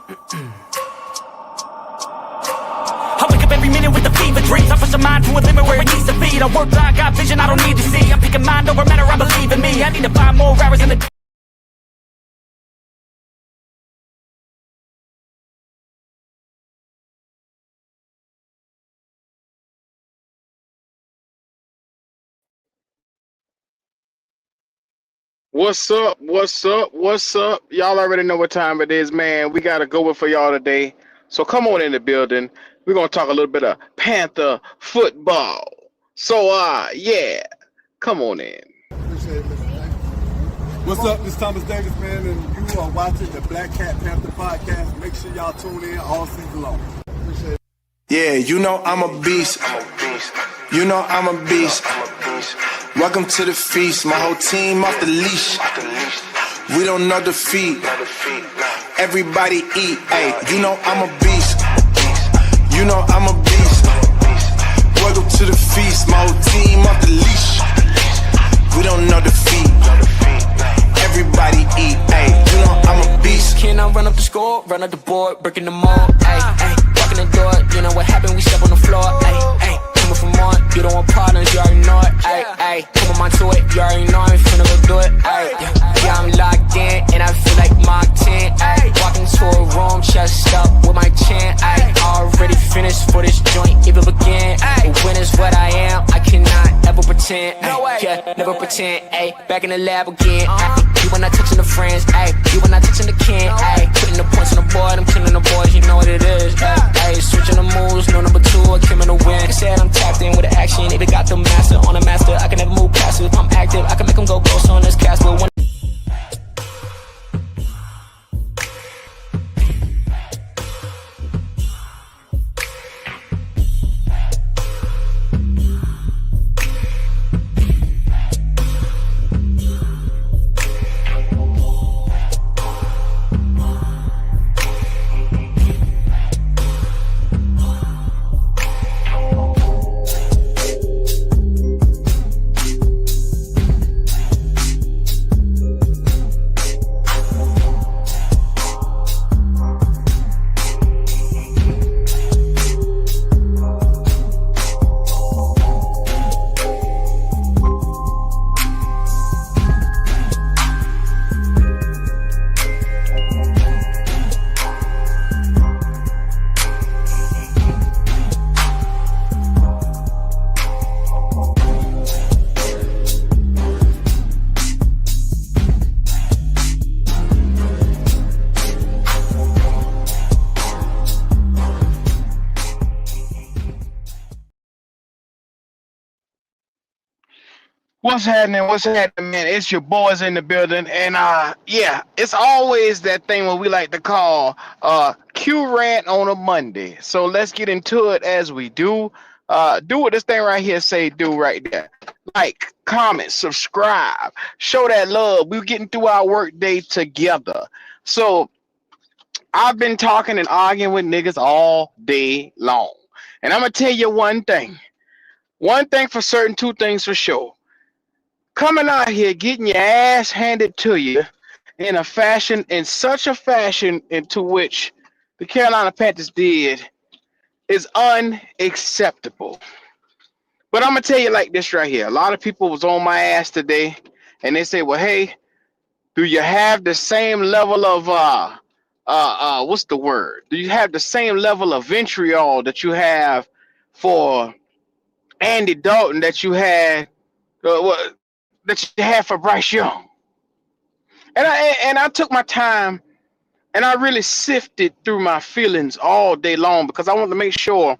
I wake up every minute with the fever dreams. I push my mind to a limit where it needs to be. I work blind, got vision I don't need to see. I'm picking mind over matter, I believe in me. I need to find more hours in the day. What's up? What's up? What's up? Y'all already know what time it is, man. We got a good one for y'all today. So come on in the building. We're gonna talk a little bit of Panther football. So yeah, come on in. Appreciate it, Mr. Davis. What's up? This is Thomas Davis, man, and you are watching the Black Cat Panther podcast. Make sure y'all tune in all season long. Appreciate it. Yeah, you know I'm a beast. You know I'm a beast. Welcome to the feast. My whole team off the leash. We don't know defeat. Everybody eat. Hey, you know I'm a beast. You know I'm a beast. Welcome to the feast. My whole team off the leash. We don't know defeat. Everybody eat. Hey, you know I'm a beast. Can I run up the score, run up the board, breaking the mold? Ay, ay, walking the door, you know what happened? We step on the floor. Ay, ay, coming from on, you don't want partners, you already know it. Ay, ay, come on to it, you already know I'm finna go do it. Ay, yeah, I'm locked in and I feel like Mark 10. Ay, walking to a room, chest up with my chin. Ay, already finished for this joint, even begin. Ay, when is what I am, I cannot ever pretend. Ay, yeah, never pretend. Ay, back in the lab again. Ay, you were not touching the friends, ayy. You were not touching the kin, ayy. Putting the points on the board, I'm killing the boys, you know what it is, ayy. Switching the moves, no number two, I came in to win. They said I'm tapped in with the action, if they got the master on the master, I can never move passive. I'm active, I can make them go ghost on this cast, but when What's happening? What's happening, man? It's your boys in the building, and yeah, it's always that thing what we like to call Q rant on a Monday. So let's get into it as we do. Do what this thing right here say do right there. Like, comment, subscribe, show that love. We're getting through our work day together. So I've been talking and arguing with niggas all day long, and I'm gonna tell you one thing. One thing for certain, two things for sure. Coming out here getting your ass handed to you in such a fashion into which the Carolina Panthers did is unacceptable. But I'm gonna tell you like this right here. A lot of people was on my ass today, and they say, "Well, hey, do you have the same level of what's the word? Do you have the same level of vitriol that you have for Andy Dalton that you had that you had for Bryce Young?" And I took my time and I really sifted through my feelings all day long because I wanted to make sure,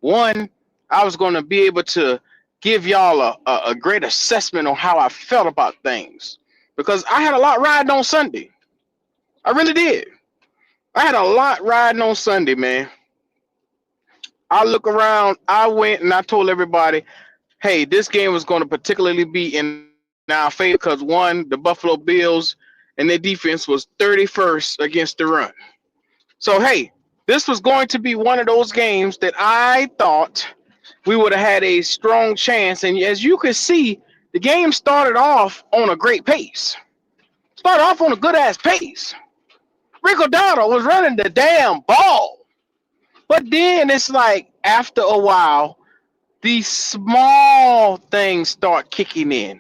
one, I was going to be able to give y'all a great assessment on how I felt about things, because I had a lot riding on Sunday. I really did. I had a lot riding on Sunday, man. I look around, I went and I told everybody, hey, this game was going to particularly be in our favor because, one, the Buffalo Bills and their defense was 31st against the run. So, hey, this was going to be one of those games that I thought we would have had a strong chance. And as you can see, the game started off on a great pace. Started off on a good-ass pace. Rico Dotto was running the damn ball. But then it's like after a while, these small things start kicking in.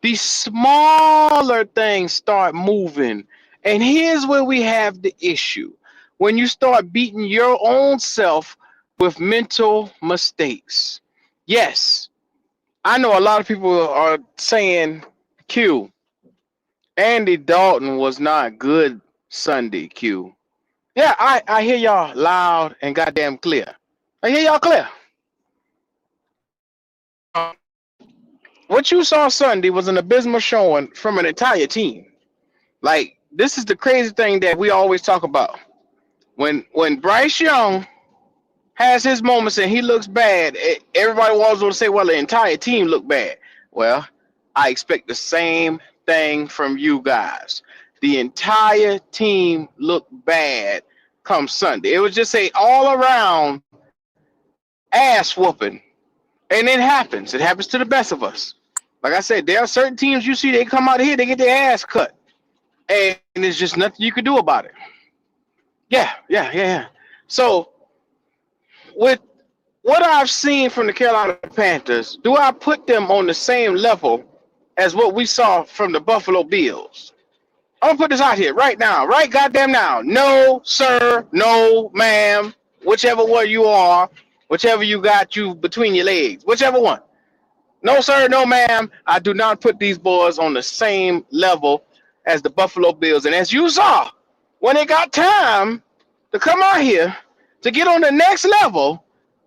These smaller things start moving. And here's where we have the issue. When you start beating your own self with mental mistakes. Yes, I know a lot of people are saying, Q, Andy Dalton was not good Sunday, Q. Yeah, I hear y'all loud and goddamn clear. I hear y'all clear. What you saw Sunday was an abysmal showing from an entire team. Like, this is the crazy thing that we always talk about. When Bryce Young has his moments and he looks bad, everybody always want to say, well, the entire team looked bad. Well, I expect the same thing from you guys. The entire team looked bad come Sunday. It was just a all around ass whooping. And it happens. It happens to the best of us. Like I said, there are certain teams you see, they come out here, they get their ass cut. And there's just nothing you can do about it. Yeah. So, with what I've seen from the Carolina Panthers, do I put them on the same level as what we saw from the Buffalo Bills? I'm gonna put this out here right now, right goddamn now. No, sir, no, ma'am, whichever one you are, whichever you got you between your legs, whichever one. No, sir, no, ma'am, I do not put these boys on the same level as the Buffalo Bills. And as you saw, when it got time to come out here to get on the next level,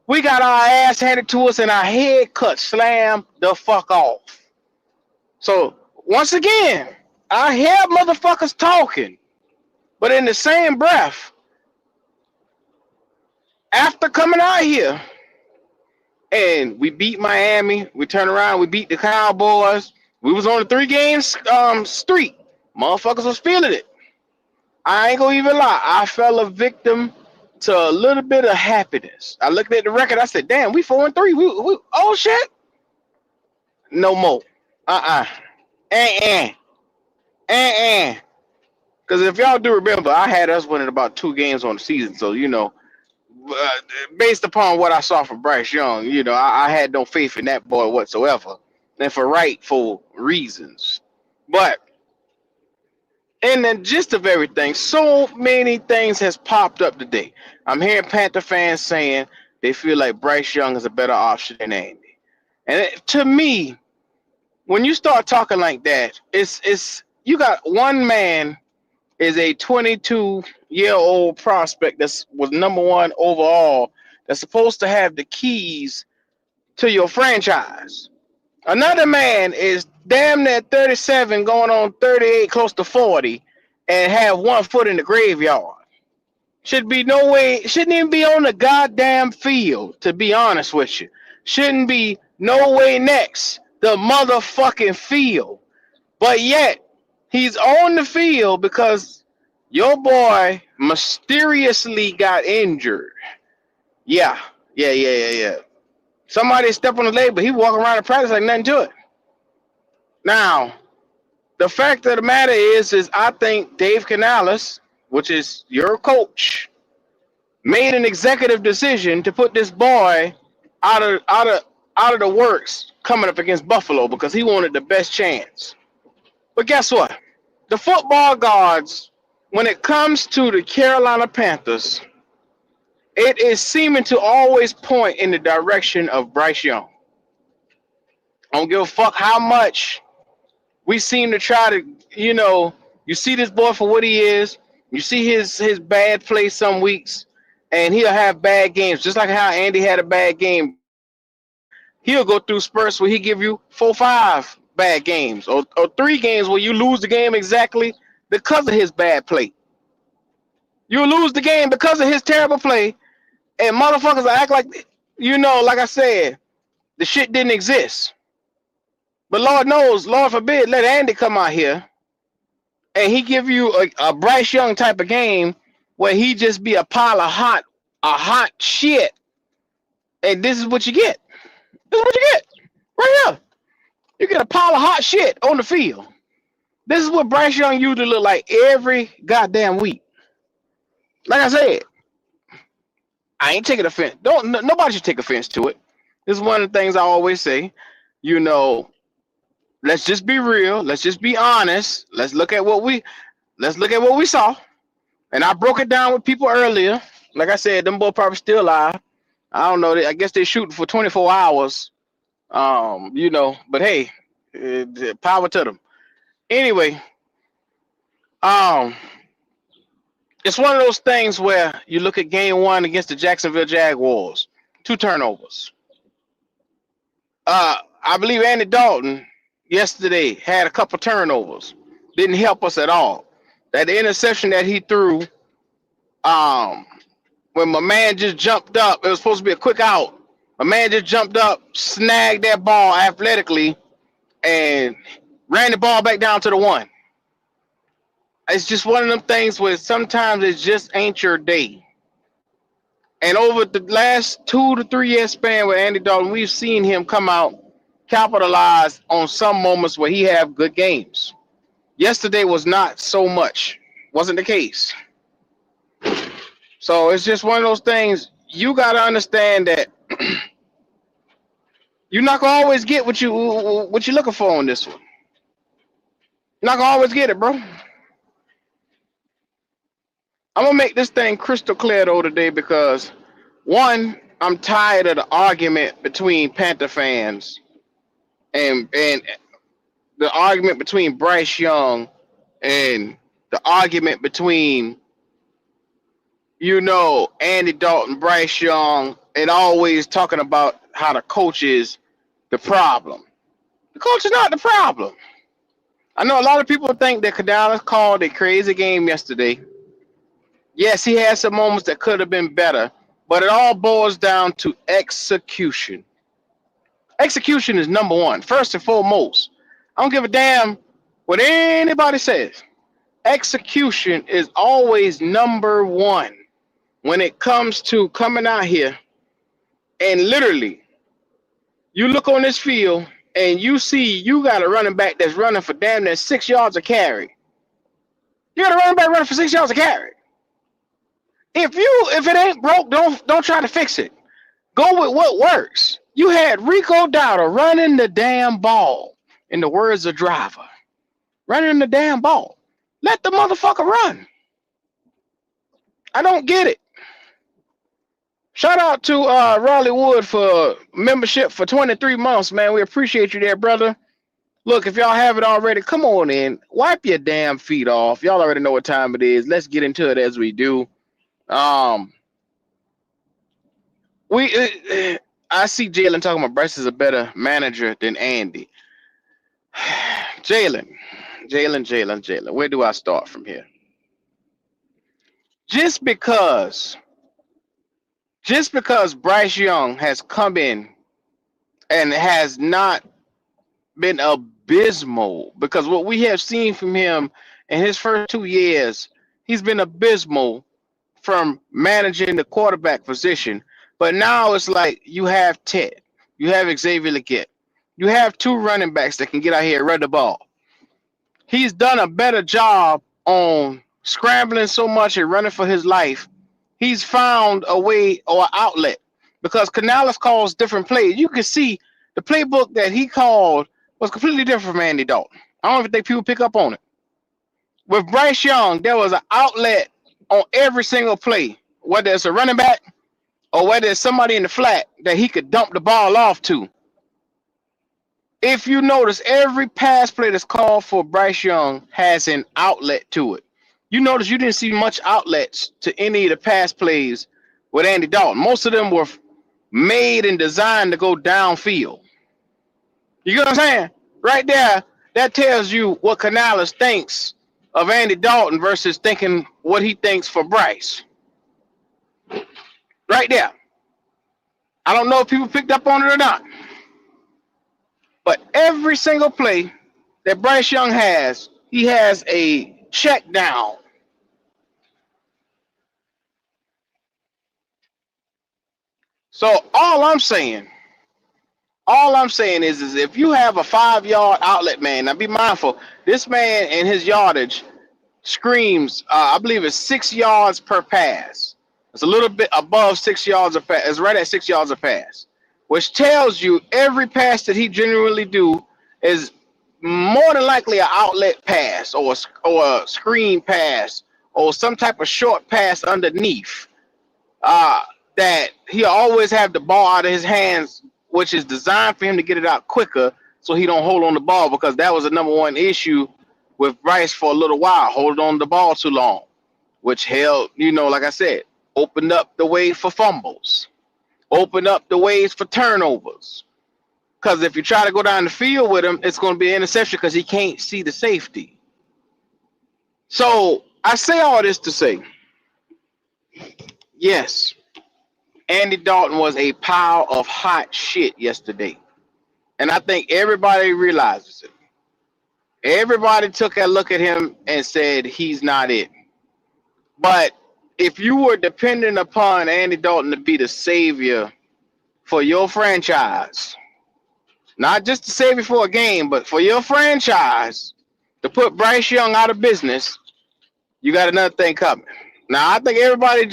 we got our ass handed to us and our head cut, slam the fuck off. So, once again, I hear motherfuckers talking, but in the same breath, after coming out here, and we beat Miami, we turn around, we beat the Cowboys, we was on a 3-game streak. Motherfuckers was feeling it. I ain't gonna even lie, I fell a victim to a little bit of happiness. I looked at the record, I said, damn, we 4-3. We oh shit. No more. Because if y'all do remember, I had us winning about 2 games on the season. So, you know, based upon what I saw from Bryce Young, you know, I had no faith in that boy whatsoever. And for rightful reasons. But in the gist of everything, so many things has popped up today. I'm hearing Panther fans saying they feel like Bryce Young is a better option than Andy. And to me, when you start talking like that, it's you got one man is a 22-year-old prospect that was #1 overall that's supposed to have the keys to your franchise. Another man is damn near 37, going on 38, close to 40, and have 1 foot in the graveyard. Should be no way, shouldn't even be on the goddamn field, to be honest with you. Shouldn't be no way next the motherfucking field. But yet, he's on the field because your boy mysteriously got injured. Yeah. Somebody stepped on the leg, but he walking around in practice like nothing to it. Now, the fact of the matter is I think Dave Canales, which is your coach, made an executive decision to put this boy out of the works coming up against Buffalo because he wanted the best chance. But guess what? The football gods, when it comes to the Carolina Panthers, it is seeming to always point in the direction of Bryce Young. I don't give a fuck how much we seem to try to, you know, you see this boy for what he is. You see his bad play some weeks, and he'll have bad games, just like how Andy had a bad game. He'll go through spurts where he give you 4, 5 bad games, or 3 games where you lose the game exactly because of his bad play. You lose the game because of his terrible play, and motherfuckers act like, you know, like I said, the shit didn't exist. But Lord knows, Lord forbid, let Andy come out here and he give you a Bryce Young type of game where he just be a pile of hot shit. And this is what you get. This is what you get. Right here. You get a pile of hot shit on the field. This is what Bryce Young usually look like every goddamn week. Like I said, I ain't taking offense. Nobody should take offense to it. This is one of the things I always say. You know, let's just be real. Let's just be honest. Let's look at what we saw. And I broke it down with people earlier. Like I said, them boys probably still alive. I don't know. I guess they're shooting for 24 hours. But hey, power to them. Anyway, um, it's one of those things where you look at game one against the Jacksonville Jaguars, 2 turnovers. I believe Andy Dalton yesterday had a couple turnovers. Didn't help us at all. That interception that he threw, when my man just jumped up, it was supposed to be a quick out. My man just jumped up, snagged that ball athletically, and ran the ball back down to the 1. It's just one of them things where sometimes it just ain't your day. And over the last 2 to 3 year span with Andy Dalton, we've seen him come out, capitalize on some moments where he have good games. Yesterday was not so much, wasn't the case. So it's just one of those things. You got to understand that you're not gonna always get what you're looking for on this one. You're not gonna always get it, bro. I'm gonna make this thing crystal clear though today because one, I'm tired of the argument between Panther fans and the argument between Bryce Young and the argument between Andy Dalton, Bryce Young, and always talking about how the coach is the problem. The coach is not the problem. I know a lot of people think that Canales called a crazy game yesterday. Yes, he had some moments that could have been better, but it all boils down to execution. Execution is number one, first and foremost. I don't give a damn what anybody says. Execution is always number one when it comes to coming out here and literally, you look on this field and you see you got a running back that's running for damn near 6 yards a carry. You got a running back running for 6 yards a carry. If it ain't broke, don't try to fix it. Go with what works. You had Rico Dowdle running the damn ball, in the words of Driver. Running the damn ball. Let the motherfucker run. I don't get it. Shout out to Raleigh Wood for membership for 23 months, man. We appreciate you there, brother. Look, if y'all haven't already, come on in. Wipe your damn feet off. Y'all already know what time it is. Let's get into it as we do. I see Jalen talking about Bryce is a better manager than Andy. Jalen. Where do I start from here? Just because Bryce Young has come in and has not been abysmal, because what we have seen from him in his first 2 years, he's been abysmal from managing the quarterback position. But now it's like you have Ted, you have Xavier Legette, you have 2 running backs that can get out here and run the ball. He's done a better job on scrambling so much and running for his life. He's found a way or outlet, because Canales calls different plays. You can see the playbook that he called was completely different from Andy Dalton. I don't even think people pick up on it. With Bryce Young, there was an outlet on every single play, whether it's a running back or whether it's somebody in the flat that he could dump the ball off to. If you notice, every pass play that's called for Bryce Young has an outlet to it. You notice you didn't see much outlets to any of the pass plays with Andy Dalton. Most of them were made and designed to go downfield. You get what I'm saying? Right there, that tells you what Canales thinks of Andy Dalton versus thinking what he thinks for Bryce. Right there. I don't know if people picked up on it or not. But every single play that Bryce Young has, he has a check down. So all I'm saying is if you have a 5-yard outlet man, now be mindful, this man and his yardage screams, I believe it's 6 yards per pass. It's a little bit above 6 yards a pass. It's right at 6 yards a pass, which tells you every pass that he genuinely do is more than likely an outlet pass or a screen pass or some type of short pass underneath. That he always have the ball out of his hands, which is designed for him to get it out quicker, so he don't hold on the ball, because that was the number one issue with Bryce for a little while, holding on the ball too long, which held, like I said, opened up the way for fumbles, opened up the ways for turnovers. Because if you try to go down the field with him, it's going to be an interception because he can't see the safety. So I say all this to say, yes, Andy Dalton was a pile of hot shit yesterday. And I think everybody realizes it. Everybody took a look at him and said he's not it. But if you were dependent upon Andy Dalton to be the savior for your franchise, not just to save it for a game, but for your franchise, to put Bryce Young out of business, you got another thing coming. Now, I think everybody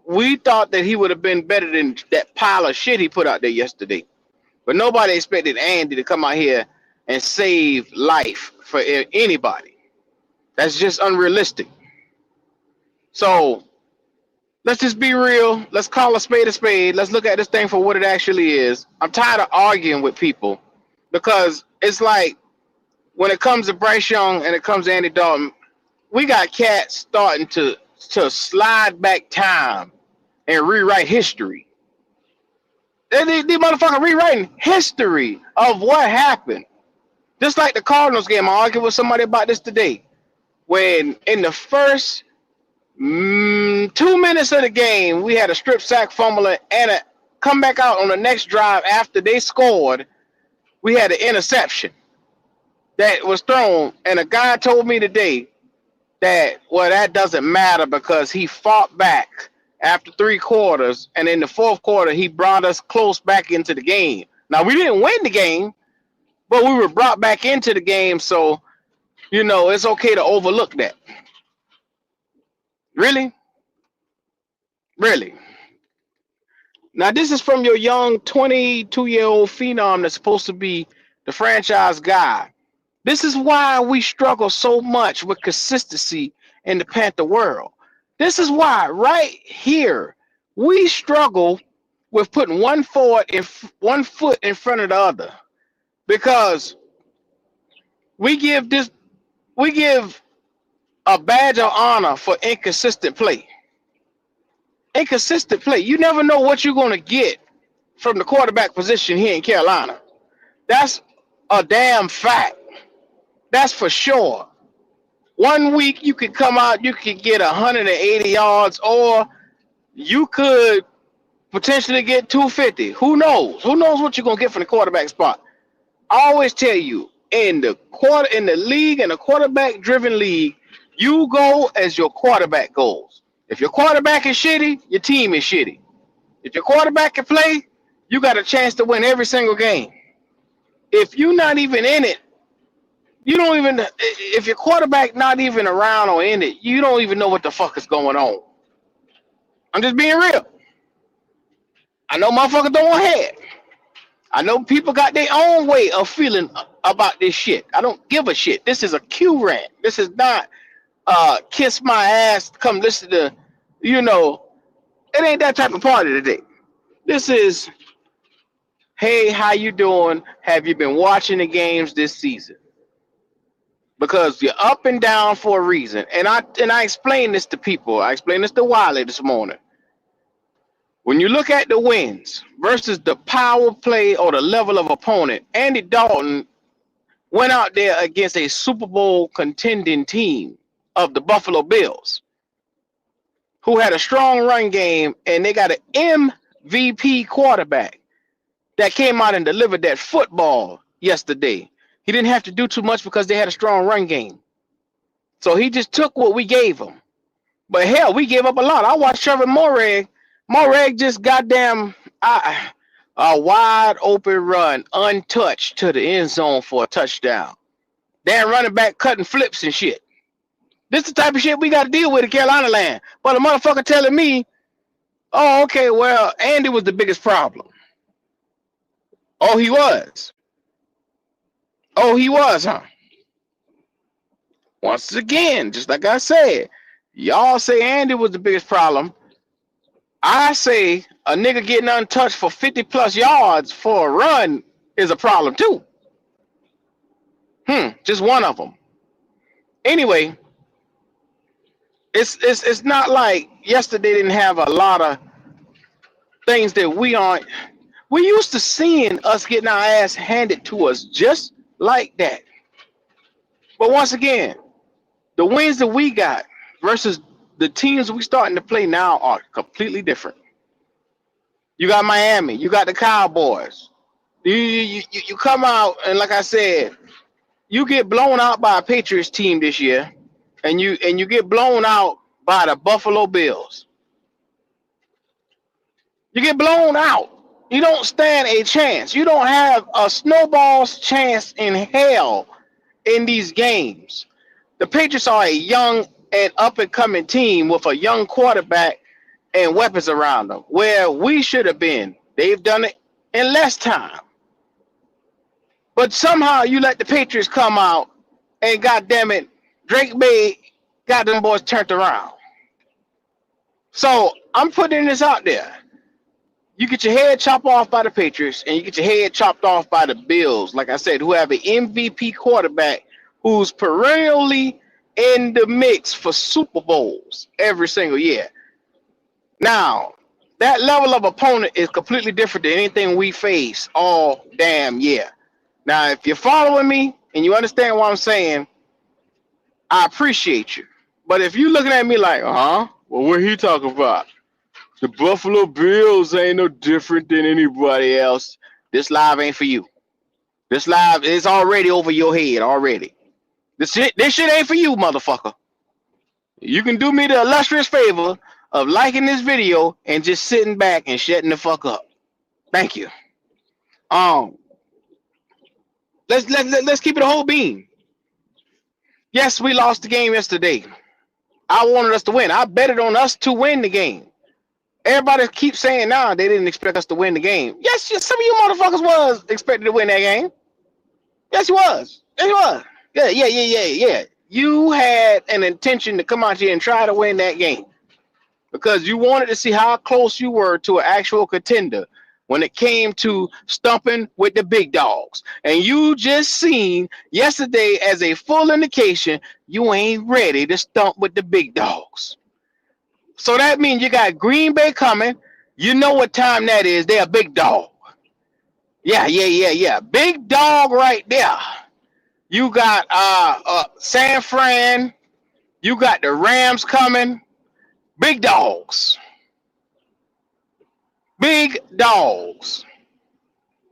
we thought that he would have been better than that pile of shit he put out there yesterday. But nobody expected Andy to come out here and save life for anybody. That's just unrealistic. So let's just be real. Let's call a spade a spade. Let's look at this thing for what it actually is. I'm tired of arguing with people, because it's like when it comes to Bryce Young and it comes to Andy Dalton, we got cats starting to slide back time and rewrite history. These motherfuckers rewriting history of what happened. Just like the Cardinals game. I argued with somebody about this today. When in the first 2 minutes of the game, we had a strip sack, fumble, and a come back out on the next drive after they scored. We had an interception that was thrown, and a guy told me today that, well, that doesn't matter because he fought back after 3 quarters, and in the 4th quarter, he brought us close back into the game. Now, we didn't win the game, but we were brought back into the game, so, it's okay to overlook that. Really? Really? Now, this is from your young 22-year-old phenom that's supposed to be the franchise guy. This is why we struggle so much with consistency in the Panther world. This is why right here we struggle with putting one foot in front of the other, because we give a badge of honor for inconsistent play. Inconsistent play. You never know what you're going to get from the quarterback position here in Carolina. That's a damn fact. That's for sure. 1 week you could come out, you could get 180 yards, or you could potentially get 250. Who knows? Who knows what you're gonna get from the quarterback spot? I always tell you, in the quarterback-driven league, you go as your quarterback goes. If your quarterback is shitty, your team is shitty. If your quarterback can play, you got a chance to win every single game. If you're not even in it, if your quarterback not even around or in it, you don't even know what the fuck is going on. I'm just being real. I know motherfuckers don't want head. I know people got their own way of feeling about this shit. I don't give a shit. This is a Q rant. This is not kiss my ass, come listen to, it ain't that type of party today. This is, hey, how you doing? Have you been watching the games this season? Because you're up and down for a reason. And I explained this to people. I explained this to Wiley this morning. When you look at the wins versus the power play or the level of opponent, Andy Dalton went out there against a Super Bowl contending team of the Buffalo Bills, who had a strong run game, and they got an MVP quarterback that came out and delivered that football yesterday. He didn't have to do too much because they had a strong run game. So he just took what we gave him. But hell, we gave up a lot. I watched Trevor Moehrig. Moehrig just goddamn a wide open run, untouched to the end zone for a touchdown. Damn running back cutting flips and shit. This the type of shit we got to deal with in Carolina land. But a motherfucker telling me, oh, okay, well, Andy was the biggest problem. Oh, he was. Oh, he was, huh? Once again, just like I said, y'all say Andy was the biggest problem. I say a nigga getting untouched for 50 plus yards for a run is a problem too. Just one of them. Anyway, it's not like yesterday didn't have a lot of things that we aren't. We used to seeing us getting our ass handed to us just like that. But once again, the wins that we got versus the teams we starting to play now are completely different. You got Miami, you got the Cowboys. You come out and like I said, you get blown out by a Patriots team this year, and you get blown out by the Buffalo Bills. You get blown out. You don't stand a chance. You don't have a snowball's chance in hell in these games. The Patriots are a young and up-and-coming team with a young quarterback and weapons around them, where we should have been. They've done it in less time. But somehow you let the Patriots come out and goddamn it, Drake May got them boys turned around. So I'm putting this out there. You get your head chopped off by the Patriots and you get your head chopped off by the Bills, like I said, who have an MVP quarterback who's perennially in the mix for Super Bowls every single year. Now, that level of opponent is completely different than anything we face all damn year. Now, if you're following me and you understand what I'm saying, I appreciate you. But if you're looking at me like, well, what he talking about? The Buffalo Bills ain't no different than anybody else. This live ain't for you. This live is already over your head already. This shit ain't for you, motherfucker. You can do me the illustrious favor of liking this video and just sitting back and shutting the fuck up. Thank you. Let's keep it a whole beam. Yes, we lost the game yesterday. I wanted us to win. I betted on us to win the game. Everybody keeps saying now they didn't expect us to win the game. Yes, some of you motherfuckers was expected to win that game. Yes, you was. Yes, you was. Yeah. You had an intention to come out here and try to win that game because you wanted to see how close you were to an actual contender when it came to stumping with the big dogs. And you just seen yesterday as a full indication you ain't ready to stump with the big dogs. So that means you got Green Bay coming. You know what time that is. They're a big dog. Yeah. Big dog right there. You got San Fran. You got the Rams coming. Big dogs. Big dogs.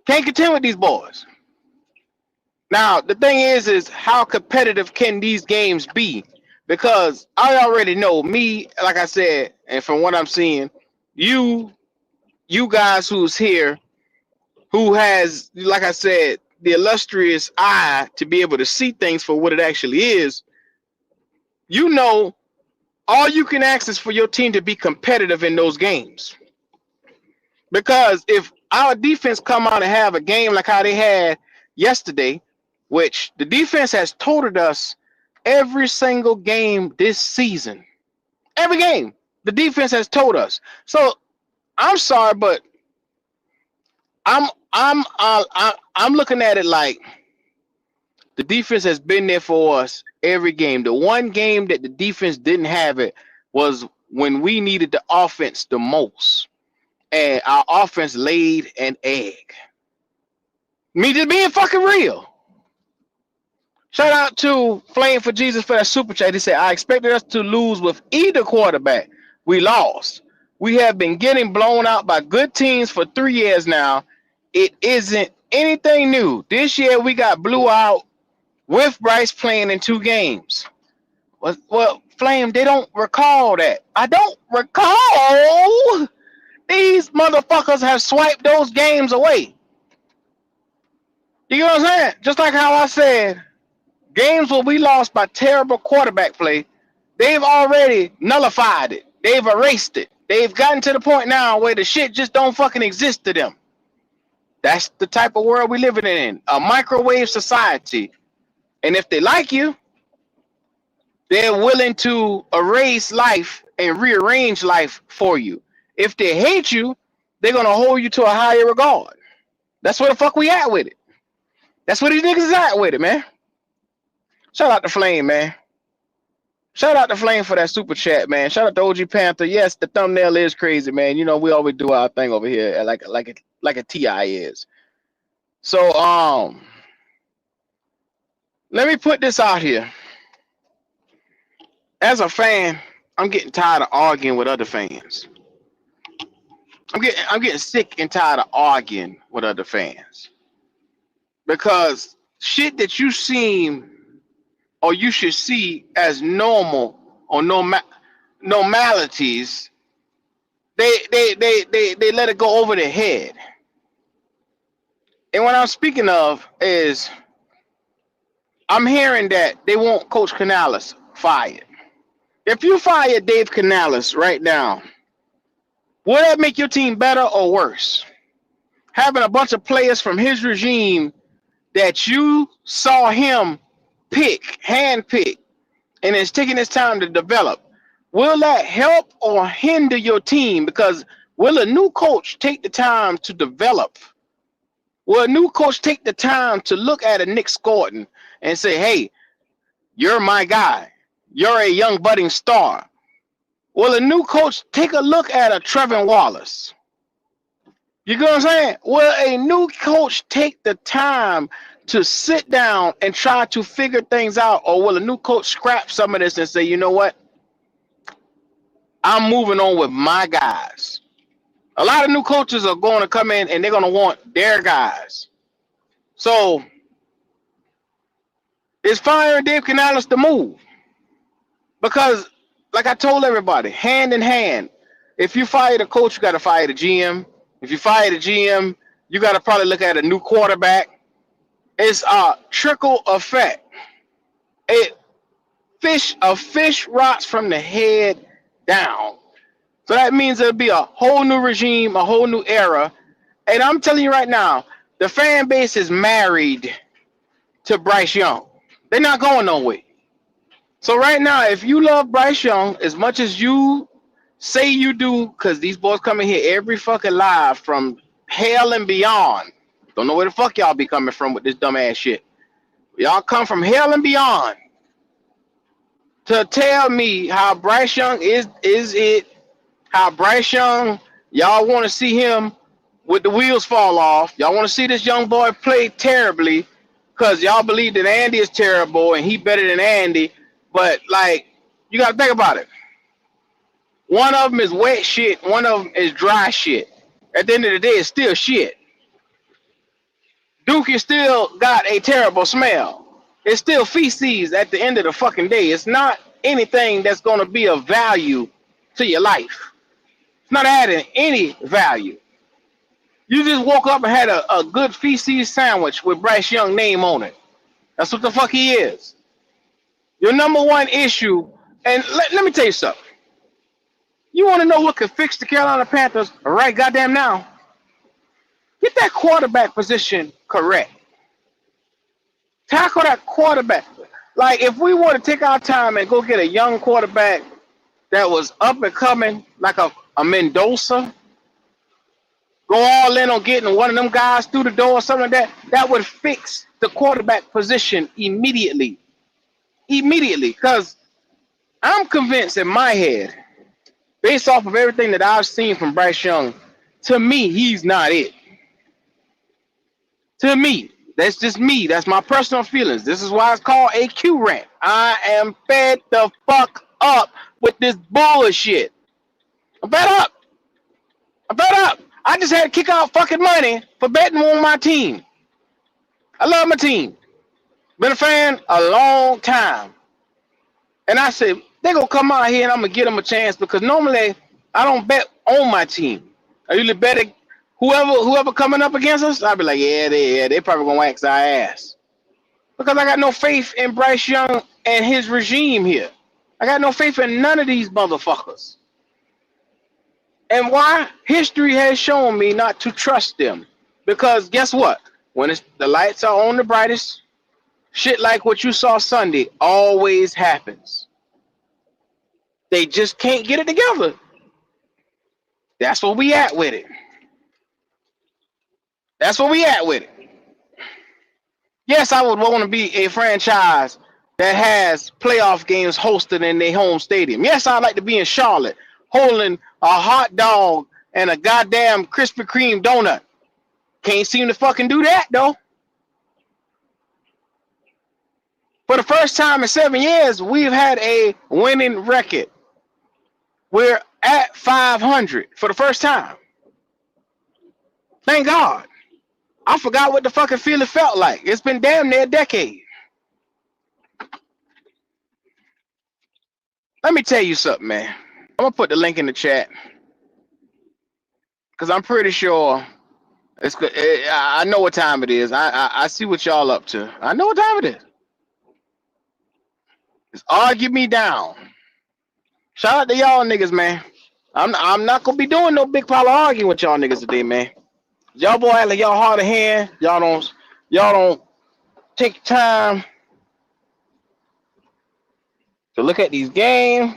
Can't contend with these boys. Now, the thing is how competitive can these games be? Because I already know me, like I said, and from what I'm seeing, you guys who's here, who has, like I said, the illustrious eye to be able to see things for what it actually is, you know, all you can ask is for your team to be competitive in those games. Because if our defense come out and have a game like how they had yesterday, which the defense has totaled us every single game this season, every game the defense has told us. So I'm sorry, but I'm looking at it like the defense has been there for us every game. The one game that the defense didn't have it was when we needed the offense the most, and our offense laid an egg. Me just being fucking real. Shout out to Flame for Jesus for that super chat. He said, I expected us to lose with either quarterback. We lost. We have been getting blown out by good teams for 3 years now. It isn't anything new. This year we got blew out with Bryce playing in 2 games. Well, Flame, they don't recall that. I don't recall. These motherfuckers have swiped those games away. You know what I'm saying? Just like how I said, games where we lost by terrible quarterback play, They've already nullified it. They've erased it. They've gotten to the point now where the shit just don't fucking exist to them. That's the type of world we living in, a microwave society. And if they like you, they're willing to erase life and rearrange life for you. If they hate you, they're gonna hold you to a higher regard. That's where the fuck we at with it. That's where these niggas is at with it, man. Shout out to Flame, man. Shout out to Flame for that super chat, man. Shout out to OG Panther. Yes, the thumbnail is crazy, man. You know, we always do our thing over here like a TI is. So let me put this out here. As a fan, I'm getting tired of arguing with other fans. I'm getting sick and tired of arguing with other fans. Because shit that you seem or you should see as normal or normalities, they let it go over their head. And what I'm speaking of is I'm hearing that they want Coach Canales fired. If you fire Dave Canales right now, will that make your team better or worse? Having a bunch of players from his regime that you saw him handpick, and it's taking his time to develop, will that help or hinder your team? Because will a new coach take the time to develop? Will a new coach take the time to look at a Nick Scotton and say, hey, you're my guy. You're a young budding star. Will a new coach take a look at a Trevin Wallace? You know what I'm saying? Will a new coach take the time to sit down and try to figure things out? Or will a new coach scrap some of this and say, you know what? I'm moving on with my guys. A lot of new coaches are going to come in and they're going to want their guys. So is firing Dave Canales the move? Because like I told everybody, hand in hand, if you fire the coach, you got to fire the GM. If you fire the GM, you got to probably look at a new quarterback. It's a trickle effect. A fish rots from the head down. So that means there'll be a whole new regime, a whole new era. And I'm telling you right now, the fan base is married to Bryce Young. They're not going nowhere. So right now, if you love Bryce Young as much as you say you do, because these boys come in here every fucking live from hell and beyond. Don't know where the fuck y'all be coming from with this dumbass shit. Y'all come from hell and beyond to tell me how Bryce Young is it, how Bryce Young, y'all want to see him with the wheels fall off. Y'all want to see this young boy play terribly because y'all believe that Andy is terrible and he better than Andy. But, like, you got to think about it. One of them is wet shit. One of them is dry shit. At the end of the day, it's still shit. Duke is still got a terrible smell. It's still feces at the end of the fucking day. It's not anything that's going to be of value to your life. It's not adding any value. You just woke up and had a good feces sandwich with Bryce Young name on it. That's what the fuck he is. Your number one issue, and let me tell you something. You want to know what could fix the Carolina Panthers right goddamn now? Get that quarterback position correct. Tackle that quarterback. Like, if we want to take our time and go get a young quarterback that was up and coming, like a Mendoza, go all in on getting one of them guys through the door or something like that, that would fix the quarterback position immediately. Immediately, because I'm convinced in my head, based off of everything that I've seen from Bryce Young, to me, he's not it. To me, that's just me. That's my personal feelings. This is why it's called a Q rant. I am fed the fuck up with this bullshit. I'm fed up. I'm fed up. I just had to kick out fucking money for betting on my team. I love my team. Been a fan a long time. And I said, they're going to come out here and I'm going to get them a chance because normally I don't bet on my team. I usually bet whoever coming up against us, I'll be like, yeah, they probably going to wax our ass. Because I got no faith in Bryce Young and his regime here. I got no faith in none of these motherfuckers. And why? History has shown me not to trust them. Because guess what? When the lights are on the brightest, shit like what you saw Sunday always happens. They just can't get it together. That's where we at with it. That's where we at with it. Yes, I would want to be a franchise that has playoff games hosted in their home stadium. Yes, I'd like to be in Charlotte holding a hot dog and a goddamn Krispy Kreme donut. Can't seem to fucking do that, though. For the first time in 7 years, we've had a winning record. We're at 500 for the first time. Thank God. I forgot what the fucking feeling felt like. It's been damn near a decade. Let me tell you something, man. I'm going to put the link in the chat. Because I'm pretty sure it's good. I know what time it is. I see what y'all up to. I know what time it is. Just argue me down. Shout out to y'all niggas, man. I'm not gonna be doing no big pile of arguing with y'all niggas today, man. Y'all boy act like y'all hard of hand. Y'all don't take time to look at these games.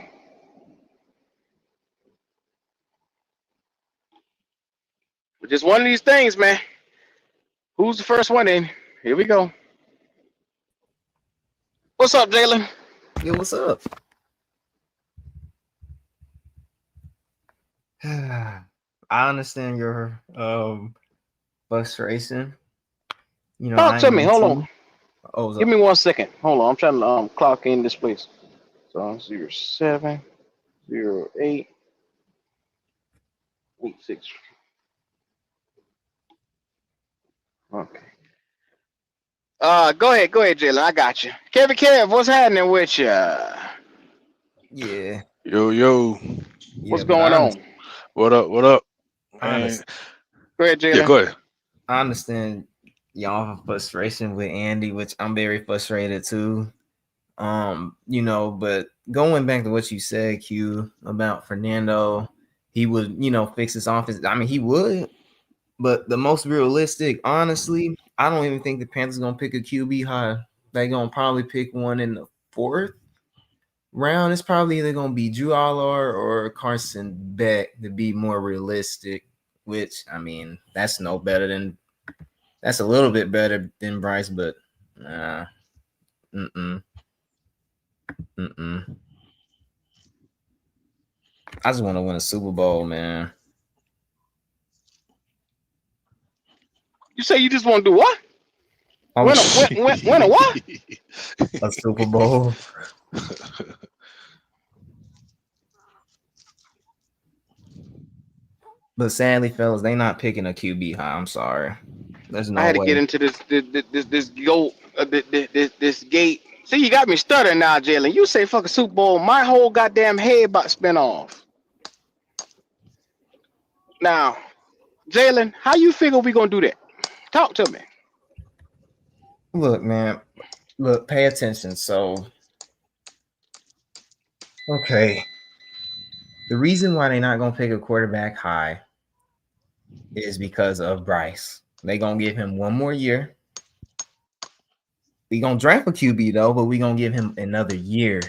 But just one of these things, man. Who's the first one in? Here we go. What's up, Jalen? Yo, what's up? I understand your frustration. You know, Talk to me. Hold on. Oh, give me 1 second. Hold on. I'm trying to clock in this place. So 07 08 86. Okay. Go ahead, Jalen. I got you. Kevin Kev, what's happening with you? Yeah. Yo. What's going on? What up? Man. Go ahead, Jalen. Yeah, go ahead. I understand y'all frustration with Andy, which I'm very frustrated too. You know, but going back to what you said, Q, about Fernando, he would, fix his offense. I mean, he would, but the most realistic, honestly, I don't even think the Panthers gonna pick a QB high. They're gonna probably pick one in the 4th round. It's probably either gonna be Drew Aller or Carson Beck to be more realistic. Which, I mean, that's a little bit better than Bryce, but I just want to win a Super Bowl, man. You say you just want to do what? Win a what? A Super Bowl. But sadly, fellas, they not picking a QB high. I'm sorry. There's no way. I had to get into this gate. See, you got me stuttering now, Jalen. You say fucking Super Bowl, my whole goddamn head about to spin off. Now, Jalen, how you figure we gonna do that? Talk to me. Look, man. Look, pay attention. So, okay. The reason why they're not gonna pick a quarterback high is because of Bryce. They're gonna give him one more year. We gonna draft a QB though, but we gonna give him another year.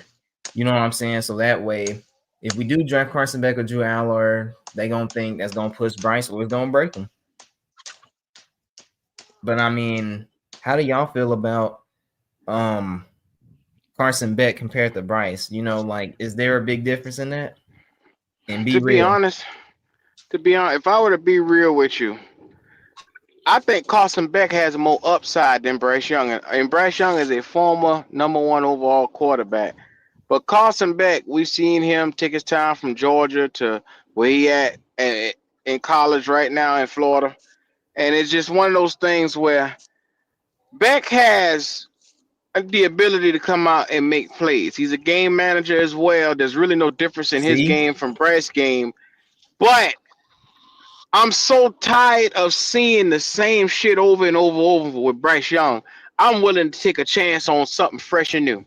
You know what I'm saying? So that way, if we do draft Carson Beck or Drew Aller, they gonna think that's gonna push Bryce or it's gonna break him. But I mean, how do y'all feel about Carson Beck compared to Bryce? Like, is there a big difference in that? And to be honest, if I were to be real with you, I think Carson Beck has more upside than Bryce Young. And Bryce Young is a former #1 overall quarterback. But Carson Beck, we've seen him take his time from Georgia to where he at in college right now in Florida. And it's just one of those things where Beck has the ability to come out and make plays. He's a game manager as well. There's really no difference in his game from Bryce's game. But I'm so tired of seeing the same shit over and over with Bryce Young. I'm willing to take a chance on something fresh and new.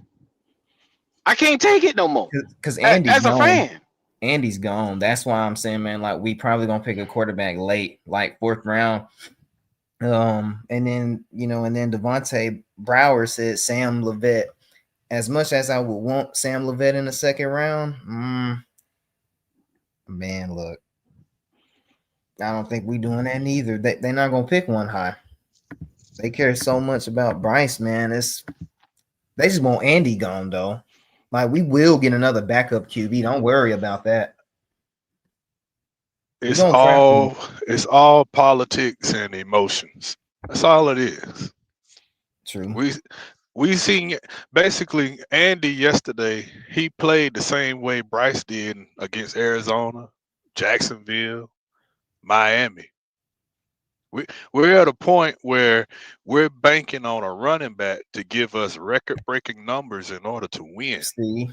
I can't take it no more. Because Andy's As a gone. fan. Andy's gone. That's why I'm saying, man, like we probably gonna pick a quarterback late, like 4th round. And then Devontae Brower said Sam Levitt. As much as I would want Sam Levitt in the 2nd round, man, look, I don't think we doing that neither. They're not gonna pick one high. They care so much about Bryce, man. They just want Andy gone though. Like we will get another backup QB. Don't worry about that. It's all politics and emotions. That's all it is. True. We seen basically Andy yesterday. He played the same way Bryce did against Arizona, Jacksonville, Miami. We're at a point where we're banking on a running back to give us record-breaking numbers in order to win. See?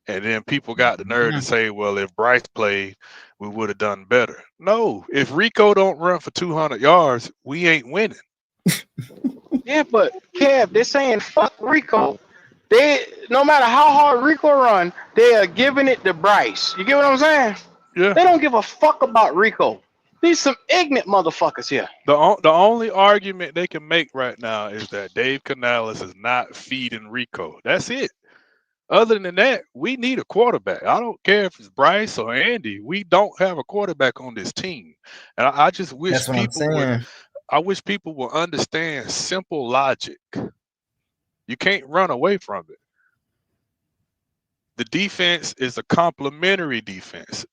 And then people got the nerve to say, well, if Bryce played, we would have done better. No, if Rico don't run for 200 yards, we ain't winning. Yeah, but Kev, they're saying fuck Rico. No matter how hard Rico run, they are giving it to Bryce. You get what I'm saying? Yeah. They don't give a fuck about Rico. These some ignorant motherfuckers here. The only argument they can make right now is that Dave Canales is not feeding Rico. That's it. Other than that, we need a quarterback. I don't care if it's Bryce or Andy. We don't have a quarterback on this team, and I just wish I wish people will understand simple logic. You can't run away from it. The defense is a complementary defense.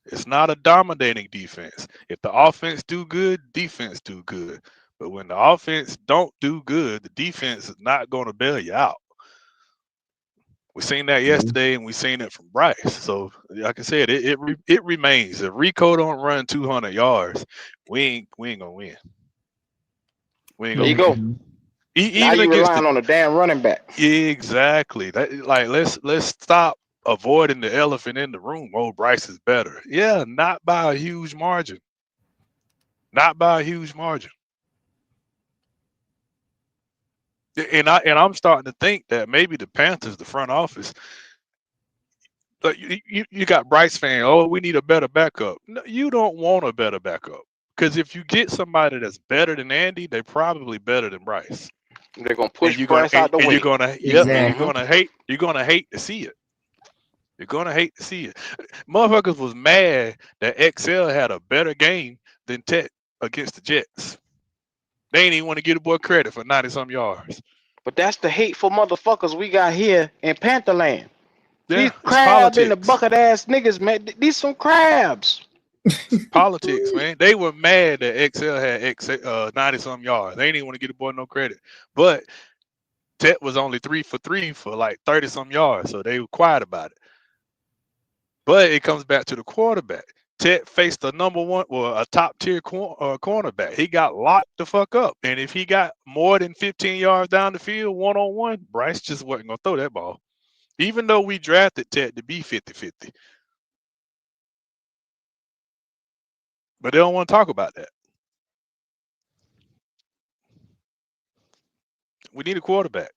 It's not a dominating defense. If the offense do good, defense do good. But when the offense don't do good, the defense is not going to bail you out. We seen that yesterday, and we seen it from Bryce. So, like I said, it remains. If Rico don't run 200 yards, we ain't gonna win. We ain't gonna There you win. go. Now you relying on a damn running back. Exactly. Let's stop avoiding the elephant in the room. Oh, Bryce is better. Yeah, not by a huge margin. Not by a huge margin. And I'm starting to think that maybe the Panthers, the front office, like you got Bryce fan. Oh, we need a better backup. No, you don't want a better backup, because if you get somebody that's better than Andy, they're probably better than Bryce. They're gonna push Bryce out the way. You're gonna hate to see it. You're gonna hate to see it. Motherfuckers was mad that XL had a better game than Tech against the Jets. They ain't even want to give the boy credit for 90-some yards. But that's the hateful motherfuckers we got here in Pantherland. Yeah, these crabs in the bucket ass niggas, man. These some crabs. Politics, man. They were mad that XL had 90-some yards. They ain't even want to give the boy no credit. But Tech was only 3 for 3 for like 30-some yards, so they were quiet about it. But it comes back to the quarterback. Tech faced a top tier cornerback. He got locked the fuck up. And if he got more than 15 yards down the field, one-on-one, Bryce just wasn't going to throw that ball. Even though we drafted Tech to be 50-50. But they don't want to talk about that. We need a quarterback.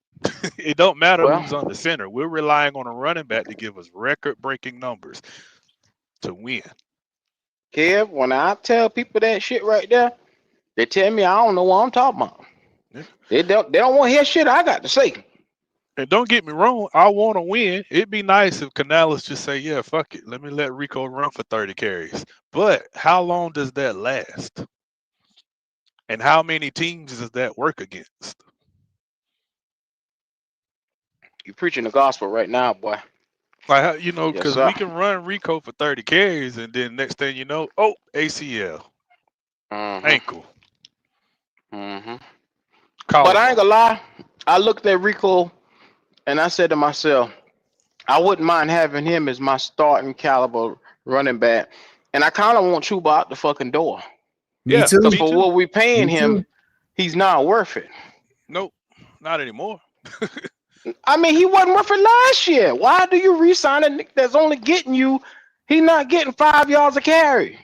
It don't matter who's on the center. We're relying on a running back to give us record-breaking numbers to win. Kev, when I tell people that shit right there, they tell me I don't know what I'm talking about. Yeah. They don't want to hear shit I got to say. And don't get me wrong, I want to win. It'd be nice if Canales just say, yeah, fuck it. Let me let Rico run for 30 carries. But how long does that last? And how many teams does that work against? You're preaching the gospel right now, boy. Like, because we can run Rico for 30 carries, and then next thing you know, ACL, ankle. Mm-hmm. But I ain't gonna lie, I looked at Rico, and I said to myself, I wouldn't mind having him as my starting caliber running back, and I kind of want Chuba out the fucking door. Me too. Because for what we paying him, he's not worth it. Nope, not anymore. I mean, he wasn't worth it last year. Why do you re-sign a nigga that's only getting you? He's not getting 5 yards a carry.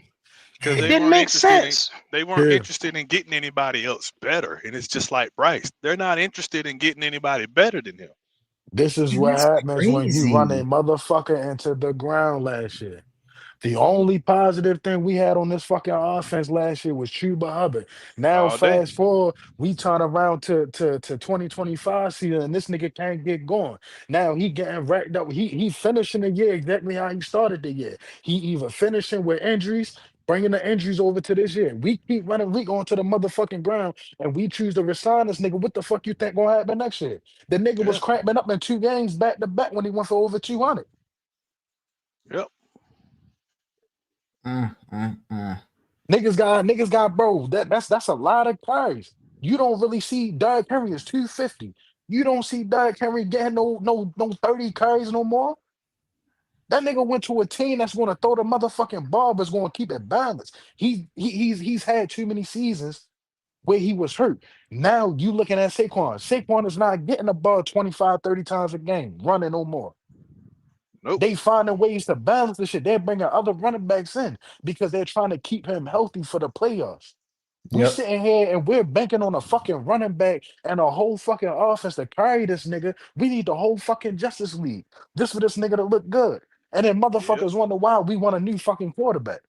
It didn't make sense. They weren't interested in getting anybody else better, and it's just like Bryce. They're not interested in getting anybody better than him. This is what That's happens when you run a crazy. motherfucker into the ground last year. The only positive thing we had on this fucking offense last year was Chuba Hubbard. Now, all day. fast forward, we turn around to 2025 season, and this nigga can't get going. Now he getting racked up. He finishing the year exactly how he started the year. He either finishing with injuries, bringing the injuries over to this year. We keep running, we going to the motherfucking ground, and we choose to resign this nigga. What the fuck you think gonna happen next year? The nigga was Yeah. cramping up in 2 games back to back when he went for over 200. Yep. Niggas got bro. That's a lot of carries. You don't really see Derrick Henry is 250. You don't see Derrick Henry getting no 30 carries no more. That nigga went to a team that's gonna throw the motherfucking ball, but is gonna keep it balanced. He's had too many seasons where he was hurt. Now you looking at Saquon. Saquon is not getting the ball 25, 30 times a game, running no more. Nope. They finding ways to balance the shit. They're bringing other running backs in because they're trying to keep him healthy for the playoffs. We Yep. sitting here and we're banking on a fucking running back and a whole fucking offense to carry this nigga. We need the whole fucking Justice League just for this nigga to look good. And then Yep. motherfuckers wonder why we want a new fucking quarterback.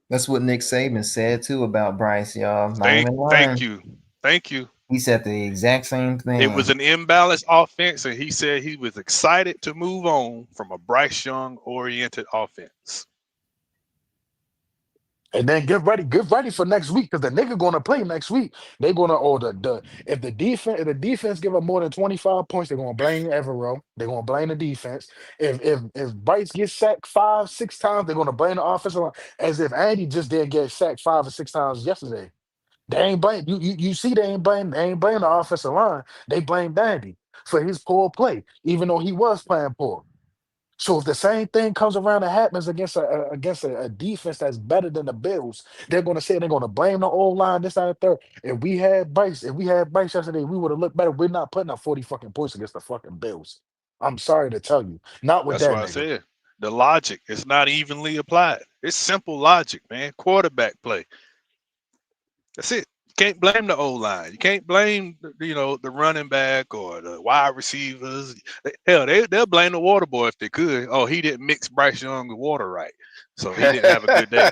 That's what Nick Saban said too about Bryce, y'all. Not Thank even lying. you. Thank you. He said the exact same thing. It was an imbalanced offense, and he said he was excited to move on from a Bryce Young oriented offense. And then get ready for next week because the nigga gonna play next week. They're gonna if the defense give up more than 25 points, they're gonna blame Evero. They're gonna blame the defense. If Bryce gets sacked 5, 6 times, they're gonna blame the offensive line. As if Andy just didn't get sacked 5 or 6 times yesterday. They ain't blame you see they ain't blame the offensive line. They blame Andy for his poor play, even though he was playing poor. So if the same thing comes around and happens against a defense that's better than the Bills, they're gonna say they're gonna blame the old line, this, that, and third. If we had Bryce yesterday, we would have looked better. We're not putting up 40 fucking points against the fucking Bills. I'm sorry to tell you. Not with That's that why I nigga. said the logic is not evenly applied. It's simple logic, man. Quarterback play. That's it. You can't blame the O line. You can't blame the running back or the wide receivers. Hell, they'll blame the water boy if they could. Oh, he didn't mix Bryce Young with water right, so he didn't have a good day.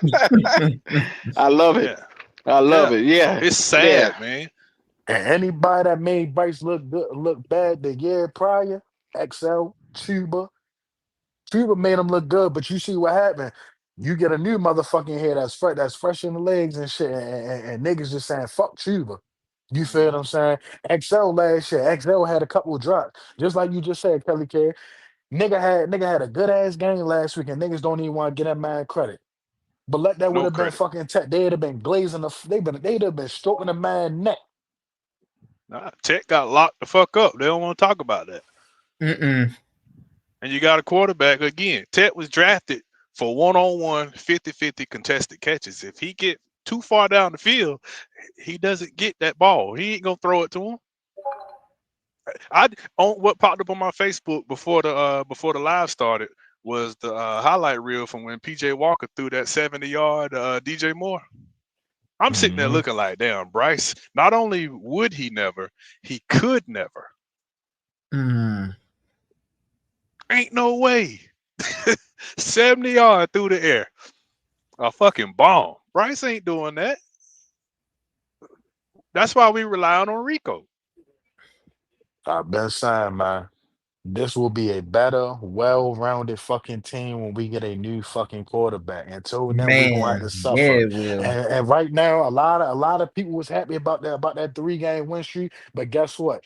I love it. Yeah, I love it. Yeah. it's sad, man. And anybody that made Bryce look good, look bad the year prior, XL, Chuba made him look good, but you see what happened. You get a new motherfucking head that's fresh in the legs and shit, and niggas just saying fuck Chuba. You feel what I'm saying? XL last year, XL had a couple of drops, just like you just said, Kelly K. Nigga had a good ass game last week, and niggas don't even want to get that man credit. But let that would No have been credit. fucking tech. They'd have been glazing they'd have been stroking the man neck. Nah, Tech got locked the fuck up. They don't want to talk about that. And you got a quarterback again. Tech was drafted for one-on-one 50-50 contested catches. If he get too far down the field, he doesn't get that ball. He ain't gonna throw it to him. What popped up on my Facebook before the live started was the highlight reel from when PJ Walker threw that 70-yard DJ Moore. I'm sitting there looking like, damn, Bryce. Not only would he never, he could never. Ain't no way. 70-yard through the air. A fucking bomb. Bryce ain't doing that. That's why we rely on Rico. I've been saying, man, this will be a better, well-rounded fucking team when we get a new fucking quarterback. Until then, we're gonna have to Man, yeah, suffer. it will. And right now, a lot of people was happy about that 3-game win streak. But guess what?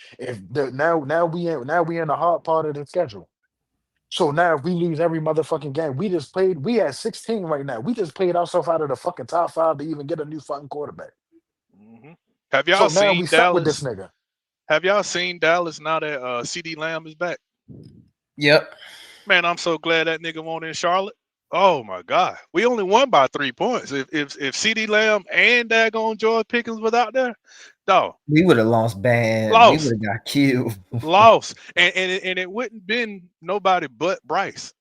Now we in the hard part of the schedule. So now if we lose every motherfucking game, we at 16 right now. We just played ourselves out of the fucking top 5 to even get a new fucking quarterback. Have So y'all now we seen stuck with this Dallas? nigga. Have y'all seen Dallas now that CeeDee Lamb is back? Yep. Man, I'm so glad that nigga won in Charlotte. Oh my God. We only won by 3 points. If CeeDee Lamb and daggone George Pickens was out there, dog. We would have lost bad. Lost. We would have got killed. Lost. And it wouldn't been nobody but Bryce.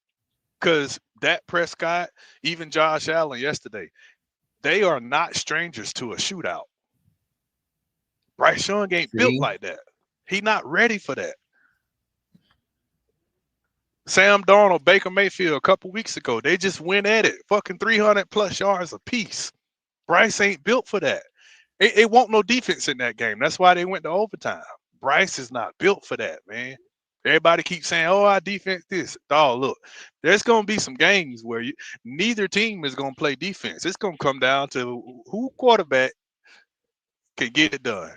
Because Dak Prescott, even Josh Allen yesterday, they are not strangers to a shootout. Bryce Young ain't built like that. He not ready for that. Sam Darnold, Baker Mayfield a couple weeks ago. They just went at it. Fucking 300 plus yards apiece. Bryce ain't built for that. It won't no defense in that game. That's why they went to overtime. Bryce is not built for that, man. Everybody keeps saying, "Oh, our defense this." Dog, look, there's gonna be some games where neither team is gonna play defense. It's gonna come down to who quarterback can get it done.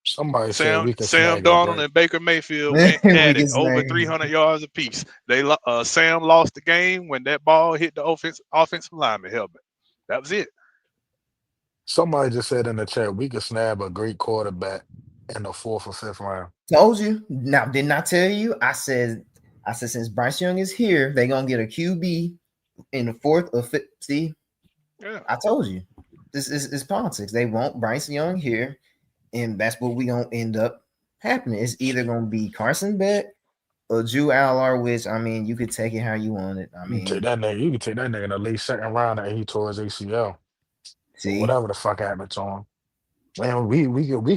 Somebody said Sam we could Sam snag a Darnold break. and Baker Mayfield We went at can it over snag. 300 yards apiece. Sam lost the game when that ball hit the offensive lineman helmet. That was it. Somebody just said in the chat we could snag a great quarterback in the 4th or 5th round. Told you. Now, didn't I tell you? I said since Bryce Young is here, they're gonna get a QB in the 4th or 5th. See, Yeah. I told you. This is politics. They want Bryce Young here, and that's what we gonna end up happening. It's either gonna be Carson Beck or Drew Aller, which I mean, you could take it how you want it. I You can take mean, that nigga. You can take that nigga in the late 2nd round and he tore his ACL. see, Whatever the fuck happened to him. Man, we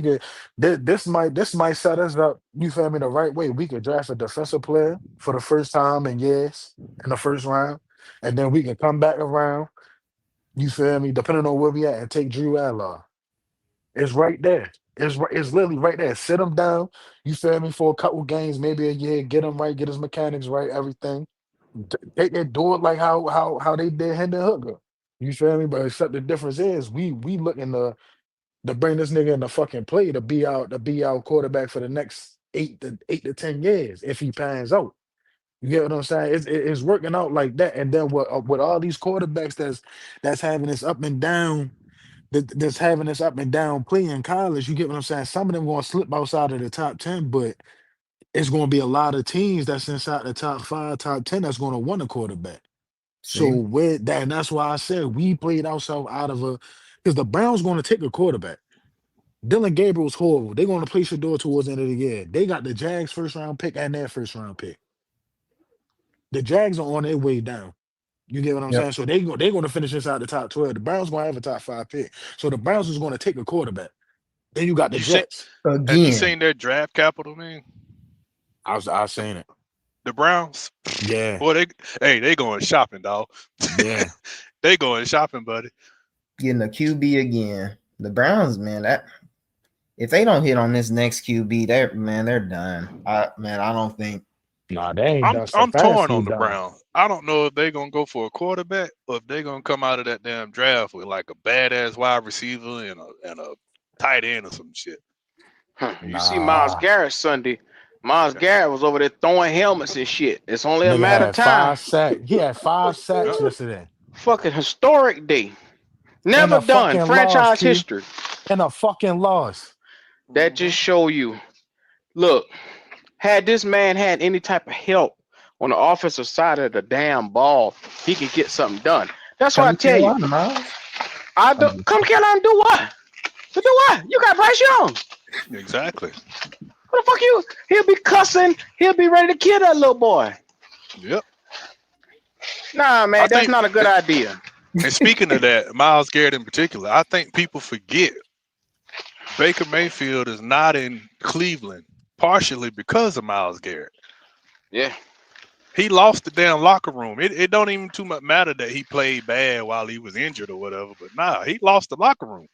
could this might set us up, you feel me, the right way. We could draft a defensive player for the first time in years in the 1st round, and then we can come back around, you feel me, depending on where we at, and take Drew Aller. It's right there. It's literally right there. Sit him down, you feel me, for a couple games, maybe a year, get him right, get his mechanics right, everything. Take it, do it like how they did Hendon Hooker. You feel me? But except the difference is we looking to bring this nigga in the fucking play to be our quarterback for the next 8 to 10 years if he pans out. You get what I'm saying? It's working out like that. And then with all these quarterbacks that's having this up and down, that's having this up and down play in college, you get what I'm saying? Some of them going to slip outside of the top 10, but it's going to be a lot of teams that's inside the top 5, top 10 that's going to want a quarterback. So see, with that, and that's why I said we played ourselves out of because the Browns going to take a quarterback. Dylan Gabriel's horrible. They're going to play Shador towards the end of the year. They got the Jags 1st round pick and their 1st round pick. The Jags are on their way down. You get what I'm yep. saying? So they're going to finish inside the top 12. The Browns going to have a top 5 pick. So the Browns is going to take a quarterback. Then you got the You see, Jets. have you Again, seen their draft capital, man? I seen it. The Browns, Yeah, boy, they going shopping, dog. yeah. They going shopping, buddy. getting a QB again. The Browns, man, that if they don't hit on this next QB, they're done. I don't think. Nah, they ain't I'm done. I'm torn Stefanski on the done. Browns. I don't know if they're gonna go for a quarterback or if they're gonna come out of that damn draft with like a badass wide receiver and a tight end or some shit. You see Miles Nah. Garrett Sunday. Miles Garrett was over there throwing helmets and shit. It's only a Nigga matter had of time. 5 sacks. He had 5 sacks Yeah. yesterday. Fucking historic day. And Never a done. fucking Franchise loss, Q. history. And a fucking loss. That just show you. Look, had this man had any type of help on the offensive side of the damn ball, he could get something done. That's why I tell you. Carolina, Miles. I do, come Carolina and do what? To do what? You got Bryce Young. Exactly. What the fuck you? He'll be cussing. He'll be ready to kill that little boy. Yep. Nah, man, I that's think- not a good idea. And speaking of that, Miles Garrett in particular, I think people forget Baker Mayfield is not in Cleveland partially because of Miles Garrett. Yeah. He lost the damn locker room. It don't even too much matter that he played bad while he was injured or whatever, but nah, he lost the locker room.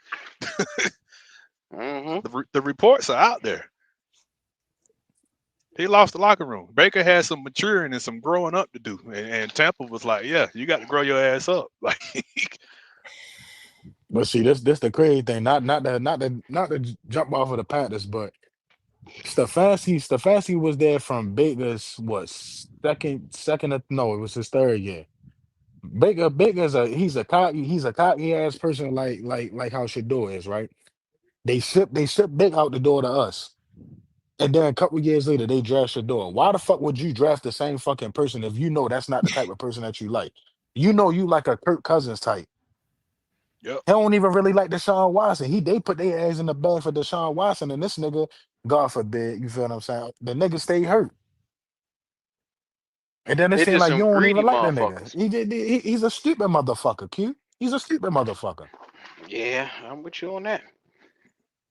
Mm-hmm. The reports are out there. He lost the locker room. Baker had some maturing and some growing up to do, and Tampa was like, "Yeah, you got to grow your ass up." Like, But see, this the crazy thing. Not to jump off of the Panthers, but Stefanski was there from Baker's second no, it was his 3rd year. Baker's he's a cocky ass person like how Shador is, right? They ship Big out the door to us. And then a couple years later, they draft Shador. Why the fuck would you draft the same fucking person if you know that's not the type of person that you like? You know you like a Kirk Cousins type. yep. He don't even really like Deshaun Watson. They put their ass in the bag for Deshaun Watson, and this nigga, God forbid, you feel what I'm saying? The nigga stay hurt. And then it They seems just like some you don't greedy even like the motherfuckers. nigga. He's a stupid motherfucker, Q. He's a stupid motherfucker. Yeah, I'm with you on that.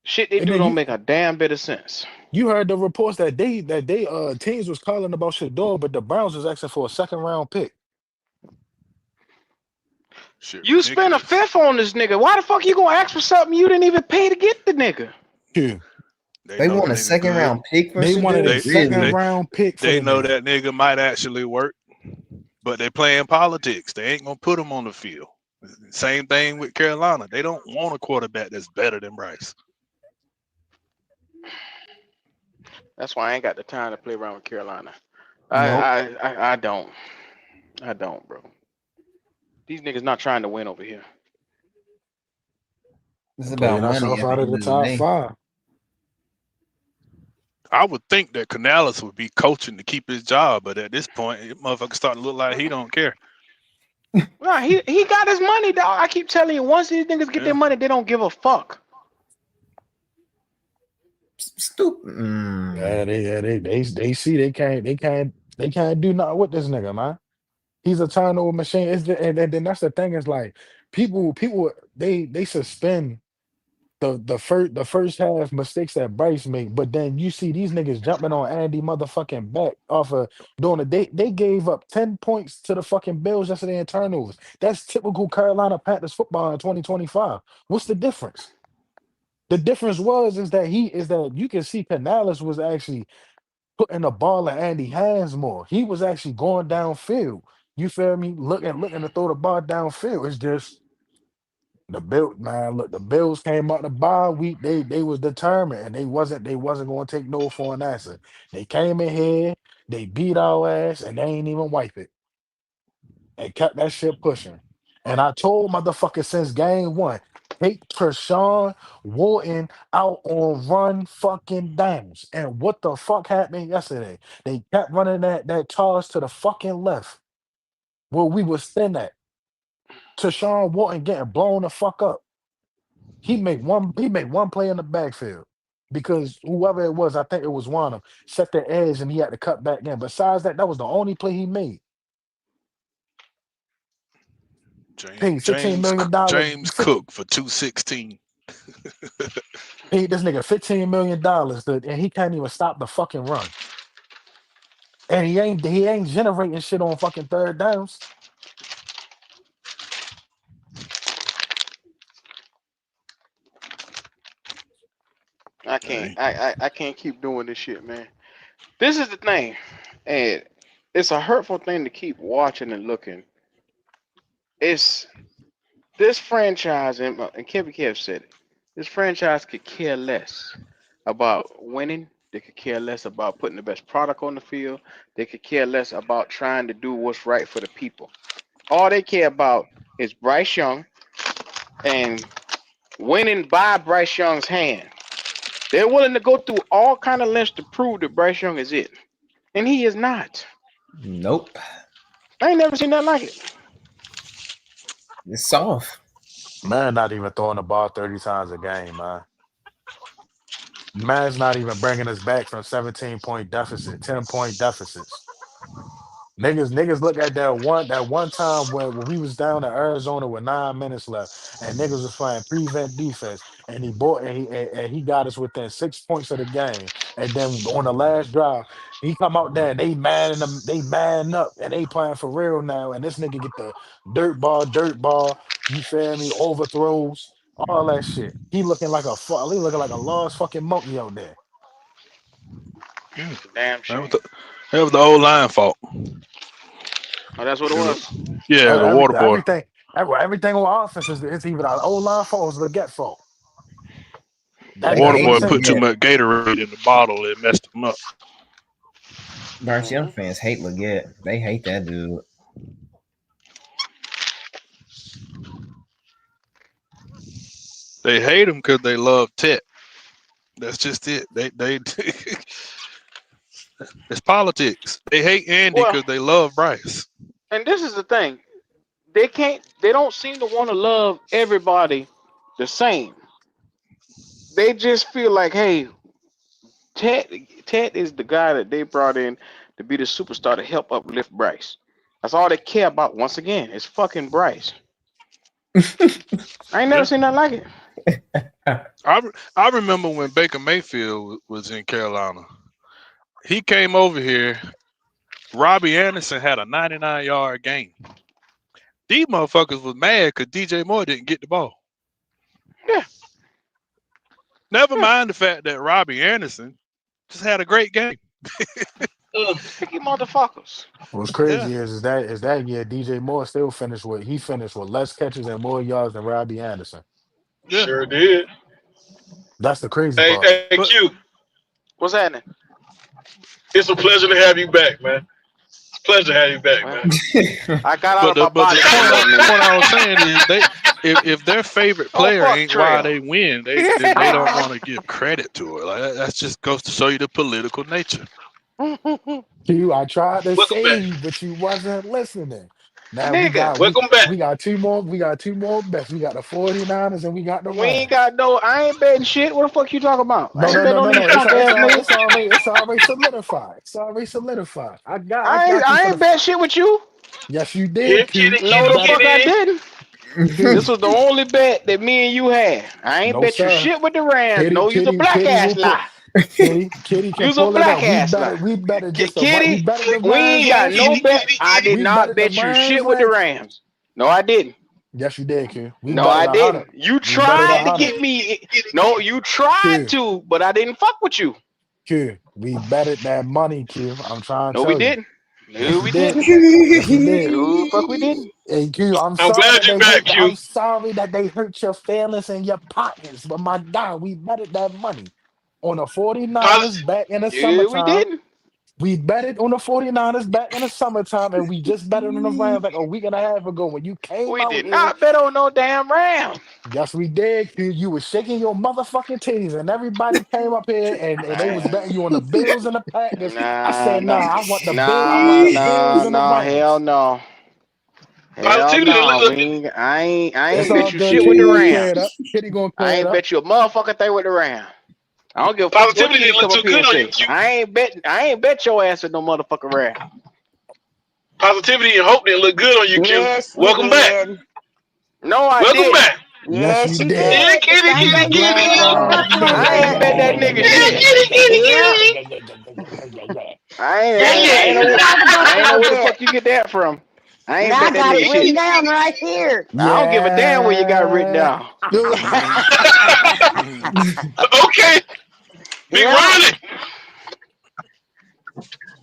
Shit they And do then don't make a damn bit of sense. you heard the reports that they teams was calling about Shador, but the Browns was asking for a second round pick. Shit, You spent a ridiculous. fifth on this nigga. Why the fuck you gonna ask for something you didn't even pay to get the nigga? Yeah. They know want the a nigga second good. round pick for They wanted Shador? a second Really? round pick for They the know nigga. that nigga might actually work, but they playing politics. They ain't gonna put him on the field. Same thing with Carolina. They don't want a quarterback that's better than Bryce. That's why I ain't got the time to play around with Carolina. Nope. I don't. I don't, bro. These niggas not trying to win over here. It's about Playing money ourselves at the out of end the of the top day. 5. I would think that Canales would be coaching to keep his job, but at this point, it motherfucker starting to look like he don't care. Nah, he got his money, dog. I keep telling you, once these niggas get Yeah. their money, they don't give a fuck. Stupid. They see they can't do nothing with this nigga, man. He's a turnover machine. And then that's the thing is like people they suspend the first half mistakes that Bryce made, but then you see these niggas jumping on Andy motherfucking back off of doing it. They gave up 10 points to the fucking Bills yesterday in turnovers. That's typical Carolina Panthers football in 2025. What's the difference? The difference is that you can see Canales was actually putting the ball in Andy hands more. He was actually going downfield. You feel me? Looking to throw the ball downfield. It's just the Bills came out the bye week. They was determined and they wasn't going to take no for an answer. They came in here, they beat our ass, and they ain't even wipe it. And kept that shit pushing. And I told motherfuckers since game 1, take Kershawn Wharton out on run fucking downs. And what the fuck happened yesterday? They kept running that charge to the fucking left where we was thin at. Kershawn Wharton getting blown the fuck up. He made one play in the backfield because whoever it was, I think it was one of them, set the edge and he had to cut back in. Besides that, that was the only play he made. Paid $15 million. James Cook for 216. Paid this nigga $15 million and he can't even stop the fucking run. And he ain't generating shit on fucking third downs. I can't. I can't keep doing this shit, man. This is the thing, and it's a hurtful thing to keep watching and looking. It's this franchise, and Kevin Kev said it. This franchise could care less about winning. They could care less about putting the best product on the field. They could care less about trying to do what's right for the people. All they care about is Bryce Young and winning by Bryce Young's hand. They're willing to go through all kind of lengths to prove that Bryce Young is it, and he is not. Nope. I ain't never seen nothing like it. It's soft. Man, not even throwing the ball 30 times a game, man. Man's not even bringing us back from 17-point deficit, 10-point deficits. Niggas look at that one time when we was down in Arizona with 9 minutes left, and niggas was playing prevent defense, and he got us within 6 points of the game. And then on the last drive, he come out there and they man up, and they playing for real now. And this nigga get the dirt ball. You feel me? Overthrows, all that shit. He looking like a lost fucking monkey out there. It's a damn shame. That was the old line fault. Oh, that's what it was. Yeah, the water boy. Everything on offense is either our O-line fault or the get fault. The That water ain't boy making put sense. too much Gatorade in the bottle. It messed him up. Bryce Young fans hate Leggett. They hate that dude. They hate him because they love Tet. That's just it. They it's politics. They hate Andy Well- because they love Bryce. And this is the thing. They don't seem to want to love everybody the same. They just feel like, hey, Ted is the guy that they brought in to be the superstar to help uplift Bryce. That's all they care about. Once again, it's fucking Bryce. I ain't never seen nothing like it. I remember when Baker Mayfield was in Carolina. He came over here. Robbie Anderson had a 99-yard game. These motherfuckers was mad because DJ Moore didn't get the ball. Yeah. Never mind the fact that Robbie Anderson just had a great game. Picky motherfuckers. What's crazy is that year DJ Moore still finished with less catches and more yards than Robbie Anderson. Yeah. Sure did. That's the crazy Hey, part. hey, But- Q. What's happening? It's a pleasure to have you back, man. It's a pleasure to have you back, man. I got out But of my body. the point I was saying is if their favorite player fuck ain't Trail. why they win, they don't want to give credit to it. Like that just goes to show you the political nature. Q, I tried to Welcome say you, but you wasn't listening. Now Nigga, welcome back. we got two more bets. We got the 49ers and we got the We Rams. ain't got no. I ain't betting shit. What the fuck you talking about? I No, ain't no, betting no, on no, these no. punk ass niggas. It's already solidified. It's already solidified. I got I you for ain't the. bet shit with you. Yes, you Here, did. Q. kitty, No, the kitty, fuck I kitty. didn't. This was the only bet that me and you had. I ain't No, bet you sir. shit with the Rams. Kitty, No, you's a Kitty, black Kitty ass will lie. Kitty can You's a pull it black up. ass lie. We betted just Kitty, we betted the we Rams ain't got last no week. bet. I did We not betted the bet you Rams shit with the last. Rams. No, I didn't. Yes, you did, Q. We No, betted I 100. didn't. You We betted tried to 100. get me. No, you tried to, but I didn't fuck with you. Q, we betted that money, Q. I'm trying to No, tell we you. didn't. Yes, No, we we did. didn't. Yes, we did. No, fuck, we didn't. And Q, I'm I'm sorry glad that you they back, hurt. Q. I'm sorry that they hurt your feelings and your pockets. But my God, we betted that money on the 49ers back in the Yeah, we summertime. didn't. We betted on the 49ers back in the summertime, and we just betted on the Rams like a week and a half ago when you came We out did here. not bet on no damn Rams. Yes, we did. You was shaking your motherfucking titties, and everybody came up here and they was betting you on the Bills and the Packers. I said, nah, I want the Bills. I want the Bills and the Hell Rams. no. Hell Positivity, no. look, I ain't It's bet all you good. shit with Kitty the gonna clear it up. Rams. Kitty gonna I clear it ain't up. bet you a motherfucking thing with the Rams. I don't give a fuck what positivity Kitty didn't come look up too here and good on you, say. Q. I ain't bet your ass with no motherfucking Rams. Positivity and hope didn't look good on you, Q. Yes, you Welcome back. did. No, I Welcome didn't. back. Yes, Yes, you you did. Yeah, did. The kitty, same kitty, thing you kitty. did on the Buffalo I ain't bet that bet. nigga Yeah, shit. kitty, kitty, Yep. kitty. I ain't know Look at all the Buffalo where the bet. fuck you get that from. I And ain't bet I that got nigga it written shit. down right here. I don't give a damn where you got it written Yeah. down. Okay, Big Yep. Ronnie.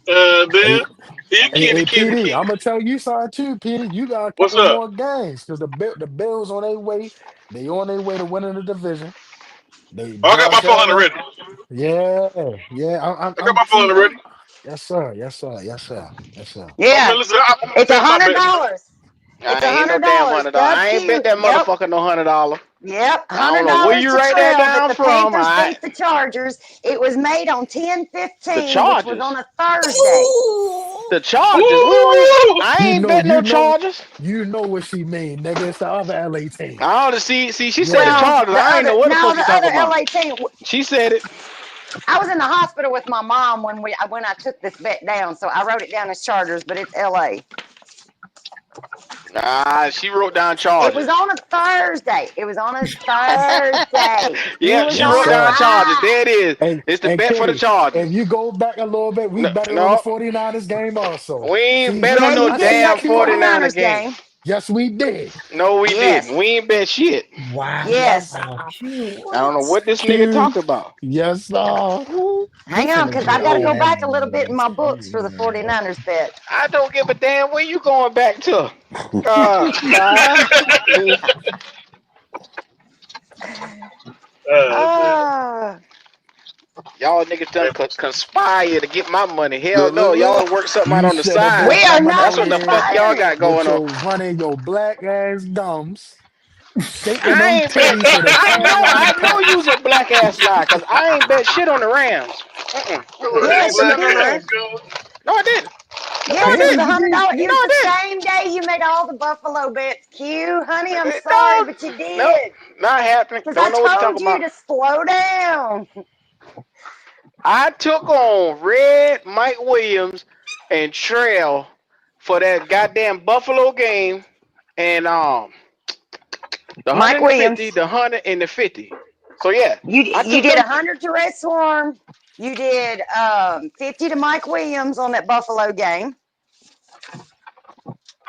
Hey, Man. Yeah, kitty, kitty, PD, kitty. I'm gonna tell you something too, PD. You got a What's couple up? more games because the Bills on their way. They on their way to winning the division. They Oh, I got my Josh 400 Allen. ready. Yeah. I got my 400 ready. Yes, sir. Yes, sir. Yes, sir. Yes, sir. Yeah. Listen, I'm It's gonna my bet. $100. It's I ain't no damn $100. $100. I ain't bet that Yep. motherfucker no $100. Yep. I don't know where $100 you to write that Trail that down the from. Panthers beat the Chargers. It was made on 10/15, The which was Chargers. on a Thursday. The Chargers. Ooh. I You ain't know, bet no Chargers. you know what she mean, nigga. It's the other LA team. I don't see. She said the Yeah. Well, Chargers. I ain't know what the fuck you the talking other about. LA team. She said it. I was in the hospital with my mom when I took this bet down, so I wrote it down as Chargers, but it's LA. She wrote down It Chargers. was on a Thursday. It was on a Thursday. Yeah, was she Yes, wrote on down sir. Chargers. There it is. And It's the and bet for the Kitty, Chargers. if you go back a little bit, we No, betted on the no, 49ers game also. we ain't See, bet Yeah, on no you did damn bet the Q, 49er 49ers game. game. yes, we did. No, we Yes. didn't. We ain't bet shit. Wow. Yes. I don't know what this nigga Q, talking about. yes, sir. Hang on, because I've got to go back a little bit in my books for the 49ers bet. I don't give a damn where you going back to. Ah. Y'all niggas done conspire to get my money. Hell no, y'all work something out You on the should have side. been We are coming not That's out what the here fuck y'all got conspiring. going with on. your black ass gums, shaking I them ain't bet. titties to the I know Carolina you's a black ass lie, cause I ain't bet shit on the Rams. I ain't Yes, bet you nothing on the Rams. did. No, I didn't. Yes, it was you did. $100. It No, was I the didn't. same day you made all the Buffalo bets. Q, honey, I'm sorry, No, but you no, did. not happening. Because I Don't know what you're told talking you about. to slow down. I took on Red, Mike Williams, and Trail for that goddamn Buffalo game, and the Mike 150, Williams. the 100, and the 50. So yeah, You I you took did them. 100 to Red Swarm. You did 50 to Mike Williams on that Buffalo game,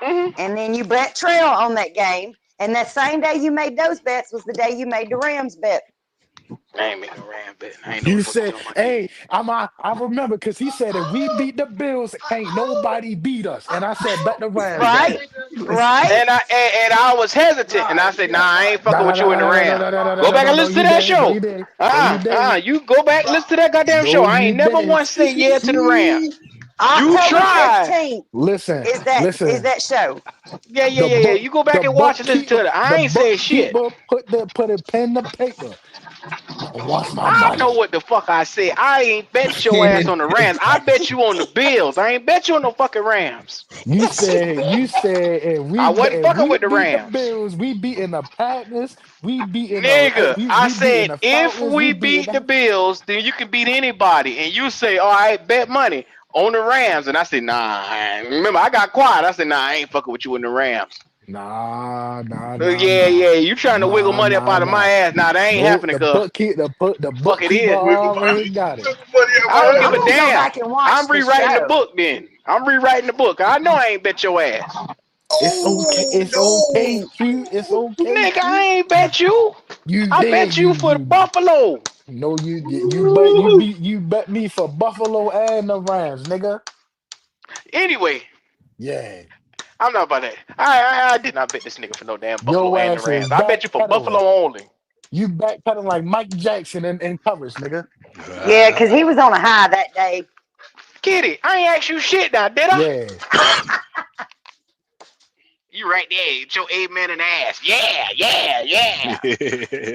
Mhm. and then you bet Trail on that game. And that same day you made those bets was the day you made the Rams bet. I ain't making no Ram bet. I ain't no You fucking said, talking about that. "Hey, I remember because he said if we beat the Bills, can't nobody beat us." And I said, "Bet the Rams Right? then." Right? And I was hesitant, and I said, "Nah, I ain't No, fucking no, with no, you in the no, no, no, Ram. no, no, no, no, Go no, back no, and no. listen to You that didn't. No, show. you didn't. No, you didn't. You go back, listen to that goddamn show. No, I you ain't never didn't. once said yeah to the Rams. You October tried. 15th Listen, is listen. that show. Yeah. You go back and watch and listen to it. I The ain't saying shit. bookkeeper put a pen to paper. I want my I know money. what the fuck I said. I ain't bet your ass on the Rams. I bet you on the Bills. I ain't bet you on no fucking Rams. You said I wasn't if fucking we with the beat the Rams. Bills, we beating the Packers, we beating Nigga, I we beating said the if Falcons, we we beating beat the the Bills, then you can beat anybody. And you say, all right, bet money on the Rams. And I said, nah. Remember, I got quiet. I said, nah, I ain't fucking with you in the Rams. nah, nah, nah, Yeah, nah. you trying to wiggle Nah, money up nah, out of my nah. ass. Nah, that ain't Nope, happening, cuz. the Fuck it bookkeeper is. Wiggle money. already got it. Wiggle money in I don't my give I'm a gonna go damn. back and watch I'm the rewriting the show. book then. I'm rewriting the book. I know I ain't bet your ass. It's okay, it's okay, Q. It's okay, Nigga, I Q. ain't bet you. You I did, bet you for the Buffalo. no, Woo! you bet me for Buffalo and the Rams, nigga. Anyway, Yeah. I'm not about that. I did not bet this nigga for no damn Buffalo Your and the ass is Rams. I bet you for Buffalo backpedaling. only. You backpedaling like Mike Jackson in covers, nigga. Yeah, because he was on a high that day. Kitty, I ain't asked you shit now, did I? Yeah. You right there, it's your amen in the ass. Yeah.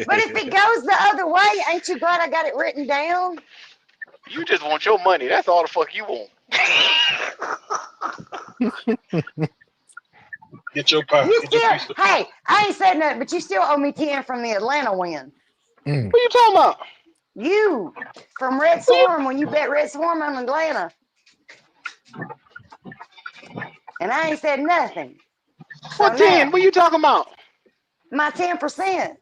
But if it goes the other way, ain't you glad I got it written down? You just want your money. That's all the fuck you want. Get your pie. You Get your still, piece of pie. hey, I ain't said nothing, but you still owe me 10 from the Atlanta win. Mm. What you talking about? You from Red Swarm when you bet Red Swarm on Atlanta. And I ain't said nothing. So What 10? now, What you talking about? my 10%.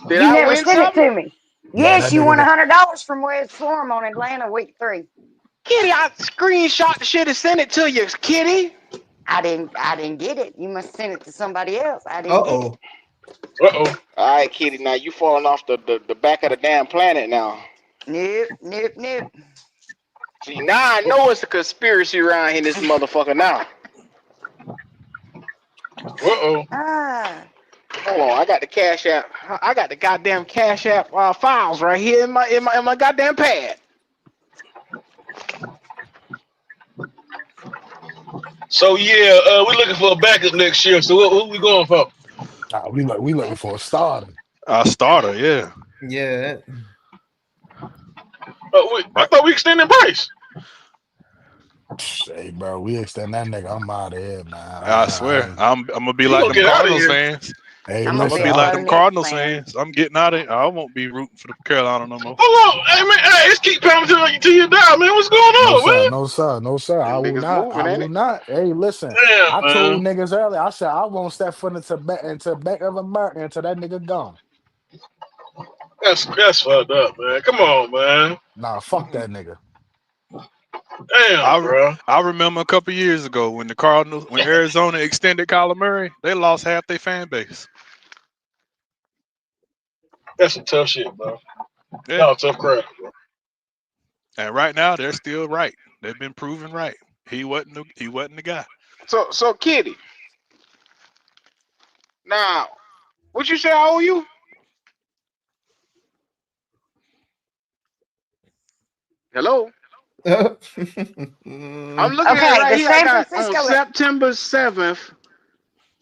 Did You I never win sent it something? to me. Man, Yes, that you won nigga $100 from Red Swarm on Atlanta week 3. Kitty, I screenshot the shit and sent it to you, Kitty. I didn't get it. You must send it to somebody else. I Uh didn't get it. oh. Uh-oh. All right, Kitty, now you falling off the back of the damn planet now. Nope. See, now I know it's a conspiracy around here in this motherfucker now. Uh-oh. Hold on, I got the Cash App. I got the goddamn Cash App files right here in my goddamn pad. So yeah, we're looking for a backup next year. So who we going for? we looking for a starter. Our starter, yeah. Yeah. I thought we extended Bryce. Hey, bro, we extend that nigga. I'm out of here, I swear, man. I'm gonna be He like gonna them get out of Cardinals here. fans. Hey, I'm I'm gonna gonna be listen, be a like Bo them Nix Cardinals fan. fans. I'm getting out of. I won't be rooting for the Carolina no more. Hold on. Hey man, hey, let's keep pounding till you die, man. What's going on, man? no, sir. I Them will niggas not. moving, I ain't will it? not. Hey, listen. Damn, I told man. niggas earlier. I said I won't step foot into Bank of America until that nigga gone. That's fucked up, man. Come on, man. Nah, fuck that nigga. Damn, bro. I remember a couple years ago when when Arizona extended Kyler Murray, they lost half their fan base. That's some tough shit, bro. Yeah, Y'all tough crap, bro. and right now they're still right. They've been proven right. He wasn't the guy. So Kitty, now what you say I owe you? Hello? I'm looking at it Okay, right the here. I San got on Francisco. September 7th.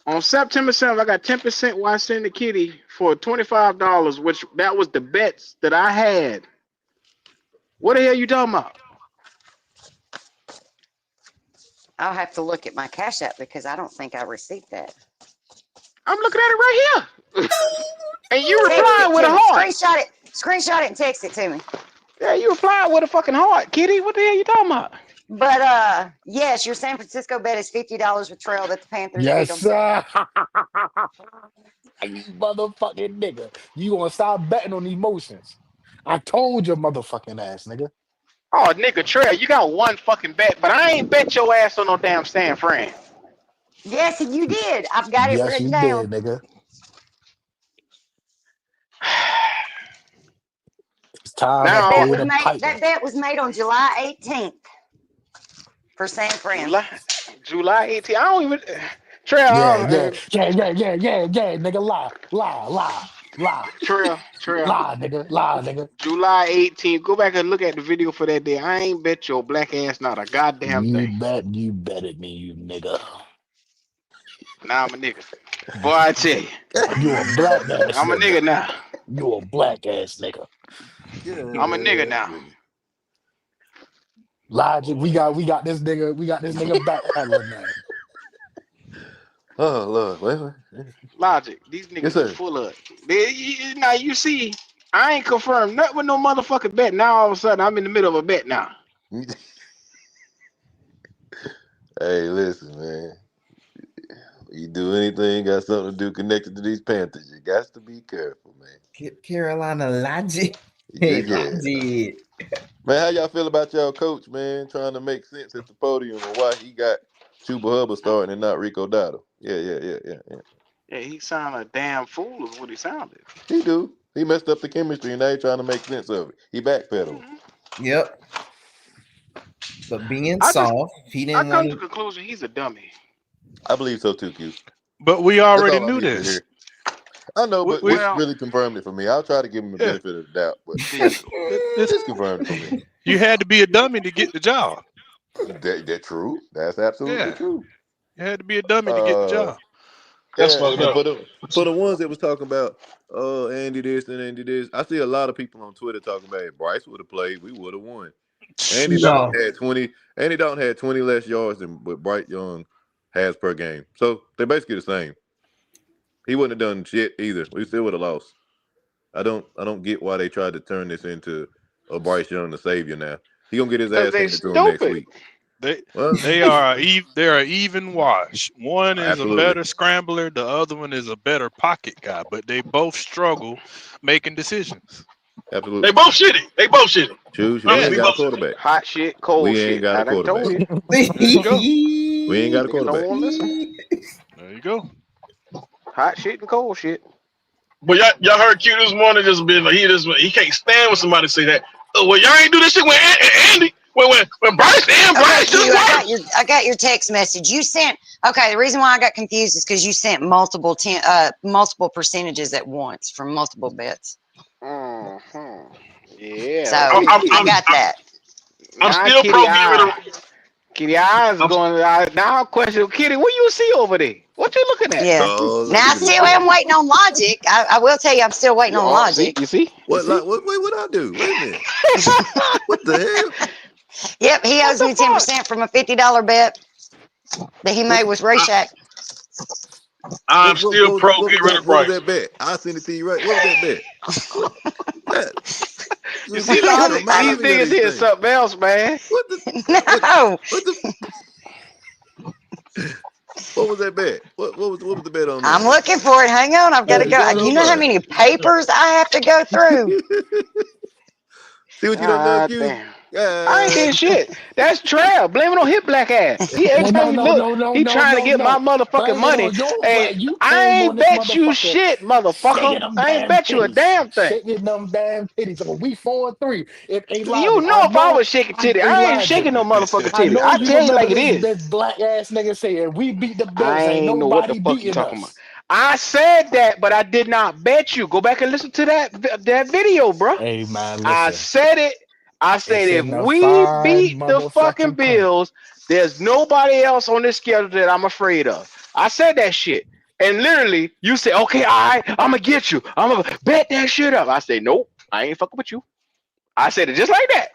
On September 7th, I got 10% why I sent the Kitty for $25, which that was the bets that I had. What the hell you talking about? I'll have to look at my Cash App because I don't think I received that. I'm looking at it right here. And you Text it replied with to a me. heart. Screenshot it and text it to me. Yeah, you replied with a fucking heart, Kitty. What the hell you talking about? But yes, your San Francisco bet is $50 with Trail that the Panthers beat Yes, them. sir. You motherfucking nigga. You gonna stop betting on emotions. I told your motherfucking ass, nigga. Oh, nigga, Trey, you got one fucking bet, but I ain't bet your ass on no damn San Fran. Yes, you did. I've got it Yes, written you down. did, nigga. It's time to That Now, bet pay was the made. piper. That bet was made on July 18th for San Fran. July 18th. I don't even. Trey, Yeah, nigga. Trail. Lie, nigga. July 18th. Go back and look at the video for that day. I ain't bet your black ass not a goddamn You thing. betted me, you nigga. Now I'm a nigga. Boy, I tell you. You a black ass I'm a nigga. nigga now. You a black ass nigga. I'm a nigga now. Logic, we got this nigga back hella now. Oh Lord, wait. Logic. These Yes, niggas sir. is full of it. Now you see, I ain't confirmed nothing with no motherfucking bet. Now all of a sudden I'm in the middle of a bet now. Hey, listen, man. You do anything got something to do connected to these Panthers, you got to be careful, man. Carolina Logic. Yeah. Logic. Man, how y'all feel about y'all coach, man, trying to make sense at the podium and why he got Chuba Hubbard starting and not Rico Dowdle? Yeah. Yeah, he sounded a damn fool is what he sounded. He do. He messed up the chemistry and now he trying to make sense of it. He backpedaled. Yep. But being I soft, he I didn't come want to the conclusion he's a dummy. I believe so too, Q. But we That's already all I knew need to this. hear. I know, but We- this really confirmed it for me. I'll try to give him the Yeah. benefit of the doubt, but This- this confirmed it for me. you had to be a dummy to get the job. That true. That's absolutely Yeah. true. You had to be a dummy to get the job. That's Yeah, fucked and up. for the ones that was talking about, oh, Andy this and Andy this, I see a lot of people on Twitter talking about if Bryce would have played, we would have won. Andy No. Dalton had 20. Andy Dalton had 20 less yards than what Bryce Young has per game. So they're basically the same. He wouldn't have done shit either. We still would have lost. I don't get why they tried to turn this into a Bryce Young the savior now. He gonna get his Because ass they handed to him next stupid. week. They they're an even wash. One is Absolutely. a better scrambler, the other one is a better pocket guy, but they both struggle making decisions. Absolutely. They both shitty. Choose. I We mean, ain't we got a both- quarterback. Hot shit, cold We shit. ain't got a I done told quarterback. you. There you go. We ain't got a Niggas quarterback. don't want to listen. There you go. Hot shit and cold shit. But y'all heard Q this morning just being like he can't stand when somebody say that. Oh, well, y'all ain't do this shit when Andy when Bryce and Okay, Bryce Q, just worked. I got your text message. You sent. Okay, the reason why I got confused is because you sent multiple percentages at once from multiple bets. Mm-hmm. Yeah. So okay, I Kitty. got that. I'm Now still Kitty pro getting rid eyes. of. Kitty eyes I'm- going. Now I question Kitty. What you see over there? What you looking at? Yeah. Oh, Now I still am waiting on logic. I will tell you, I'm still waiting on logic. You see? What I do? Wait a minute. What the hell? Yep, he owes me 10% from a $50 bet that he made with Rayshak. I'm still pro what getting was rid of that, what was Bryce. that bet? I'll send it to you right. What was that bet? You see, Logic, these niggas here something else, man. What the? No. What was that bet? What was the bet on that? I'm looking for it. Hang on, I've got to go. You know how many papers I have to go through? See what you done done, Q? Damn. I ain't did shit. That's Trav. Blame it on his black ass. He every time you look, he trying to get my motherfucking money. Hey, I ain't bet you shit, motherfucker. I ain't bet you a damn thing. Shaking them damn titties. So we 4-3. It ain't You Logic. know if I was shaking titty, I ain't shaking no motherfucking I titty. know I you tell you remember like it this, is. this black ass nigga saying we beat the Bills. I Ain't ain't know what the nobody fuck you beating talking us. about. I said that, but I did not bet you. Go back and listen to that video, bro. Hey man, I listen. said it. I said It's if in the we fine beat the fucking motherfucking print. Bills, there's nobody else on this schedule that I'm afraid of. I said that shit. And literally, you say, okay, all right, I'm gonna get you. I'm gonna bet that shit up. I say, nope, I ain't fucking with you. I said it just like that.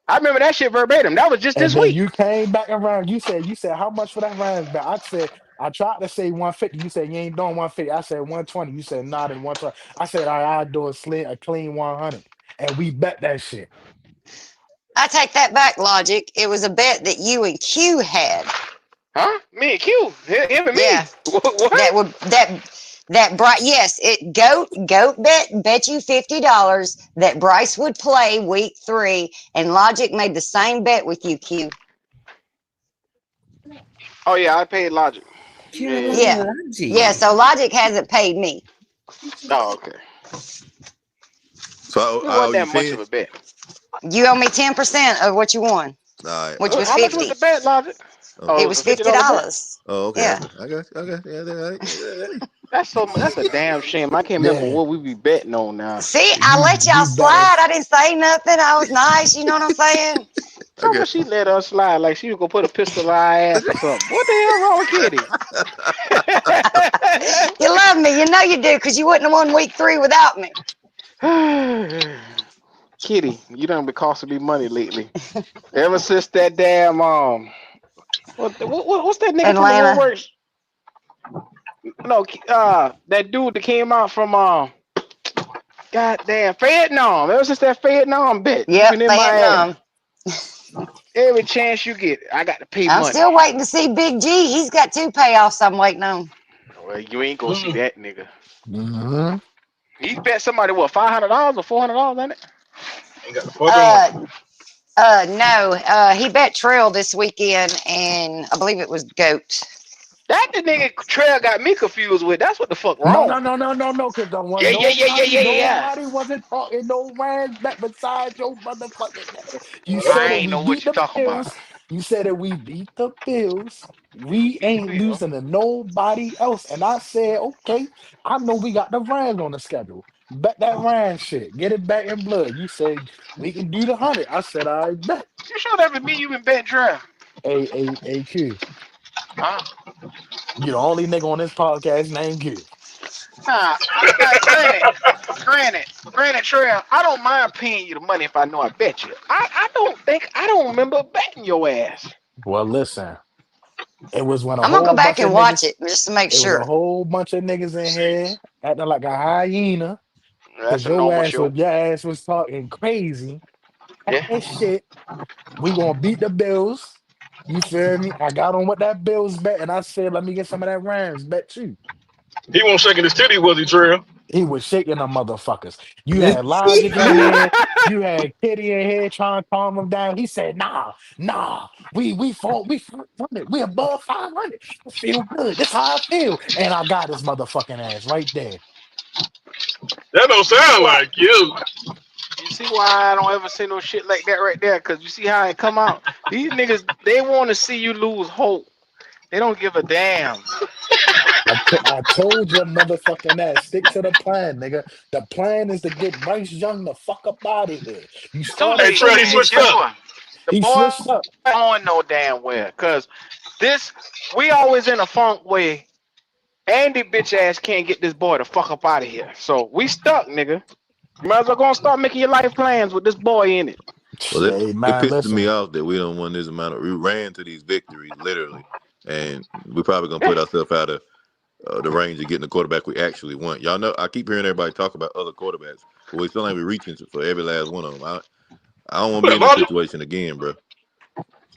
I remember that shit verbatim. That was just And this then week. you came back around. You said how much for that Rams bet? I said I tried to say 150. You said you ain't doing 150. I said 120. You said not in 120. I said all right, I'll do a clean 100. And we bet that shit. I take that back, Logic. It was a bet that you and Q had. Huh? Me and Q, him and me. Yeah. What? That Bryce, yes, it goat bet you $50 that Bryce would play week 3, and Logic made the same bet with you, Q. Oh yeah, I paid Logic. Yeah. Yeah, so Logic hasn't paid me. Oh, okay. So It I owe wasn't you that much 10? of a bet. You owe me 10% of what you won, All right. which was How much was 50. the bet, Logic? Okay. It It was was a $50 bet. $50. Oh, okay. Yeah. I got you. Okay. Yeah. That's a damn shame. I can't remember Yeah. what we be betting on now. See, I let y'all You slide. better. I didn't say nothing. I was nice. You know what I'm saying? How Okay. much she let us slide? Like she was gonna put a pistol in our ass or something. What the hell wrong with Kitty? You love me. You know you do, because you wouldn't have won week 3 without me. Kitty, you done been costing me money lately. Ever since that damn what's that nigga from the Atlanta. Woodworks? No, that dude that came out from goddamn Vietnam. Ever since that Vietnam bet, you Yep, been in my ass. Vietnam. Every chance you get, I got to pay I'm money. still waiting to see Big G. He's got 2 payoffs I'm waiting on. Well, you ain't gonna see that nigga. Mm-hmm. He bet somebody what $500 or $400, ain't it? Ain't got the fuck on. No. He bet Trail this weekend, and I believe it was Goat. That the nigga Trail got me confused with. That's what the fuck No, wrong. because the Yeah, one yeah, yeah, yeah, yeah, yeah. nobody wasn't talking no Rams back besides your motherfucking name. You That's said I that all. ain't we know what beat you the talking about. Bills. You said that we beat the Bills. We Beat the ain't bill. losing to nobody else. And I said, okay, I know we got the Rams on the schedule. Bet that Rams shit. Get it back in blood. You said we can do the 100. I said, I bet. You sure that was me you been betting Trail? AQ. Huh? You the only nigga on this podcast named Q. Nah, granted, Trail, I don't mind paying you the money if I know I bet you. I don't remember betting your ass. Well, listen. It was when a I'm going to go whole back bunch of and watch niggas, it just to make it was a sure. whole bunch of niggas in here acting like a hyena That's because a normal show. your ass was talking crazy. Yeah. And shit, we gonna beat the Bills. You feel me? I got on with that Bills bet and I said, let me get some of that Rams bet too. He won't shaking his titty, was he, Trail? He was shaking them motherfuckers. You had Logic in here. You had Kitty in here trying to calm him down. He said, nah, we it. We above 500. I feel good. That's how I feel. And I got his motherfucking ass right there. That don't sound Why? like you. You see why I don't ever say no shit like that right there? Cause you see how it come out. These niggas, they want to see you lose hope. They don't give a damn. I told you, motherfucking that. Stick to the plan, nigga. The plan is to get Bryce Young the fuck up out of here. You Too started Hey, late, Trail, he saying man. this switched Guess shit. up. what? The He boy switched up. on no damn well. Cause we always in a funk way. Andy bitch ass can't get this boy the fuck up out of here. So we stuck, nigga. You might as well go and start making your life plans with this boy in it. Well, Hey, it man, pisses me listen. off that we don't won this amount of. We ran to these victories literally, and we're probably gonna Yeah. put ourselves out of the range of getting the quarterback we actually want. Y'all know I keep hearing everybody talk about other quarterbacks, but we still ain't be reaching for every last one of them. I don't want to be What in up, this Logic? situation again, bro.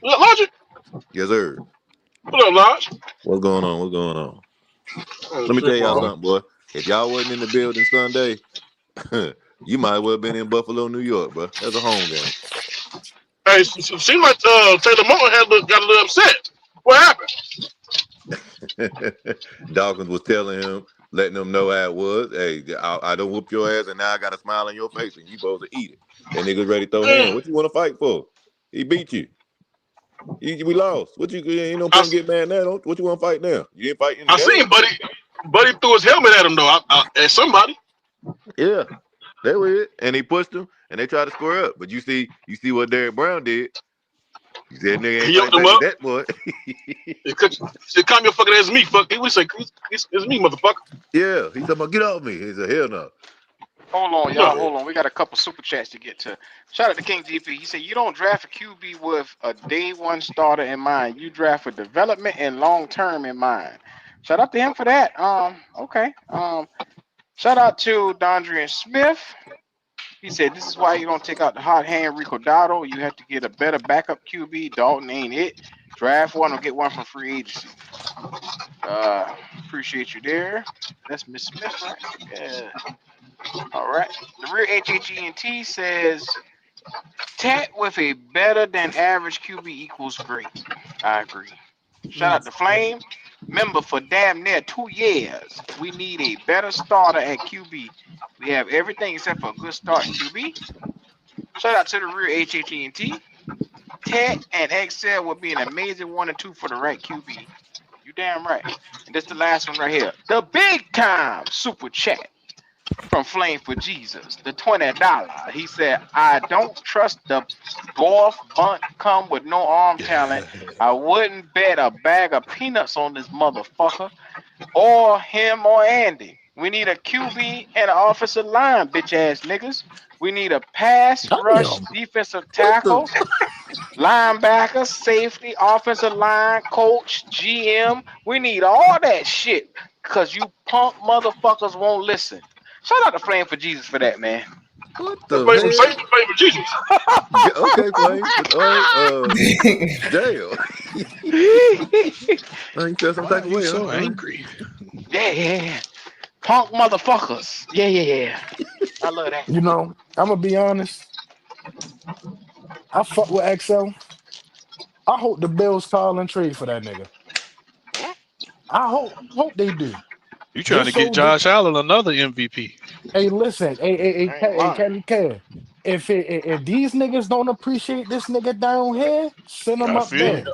What up, Logic? Yes, sir. What up, Logic? What's going on? What's going on? Oh, Let me tell shit, y'all bro. something, boy. If y'all wasn't in the building Sunday, you might well been in Buffalo, New York, bro. That's a home game. Hey, seems like Taylor Moore got a little upset. What happened? Dawkins was telling him, letting him know how it was. Hey, I don't whoop your ass, and now I got a smile on your face, and you supposed to eat it. That nigga's ready to throw hands. Mm. What you want to fight for? He beat you. We lost. What you ain't no I, point get mad now. What you want to fight now? You didn't fight in the I game. seen Buddy threw his helmet at him though. At somebody. Yeah, that was it. And he pushed him, and they tried to square up. But you see what Derek Brown did. He said, "Nigga ain't He fight yoked him back with up. that boy." He said, "Come your fucking ass me, fuck." He would say, "It's me, motherfucker." Yeah, he said, "Get off me." He said, "Hell no." Hold on, y'all. No. Hold on. We got a couple super chats to get to. Shout out to King GP. He said you don't draft a QB with a day one starter in mind. You draft with development and long term in mind. Shout out to him for that. Okay. Shout out to Dondrian Smith. He said, this is why you don't take out the hot hand Rico Dotto. You have to get a better backup QB. Dalton ain't it. Draft one or get one from free agency. Appreciate you there. That's Miss Smith, right? Yeah. All right. The real HHENT says, Tat with a better than average QB equals great. I agree. Shout out to Flame. Member for damn near 2 years. We need a better starter at QB. We have everything except for a good start in QB. Shout out to the real HHENT. Ted and Excel would be an amazing 1 and 2 for the right QB. You damn right. And this the last one right here. The big time super chat from Flame for Jesus. The $20. He said, I don't trust the Borf bunt come with no arm talent. I wouldn't bet a bag of peanuts on this motherfucker. Or him or Andy. We need a QB and an offensive line, bitch ass niggas. We need a pass rush defensive tackle, linebacker, safety, offensive line, coach, GM. We need all that shit because you punk motherfuckers won't listen. Shout out to Flame for Jesus for that, man. What the Play from hell? safety, play for Jesus. Okay, Flame. All right, damn. You feel some Why type are of you way, so huh? angry? Yeah. Punk motherfuckers. Yeah. I love that. You know, I'm gonna be honest. I fuck with XO. I hope the Bills call and trade for that nigga. I hope they do. You trying to This get so Josh Allen another MVP? hey, listen, I ain't lying. Kelly Care. If these niggas don't appreciate this nigga down here, send him I up feel you. there.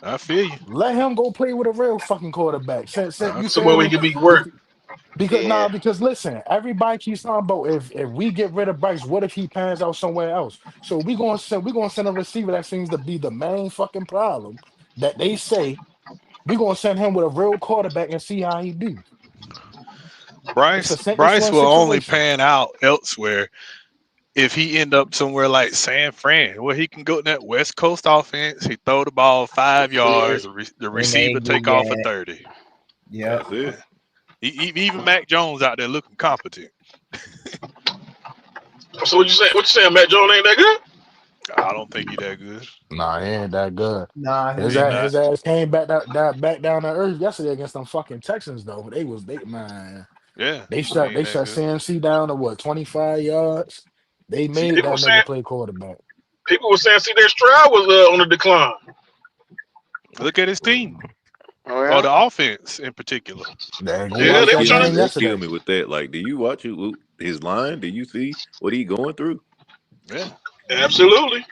I feel you. Let him go play with a real fucking quarterback. Since I you feel Somewhere feel where he me? can be work. Yeah. Because listen, everybody keeps talking about if we get rid of Bryce, what if he pans out somewhere else? So we gonna send a receiver that seems to be the main fucking problem that they say. We gonna send him with a real quarterback and see how he do. It's a sink or Bryce swim will only situation. pan out elsewhere if he end up somewhere like San Fran, where he can go in that West Coast offense. He throw the ball 5 yards, the receiver take off for 30. Yeah. That's it. Even Mac Jones out there looking competent. So what you saying? What you saying? Matt Jones ain't that good? I don't think he that good. Nah, he ain't that good. Nah, His He ass, not. his ass came back down to earth yesterday against them fucking Texans though. Man. Yeah, They he shut ain't that good. CMC down to what 25 yards. They See, made that nigga play quarterback. people were saying C.J. Stroud was on the decline. Look at his team, Oh, or yeah? the offense in particular. They ain't gonna Yeah, watch they that were trying game to. They kill yesterday. me with that. Like, do you watch his line? Do you see what he going through? Yeah, Absolutely.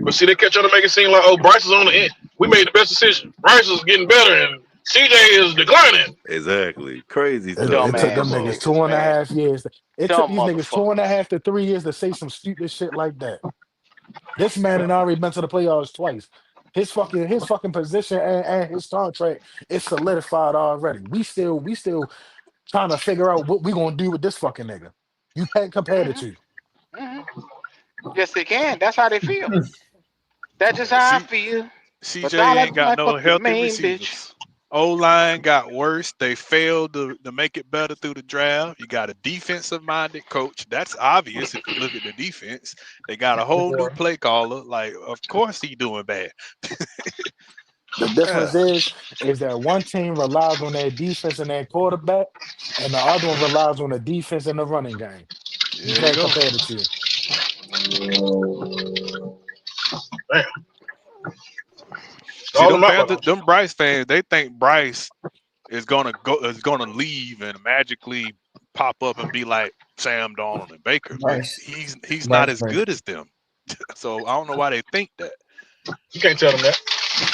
But see, they kept trying to make it seem like, oh, Bryce is on the end. We made the best decision. Bryce is getting better, and CJ is declining. Exactly. Crazy stuff, It took man. them Come niggas on. Dumbass two and a man. half years. It took Dumb these niggas 2.5 motherfuckers. to 3 years to say some stupid shit like that. This man had already been to the playoffs twice. His fucking position and his contract is solidified already. We still trying to figure out what we gonna do with this fucking nigga. You can't compare the two. Yes, they can. That's how they feel. That's just but how I feel. But CJ dollar ain't got my no fucking healthy main bitch. receivers. O-line got worse. They failed to make it better through the draft. You got a defensive-minded coach. That's obvious if you look at the defense. They got a whole new play caller. Like, of course he doing bad. The difference Yeah, is that one team relies on their defense and their quarterback, and the other one relies on the defense and the running game. You there you can't go. compare the two. Damn. See, All them them Panthers, out. them Bryce fans, they think Bryce is gonna leave and magically pop up and be like Sam Darnold and Baker, but he's not as good as them. So I don't know why they think that. You can't tell them that.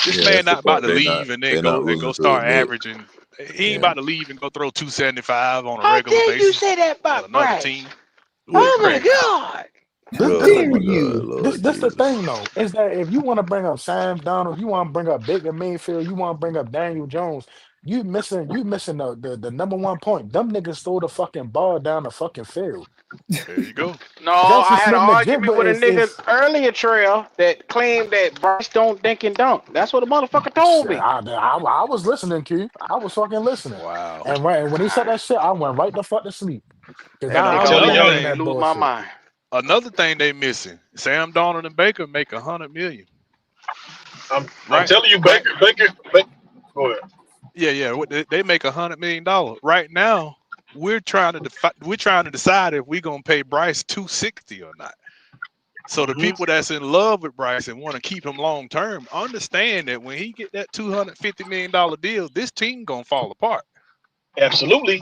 This Yeah, man that's the not about part to leave and then they're not go willing to start admit. averaging. He ain't Yeah. about to leave and go throw 275 on a How regular dare you basis say that on about another Bryce? team. Oh my Crazy. God. This Oh the my God, Lord this the Jesus. thing though, is that if you want to bring up Sam Donald, you want to bring up Baker Mayfield, you want to bring up Daniel Jones, you missing the number one point. Them niggas throw the fucking ball down the fucking field. There you go. No, Jackson I had Smith an Najigba argument with a nigga is earlier, Trail, that claimed that Bryce don't think and dunk. That's what the motherfucker told shit, me. I was listening, Q. I was fucking listening. Wow. And when he said that shit, I went right the fuck to sleep. Because And That I nigga don't be telling always y'all, having make me that lose my bullshit. mind. Another thing they missing: Sam Darnold and Baker make $100 million. I'm Right. telling you, Baker. Go ahead. Yeah. They make $100 million right now. We're trying to decide if we're gonna pay Bryce $260 or not. So the people that's in love with Bryce and want to keep him long term understand that when he get that $250 million deal, this team gonna fall apart. Absolutely.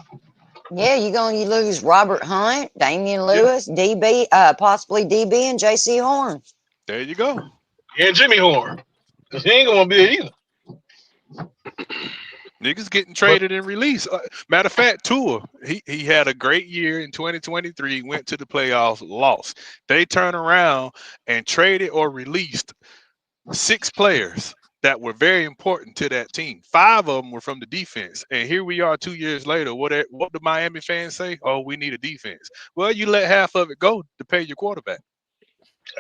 Yeah, you lose Robert Hunt, Damian Lewis, DB, possibly DB, and J.C. Horn. There you go. And Jimmy Horn, because he ain't gonna be here either. Niggas getting traded and released. Matter of fact, Tua, he had a great year in 2023, went to the playoffs, lost. They turned around and traded or released 6 players that were very important to that team. 5 of them were from the defense. And here we are 2 years later. What do Miami fans say? Oh, we need a defense. Well, you let half of it go to pay your quarterback.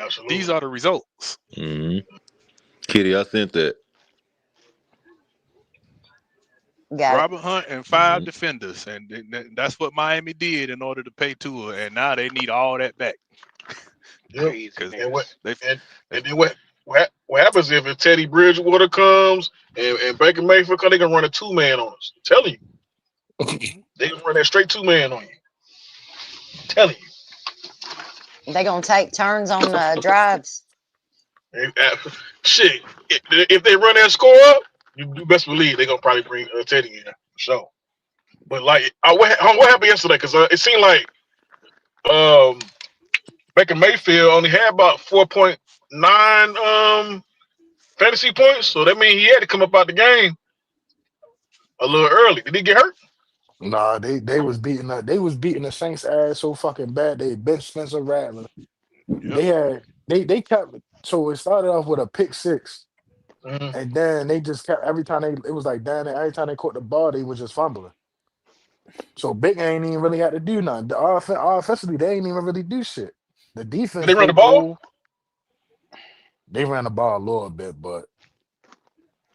Absolutely. These are the results. Kitty, I sent that. Robert Hunt and 5 defenders, and that's what Miami did in order to pay Tua, and now they need all that back. And what happens if Teddy Bridgewater comes and Baker Mayfield comes? They gonna run a 2-man on us. I'm telling you, they gonna run that straight 2-man on you. I'm telling you, They gonna take turns on drives. Shit, if they run that score up, you best believe they gonna probably bring Teddy in for sure. But like, what happened yesterday? Because it seemed like Baker Mayfield only had about 4.9 fantasy points, so that means he had to come up out the game a little early. Did he get hurt? Nah, they was beating the Saints ass so fucking bad. They benched Spencer Rattler. They kept, so it started off with a pick 6. And then they just kept every time every time they caught the ball, they was just fumbling. So Big ain't even really had to do nothing. Offensively, they ain't even really do shit. The defense, they run the ball. They ran the ball a little bit, but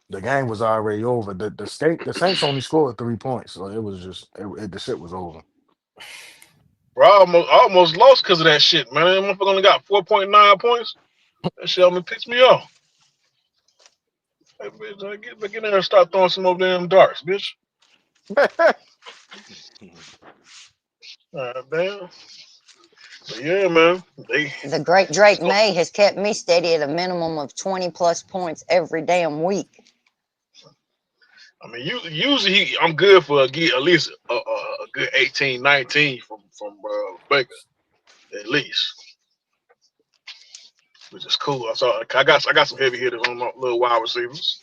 the game was already over. The Saints only scored 3 points, so it was just the shit was over. Bro, I almost lost because of that shit, man. That motherfucker only got 4.9 points. That shit almost pissed me off. Hey, bitch, get back in there and start throwing some of them darts, bitch. Damn. But yeah, man. The great Drake May has kept me steady at a minimum of 20+ points every damn week. I mean, usually I'm good for at least a good 18, 19 from Baker, at least, which is cool. I got some heavy hitters on my little wide receivers,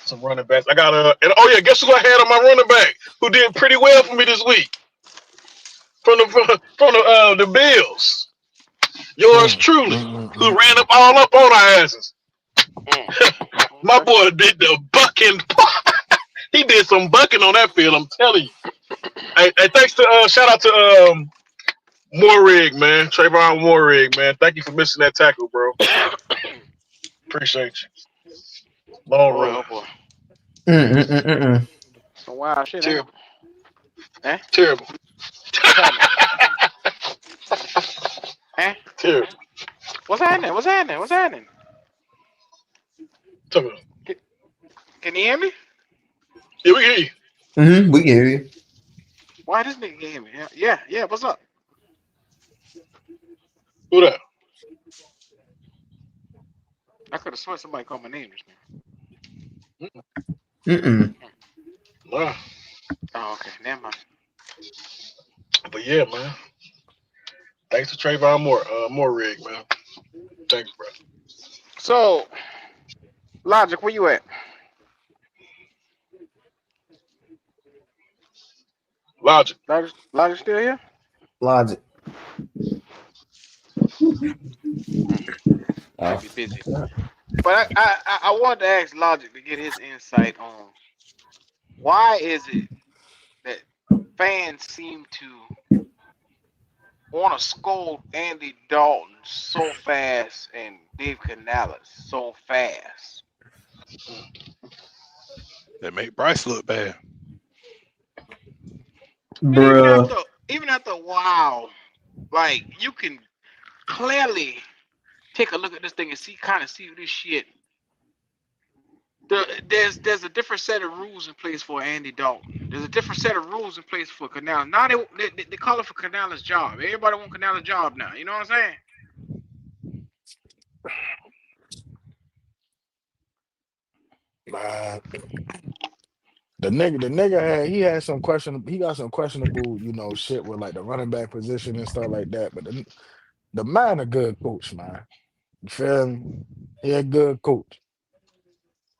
some running backs. I got and oh yeah, guess who I had on my running back who did pretty well for me this week from the Bills. Yours truly, who ran all up on our asses. My boy did the bucking. He did some bucking on that field, I'm telling you. Hey, thanks to shout out to Moorig, man. Trayvon Moorig, man. Thank you for missing that tackle, bro. Appreciate you. Long run. Some wild shit. Terrible. Eh? Terrible. Eh? Terrible. What's happening? Can you hear me? Yeah, we can hear you. We can hear you. Why this nigga hear me? Yeah. What's up? Who that? I could have sworn somebody called my name just now. Wow. Oh, okay. Never mind. But yeah, man. Thanks to Trayvon Moorig, man. Thanks, bro. So, Logic, where you at? Logic still here? Logic. Might be busy. But I wanted to ask Logic to get his insight on why is it that fans seem to want to scold Andy Dalton so fast and Dave Canales so fast? They make Bryce look bad. Bruh. Even after a while, like you can clearly take a look at this thing and kind of see this shit. There's a different set of rules in place for Andy Dalton. There's a different set of rules in place for Canales. Now they call it for Canales' job. Everybody want Canales' job now. You know what I'm Man, the nigga had some questionable. He got some questionable, shit with like the running back position and stuff like that. But the man a good coach, man. You feel me? He a good coach.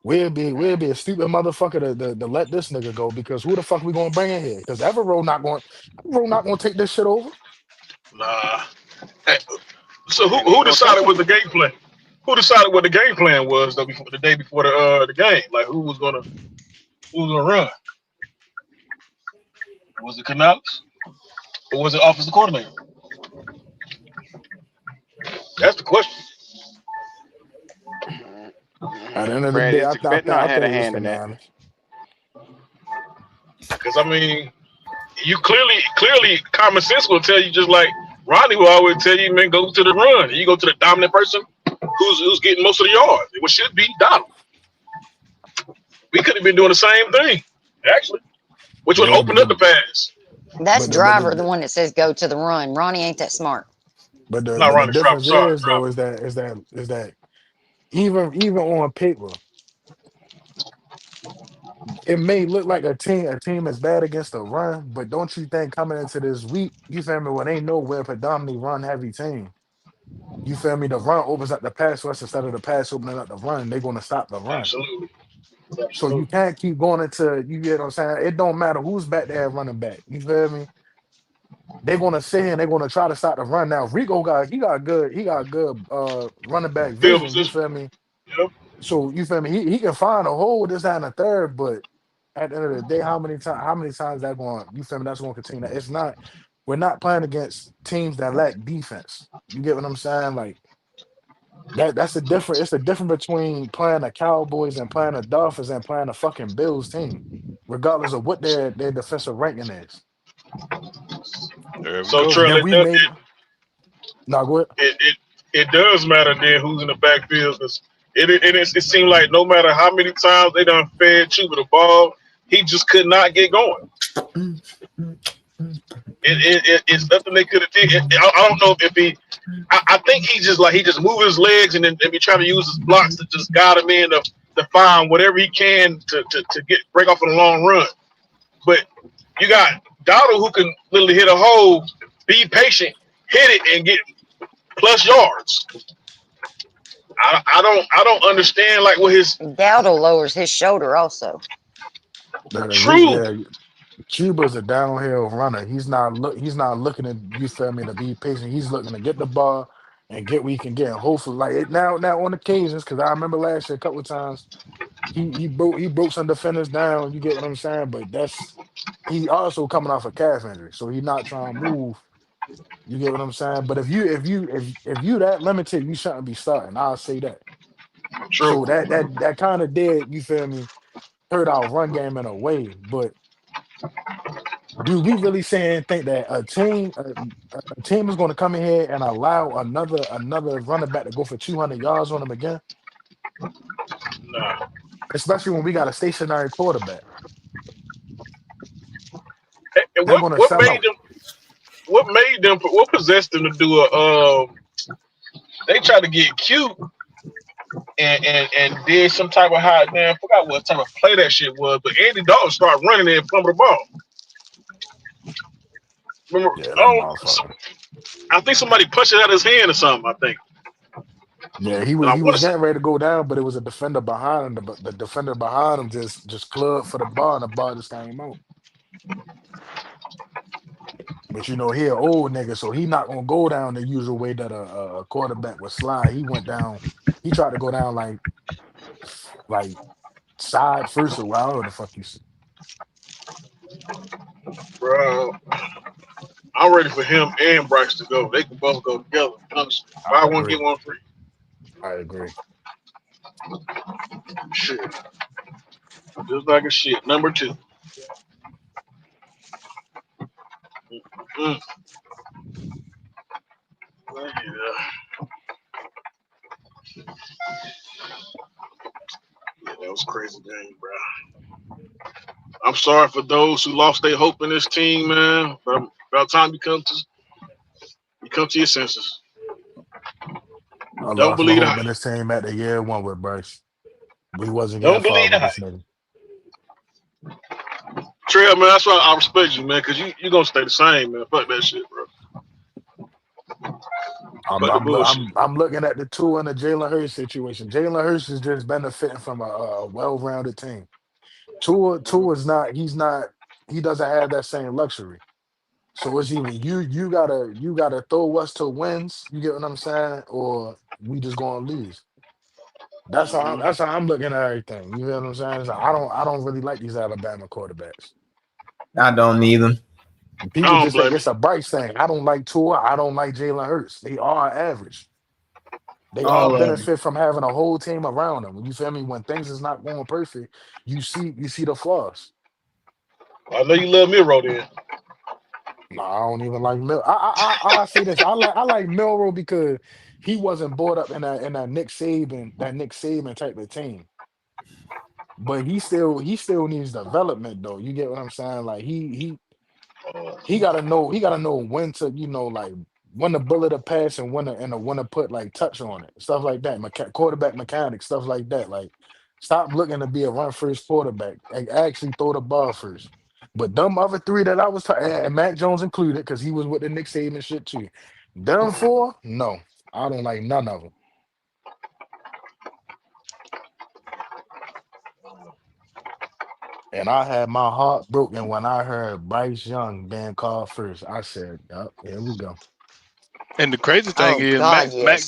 We'll be a stupid motherfucker to let this nigga go because who the fuck we gonna bring in here? Because Evero not gonna take this shit over. Nah. Hey, so saying? who Ain't gonna touch decided what him. the game plan? Who decided what the game plan was though before the day before the game? Like who was gonna run? Was it Canales or was it offensive coordinator? That's the question. At the end of the Brad day, Isaac bet not I had think a it was hand in that. Canales. Because I mean, you clearly common sense will tell you just like Ronnie will always tell you, man, go to the run. You go to the dominant person who's getting most of the yards. It should be Donald. We could have been doing the same thing, actually, which would Yeah, open up the pass. That's but the but Driver, the the one that says go to the run. Ronnie ain't that smart. but the Not but the Ronnie Driver, difference sorry, is though Driver. is that even on paper, it may look like a team is bad against the run, but don't you think coming into this week, you feel me, when they know we're a predominantly run heavy team, you feel me, the run opens up the pass rush instead of the pass opening up the run, they're gonna stop the run. Absolutely. So you Absolutely. can't keep going into you get what I'm saying. It don't matter who's back there running back. You feel me? They're gonna sit here and they're gonna try to stop the run. Now Rico got good running back Field vision. You position. feel me? Yep. So you feel me? He can find a hole this that, and the third, but at the end of the day, how many times that going? You feel me? That's going to continue. It's not. We're not playing against teams that lack defense. You get what I'm saying? Like that. That's the difference. It's the difference between playing the Cowboys and playing the Dolphins and playing a fucking Bills team, regardless of what their defensive ranking is. There we So go. And Trell, then we made it. No, go ahead. it does matter then who's in the backfield because it seemed like no matter how many times they done fed Chuba the ball, he just could not get going. It's nothing they could have did. I don't know if he. I think he just move his legs and then be trying to use his blocks to just guide him in to find whatever he can to get break off in a long run. But you got Donald who can literally hit a hole, be patient, hit it, and get plus yards. I don't understand like what his Dowdle lowers his shoulder also. true. Yeah, Cuba's a downhill runner. He's not looking at you feel me to be patient. He's looking to get the ball and get what he can get. And hopefully, like it now on occasions, because I remember last year a couple of times he broke some defenders down. You get what I'm saying? But he also coming off a calf injury, so he's not trying to move. You get what I'm saying? But if you that limited, you shouldn't be starting. I'll say that. True. So that kind of did, you feel me, hurt our run game in a way. But do we really think that a team is going to come in here and allow another running back to go for 200 yards on them again? Nah. Especially when we got a stationary quarterback. And They're what going to what sell made out. them what possessed them to do a they tried to get cute and did some type of high man, I forgot what type of play that shit was, but Andy Dalton started running and fumbled the ball. Remember, Yeah, that motherfucker. I think somebody punched it out of his hand or something, I think. Yeah, he And was I he want was to say, getting ready to go down, but it was a defender behind him. But the defender behind him just clubbed for the ball, and the ball just came out. But he an old nigga, so he not gonna go down the usual way that a quarterback would slide. He went down. He tried to go down like side first or I don't know what the fuck you said. bro, I'm ready for him and Bryce to go. They can both go together. I Buy one, agree. get one free. I agree. Shit. Just like a shit. Number 2. Mm. Yeah, that was a crazy game, bro. I'm sorry for those who lost their hope in this team, man. But about time you come to your senses. I Don't lost my believe the hope hype. in this team at the year one with Bryce. We wasn't getting Don't far believe the with hype. this nigga. Trail, man, that's why I respect you, man, because you gonna stay the same, man. Fuck that shit, bro. Fuck the bullshit. I'm looking at the two in the Jalen Hurts situation. Jalen Hurts is just benefiting from a well-rounded team. Tua is not. He doesn't have that same luxury. So it's either you gotta throw us to wins. You get what I'm saying, or we just gonna lose. That's how I'm looking at everything. You know what I'm saying? It's like, I don't really like these Alabama quarterbacks. I don't need them. People I don't just think blame it's a Bryce thing. I don't like Tua. I don't like Jalen Hurts. They are average. They all All of them. benefit from having a whole team around them. You feel me? When things is not going perfect, you see the flaws. I know you love Miro then. No, I don't even like Mil. I say this. I like Milrow because he wasn't brought up in that Nick Saban type of team. But he still needs development though. You get what I'm saying? Like he gotta know when to, like when to bullet a pass and when to put like touch on it. Stuff like that. Quarterback mechanics, stuff like that. Like stop looking to be a run first quarterback. Like, actually throw the ball first. But them other three that I was talking, and Mac Jones included, because he was with the Nick Saban shit too. Them four, no, I don't like none of them. And I had my heart broken when I heard Bryce Young being called first. I said, "Yup, here we go." And the crazy thing Oh is, God, Mac yes.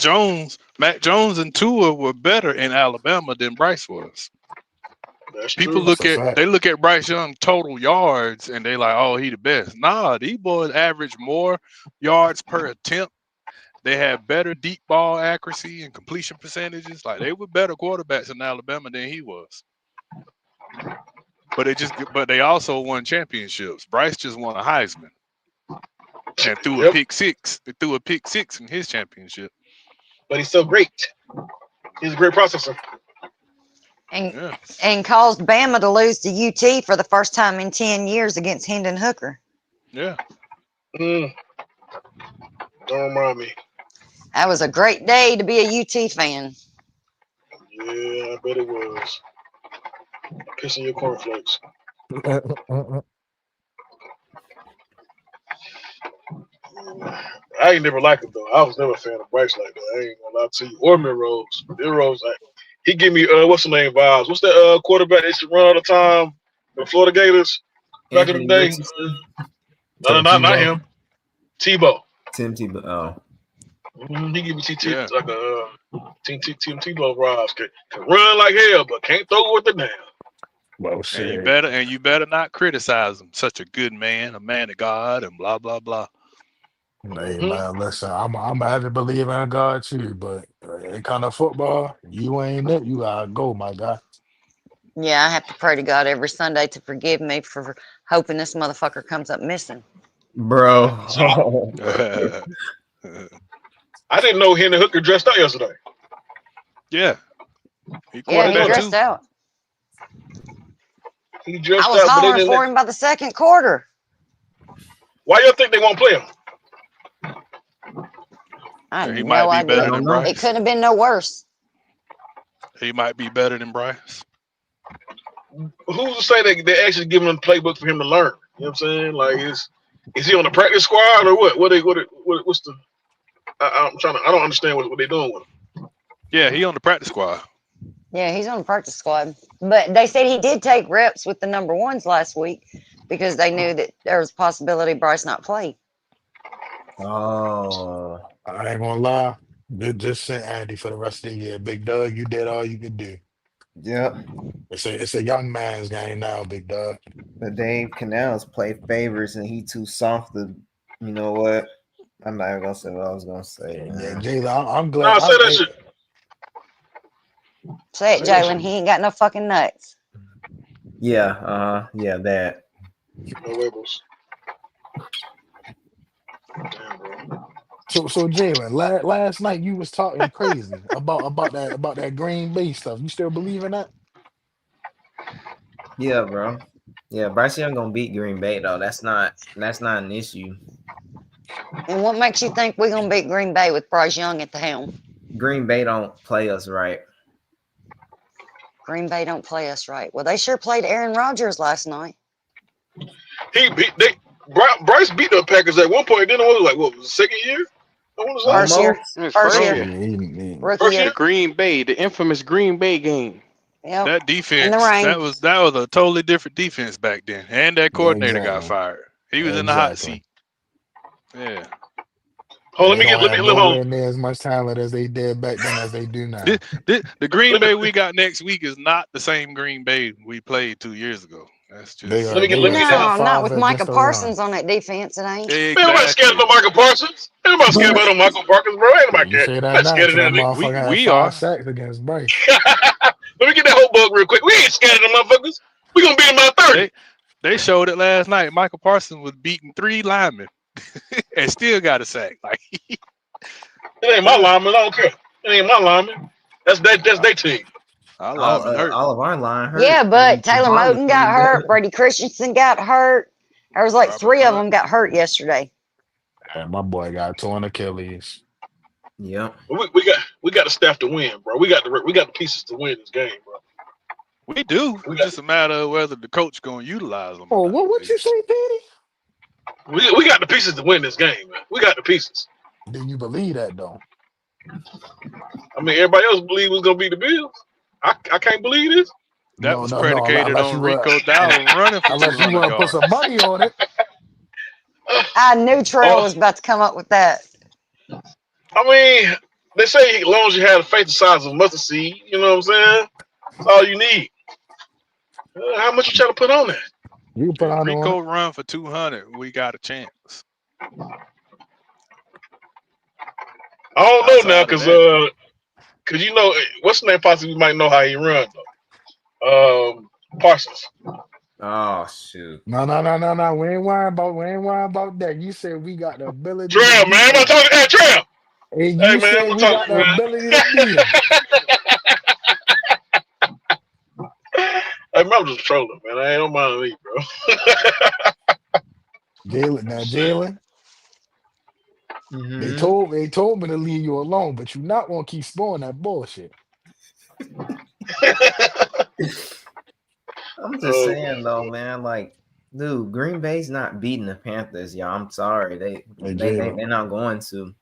Jones and Tua were better in Alabama than Bryce was. That's People true. That's a fact. look at Bryce Young total yards and they like, oh, he the best. Nah, these boys average more yards per attempt. They have better deep ball accuracy and completion percentages. Like they were better quarterbacks in Alabama than he was. But they also won championships. Bryce just won a Heisman and threw a Yep. pick six. They threw a pick six in his championship. But he's so great. He's a great processor. Yeah. And caused Bama to lose to UT for the first time in 10 years against Hendon Hooker. Yeah. Don't remind me. That was a great day to be a UT fan. Yeah, I bet it was. Pissing your cornflakes. I ain't never liked him though. I was never a fan of Bryce like that. I ain't gonna lie to you. Or Milrose. Milrose, he give me what's the name vibes? What's that quarterback that used to run all the time? The Florida Gators back in the day. Not him. Tebow. Tim Tebow. Oh. He give me like a Tim Tebow vibes. Can run like hell, but can't throw with the damn. Well, And you better not criticize him. Such a good man, a man of God, and blah blah blah. Hey man, listen, I'm a heavy believer in God too, but in kind of football, you ain't it. You gotta go, my guy. Yeah, I have to pray to God every Sunday to forgive me for hoping this motherfucker comes up missing. Bro. I didn't know Hendon Hooker dressed out yesterday. Yeah. He quarterback dressed too. out. He dressed I was out, but they hollering didn't for him by the second quarter. Why you think they won't play him? I had He no might be better idea. than Bryce. It couldn't have been no worse. He might be better than Bryce. Who's to say they actually giving him the playbook for him to learn? You know what I'm saying? Like, is he on the practice squad or what? What's the? I don't understand what they're doing with him. Yeah, he on the practice squad. Yeah, he's on the practice squad. But they said he did take reps with the number ones last week because they knew that there was a possibility Bryce not play. Oh. I ain't gonna lie. Just send Andy for the rest of the year. Big Doug, you did all you could do. Yep. It's a young man's game now, Big Doug. But Dave Canals play favorites and he too soft to, you know what? I'm not even gonna say what I was gonna say. Yeah, Man. Jayla, I'm glad. Say that shit. Say it, Jalen. He ain't got no fucking nuts. Yeah, that. No labels. Damn, bro. So Jalen, last night you was talking crazy about that Green Bay stuff. You still believe in that? Yeah, bro. Yeah, Bryce Young gonna beat Green Bay though. That's not an issue. And what makes you think we're gonna beat Green Bay with Bryce Young at the helm? Green Bay don't play us right. Green Bay don't play us right. Well, they sure played Aaron Rodgers last night. Bryce beat the Packers at one point. Then it was like what was the second year? I want to First say. year. It was First Yeah, year. he- Rookie First year. year? Green Bay, the infamous Green Bay game. Yep. That In defense, the rain. that was a totally different defense back then. And that coordinator got exactly. fired. He was in the hot Exactly. seat. Yeah. Hold on, They don't let have me hold on. nowhere near as much talent as they did back then as they do now. The Green Bay we got next week is not the same Green Bay we played 2 years ago. That's just They are Let me get top No, not five with against Micah the Parsons run. on that defense. It ain't. Man, nobody scared of no exactly. Michael Parsons. Ain't nobody scared about no Michael Parsons, bro. Ain't Yeah, nobody you care. say that Not now scared of until that that nigga. motherfucker had We 5 are. sacks against Bryce. Let me get that whole bug real quick. We ain't scared of them motherfuckers. We gonna beat them by 30. They showed it last night. Michael Parsons was beating 3 linemen and still got a sack. Like It ain't my lineman. I don't care. It ain't my lineman. That's their team. our All, lineman hurt. all of our line hurt. Yeah, but And Taylor Javon was Moten got pretty hurt. good. Brady Christensen got hurt. There was like Robert 3 of Hunt. them got hurt yesterday. And my boy got torn Achilles. Yep. We got the staff to win, bro. We got the pieces to win this game, bro. We do. We It's got just a matter of whether the coach gonna utilize them or Oh, not. what you say, Petey? we got the pieces to win this game, man. We got the pieces. Do you believe that though? I mean, everybody else believe was gonna be the Bills. I can't believe this. That No, was no, no. predicated Unless you on were, Rico Dowdle running for unless you 200 want to put some yards. money on it. I knew Terrell Oh, was about to come up with that. I mean, they say as long as you have the faith the size of a mustard seed, you know what I'm saying? That's all you need. How much you trying to put on that? You can put If on Rico it. run for 200, we got a chance. I don't know now, Outside of that, cause you know what's the name? Possibly might know how he run though. Parsons. Oh shoot. No. We ain't worrying about that. You said we got the ability to Trail, man. beat I'm not them. talking. Hey, Trail. And Hey, you man. said I'm we talking got to the you, man. ability to beat them. Hey, man, I'm just trolling, man. I ain't don't mind me, bro. Jalen, they Mm-hmm. told me to leave you alone, but you not gonna keep spoiling that bullshit. I'm just Oh, saying though, man. Like, dude, Green Bay's not beating the Panthers, y'all. I'm sorry. Hey, They're Jalen, not going to.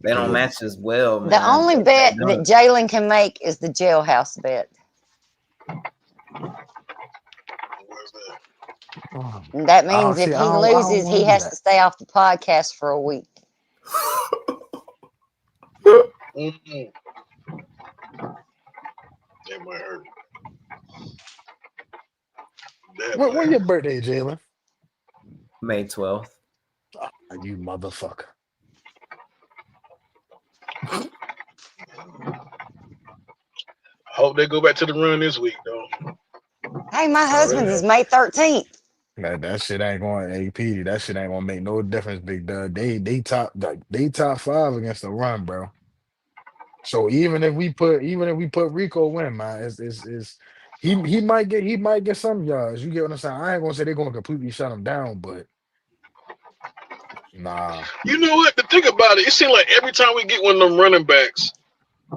They don't Jalen. match as well, man. The only They bet that don't. Jalen can make is the jailhouse bet. where's that? Oh, And that means if see, he I don't loses, want he to do has that. to stay off the podcast for a week. Mm-mm. That might hurt. That When might your hurt. birthday, Jalen? May 12th. Oh, you motherfucker. Hope they go back to the run this week, though. Hey, my I husband's really is hope. May 13th. That shit ain't going AP. That shit ain't gonna make no difference, Big Dub. They top 5 against the run, bro. So even if we put Rico in, man, it's he might get some yards. You get what I'm saying? I ain't gonna say they're gonna completely shut him down, but nah. You know what? To think about it, it seems like every time we get one of them running backs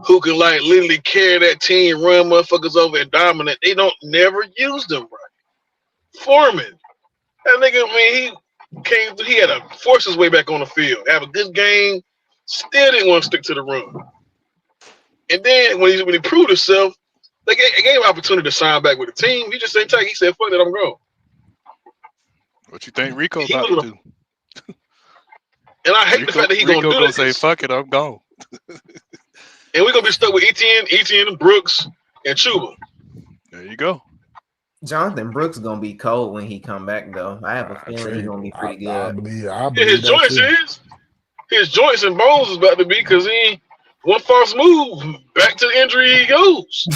who can like literally carry that team, run motherfuckers over and dominate, they don't never use them right. Foreman, that nigga, I mean, he had to force his way back on the field, have a good game, still didn't want to stick to the run. And then when he proved himself, they gave him opportunity to sign back with the team. He just ain't take. He said, "Fuck it, I'm going." what you think Rico He about was, to do? and I hate the fact that he Rico gonna do gonna this. say, "Fuck it, I'm gone." And we're gonna be stuck with Etienne, Brooks, and Chuba. There you go. Jonathan Brooks gonna be cold when he come back, though. I have a feeling he's gonna be pretty I good. believe Yeah, his that joints too. his joints and bones is about to be because he one false move back to the injury he goes.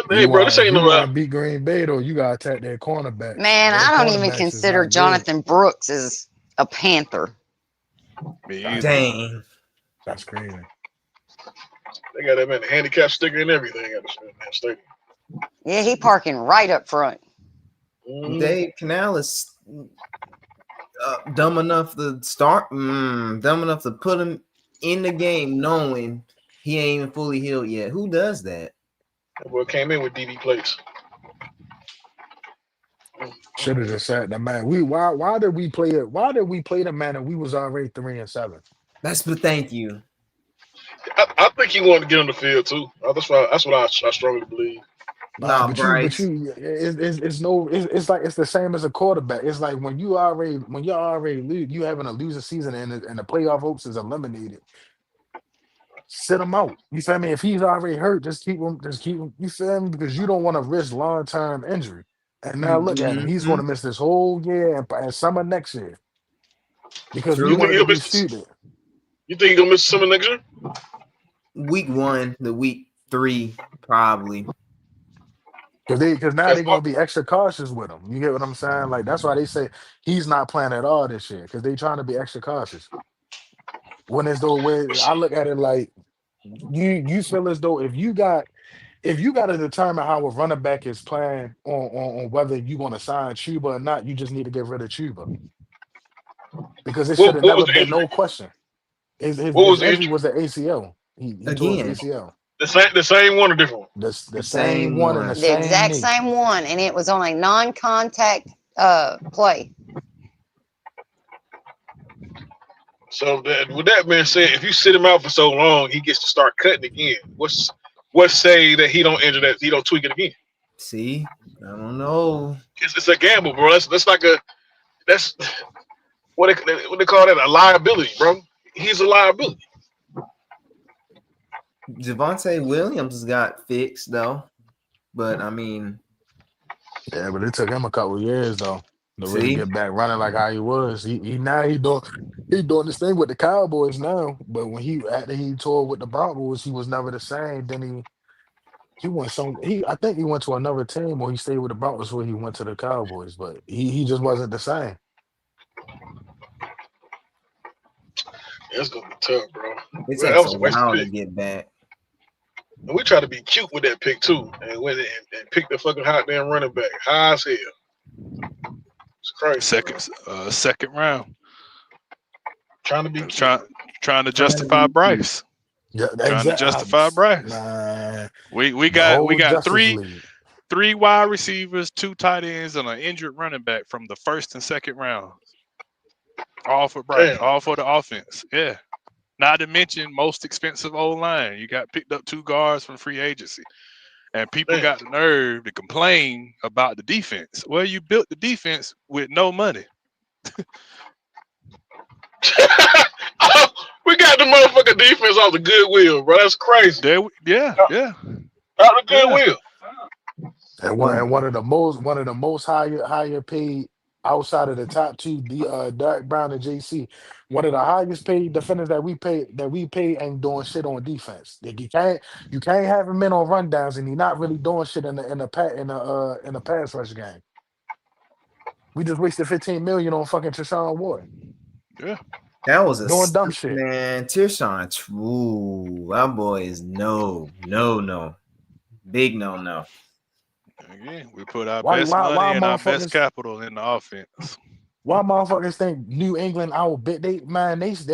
Hey, bro, this If ain't you no want to beat Green Bay though, you gotta attack their cornerbacks. Man, Their I don't even cornerbacks is consider not good. Jonathan Brooks as a Panther. Me either. Dang. That's crazy. They got that man a handicap sticker and everything at the stadium. Yeah, he parking right up front. Dave Canal is dumb enough to dumb enough to put him in the game knowing he ain't even fully healed yet. Who does that? That boy came in with DB plates. Should have just said the man. Why did we play it? Why did we play the man and we was already 3-7? Thank you. I think he wanted to get on the field too. That's what I strongly believe. Nah, but Bryce. it's like it's the same as a quarterback. It's like when you already lose, you having a losing season and the playoff hopes is eliminated. Sit him out. You feel me? If he's already hurt, just keep him. You feel me? Because you don't want to risk long-term injury. And now look at him. He's going to miss this whole year and summer next year because we True. wanted to be stupid. You think he's gonna miss summer next year? Week 1, the week 3, probably. Because now they're gonna be extra cautious with him. You get what I'm saying? Like that's why they say he's not playing at all this year because they're trying to be extra cautious. When as though I look at it like you feel as though if you got to determine how a running back is playing on whether you're going to sign Chuba or not, you just need to get rid of Chuba because it should have never been no question. His injury was the ACL. He tore his ACL. The same one or different one? The same one and the The same exact knee. same one, and it was on a non-contact play. So with that being said, if you sit him out for so long, he gets to start cutting again. What's say that he don't injure that he don't tweak it again? See, I don't know. It's a gamble, bro. That's like that's what they call that, a liability, bro. He's a liability. Javonte Williams got fixed though, but I mean, yeah, but it took him a couple of years though to really get back running like how he was. He doing this thing with the Cowboys now, but when after he toured with the Broncos, he was never the same. Then he went I think he went to another team or he stayed with the Broncos before he went to the Cowboys, but he just wasn't the same. It's gonna be tough, bro. it That takes was a a waste of while to pick. get back. And we try to be cute with that pick too, and went and picked the fucking hot damn running back, high as hell. It's crazy. Second round. Trying to be Trying to justify Bryce. Yeah, Trying to justify Bryce. Man, We got three wide receivers, 2 tight ends, and an injured running back from the first and second round. All for Bryce, all for the offense. Yeah. Not to mention most expensive O-line. You got picked up 2 guards from free agency. And people got the nerve to complain about the defense. Well, you built the defense with no money. We got the motherfucking defense off the goodwill, bro. That's crazy. Yeah. Out the goodwill. And one of the most higher paid outside of the top 2, Derek Brown and JC. One of the highest paid defenders that we pay ain't doing shit on defense. Like you can't have him in on rundowns and he's not really doing shit in the pass rush game. We just wasted $15 million on fucking Treshaun Ward. Yeah. That was doing dumb shit. Man, Treshaun, ooh, that boy is no. Big no. Again, we put our best money and our best capital in the offense. Why motherfuckers think New England outbid they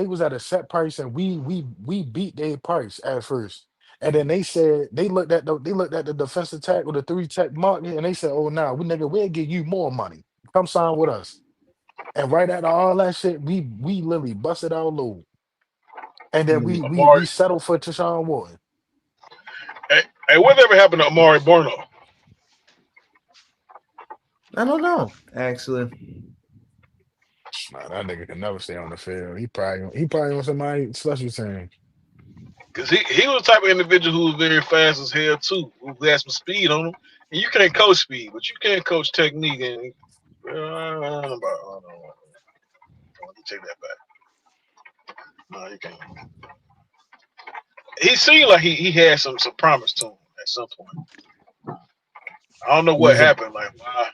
was at a set price and we beat their price at first. And then they said they looked at the defensive tackle, the 3-tech market, and they said, "Oh no, we'll give you more money. Come sign with us." And right after all that shit, we literally busted our load. And then we settled for Treshaun Ward. Hey, whatever happened to Amari Borno? I don't know, actually. Nah, that nigga can never stay on the field. He probably on somebody special team. Because he was the type of individual who was very fast as hell too, who had some speed on him. And you can't coach speed, but you can coach technique. And I don't know. You take that back. No, you can't. He seemed like he had some promise to him at some point. I don't know what happened. Like, why?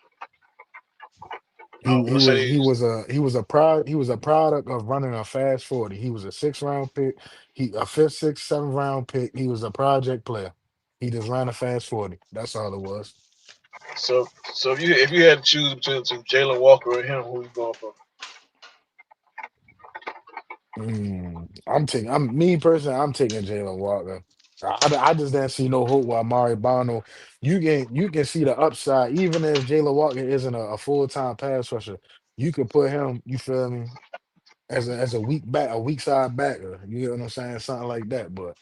He was he Mercedes. was a he was a product of running a fast 40. He was a 6 round pick. He a fifth, sixth, seventh round pick. He was a project player. He just ran a fast 40. That's all it was. So if you had to choose between Jalen Walker or him, who you going for? I'm me personally. I'm taking Jalen Walker. I just didn't see no hope with Amari Barno. You can see the upside, even if Jalen Walker isn't a full time pass rusher. You could put him. You feel me? As a weak back, a weak side backer. You know what I'm saying? Something like that. But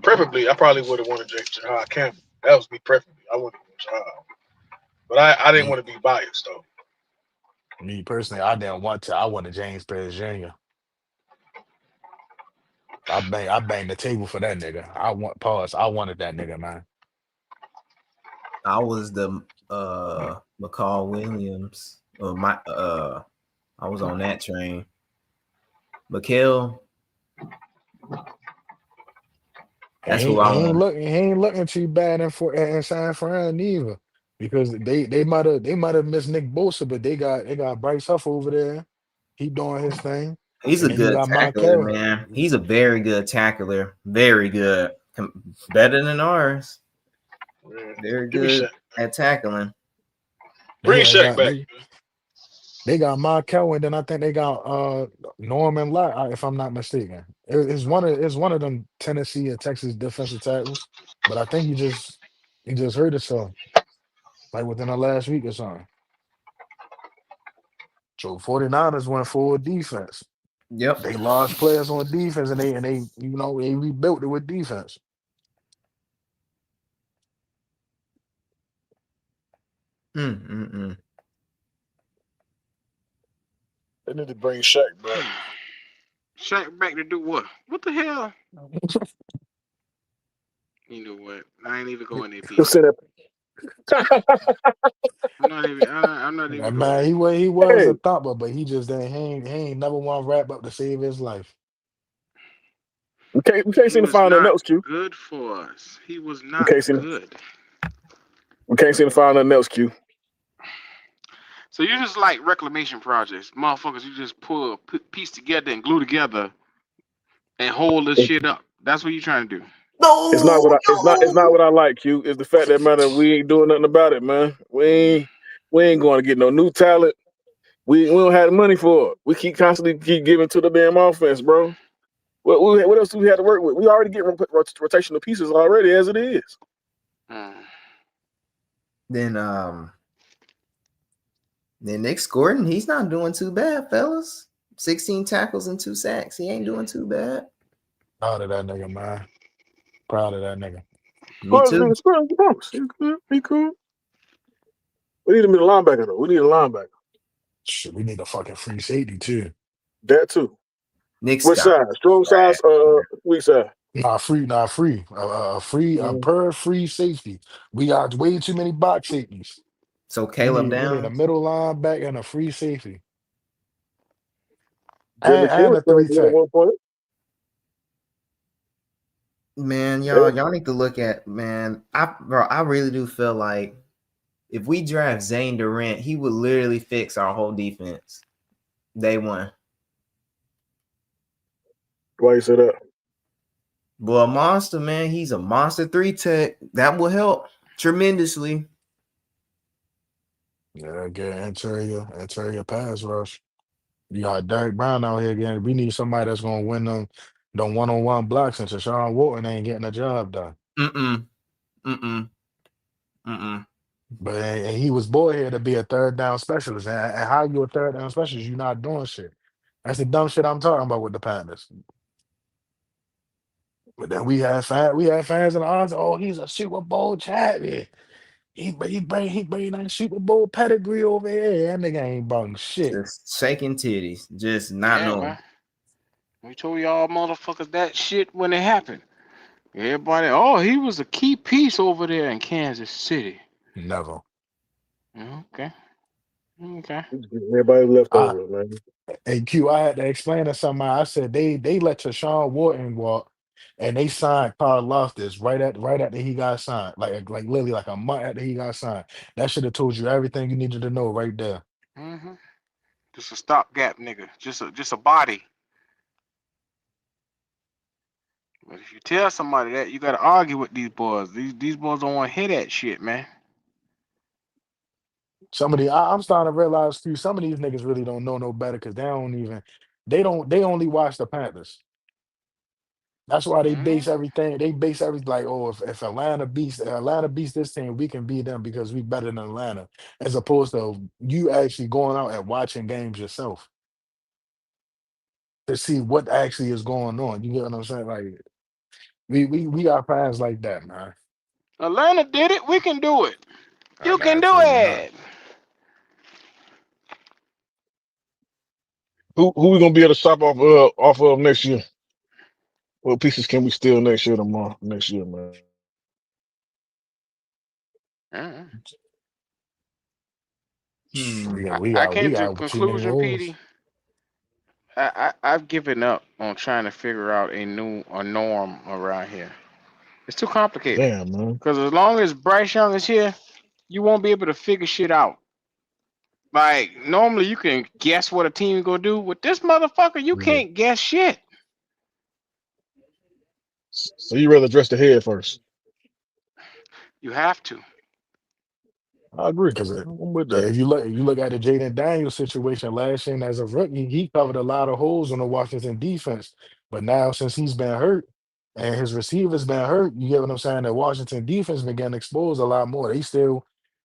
Preferably, I probably would have wanted Jahad Campbell. That was me preferably. I would have wanted Jahad. But I didn't me, want to be biased though. me personally, I didn't want to. I wanted James Perez Jr. I banged the table for that nigga. I wanted that nigga, man. I was the McCall Williams. I was on that train. Mikhail. That's who I want. He ain't looking too bad in San Fran either. Because they might have missed Nick Bosa, but they got Bryce Huff over there. He doing his thing. He's And a then you good got Mike tackler, Carroll. man. He's a very good tackler. Very good. Better than ours. Man, Very give me good Shaq. at tackling. Bring They Shaq got back. they got Mike Carroll, and then I think they got Norman Lott, if I'm not mistaken. It's one of them Tennessee and Texas defensive tackles. But I think he just hurt himself like within the last week or something. So 49ers went full defense. Yep. They lost players on defense, and they rebuilt it with defense. Mm-mm-mm. They need to bring Shaq back. Shaq back to do what? What the hell? You know what? I ain't even going there, He'll P. send that. I'm not even And going man, there. he was Hey, a thumper, but he ain't never want to wrap up to save his life. we can't He seem to was find nothing not else, Q. good for us. He was We not can't seem good. we can't seem to find nothing else, Q. So you just like reclamation projects, motherfuckers. You just pull a piece together and glue together and hold this shit up. That's what you trying to do. It's not what No, it's not what I like, Q. It's the fact that matter we ain't doing nothing about it, man. We ain't going to get no new talent. We don't have the money for it. We constantly keep giving to the damn offense, bro. What else do we have to work with? We already get rotational pieces already as it is. Mm. Then Nick Gordon, he's not doing too bad, fellas. 16 tackles and 2 sacks. He ain't doing too bad. Proud of that nigga, man. Proud of that nigga. Me too. He cool. We need a middle linebacker though. We need a linebacker. Shit, we need a fucking free safety too. That too. Nick Which Scott. side? Strong size, weak side. Not free. A per free safety. We got way too many box safeties. So We Caleb need a Downs. middle linebacker and a free safety. Jalen And Kidd a three started at tech. one point. Man, Yeah. y'all need to look at, man. I really do feel like if we draft Zane Durant, he would literally fix our whole defense. Day one. Why you say that? Boy, a monster, man. He's a monster 3 tech. That will help tremendously. Yeah, get interior pass rush. You got Derek Brown out here again. We need somebody that's gonna win them one-on-one blocks, and Tashawn Walton ain't getting the job done. Mm-mm. But and he was born here to be a third down specialist. And how you a third down specialist? You're not doing shit. That's the dumb shit I'm talking about with the Panthers. But then we had fans in the odds. Oh, he's a Super Bowl champion. He bring that Super Bowl pedigree over here. That nigga ain't bung shit. Just shaking titties. Just not Yeah, knowing. man. We told y'all motherfuckers that shit when it happened. Everybody, oh, he was a key piece over there in Kansas City. Never. Okay. Everybody left I, over, man. hey Q, I had to explain to somebody. I said they let Tashawn Wharton walk and they signed Carl Loftus right after he got signed, like literally like a month after he got signed. That should have told you everything you needed to know right there. Mm-hmm. Just a stopgap nigga. Just a body. But if you tell somebody that, you gotta argue with these boys. These boys don't want to hear that shit, man. I'm starting to realize too, some of these niggas really don't know no better because they only watch the Panthers. That's why Mm-hmm. they base everything like, oh, if Atlanta beats this team, we can beat them because we better than Atlanta, as opposed to you actually going out and watching games yourself to see what actually is going on. You get what I'm saying? Like we got fans like that, man. Atlanta did it. We can do it. You can do Absolutely not. it. Who we gonna be able to shop off of next year? What pieces can we steal next year, man? Mm-hmm. Hmm. I We came to the got too many conclusion, holes. Petey. I've given up on trying to figure out a norm around here. It's too complicated. Damn, man. Because as long as Bryce Young is here, you won't be able to figure shit out. Like normally you can guess what a team is gonna do. With this motherfucker, you Yeah. can't guess shit. So you rather address the head first? You have to. I agree. Because I'm with yeah, that. if you look at the Jaden Daniels situation last year and as a rookie, he covered a lot of holes on the Washington defense. But now since he's been hurt and his receivers been hurt, you get what I'm saying? The Washington defense been getting exposed a lot more.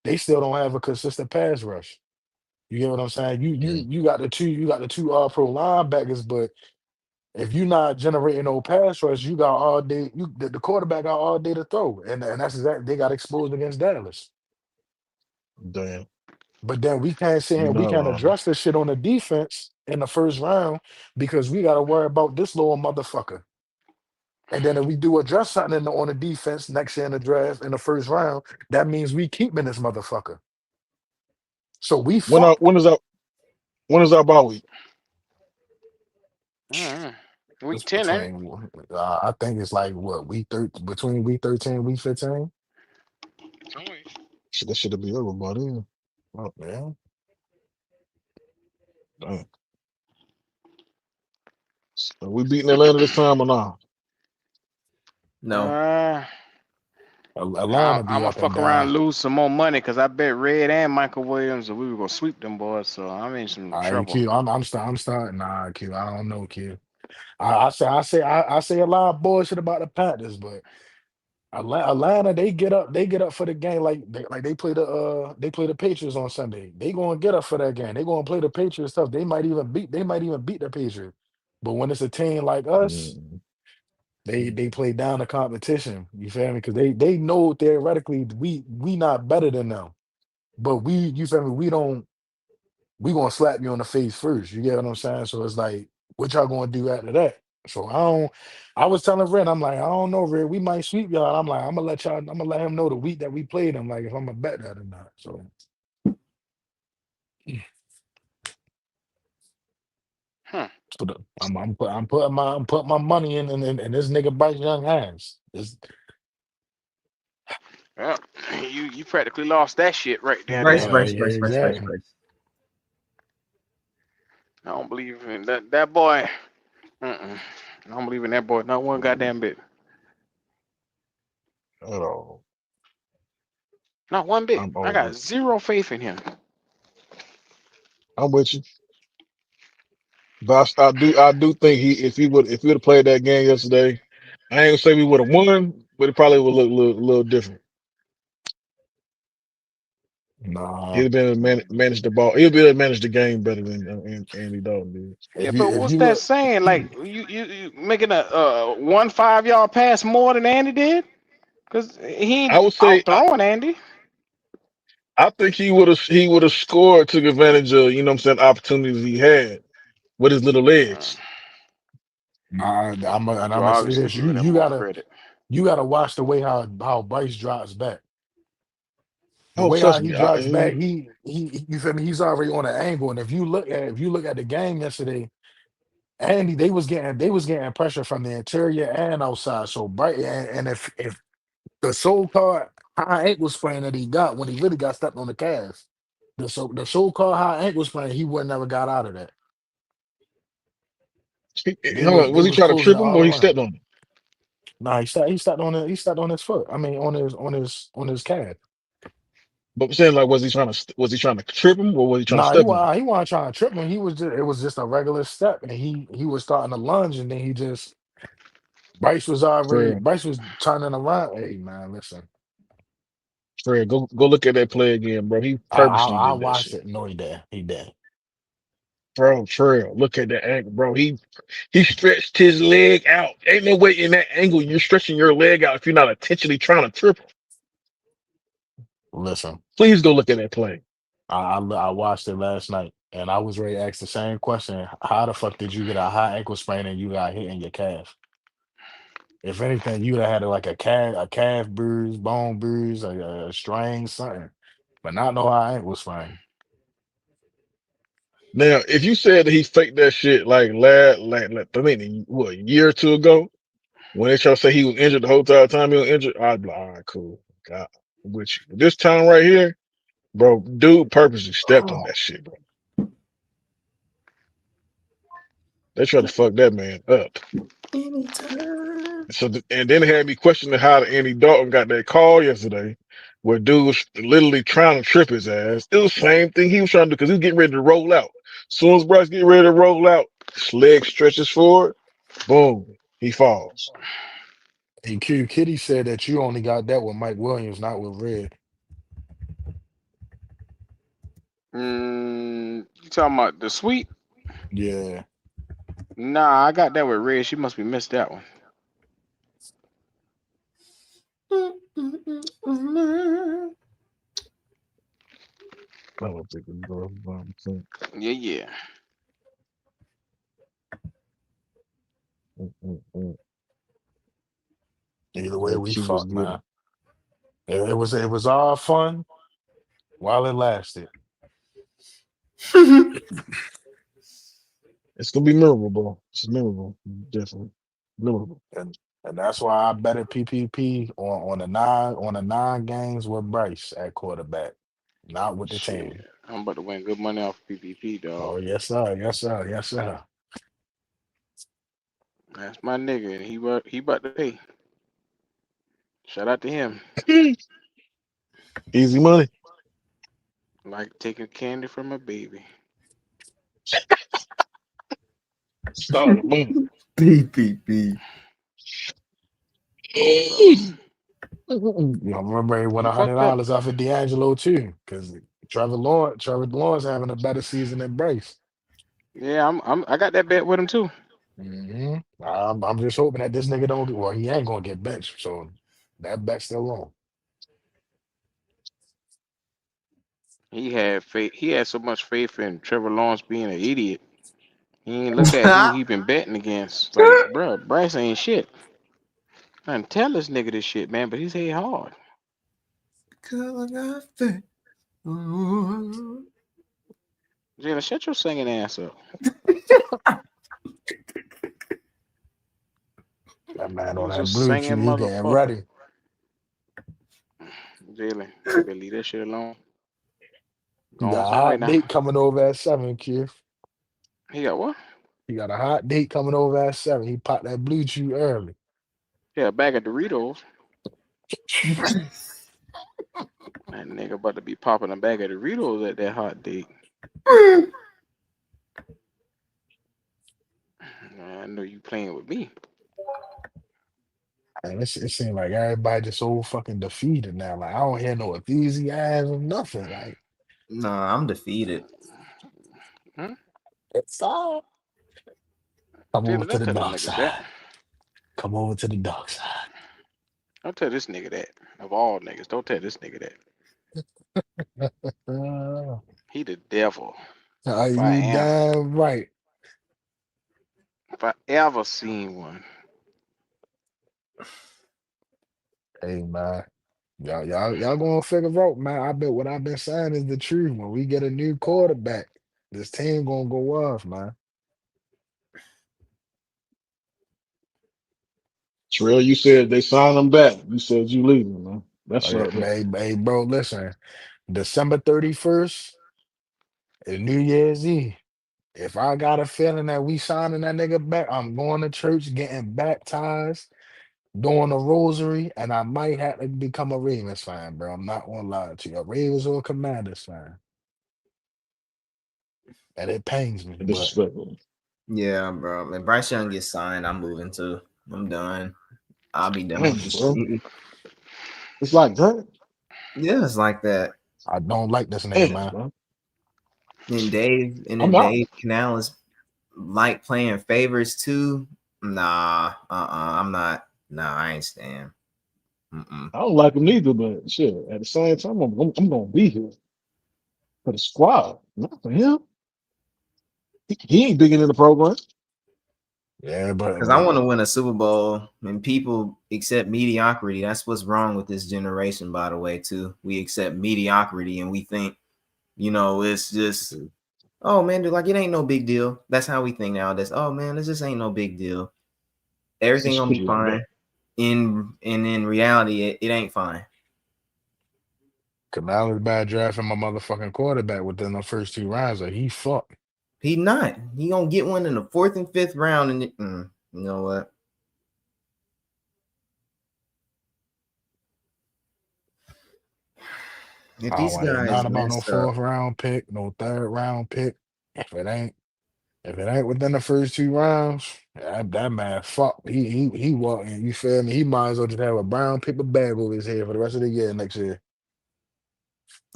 They still don't have a consistent pass rush. You get what I'm saying? Yeah. You got the two all pro linebackers, but if you're not generating no pass rush, you got all day. The quarterback got all day to throw, and that's exactly they got exposed against Dallas. Damn. But then we can't sit here You and we know, can't address this shit on the defense in the first round because we got to worry about this little motherfucker. And then if we do address something on the defense next year in the draft in the first round, that means we keeping this motherfucker. So we when fucked. when is our bye week? Week It's 10, ain't it? between, I think it's like what between week 13 week 15. Shit, that should be over by then. Oh, Yeah. damn. So we beating Atlanta this time or not? No. Atlanta I'm be gonna up and fuck around down. and lose some more money because I bet Red and Michael Williams that we were gonna sweep them boys. So I'm in some All right, trouble. Q. I'm starting. Nah, Q. I don't know, Q. I say a lot of bullshit about the Panthers, but Atlanta, they get up for the game like they play the Patriots on Sunday. They gonna get up for that game. They gonna play the Patriots tough. They might even beat the Patriots. But when it's a team like us, Mm. they play down the competition. You feel me? Because they know theoretically we not better than them. But you feel me? We gonna slap you on the face first. You get what I'm saying? So it's like, what y'all gonna do after that? So I was telling Red, I'm like, I don't know, Red, we might sweep y'all. I'm like, I'm gonna let him know the week that we played him, like if I'm gonna bet that or not. So Hmm. I'm putting my money in this nigga Bryce Young hands. Well, you practically lost that shit right there. Bryce, Then Bryce, Yeah, Bryce, Bryce, Bryce, exactly. Bryce. I don't believe in that boy. I don't believe in that boy. Not one goddamn bit. At all. Not one bit. I'm I over got it. zero faith in him. I'm with you. But I do think if he would have played that game yesterday, I ain't gonna say we would have won, but it probably would look little different. He'd Nah. have been managed the ball. He'd be able to manage the game better than Andy Dalton did. Yeah, If but if what's you that look saying? Like you making a 1 5 yard pass more than Andy did? Cause he I ain't would say out throwing Andy. I think he would have scored, took advantage of, you know what I'm saying, opportunities he had with his little Uh, legs. nah, and I'm you gonna say obviously this. giving him more credit. You gotta watch the way how Bryce drops back. The Oh, way how trust he me. drops back, you feel me? He's already on an angle. And if you look at the game yesterday, Andy, they was getting pressure from the interior and outside. So Bright and if the so-called high ankle sprain that he got when he really got stepped on the calf, the so-called high ankle sprain, he would never got out of that. Hold on, They was he was trying to closing it trip him all or he around. stepped on him? Nah, he stepped on his foot. I mean on his calf. But I'm saying, like, was he trying to trip him or was he trying to Nah, step on him? he wasn't trying to trip him. It was just a regular step, and he was starting to lunge, and then he just Fred, Bryce was turning around. Hey man, listen, Go look at that play again, bro. He purposely I did that watched shit. it. No, he did. He did. Bro, Trail, look at that angle, bro. He stretched his leg out. Ain't no way in that angle you're stretching your leg out if you're not intentionally trying to trip him. Listen, Please go look at that play. I watched it last night, and I was ready to ask the same question: how the fuck did you get a high ankle sprain and you got hit in your calf? If anything, you'd have had like a calf bruise, bone bruise, a strain, something, but not no high ankle sprain. Now, if you said that he faked that shit like I mean, what, a year or two ago, when they try to say he was injured the whole entire time he was injured, I'd be like, all right, cool. God, I'm with you. But this time right here, bro, dude purposely stepped on that shit, bro. They try to fuck that man up. Anytime. So, and then it had me questioning how Andy Dalton got that call yesterday, where dude was literally trying to trip his ass. It was the same thing he was trying to do because he was getting ready to roll out. As soon as Bryce get ready to roll out, his leg stretches forward, boom, he falls. And Q Kitty said that you only got that with Mike Williams, not with Red. You talking about the sweep? Yeah. Nah, I got that with Red. She must be missed that one. I don't think it's going to Yeah. Either way, we She was fucked, good. man. It was all fun while it lasted. It's gonna be memorable, bro. It's memorable, definitely memorable. And that's why I betted PPP on the nine games with Bryce at quarterback, not with the Shit. team. I'm about to win good money off PPP, Oh dog. yes, sir. Yes, sir. Yes, sir. That's my nigga, and he about to pay. Shout out to him. Easy money. Like taking candy from a baby. Start the money. PPP. You know, remember he won He fucked up. $100 off of D'Angelo too, because Trevor Lawrence having a better season than Bryce. Yeah, I got that bet with him too. I'm just hoping that this nigga don't get, well, he ain't gonna get benched, so that bet's still on. He had faith. He had so much faith in Trevor Lawrence being an idiot. He ain't look at who he been betting against. Like, bro, Bryce ain't shit. I done tell this nigga this shit, man, but he's hit hard. Cause I got faith. Jalen, shut your singing ass up. That man on He's a that blue singing chew, he getting motherfucker. ready. Jalen, you better leave that shit alone. Go He on got a somewhere right hot now. date coming over at 7, Q. He got what? He got a hot date coming over at 7. He popped that blue chew early. Yeah, a bag of Doritos. That nigga about to be popping a bag of Doritos at that hot date. I know you playing with me. And it seems like everybody just so fucking defeated now. Like I don't hear no enthusiasm or nothing. Like Nah, I'm defeated. it's all. Come over Jalen, to don't the tell them dark niggas that. side. Come over to the dark side. Don't tell this nigga that. Of all niggas, don't tell this nigga that. He the devil. Are If I you am. damn right? If I ever seen one. Hey man. Y'all gonna figure out, man. I bet what I've been saying is the truth. When we get a new quarterback, this team gonna go off, man. Terrell, you said they signed him back. You said you leaving, man. That's Oh, yeah, up there. hey, bro, listen. December 31st is New Year's Eve. If I got a feeling that we signing that nigga back, I'm going to church, getting baptized, doing a rosary, and I might have to become a Ravens fan, bro. I'm not gonna lie to you. A Ravens or a Commanders fan. And it pains me, but Disrespectful. Yeah, bro. If Bryce Young gets signed, I'm moving too. I'm done. I'll be done Damn, with this bro. shit. It's like that. Yeah, it's like that. I don't like this nigga, Damn, man. bro. And I'm then not. Dave Canales like playing favorites too. Nah, I'm not. Nah, I ain't staying. Mm-mm. I don't like him neither, but shit. At the same time, I'm gonna be here for the squad, not for him. He ain't bigger than the program. Yeah, Because I want to win a Super Bowl, and people accept mediocrity. That's what's wrong with this generation, by the way, too. We accept mediocrity, and we think, it's just, oh man, dude, like it ain't no big deal. That's how we think nowadays. Oh man, this just ain't no big deal. Everything gonna be fine. In reality, it ain't fine. Canales bad drafting my motherfucking quarterback within the first 2 rounds. Like, he fucked. He not. He gonna get one in the 4th and 5th round, and you know what? If I don't these want to hear guys nothing about no mess up, 4th round pick, no 3rd round pick. If it ain't within the first 2 rounds, that man fuck. He walking. You feel me? He might as well just have a brown paper bag over his head for the rest of the year next year.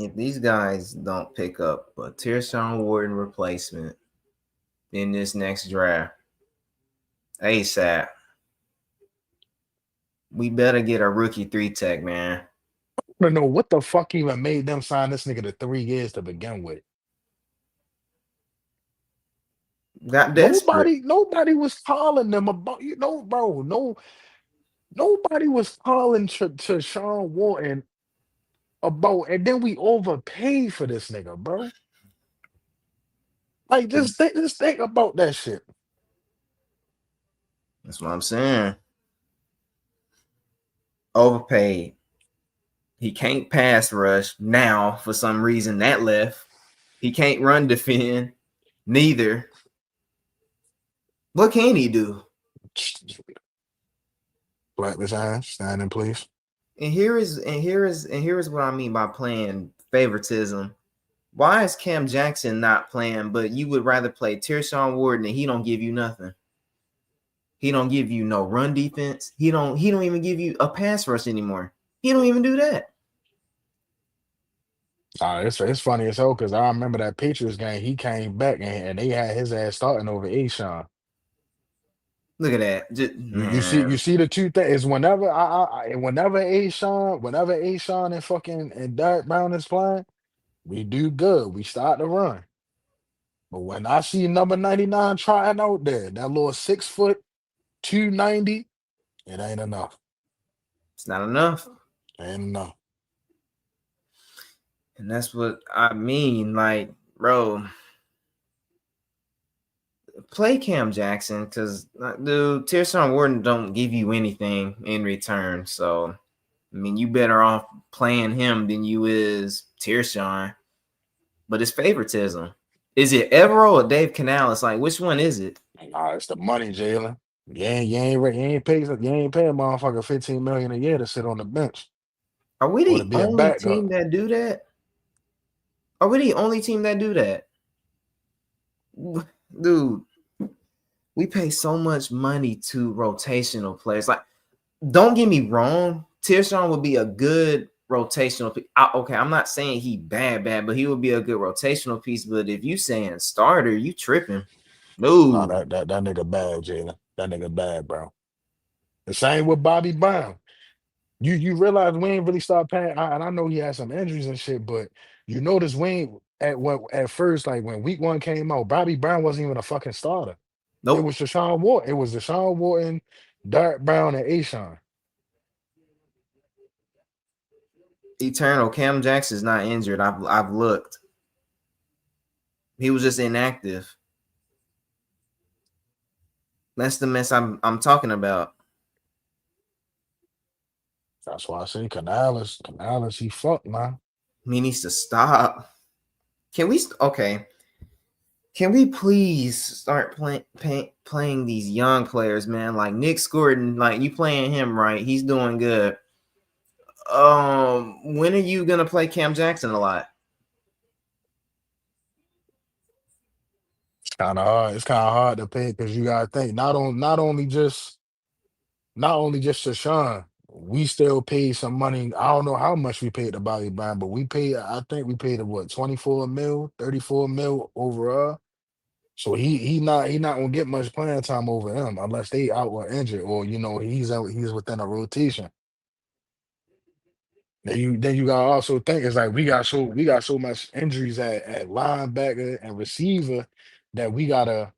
if these guys don't pick up a Tearshawn Wharton replacement in this next draft, ASAP, we better get a rookie 3-tech, man. I don't know what the fuck even made them sign this nigga to 3 years to begin with. Got desperate. Nobody was calling them about, bro. Nobody was calling to Sean Wharton about, and then we overpaid for this nigga, bro. Like, just think about that shit. That's what I'm saying. Overpaid. He can't pass rush now for some reason that left. He can't run defend. Neither. What can he do? Black this ass, stand in please. And here is what I mean by playing favoritism. Why is Cam Jackson not playing, but you would rather play Tearshawn Wharton and he don't give you nothing? He don't give you no run defense. He don't even give you a pass rush anymore. He don't even do that. It's funny as hell because I remember that Patriots game. He came back and they had his ass starting over Ashawn. Look at that. You see the two things. Whenever whenever Ashawn and Derek Brown is playing, we do good. We start to run. But when I see number 99 trying out there, that little 6 foot 290, it ain't enough. It's not enough. Ain't enough. And that's what I mean. Like, bro, play Cam Jackson because, dude, Tearshawn Wharton don't give you anything in return. So, I mean, you better off playing him than you is Tearshawn. But it's favoritism. Is it Evero or Dave Canales? Like, which one is it? Nah, it's the money, Jalen. You ain't paying motherfucker $15 million a year to sit on the bench. Are we Or to the be a only backup. team that do that? Are we the only team that do that? Dude, we pay so much money to rotational players. Like, don't get me wrong. Tearshawn would be a good rotational piece. Okay, I'm not saying he bad, but he would be a good rotational piece. But if you saying starter, you tripping. No, Nah, that nigga bad, Jalen. That nigga bad, bro. The same with Bobby Brown. You realize we ain't really start paying, and I know he had some injuries and shit, but you notice we ain't at first, like when week 1 came out, Bobby Brown wasn't even a fucking starter. Nope. It was Deshaun Wharton. It was Deshaun Wharton, Derek Brown, and Ashawn. Eternal. Cam Jackson's not injured. I've looked. He was just inactive. That's the mess I'm talking about. That's why I say Canales, he fucked, man. He needs to stop. Can we? Okay. Can we please start playing these young players, man? Like Nick Gordon, like you playing him right. He's doing good. When are you gonna play Cam Jackson a lot? It's kind of hard. It's kind of hard to pick because you gotta think not only just Deshaun. We still pay some money. I don't know how much we paid to Bobby Brown, but we paid. I think we paid him what 24 mil, 34 mil overall. So he not gonna get much playing time over him unless they out or injured or he's within a rotation. Then you gotta also think it's like we got so much injuries at linebacker and receiver that we gotta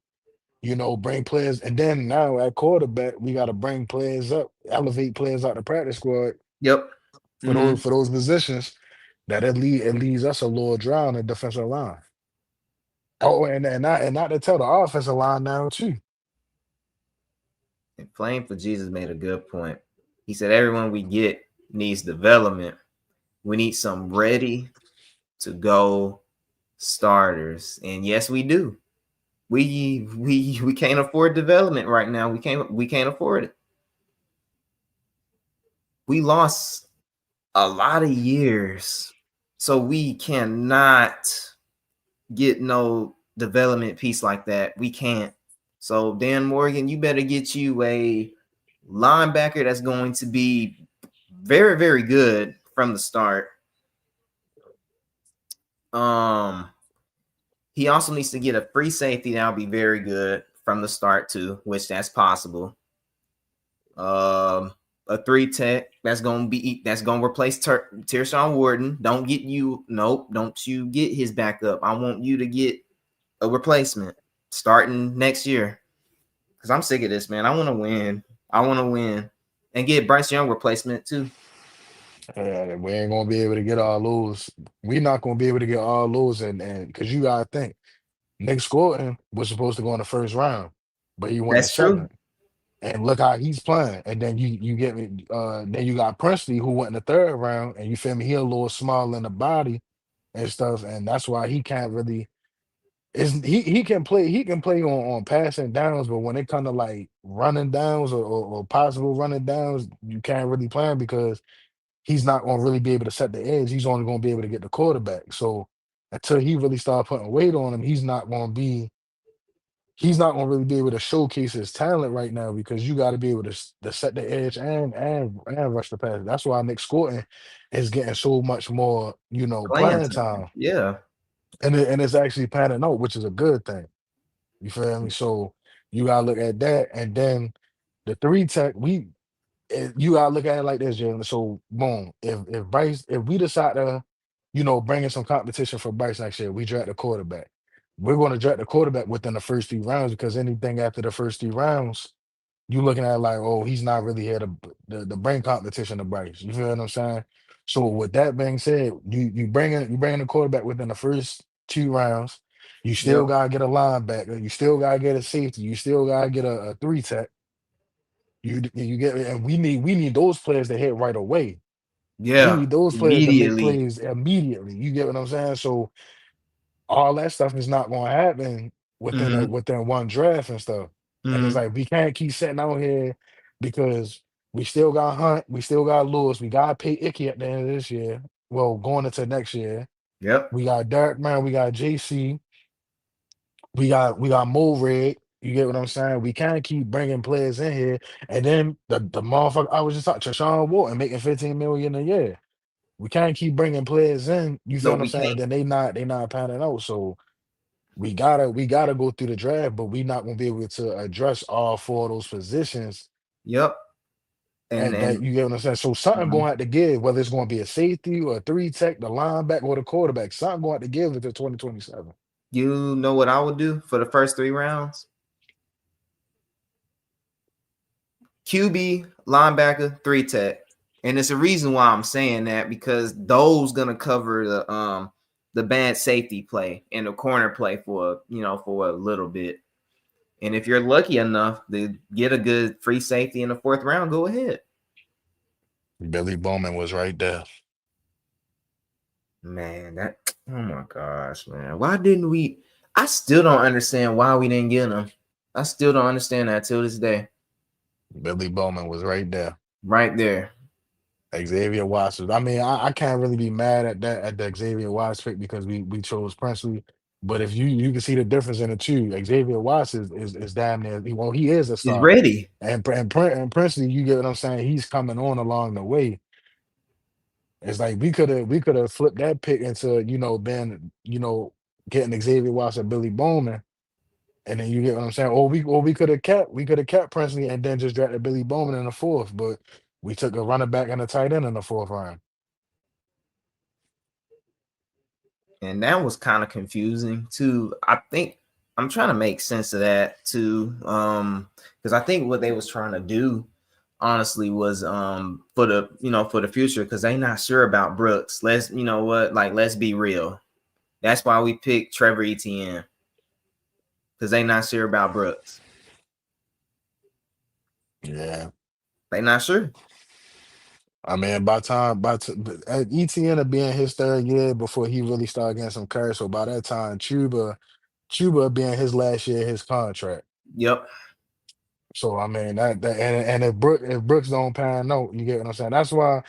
bring players, and then now at quarterback we gotta bring players up, elevate players out the practice squad Yep. for those positions that it leaves us a little dry on the defensive line. Oh, and not to tell the offensive line now too. And Flame for Jesus made a good point. He said everyone we get needs development. We need some ready to go starters. And yes, we do. We can't afford development right now. We can't afford it. We lost a lot of years, so we cannot get no development piece like that. We can't. So Dan Morgan, you better get you a linebacker that's going to be very, very good from the start. He also needs to get a free safety that'll be very good from the start too, which that's possible. A 3-tech that's gonna replace Tershawn Wharton. Don't you get his backup. I want you to get a replacement starting next year. Because I'm sick of this, man. I want to win. And get Bryce Young replacement too. We ain't gonna be able to get all those. We're not gonna be able to get all those, and because you gotta think, Nick Scotton was supposed to go in the first round, but he went in That's true. second. And look how he's playing. And then you get me. Then you got Princely who went in the third round, and you feel me? He a little small in the body and stuff, and that's why he can't really. He can play on passing downs, but when it come to like running downs or possible running downs, you can't really play him because he's not going to really be able to set the edge. He's only going to be able to get the quarterback. So until he really start putting weight on him, he's not going to really be able to showcase his talent right now because you got to be able to set the edge and rush the pass. That's why Nick Scotton is getting so much more, playing time. Yeah. And it's actually panning out, which is a good thing. You feel me? So you gotta look at that, and then the 3-tech, you gotta look at it like this, Jalen. So boom, if we decide to, bring in some competition for Bryce next year, we draft the quarterback. We're going to draft the quarterback within the first 3 rounds because anything after the first 3 rounds, you looking at it like, oh, he's not really here to bring competition to Bryce. You feel what I'm saying? So with that being said, you bring in the quarterback within the first 2 rounds. You still gotta get a linebacker. You still gotta get a safety. You still gotta get a 3-tech. You get, and we need those players to hit right away. Yeah. We need those players to make Immediately. plays immediately. You get what I'm saying? So all that stuff is not going to happen within one draft and stuff. And it's like we can't keep sitting out here because we still got Hunt, we still got Lewis, we got to pay Icky at the end of this year. Well, going into next year, Yep. we got Derek Man, we got JC, we got Mo Red. You get what I'm saying? We can't keep bringing players in here, and then the motherfucker I was just talking, Trashawn Walton making $15 million a year. We can't keep bringing players in. You feel No, what I'm we saying? can't. Then they not panning out. So we gotta go through the draft, but we're not gonna be able to address all 4 of those positions. Yep. And that And you get what I'm saying. So something Mhm. gonna have to give, whether it's gonna be a safety or a 3-tech, the linebacker or the quarterback. Something gonna have to give until 2027. You know what I would do for the first 3 rounds? QB, linebacker, 3-tech. And it's a reason why I'm saying that because those gonna cover the bad safety play and the corner play for a little bit. And if you're lucky enough to get a good free safety in the 4th round, go ahead. Billy Bowman was right there. Man, that oh my gosh, man. Why didn't we? I still don't understand why we didn't get him. I still don't understand that till this day. Billy Bowman was right there. Right there. Xavier Watts was, I mean, I can't really be mad at that at the Xavier Watts pick because we chose Princely. But if you can see the difference in the two, Xavier Watts is damn near he is a He's starter. ready. And Princely, you get what I'm saying? He's coming on along the way. It's like we could have flipped that pick into, then, getting Xavier Watts and Billy Bowman. And then you get what I'm saying? Or we could have kept Princely and then just drafted Billy Bowman in the fourth, but we took a running back and a tight end in the fourth round. And that was kind of confusing too. I think I'm trying to make sense of that too. Because I think what they was trying to do, honestly, was for the future, because they not sure about Brooks. Let's be real. That's why we picked Trevor Etienne. Because they not sure about Brooks. Yeah. They not sure. I mean, ETN will be in his third year before he really started getting some carries. So by that time, Chuba being his last year, his contract. Yep. So I mean and if Brooks don't pan out, you get what I'm saying. That's why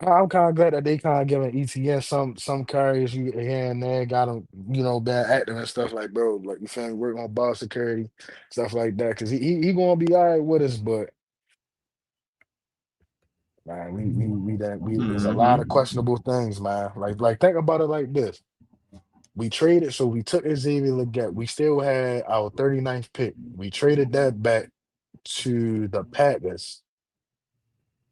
I'm kind of glad that they kind of giving ETN some carries here and there, got him, bad acting and stuff like, bro, like you feel me, work on ball security, stuff like that, because he gonna be all right with us, but. Man, there's a lot of questionable things, man. Like think about it like this. We traded, so we took Xavier Legette. We still had our 39th pick. We traded that back to the Packers.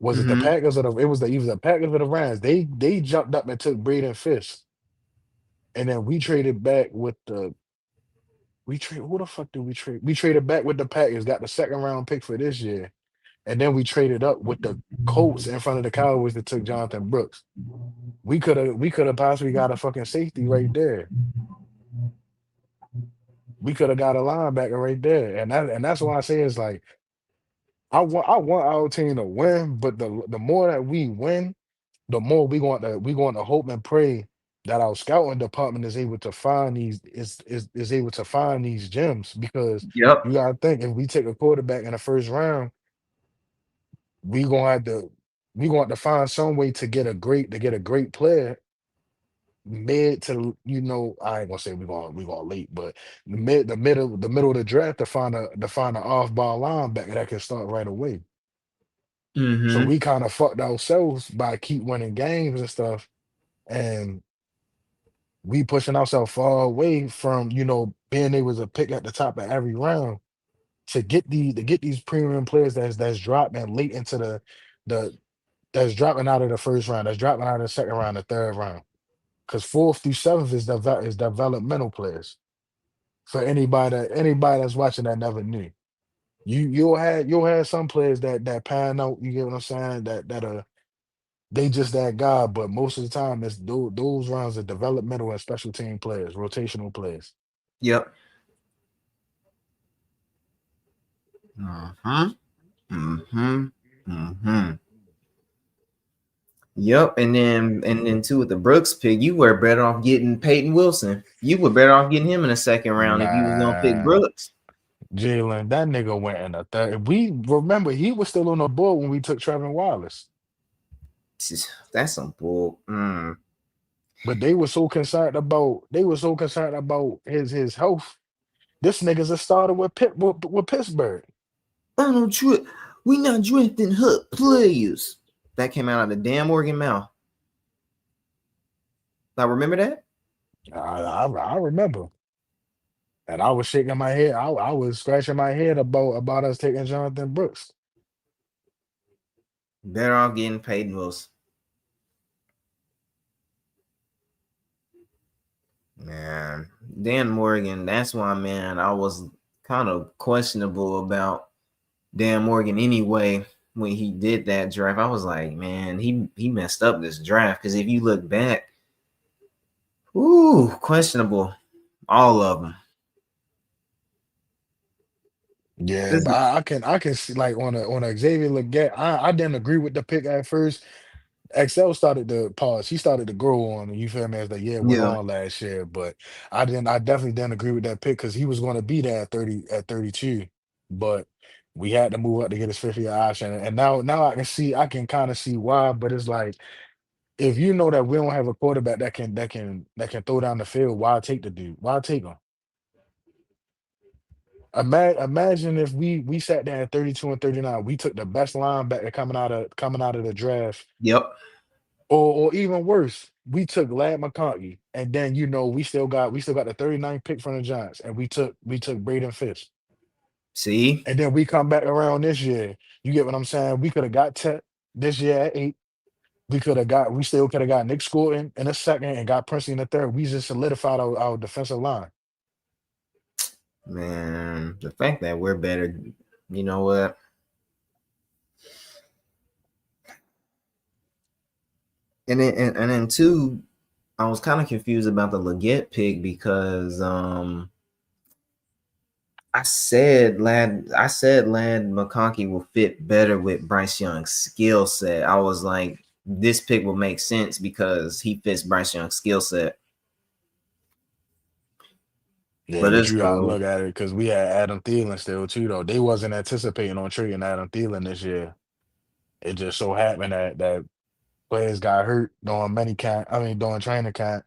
Was it the Packers or it was either the Packers or the Rams? They jumped up and took Braden Fish. And then we traded back with who the fuck did we trade? We traded back with the Packers, got the second round pick for this year. And then we traded up with the Colts in front of the Cowboys that took Jonathan Brooks. We could have possibly got a fucking safety right there. We could have got a linebacker right there. And that's why I say it's like I want our team to win, but the more that we win, the more we want to hope and pray that our scouting department is able to find is able to find these gems, because you gotta think, if we take a quarterback in the first round, we gonna have to find some way to get a great player mid to, I ain't gonna say we gonna late, but the middle of the draft to find an off ball linebacker that can start right away. So we kind of fucked ourselves by keep winning games and stuff, and we pushing ourselves far away from being able to pick at the top of every round to get these premium players that's dropping late into the that's dropping out of the first round, that's dropping out of the second round, the third round. Because fourth through seventh is developmental players. For anybody that's watching that never knew. You'll have some players that pan out, you get what I'm saying, that they just that guy, but most of the time it's those rounds are developmental and special team players, rotational players. Yep. Yep, and then too with the Brooks pick, you were better off getting Peyton Wilson. You were better off getting him in the second round if you was gonna pick Brooks. Jalen, that nigga went in the third. We remember he was still on the board when we took Trevor Wallace. That's some bull. But they were so concerned about his health. This nigga's a starter with Pittsburgh. We not drafting hurt players. That came out of the damn Oregon mouth. I remember that. I remember, and I was shaking my head. I was scratching my head about us taking Jonathan Brooks. Better off getting Peyton Wilson. Man, Dan Morgan. That's why, man, I was kind of questionable about Dan Morgan anyway. When he did that draft, I was like, man, he messed up this draft, because if you look back, questionable, all of them. Yeah, This but is- I can see like on a Xavier Leggett. I didn't agree with the pick at first. XL started to pause. He started to grow on me. You feel me? As the year went yeah, on last year, but I definitely didn't agree with that pick because he was going to be there at 32. But we had to move up to get his 50 year option. And now I can kind of see why. But it's like if you know that we don't have a quarterback that can throw down the field, why take the dude? Why take him? Imagine if we sat there at 32 and 39, we took the best linebacker coming out of the draft, yep. or even worse, we took Lad McConkey, and then we still got the 39th pick from the Giants, and we took Braden Fisk. See, And then we come back around this year. You get what I'm saying? We could have got Tech this year at 8. We still could have got Nick Scotton in a second and got Prince in the third. We just solidified our defensive line. man, the fact that we're better, you know what? And then two, I was kind of confused about the Leggett pick because I said Lad McConkey will fit better with Bryce Young's skill set. I was like, this pick will make sense because he fits Bryce Young's skill set. Yeah, But but it's you gotta cool. look at it because we had Adam Thielen still too, though. They wasn't anticipating on trading Adam Thielen this year. It just so happened that players got hurt during training camp,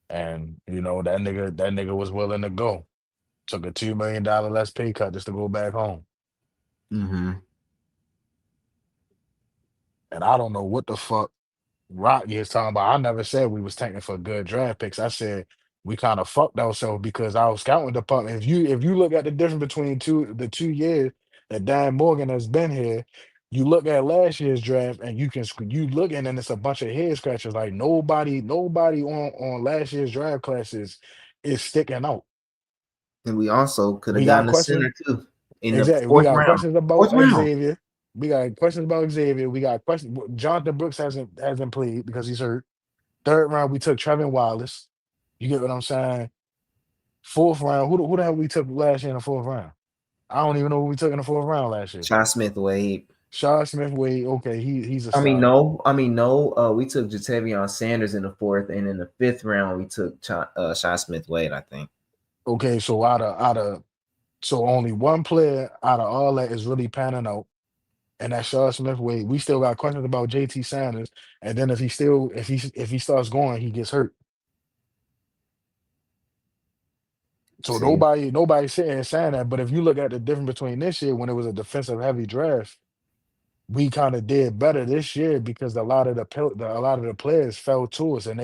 and that nigga was willing to go. Took a $2 million less pay cut just to go back home. Mm-hmm. And I don't know what the fuck Rocky is talking about. I never said we was tanking for good draft picks. I said we kind of fucked ourselves because our scouting department. If you look at the difference between the 2 years that Dan Morgan has been here, you look at last year's draft and you looking and it's a bunch of head scratchers. Like nobody on last year's draft classes is sticking out. And we also could have We got gotten a questions. center too in the Exactly. We fourth got round. questions about Fourth round. Xavier. We got questions about Xavier. We got questions. Jonathan Brooks hasn't played because he's hurt. Third round, we took Trevin Wallace. You get what I'm saying? Fourth round, who the hell we took last year in the fourth round? I don't even know who we took in the fourth round last year. Shy Smith Wade. Shaw Smith Wade, okay, he's a I mean, starter. no. We took Jatavion Sanders in the fourth, and in the fifth round, we took Shy Smith Wade, I think. Okay, so so only one player out of all that is really panning out, and that's Shaw Smith Wade. We still got questions about JT Sanders, and then if he starts going, he gets hurt. So See, nobody's sitting and saying that. But if you look at the difference between this year when it was a defensive heavy draft, we kind of did better this year because a lot of the players fell to us and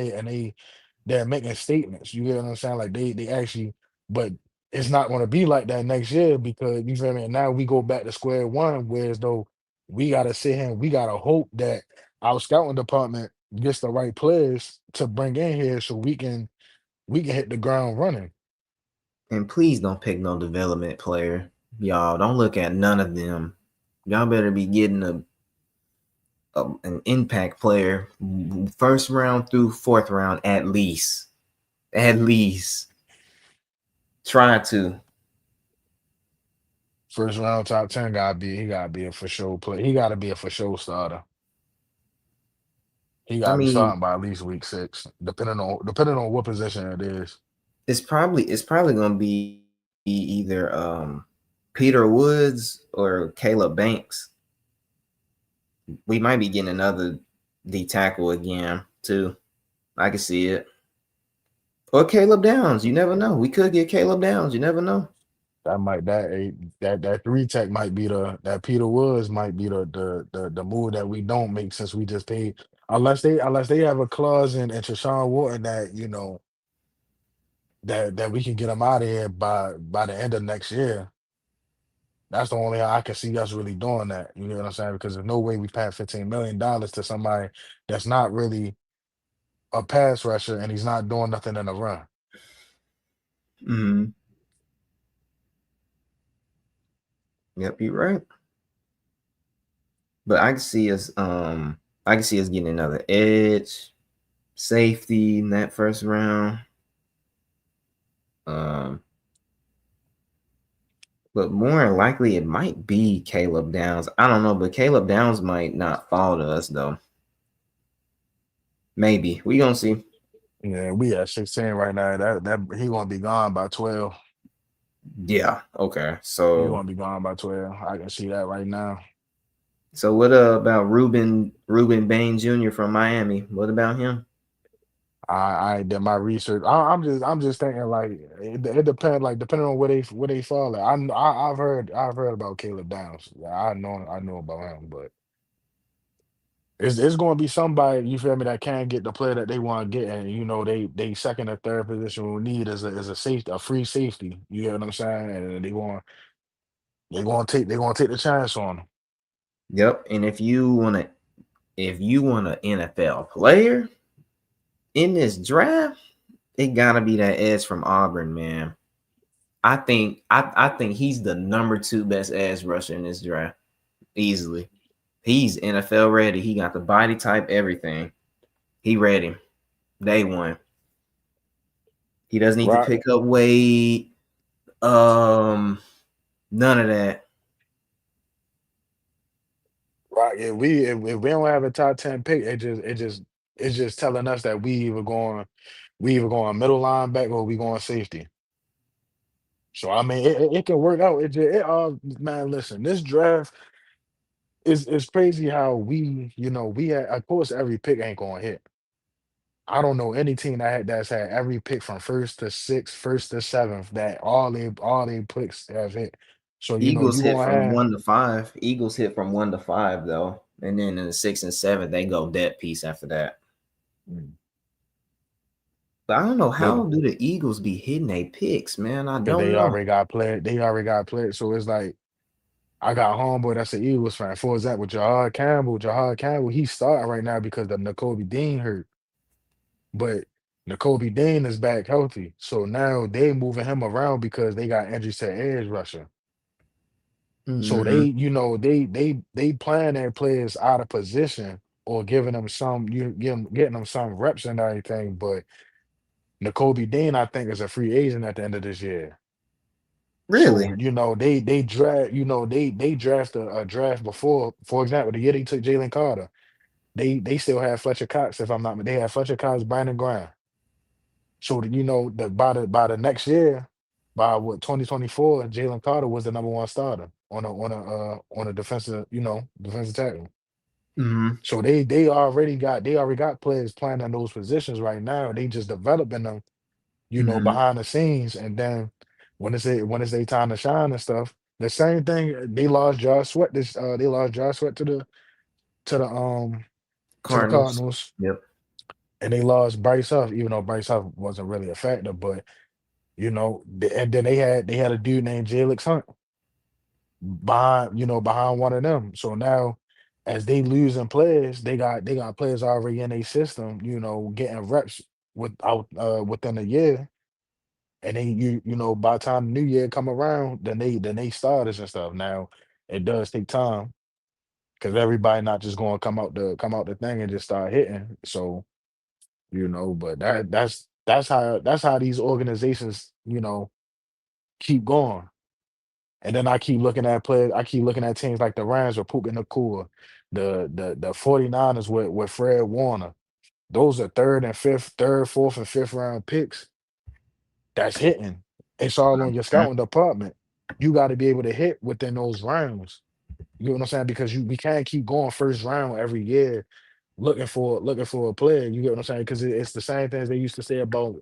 they're making statements. You get what I'm saying? Like they actually, but it's not going to be like that next year because you feel me. And now we go back to square one, whereas though we got to sit here and we got to hope that our scouting department gets the right players to bring in here so we can hit the ground running. and please don't pick no development player, y'all. Don't look at none of them. Y'all better be getting an impact player, first round through fourth round at least. At least try to. First round top 10 gotta be a for sure play. He gotta be a for sure starter. He I gotta be mean, starting by at least week 6, depending on what position it is. it's probably gonna be either Peter Woods or Caleb Banks. We might be getting another D tackle again too. I can see it. Or Caleb Downs. You never know. We could get Caleb Downs. You never know. That 3 tech might be that Peter Woods might be the move that we don't make since we just paid unless they have a clause in Treshaun Wharton that that we can get him out of here by the end of next year. That's the only how I can see us really doing that. You know what I'm saying? Because there's no way we pay $15 million to somebody that's not really a pass rusher and he's not doing nothing in the run. Mm-hmm. Yep, you're right. But I can see us getting another edge, safety in that first round. But more than likely, it might be Caleb Downs. I don't know, but Caleb Downs might not fall to us though. Maybe we gonna see. Yeah, we at 16 right now. That he gonna be gone by 12. Yeah. Okay. He So gonna be gone by 12. I can see that right now. what about Ruben Bain Jr. from Miami? What about him? I did my research. I'm just thinking like it depends like depending on where they fall at. I've heard about Caleb Downs. I know about him, but it's going to be somebody you feel me that can get the player that they want to get, and you know they second or third position we need is a safety, a free safety. You get what I'm saying? And they going to take the chance on him. Yep. And if you want an NFL player in this draft, it gotta be that edge from Auburn, man. I think he's the number 2 best edge rusher in this draft, easily. He's NFL ready. He got the body type, everything. He ready. Day one. He doesn't need to Right. pick up weight. None of that. Right. If we don't have a top 10 pick, it's just telling us that we either going middle linebacker or we going safety. So I mean it can work out. Man, listen, this draft is crazy how we had of course every pick ain't gonna hit. I don't know any team that's had every pick from first to sixth, first to seventh, that all they picks have hit. So Eagles you hit gonna from have 1 to 5. Eagles hit from 1 to 5 though, and then in the 6 and 7 they go dead piece after that. But I don't know how look, do the Eagles be hitting their picks, man. I because don't know. they already got played. So it's like I got a homeboy that's an Eagles fan. For example, Jahad Campbell, he's starting right now because the N'Kobe Dean hurt. But N'Kobe Dean is back healthy. So now they moving him around because they got injuries to edge rusher. So Mhm. they playing their players out of position or giving them getting them some reps and everything. But N'Kobe Dean, I think, is a free agent at the end of this year. So, Really? they draft, they draft a draft before, for example, the year they took Jalen Carter, they still have Fletcher Cox, if I'm not they had Fletcher Cox, Brandon Graham. So by the next year, by what 2024, Jalen Carter was the number one starter on a defensive tackle. Mhm. So they already got players playing in those positions right now. They just developing them, Mhm. behind the scenes, and then when it's their time to shine and stuff. The same thing, they lost Josh Sweat to the to the Cardinals. Cardinals, Yep. and they lost Bryce Huff, even though Bryce Huff wasn't really a factor, but and then they had a dude named Jalix Hunt behind one of them. So now as they losing players, they got players already in their system, getting reps within a year. And then by the time the new year come around, then they starters and stuff. Now it does take time because everybody not just going to come out the thing and just start hitting. So but that's how these organizations keep going. And then I keep looking at players. I keep looking at teams like the Rams with Puka Nakua, the 49ers with Fred Warner. Those are third, fourth, and fifth round picks. That's hitting. It's all on your scouting department. You got to be able to hit within those rounds. You know what I'm saying? Because we can't keep going first round every year looking for a player. You get what I'm saying? Because it's the same things they used to say about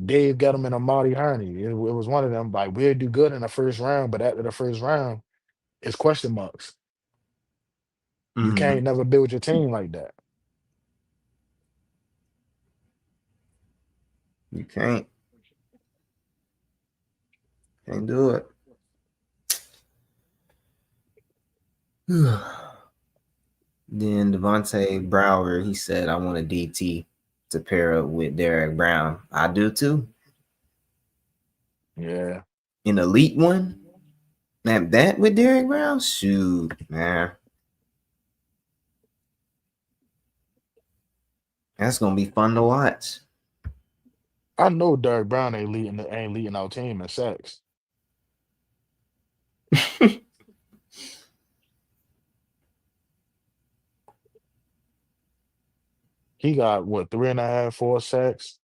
Dave Gettleman and Marty Herney. It was one of them like we'll do good in the first round, but after the first round, it's question marks. You Mhm. can't never build your team like that. You can't do it. Then Devontae Brower, he said, "I want a DT to pair up with Derek Brown." I do too. Yeah. An elite one, that with Derek Brown, shoot, man, that's gonna be fun to watch. I know Derek Brown ain't leading our team in sacks. He got what 3.5, 4 sacks?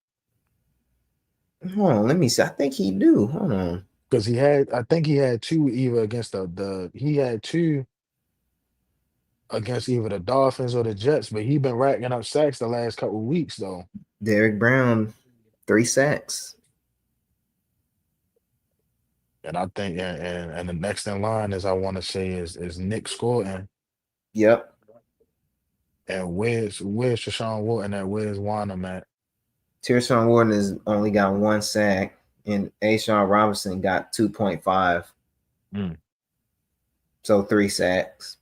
Hold on, let me see. I think he do. Hold on. Because I think he had two either against the he had two against either the Dolphins or the Jets, but he been racking up sacks the last couple of weeks though. Derek Brown, 3 sacks. And I think and the next in line is I want to say is Nick Scotton Yep. and where's Deshaun Watson at where's Wanham at? Tearshawn Wharton has only got 1 sack, and Ashawn Robinson got 2.5. Mm. So 3 sacks.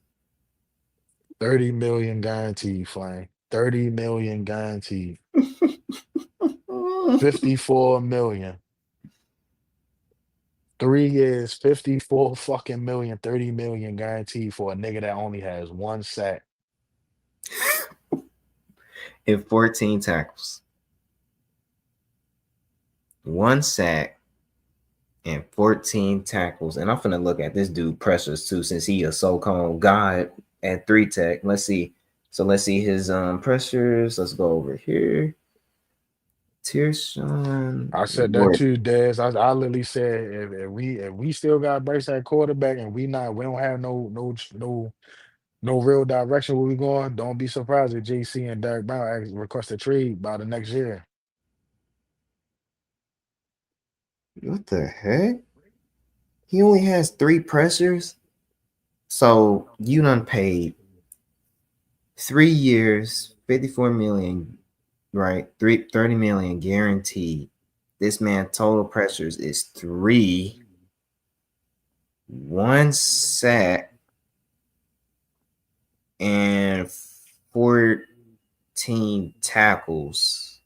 30 million guaranteed, Flame. 30 million guaranteed. 54 million. 3 years, 54 fucking million, 30 million guaranteed for a nigga that only has 1 sack. And 14 tackles. 1 sack and 14 tackles. And I'm finna look at this dude pressures too, since he a so-called god at 3 tech. Let's see. So let's see his pressures. Let's go over here. Tearshawn. I said that too, Dez. I literally said if we still got Bryce at quarterback and we don't have no real direction where we going, don't be surprised if JC and Derek Brown request a trade by the next year. What the heck? He only has 3 pressures. So you done paid 3 years, 54 million, right? 30 million guaranteed. This man total pressures is 3, 1 sack, and 14 tackles.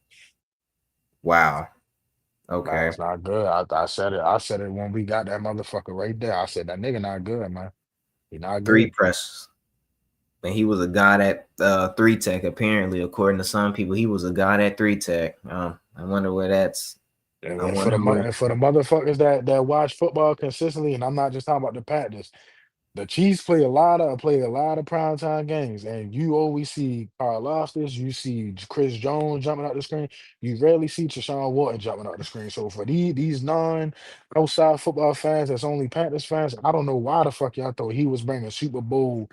Wow. Okay. Nah, it's not good. I said it. I said it when we got that motherfucker right there. I said that nigga not good, man. He not 3 good. pressures. And he was a god at 3 tech, apparently, according to some people. He was a god at 3 tech. I wonder where that's. And for the motherfuckers that watch football consistently, and I'm not just talking about the Panthers, the Chiefs play a lot of primetime games, and you always see Carl Loftus, you see Chris Jones jumping out the screen. You rarely see Deshaun Watson jumping out the screen. So for these non-outside football fans, that's only Panthers fans, I don't know why the fuck y'all thought he was bringing Super Bowl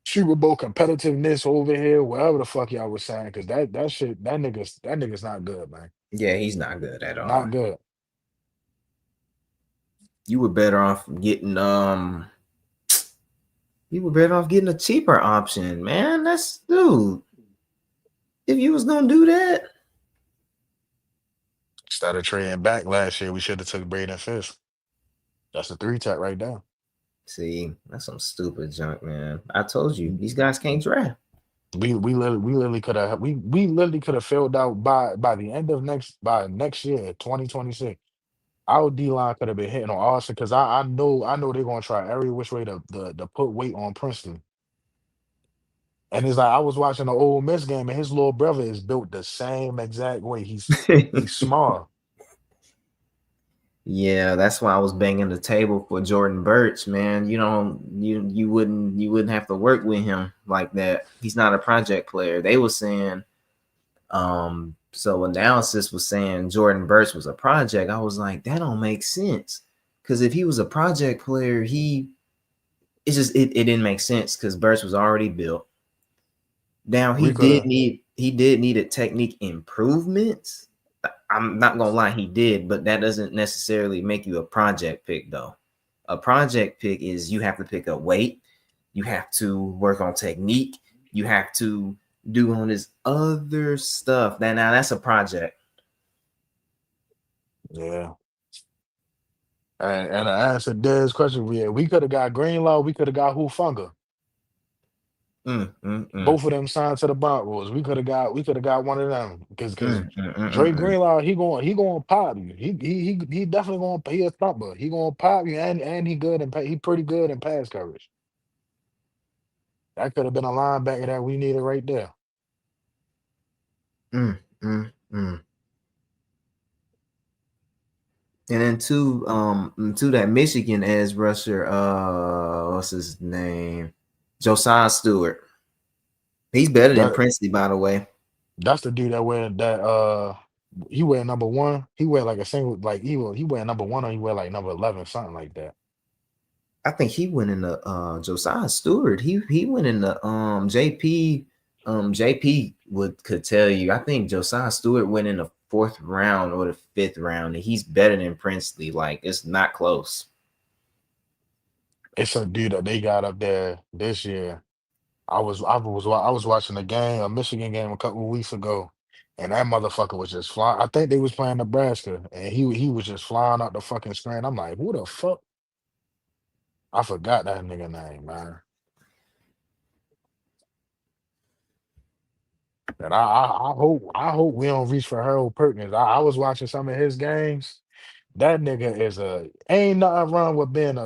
competitiveness over here, whatever the fuck y'all was saying, because that nigga's not good, man. Yeah, he's not good at all. Not good. You were better off getting a cheaper option, man. Dude. If you was gonna do that. Instead of trading back last year, we should have took Braden Fisk. That's a 3 tech right there. See, that's some stupid junk, man. I told you these guys can't draft. We literally could have filled out by the end of next year, 2026. Our D line could have been hitting on Austin because I know they're gonna try every which way to put weight on Princeton. And it's like I was watching the Ole Miss game, and his little brother is built the same exact way. He's small. Yeah, that's why I was banging the table for Jordan Birch, man. You wouldn't have to work with him like that. He's not a project player. They were saying, so analysis was saying Jordan Birch was a project. I was like, that don't make sense. Because if he was a project player, it didn't make sense because Birch was already built. Now he did need a technique improvements. I'm not gonna lie, he did, but that doesn't necessarily make you a project pick, though. A project pick is you have to pick up weight, you have to work on technique, you have to do all this other stuff. Now that's a project. Yeah. And I answered Dez's question. We could have got Greenlaw, we could have got Hufanga. Both of them signed to the Broncos. We could have got one of them because Dre Greenlaw he going pop you. He definitely going to he a thumper. He going to pop you and he good and he pretty good in pass coverage. That could have been a linebacker that we needed right there. And then to that Michigan edge rusher, what's his name? Josiah Stewart. He's better than That Princely, by the way. that's the dude that wear that he wear number one. He wear like a single like he wear number one or he wear like number 11, something like that. I think he went in the Josiah Stewart. He went in the JP could tell you. I think Josiah Stewart went in the 4th round or the 5th round, and he's better than Princely. Like, it's not close. It's a dude that they got up there this year. I was watching a game, a Michigan game a couple of weeks ago, and that motherfucker was just flying. I think they was playing Nebraska, and he was just flying out the fucking screen. I'm like, who the fuck? I forgot that nigga name, man. And I hope we don't reach for Harold Perkins. I was watching some of his games. That nigga is ain't nothing wrong with being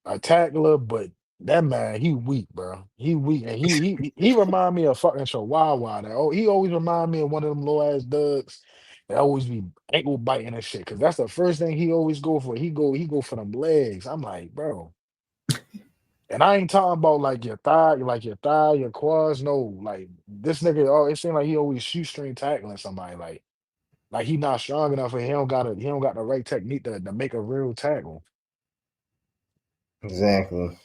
a tackler, but that man, he weak, bro. He weak, and he remind me of fucking Chihuahua. He always remind me of one of them low ass ducks that always be ankle biting and shit. Cause that's the first thing he always go for. He go for them legs. I'm like, bro. And I ain't talking about like your thigh, your quads. No, like this nigga. Oh, it seems like he always shoestring tackling somebody. Like he not strong enough, and he don't got the right technique to make a real tackle. Exactly.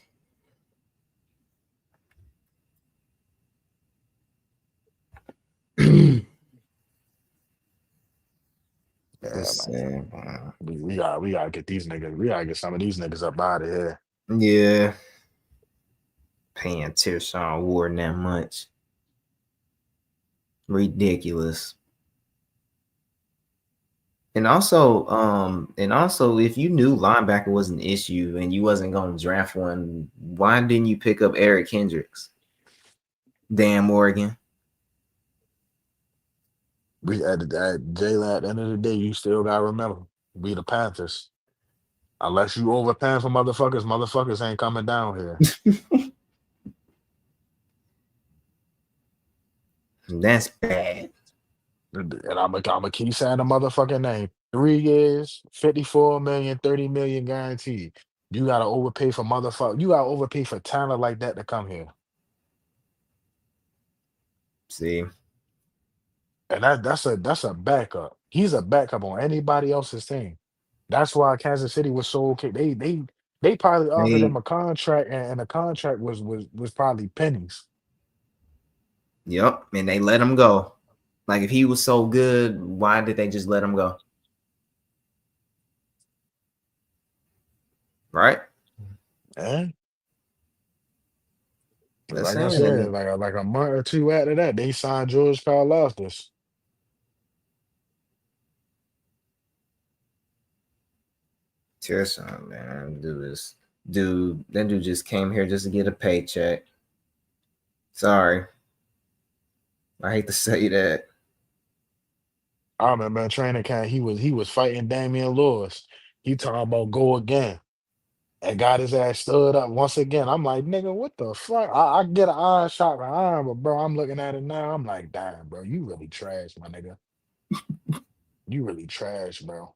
Yeah, Let's man. see. We gotta get these niggas. We gotta get some of these niggas up out of here. Yeah, paying Tershawn Ward that much. Ridiculous. And also, if you knew linebacker was an issue and you wasn't going to draft one, why didn't you pick up Eric Kendricks? Damn Morgan. We at Jayla. At the end of the day, you still gotta remember, we the Panthers. Unless you overpaying for motherfuckers ain't coming down here. That's bad. And I'm a keep saying the motherfucking name. 3 years, 54 million, 30 million guaranteed. You gotta overpay for motherfucker. You gotta overpay for talent like that to come here. See, And that's a backup. He's a backup on anybody else's team. That's why Kansas City was so okay. They probably offered they, him a contract, and the contract was probably pennies. yep, and they let him go. Like, if he was so good, why did they just let him go? Right? And That's like I saying. said, like a month or two after that, they signed George Karlaftis. Tershawn, man, that dude just came here just to get a paycheck. Sorry, I hate to say that. I remember in training camp, he was fighting Damian Lewis. He talking about go again and got his ass stood up once again. I'm like, nigga, what the fuck? I get an iron shot for iron, but bro, I'm looking at it now. I'm like, damn, bro, you really trash, my nigga. You really trash, bro.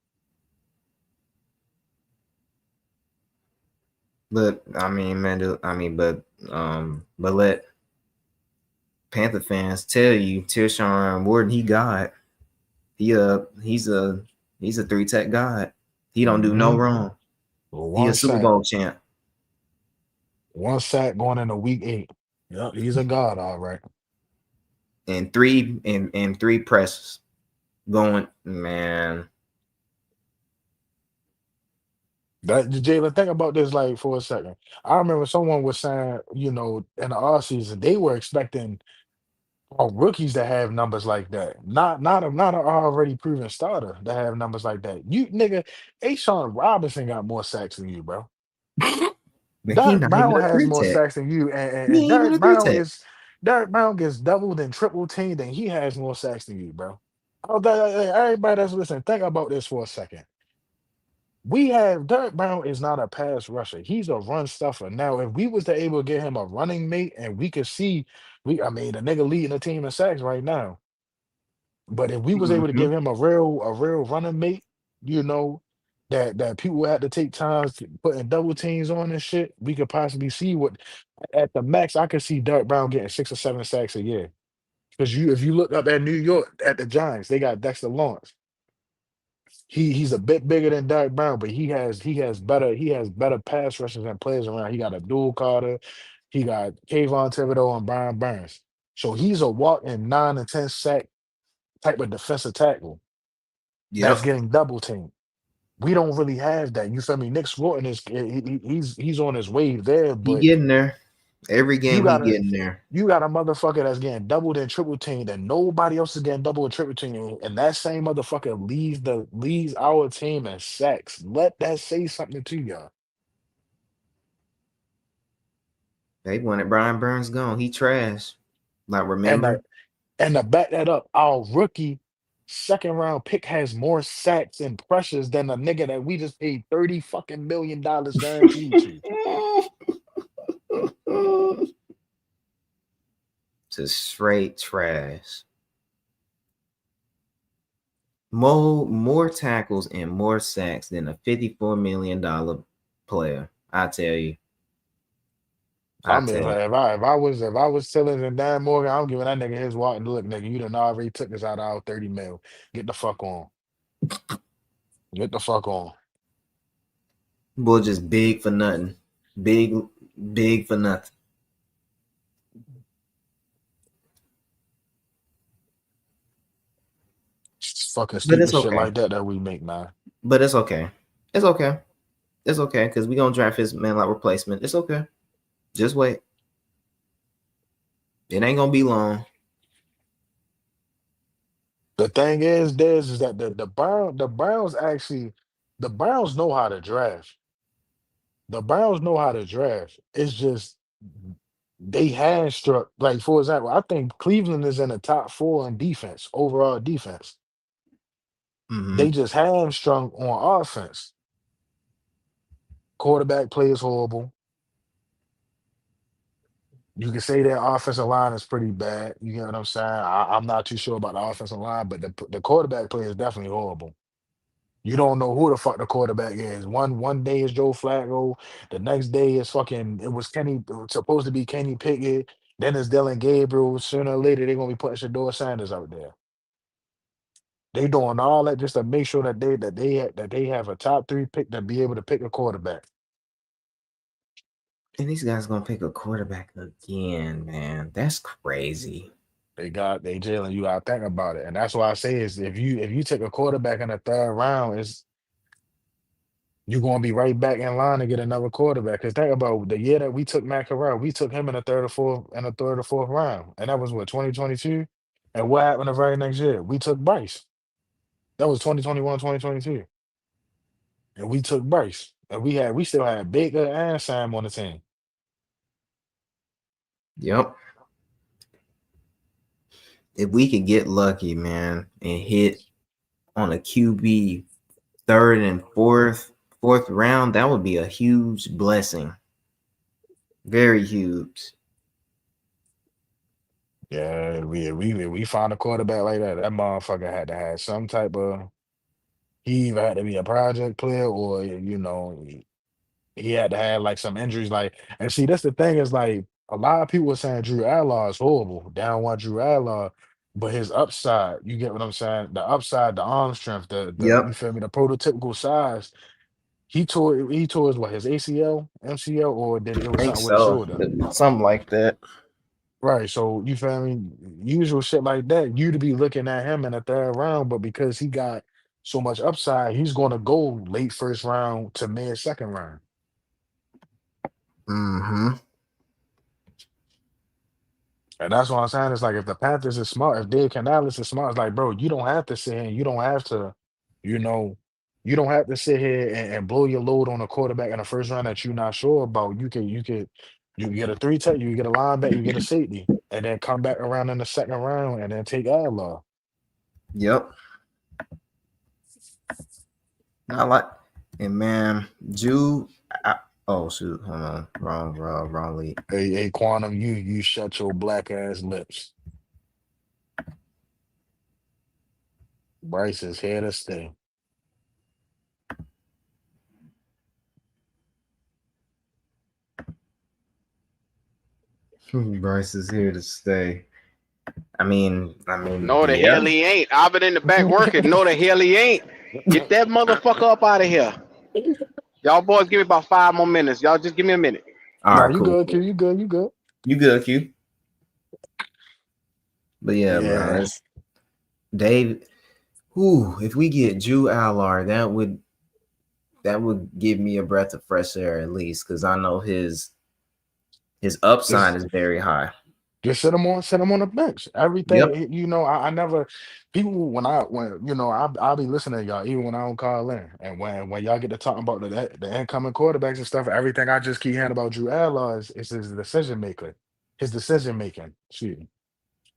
But I mean, man, but let Panther fans tell you, Tershawn Ward, he's a 3-tech god. He don't do no Mhm. wrong. Well, He a Super Bowl champ. one sack going into week 8. Yep, he's a god, all right. And three presses going, man. That Jalen, think about this like for a second. I remember someone was saying, in the offseason, they were expecting rookies to have numbers like that. Not an already proven starter to have numbers like that. You nigga, Ashawn Robinson got more sacks than you, bro. But he Derek not even Brown a has more 3-tech. sacks than you, He and ain't even a 3-tech. Derek Brown gets doubled and triple teamed, and he has more sacks than you, bro. Everybody that's listening, think about this for a second. Derek Brown is not a pass rusher. He's a run stuffer. Now, if we was to able to get him a running mate and we could see, the nigga leading the team in sacks right now. But if we was able to Mm-hmm. give him a real running mate, you know, that people had to take times to putting double teams on and shit, we could possibly see what at the max I could see Derek Brown getting 6 or 7 sacks a year. Because if you look up at New York at the Giants, they got Dexter Lawrence. He's a bit bigger than Derek Brown, but he has better pass rushers and players around. He got Abdul Carter, he got Kayvon Thibodeau and Brian Burns. So he's a walk-in 9 and 10 sack type of defensive tackle that's Yep. getting double teamed. We don't really have that. You feel me? Nick Swarton he's on his way there, He but getting there. Every you game he got a getting there. you got a motherfucker that's getting doubled and triple teamed, and nobody else is getting double and triple teamed, and that same motherfucker leads our team in sacks. Let that say something to y'all. They wanted Brian Burns gone. He trash. Like And remember? to back that up, our rookie second round pick has more sacks and pressures than a nigga that we just paid $30 fucking million guaranteed to. Just straight trash. More tackles and more sacks than a $54 million player. I tell you. I mean, if I was Tillers and Dan Morgan, I'm giving that nigga his walk and look, nigga, you done already took us out of our 30 mil. Get the fuck on. Get the fuck on. Boy, just big for nothing. Big for nothing. It's fucking But stupid it's shit okay. like that we make, man. But it's okay. It's okay. It's okay because we gonna draft his man like replacement. It's okay. Just wait. It ain't gonna be long. The thing is, Dez, is that the Browns know how to draft. The Browns know how to draft. It's just they hand struck. Like, for example, I think Cleveland is in the top 4 in defense, overall defense. Mm-hmm. They just hamstrung on offense. Quarterback play is horrible. You can say their offensive line is pretty bad. You get what I'm saying? I'm not too sure about the offensive line, but the quarterback play is definitely horrible. You don't know who the fuck the quarterback is. One day is Joe Flacco. The next day is it was supposed to be Kenny Pickett. Then it's Dylan Gabriel. Sooner or later, they're gonna be putting Shador Sanders out there. They doing all that just to make sure that they have a top 3 pick to be able to pick a quarterback. And these guys gonna pick a quarterback again, man. That's crazy. They Jalen, you gotta think about it. And that's why I say is if you take a quarterback in the 3rd round, you're gonna be right back in line to get another quarterback. Because think about the year that we took Matt Corral, we took him in the third or fourth round. And that was what, 2022? And what happened the very next year? We took Bryce. That was 2021, 2022. And we took Bryce. And we still had Baker and Sam on the team. Yep. If we could get lucky, man, and hit on a QB 3rd and 4th round, that would be a huge blessing. Very huge. Yeah, we found a quarterback like that. That motherfucker had to have some type of. He either had to be a project player or he had to have like some injuries. Like, and see, that's the thing is like a lot of people are saying Drew Allard is horrible. Down one Drew Allard, but his upside, you get what I'm saying? The upside, the arm strength, the you Yep. feel me, the prototypical size. He tore his ACL, MCL, or did it I was think something with the so. shoulder. Something like that. Right. So you feel me? Usual shit like that, you to be looking at him in the 3rd round, but because he got so much upside, he's gonna go late 1st round to mid 2nd round. Mm-hmm. And that's what I'm saying. It's like if the Panthers is smart, if Dave Canales is smart, it's like, bro, you don't have to sit here and you don't have to, you know, you don't have to sit here and blow your load on a quarterback in the 1st round that you're not sure about. You get a 3 tech, you get a linebacker, you get a safety, and then come back around in the 2nd round and then take Adler. Yep. I like, and man, Jude. Oh shoot, hold on, wrong league. Hey, Quantum, you shut your black ass lips. Bryce is here to stay. Bryce is here to stay. I mean, No, the yeah. hell he ain't. I've been in the back working. No, the hell he ain't. Get that motherfucker up out of here. Y'all boys, give me about 5 more minutes. Y'all just give me a minute. All Nah, right, you cool. good, Q. You good. You good. You good, Q? But yeah, bro, Yeah. it's Dave. Ooh, if we get Drew Allard, that would give me a breath of fresh air at least, because I know his upside Just is very high. just sit him on the bench. Yep. Everything, I never people when I'll be listening to y'all even when I don't call in. And when y'all get to talking about the incoming quarterbacks and stuff, everything I just keep hearing about Drew Allard is his decision maker. His decision making. Excuse me.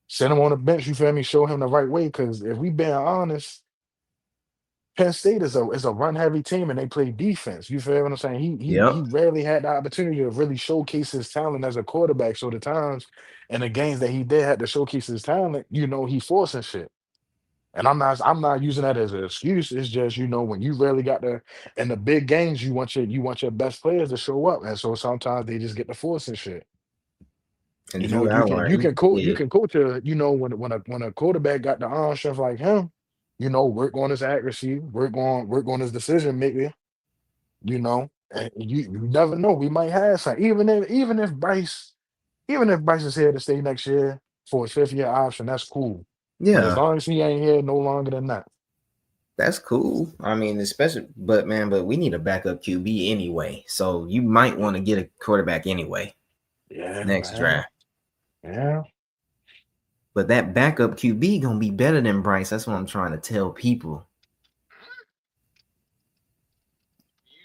Sit him on the bench, you feel me? Show him the right way. Because if we being honest, Penn State is a run heavy team and they play defense. You feel what I'm saying? He Yep. rarely had the opportunity to really showcase his talent as a quarterback. So the times and the games that he did had to showcase his talent, he forcing shit. And I'm not using that as an excuse. It's just, when you really got in the big games, you want your best players to show up. And so sometimes they just get the forcing shit. And You Drew know, you can Allard, you can coach you yeah. can coach when a quarterback got the arm strength like him, work on his accuracy, work on his decision making, and you never know. We might have some. Even if Bryce is here to stay next year for his 5th year option, that's cool. But as Yeah, long as he ain't here no longer than that. that's cool. I mean, but we need a backup QB anyway. So you might want to get a quarterback anyway Yeah, next man. draft. Yeah. But that backup QB gonna be better than Bryce. That's what I'm trying to tell people.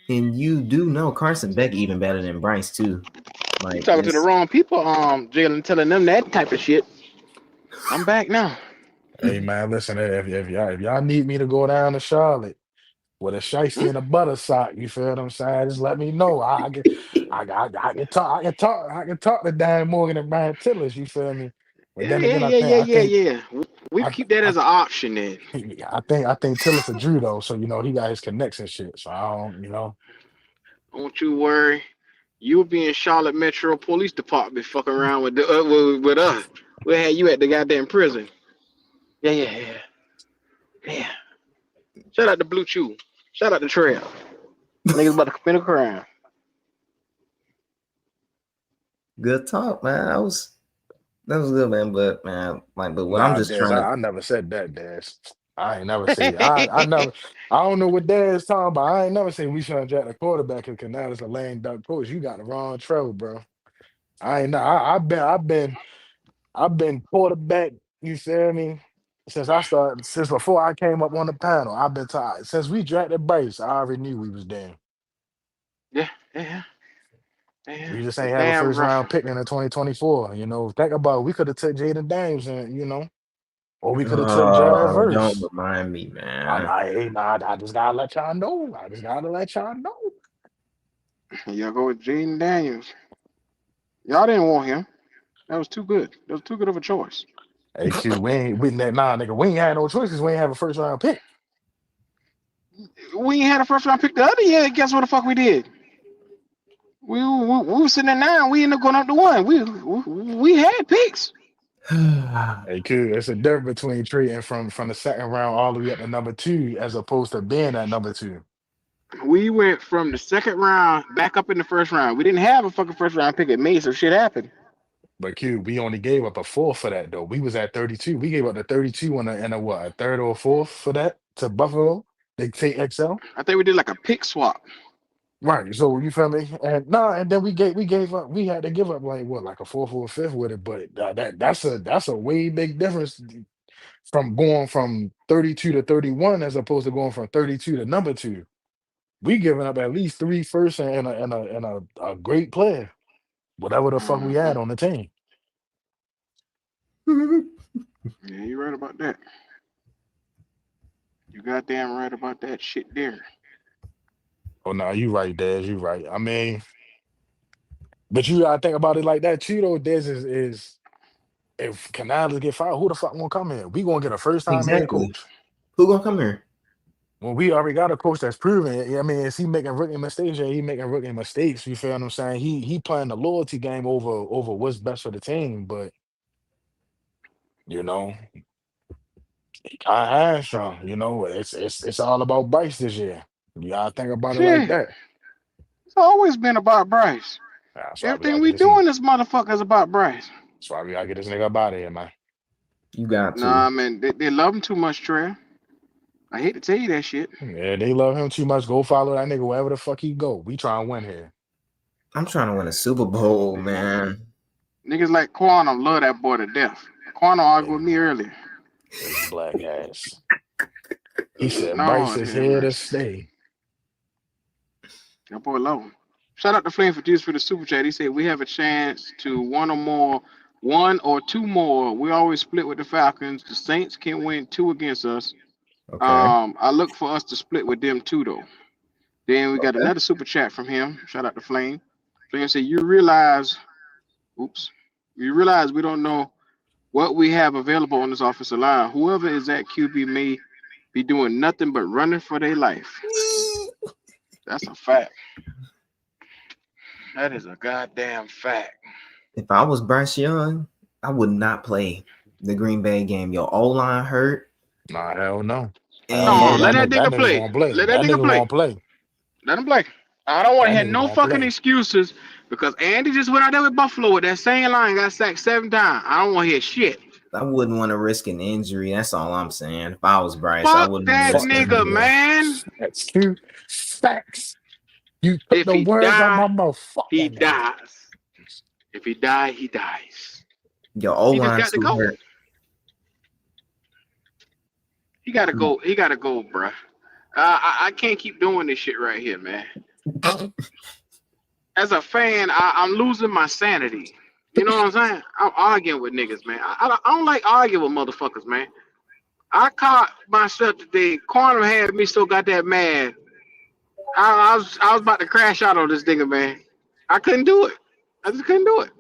And you do know Carson Beck even better than Bryce too. You Like talking to the wrong people, Jalen, telling them that type of shit. I'm back now. Hey man, listen, if y'all need me to go down to Charlotte with a shiesty and a butter sock, you feel what I'm saying? Just let me know. I can talk to Dan Morgan and Brian Tillers, you feel me? But Yeah, then yeah, again, yeah, yeah, yeah, yeah. We I keep that I as an option then. I think Tillis a Drew though, so he got his connects and shit. So I don't. Don't you worry. You'll be in Charlotte Metro Police Department fucking around with us. We'll have you at the goddamn prison. Yeah, yeah, yeah. Yeah. Shout out to Blue Chew. Shout out to Trail. Niggas about to commit a crime. good talk, man. That was good, man. But man, but what I'm Nah, just Dez, trying to I never said that, Dez. I ain't never say I don't know what Dez talking about. I ain't never say we should draft a quarterback because now it's a lame duck coach. You got the wrong trouble, bro. I ain't know. I've been quarterback, you feel me? Since before I came up on the panel. I've been tired. Since we drafted Bryce, I already knew we was damn. Yeah, yeah, yeah. We just The ain't have a damn first round rough. pick in the 2024. Think about it. We could have took Jaden Daniels or we could have took Jared don't Verse. remind me, man. I just gotta let y'all know. I just gotta let y'all know. Y'all go with Jaden Daniels. Y'all didn't want him. That was too good. That was too good of a choice. Hey Q, nigga, we ain't had no choices. We ain't have a first round pick. We ain't had a first round pick the other year. Guess what the fuck we did? We were sitting at 9. We ended up going up to 1. We had picks. Hey Q, it's a difference between trading from the second round all the way up to number 2 as opposed to being at number 2. We went from the second round back up in the first round. We didn't have a fucking first round pick at May, so shit happened. But Q, we only gave up a 4th for that though. We was at 32. We gave up the 32 and a what, a 3rd or a 4th for that to Buffalo. They take XL. I think we did like a pick swap. Right. So you feel me? And then we gave up. We had to give up like a 4th or a 5th with it. But that's a way big difference from going from 32 to 31 as opposed to going from 32 to number 2. We giving up at least 3 firsts and a great player, whatever the fuck we had on the team. Yeah, you're right about that. You goddamn right about that shit there. Oh no, you right, Dez. You right. I mean, but you gotta think about it like that too, though. Dez is if Canales get fired, who the fuck gonna come in? We gonna get a first time head Exactly. coach. Who gonna come here? Well, we already got a coach that's proven it. I mean, is he making rookie mistakes? Yeah, he making rookie mistakes. You feel what I'm saying? He playing the loyalty game over what's best for the team, but you know, he got half strong. You know, it's all about Bryce this year. You gotta think about it like Shit, that. it's always been about Bryce. That's why we Everything gotta we get this. do in this motherfucker is about Bryce. That's why we gotta get this nigga up out of here, man. You got Nah, to. man, they love him too much, Trey. I hate to tell you that shit. Yeah, they love him too much. Go follow that nigga wherever the fuck he go. We try and win here. I'm trying to win a Super Bowl, man. Niggas like Quantum love that boy to death. Quantum argued with me earlier. His black ass. He said No, Bryce is yeah, here to man. stay. That boy love him. Shout out to Flame for Juice for the super chat. He said we have a chance to one or two more. We always split with the Falcons. The Saints can win 2 against us. Okay. I look for us to split with them too, though. Then we got Okay. another super chat from him. Shout out to Flame. Flame said, you realize we don't know what we have available on this offensive line. Whoever is at QB may be doing nothing but running for their life. That's a fact. That is a goddamn fact. If I was Bryce Young, I would not play the Green Bay game. Your O-line hurt. Nah, hell no. No, And let that That nigga nigga play. gonna play. Let that nigga play. Gonna play. Let him play. I don't want to That hear nigga no gonna fucking play. excuses because Andy just went out there with Buffalo with that same line, got sacked 7 times. I don't want to hear shit. I wouldn't want to risk an injury. That's all I'm saying. If I was Bryce, I Fuck wouldn't that risk an nigga, injury. man. That's two facts. You took If the he words out my die, mouth. Fuck he that nigga. dies. If he die, he dies. Your He just O-line got to too go. hurt. He gotta go. He gotta go, bruh. I can't keep doing this shit right here, man. As a fan, I'm losing my sanity. You know what I'm saying? I'm arguing with niggas, man. I don't like arguing with motherfuckers, man. I caught myself today. Quantum had me so goddamn mad. I was about to crash out on this nigga, man. I couldn't do it. I just couldn't do it.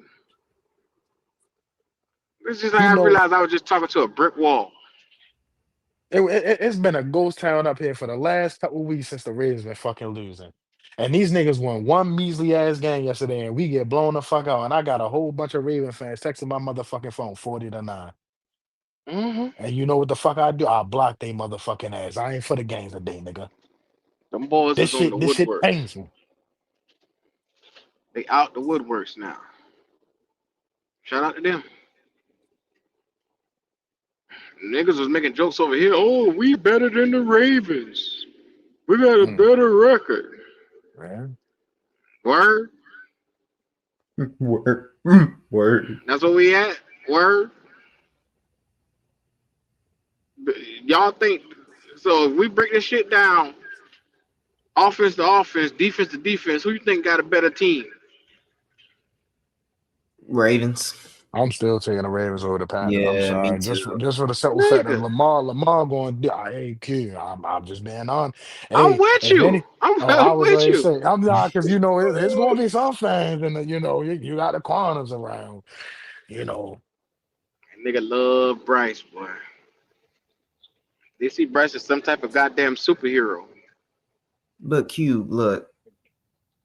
It's just like You I know, realized I was just talking to a brick wall. it's been a ghost town up here for the last couple weeks since the Ravens been fucking losing. And these niggas won one measly ass game yesterday, and we get blown the fuck out. And I got a whole bunch of Raven fans texting my motherfucking phone 40-9. Mm-hmm. And you know what the fuck I do? I block they motherfucking ass. I ain't for the games today, nigga. Them boys This is on the shit woodworks. pains me. They out the woodworks now. Shout out to them. Niggas was making jokes over here. Oh, we better than the Ravens. We got a better record. Man. Word. Word. Word. That's what we at. Word. Y'all think so? If we break this shit down, offense to offense, defense to defense, who you think got a better team? Ravens. I'm still taking the Ravens over the Panthers. I'm Yeah, me sorry. too. Just for the simple fact that Nigga, Lamar going, I ain't kidding. I'm just being on. I'm Hey, with if you. any, I'm I was with ready to you. say, I'm not, because you know it's going to be some fans, and you know you got the corners around. You know, Nigga love Bryce, boy. They see Bryce as some type of goddamn superhero. But Q, look,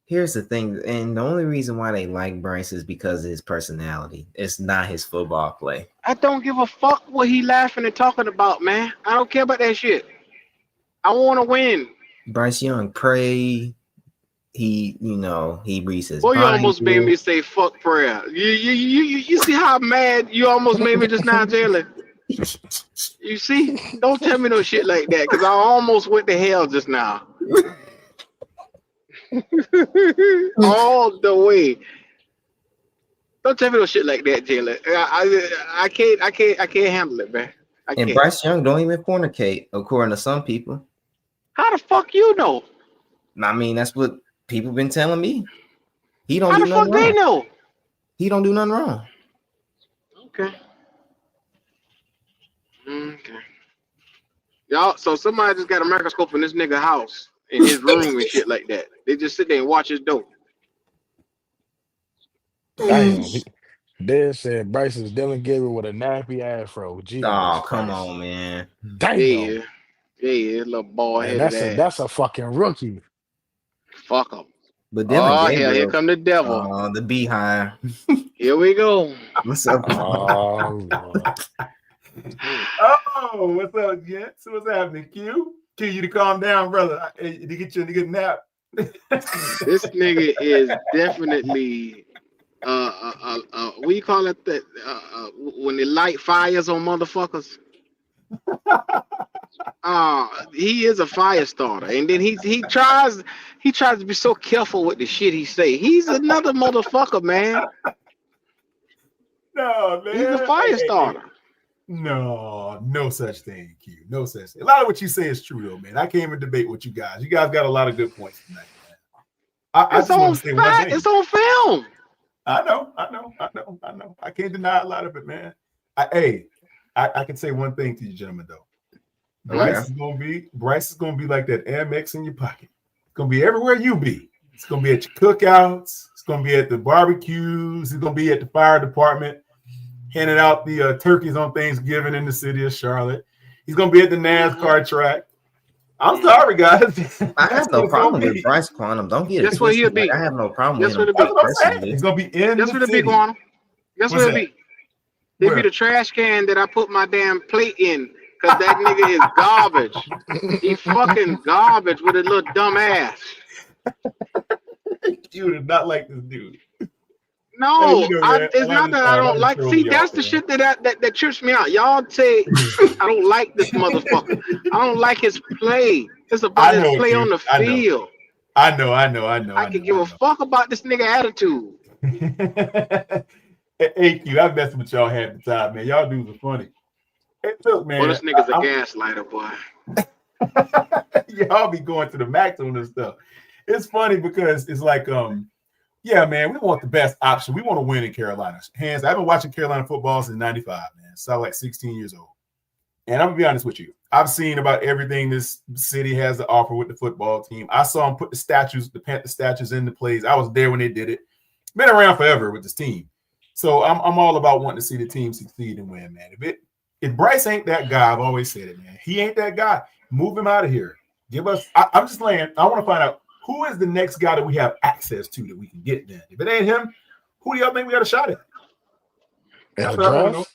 here's the thing, and the only reason why they like Bryce is because of his personality. It's not his football play. I don't give a fuck what he laughing and talking about, man. I don't care about that shit. I want to win. Bryce Young pray. He reads his Boy, you almost made Bible. me say fuck prayer. You see how mad you almost made me just now, Jalen? You see? Don't tell me no shit like that, because I almost went to hell just now. All the way. Don't tell me no shit like that, Jalen. I can't handle it, man. I And can't. Bryce Young don't even fornicate, according to some people. How the fuck you know? I mean, that's what people been telling me. He don't How do the fuck nothing they wrong. know? He don't do nothing wrong. Okay. Okay. Y'all, so somebody just got a microscope in this nigga house, in his room and shit like that. They just sit there and watch his dope. damn. Dad said Bryce is Dylan Gabriel with a nappy afro. Jesus Oh, come Christ. on, man. Damn. Yeah. Yeah, little bald And headed that's ass. a fucking rookie. Fuck him. But Dylan Oh hell, here Gabriel, come the devil. the Beehive. Here we go. What's up? Oh Lord. Oh, what's up, gents? What's happening, Q? Q, you to calm down, brother. To get you a good nap. This nigga is definitely what you call it that when they light fires on motherfuckers. He is a fire starter, and then he tries to be so careful with the shit he say. He's another motherfucker, man. No, man. He's a fire starter. No such thing, Q. No such thing. A lot of what you say is true, though, man. I can't even debate with you guys. You guys got a lot of good points tonight, man. I just want to say one thing. It's on film. I know. I can't deny a lot of it, man. I can say one thing to you, gentlemen, though. Bryce is gonna be like that Amex in your pocket. It's gonna be everywhere you be. It's gonna be at your cookouts. It's gonna be at the barbecues. It's gonna be at the fire department, handing out the turkeys on Thanksgiving in the city of Charlotte. He's gonna be at the NASCAR track. I'm sorry, guys. I have no problem with Bryce Quantum. Don't get it. Guess what he'll be? I have no problem Guess with what him. it'll be? He's gonna be in Guess the what it'll be, city. Quantum? Guess what What's it'll that? be? It'll Where? be the trash can that I put my damn plate in, cause that nigga is garbage. He fucking garbage with a little dumb ass. You did not like this dude. No, Hey, you know, man, it's not that I don't like. See, that's the shit that trips me out. Y'all say I don't like this motherfucker. I don't like his play. It's about his play on the field. I know. I can give a fuck about this nigga attitude. Hey, Q, I messed with y'all half the time, man. Y'all dudes are funny. Hey, look, man. Well, this nigga's a gaslighter, boy. Y'all be going to the max on this stuff. It's funny because it's like, yeah, man, we want the best option. We want to win in Carolina. Hands, I've been watching Carolina football since '95, man. So I'm like 16 years old. And I'm gonna be honest with you. I've seen about everything this city has to offer with the football team. I saw them put the Panther statues in the plays. I was there when they did it. Been around forever with this team. So I'm all about wanting to see the team succeed and win, man. If Bryce ain't that guy, I've always said it, man. He ain't that guy. Move him out of here. Give us. I'm just laying. I want to find out who is the next guy that we have access to that we can get then. If it ain't him, who do y'all think we got a shot at? That's what I want to know.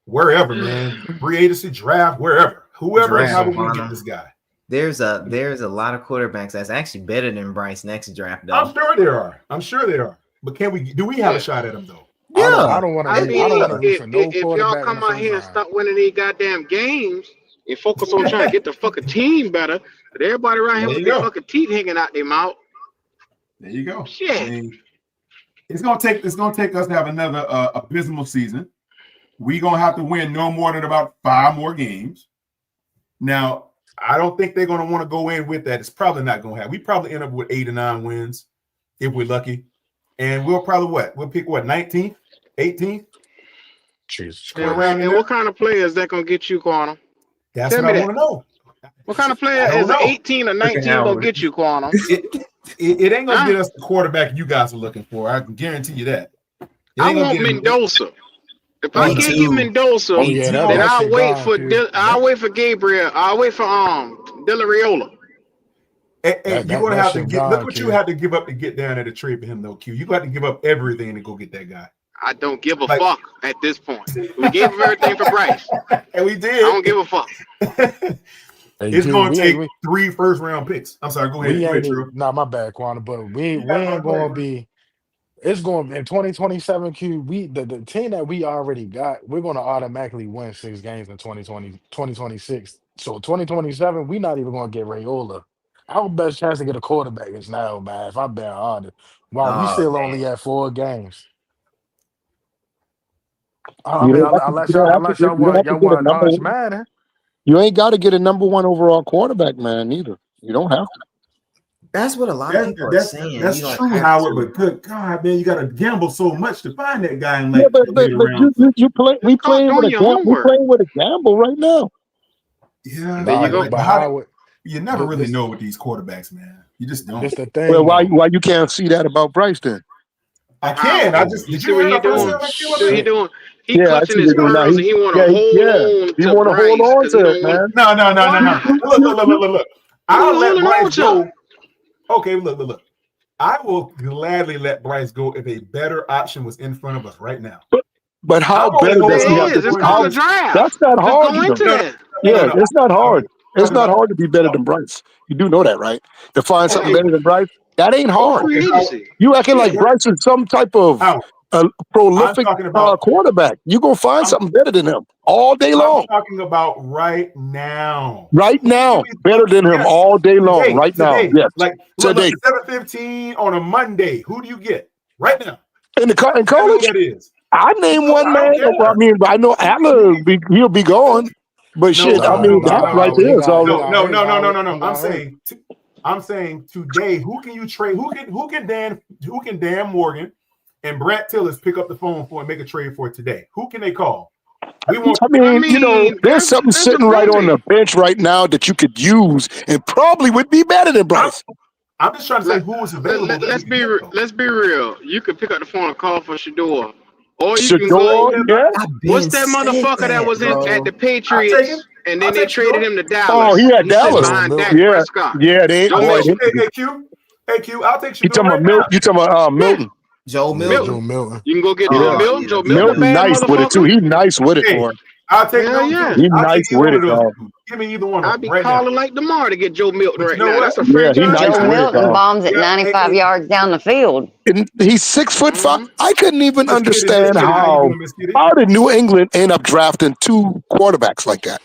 Wherever, man. Free agency, draft, wherever. Whoever and how we get this guy. There's a lot of quarterbacks that's actually better than Bryce next draft, though. I'm sure there are. But do we have a shot at him though? Yeah. I don't want to. I mean, no if y'all come out here and start winning these goddamn games and focus on trying to get the fucking team better, but everybody around here with their fucking teeth hanging out their mouth. There you go. Shit. I mean, it's gonna take us to have another abysmal season. We're gonna have to win no more than about 5 more games. Now, I don't think they're gonna want to go in with that. It's probably not gonna happen. We probably end up with 8 or 9 wins if we're lucky. And we'll probably we'll pick 19th, 18th. Jesus Christ. And what kind of players that gonna get you, Quantum? That's what I want to know. What kind of player is 18 or 19 gonna get you, Quantum? It ain't gonna get us the quarterback you guys are looking for. I can guarantee you that. I want Mendoza. If I can't get Mendoza, then I'll wait for Gabriel. I'll wait for Delariola. You're gonna have to look what you had to give up to get down at a trade for him, though, Q. You got to give up everything to go get that guy. I don't give a fuck at this point. We gave him everything for Bryce. And we did. I don't give a fuck. It's going to take 3 first-round picks. I'm sorry, go ahead. Not my bad, Quantum, but we ain't going to be. It's going in 2027. Q. The team that we already got, we're going to automatically win 6 games in 2026. So 2027, we're not even going to get Raiola. Our best chance to get a quarterback is now, man. If I'm being honest, we still only at 4 games. I mean, unless y'all want Arch Manning. You ain't got to get a number 1 overall quarterback, man. Either you don't have to. That's what a lot of people are saying. That's true, Howard. But good God, man, you got to gamble so much to find that guy. And we playing with a gamble right now. Yeah, there you go. But Howard, you never really know with these quarterbacks, man. You just don't. That's the thing. Well, why you can't see that about Bryce then? I can. I just You did see you what hear he the first doing? time I came up See what he there? doing? He Yeah, I clutching see his what you're doing now. pearls and he want to hold on He to want to hold Bryce on because he to it, don't want. man. No. Why? Look. What are I'll you let holding Bryce on to? go. Okay, look. I will gladly let Bryce go if a better option was in front of us right now. But how I'm only better going does he have off to? It is. It's one called How a person. draft. that's not Just hard, go you know. into that. Yeah, it's not hard. It's Talking not about hard to be better than Bryce. You do know that, right? To find something okay. better than Bryce, that ain't hard. Free Okay, agency. You acting like Shit. Bryce is some type of Howard, I'm prolific talking about. quarterback. You gonna find I'm something better than him all day I'm long. talking about right now. Right Who can now, we better put? than him Yes, all day long. Right now, today. yes, Like look, today. 7:15 on a Monday. Who do you get right now? In Tell me who college, that is. I name No, one I don't man. I care. mean, I know Adler. He'll be gone. But shit, I mean, that right He there is got already. hurt. No. I'm saying today, who can you trade? Who can Dan Morgan and Brett Tillers pick up the phone for and make a trade for today? Who can they call? We want. I mean, you know, there's something there's a sitting right on the plenty. bench right now that you could use and probably would be better than Bryce. I'm just trying to say who is available. Let's be real. You can pick up the phone and call for Shador, or you can Shador, go. yeah. What's that motherfucker that was at the I'll take him. Patriots and then they traded him to Dallas? Oh, he had sits Dallas. behind Dak Yeah, Prescott. yeah. They Joe boy. Milton. Hey Q, I'll take You Shador talking right about now. Milton? You talking about Milton? Joe Milton. Milton. You can go get Yeah. Joe Milton. Joe Milton, a Milton, bad nice with it too. motherfucker. He nice with it Hey, for him. I'll take Hell those yeah. two. He I'll nice take either with one it, of those dog. two. Give me either one I'd of be them right calling now. like DeMar to get Joe Milton But right you know now. what? That's a Yeah, he franchise nice Joe with guy. it, Milton dog. bombs at Yeah, 95 yards down the field. And he's 6'5". Mhm. I couldn't even Miss Kitty, understand how you doing, Miss Kitty? how did New England end up drafting two quarterbacks like that?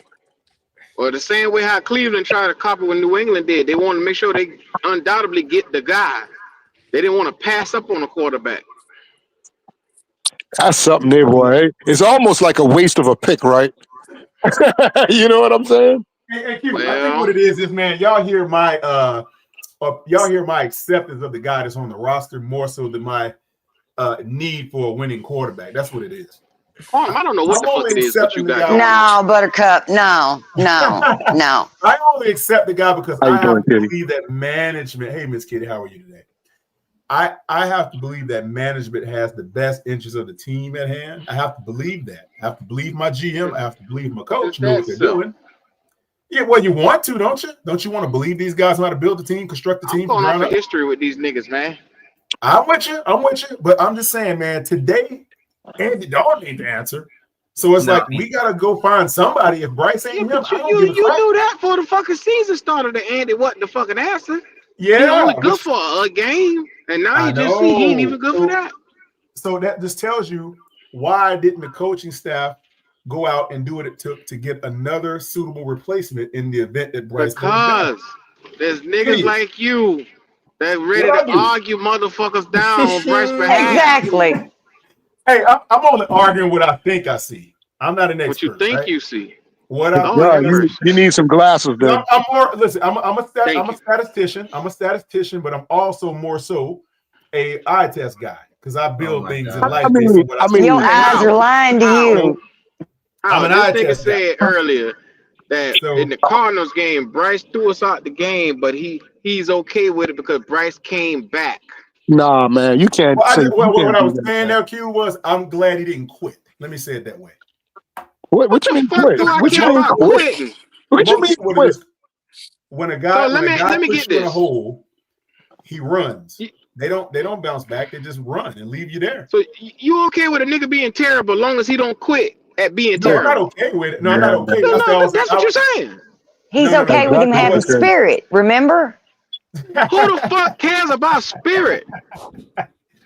Well, the same way how Cleveland tried to copy what New England did. They wanted to make sure they undoubtedly get the guy. They didn't want to pass up on a quarterback. That's something there, boy. It's almost like a waste of a pick, right? You know what I'm saying? Hey, Q, I think Well, what it is, man, y'all hear my acceptance of the guy that's on the roster more so than my need for a winning quarterback. That's what it is. I don't know what I'm the fuck only it is, but accepting you the got guy. going on. No, Buttercup. No. I only accept the guy because How you I doing, have to Kitty? believe that management. Hey, Miss Kitty, how are you today? I have to believe that management has the best interest of the team at hand. I have to believe that. I have to believe my GM. I have to believe my coach know what they're doing. Yeah, well, you want to, don't you? Don't you want to believe these guys know how to build the team, construct the I'm team from going off ground of up? history with these niggas, man. I'm with you, but I'm just saying, man. Today, Andy Dalton ain't the answer. So it's like we gotta go find somebody. If Bryce ain't him, But I don't you give a crap. knew that before the fucking season started that Andy wasn't the fucking answer. Yeah, he only good for a game, and now you just see he ain't even good for that. So that just tells you why didn't the coaching staff go out and do what it took to get another suitable replacement in the event that Bryce goes down? Because there's niggas like you that ready What I to do? argue motherfuckers down on Bryce's behalf. Exactly. Hey, I'm only arguing what I think I see. I'm not an expert. What you think right? you see. What I Yeah, you need some glasses then. I'm more. Listen, I'm a statistician. I'm a statistician, but I'm also more so a eye test guy because I build things in life. based on what I see. Your eyes are lying to you. I'm an this eye nigga test guy. said earlier that in the Cardinals game, Bryce threw us out the game, but he's okay with it because Bryce came back. Nah, man, you can't. What I was saying there, Q, was I'm glad he didn't quit. Let me say it that way. What you mean quit? What you mean quit? What you mean quit? When a guy, So let me puts get you in a this. hole, he runs. They don't bounce back. They just run and leave you there. So you okay with a nigga being terrible long as he don't quit at being No, I'm not terrible? okay with it. No, I'm not okay. No, that's what you're saying. He's okay with him having spirit. Remember? Who the fuck cares about spirit?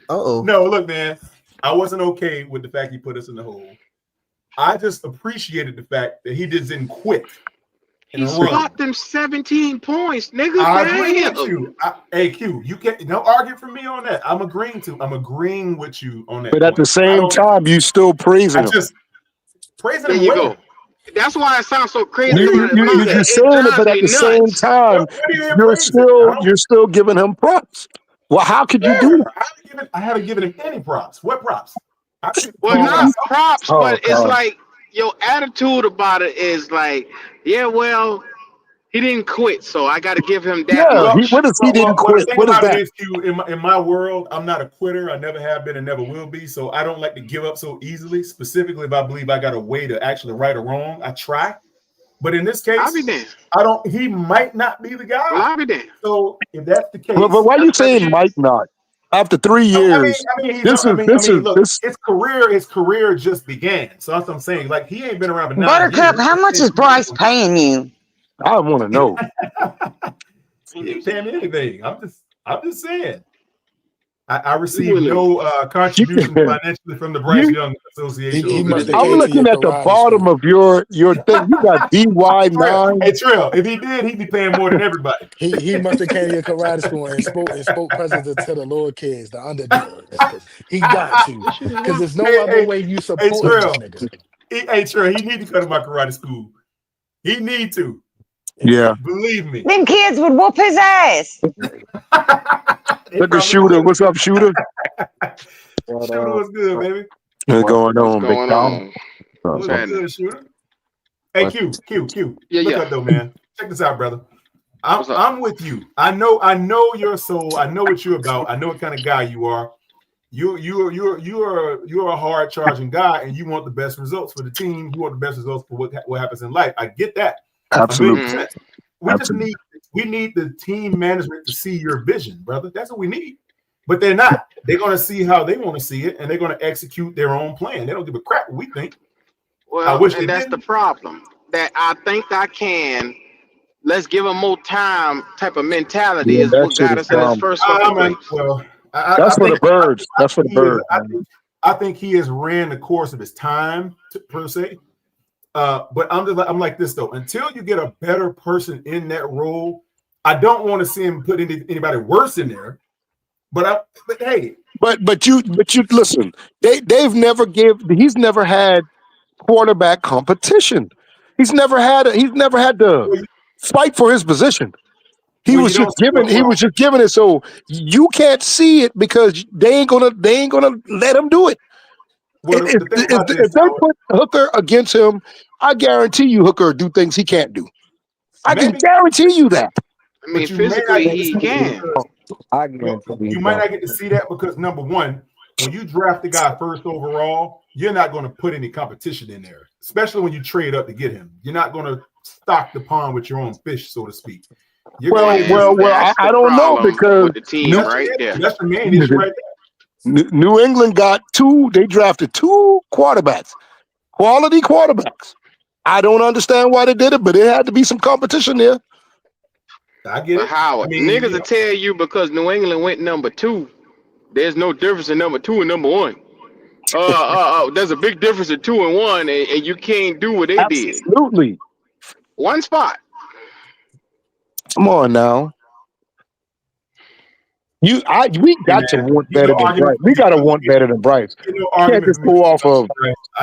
Uh-oh. No, look, man. I wasn't okay with the fact he put us in the hole. I just appreciated the fact that he just didn't quit. He scored them 17 points, nigga. I agree with you. Hey, Q, you can't don't argue for me on that. I'm agreeing with you on that. But at the same time, you still praising him. Praising There him. you Where? go. That's why it sounds so crazy. You're saying it, but at the same time, you're still giving him props. Well, how could you do that? I haven't given him any props. What props? Well, not props, Oh, but it's God. like your attitude about it is like, yeah, well, He didn't quit, so I got to give him that Yeah, much. what is he didn't Well, the quit? thing What is about it that? is, Q, in my world, I'm not a quitter. I never have been and never will be. So I don't like to give up so easily. Specifically, if I believe I got a way to actually right or wrong, I try. But in this case, I'll be there. I don't. He might not be the guy. Well, I'll be there. So if that's the case, But why are you saying Mike not? After 3 years, his career just began. So that's what I'm saying. Like he ain't been around for 9 Buttercup, years. how much is Bryce paying you? I want to know. He didn't pay me anything. I'm just saying. I received no contribution financially from the Bryce Young Association. I'm looking at the bottom of your thing. You got DY9. Hey Trill, if he did, he'd be paying more than everybody. He must have came to your karate school and spoke presence to the little kids, the underdogs. He got to, because there's no other way you support this nigga. Hey Trill, he need to go to my karate school. He need to. Yeah. Believe me. Them kids would whoop his ass. Look at Shooter. What's up, Shooter? Shooter was good, baby. What's going on, Big going Tom? What's good, Shooter? Hey, Q. Yeah, Look yeah. up though, man. Check this out, brother. I'm with you. I know your soul. I know what you're about. I know what kind of guy you are. You're a hard charging guy, and you want the best results for the team. You want the best results for what happens in life. I get that. Absolutely. We need the team management to see your vision, brother. That's what we need. But they're not. They're going to see how they want to see it, and they're going to execute their own plan. They don't give a crap what we think. Well, and that's the problem. That I think I can. Let's give him more time. Type of mentality is what got us in his first fucking place. Well, that's for the birds. That's for the birds. I think he has ran the course of his time per se. But I'm like this though. Until you get a better person in that role, I don't want to see him put anybody worse in there. But hey, but you listen. He's never had quarterback competition. He's never had to fight for his position. He was just giving it. So you can't see it because they ain't gonna let him do it. If they put Hooker against him, I guarantee you Hooker will do things he can't do. I can guarantee you that. I mean, physically he can. You might not get to see that because number one, when you draft the guy first overall, you're not going to put any competition in there, especially when you trade up to get him. You're not going to stock the pond with your own fish, so to speak. I don't know because the team right there. That's the main issue right there. New England got they drafted 2 quarterbacks, quality quarterbacks. I don't understand why they did it, but there had to be some competition there. I get it. Howard, niggas will tell you because New England went number 2. There's no difference in number 2 and number 1. There's a big difference in 2 and 1, and you can't do what they did. Absolutely. One spot. Come on now. We got to want better than Bryce. We got to want better than Bryce. You can't just go off of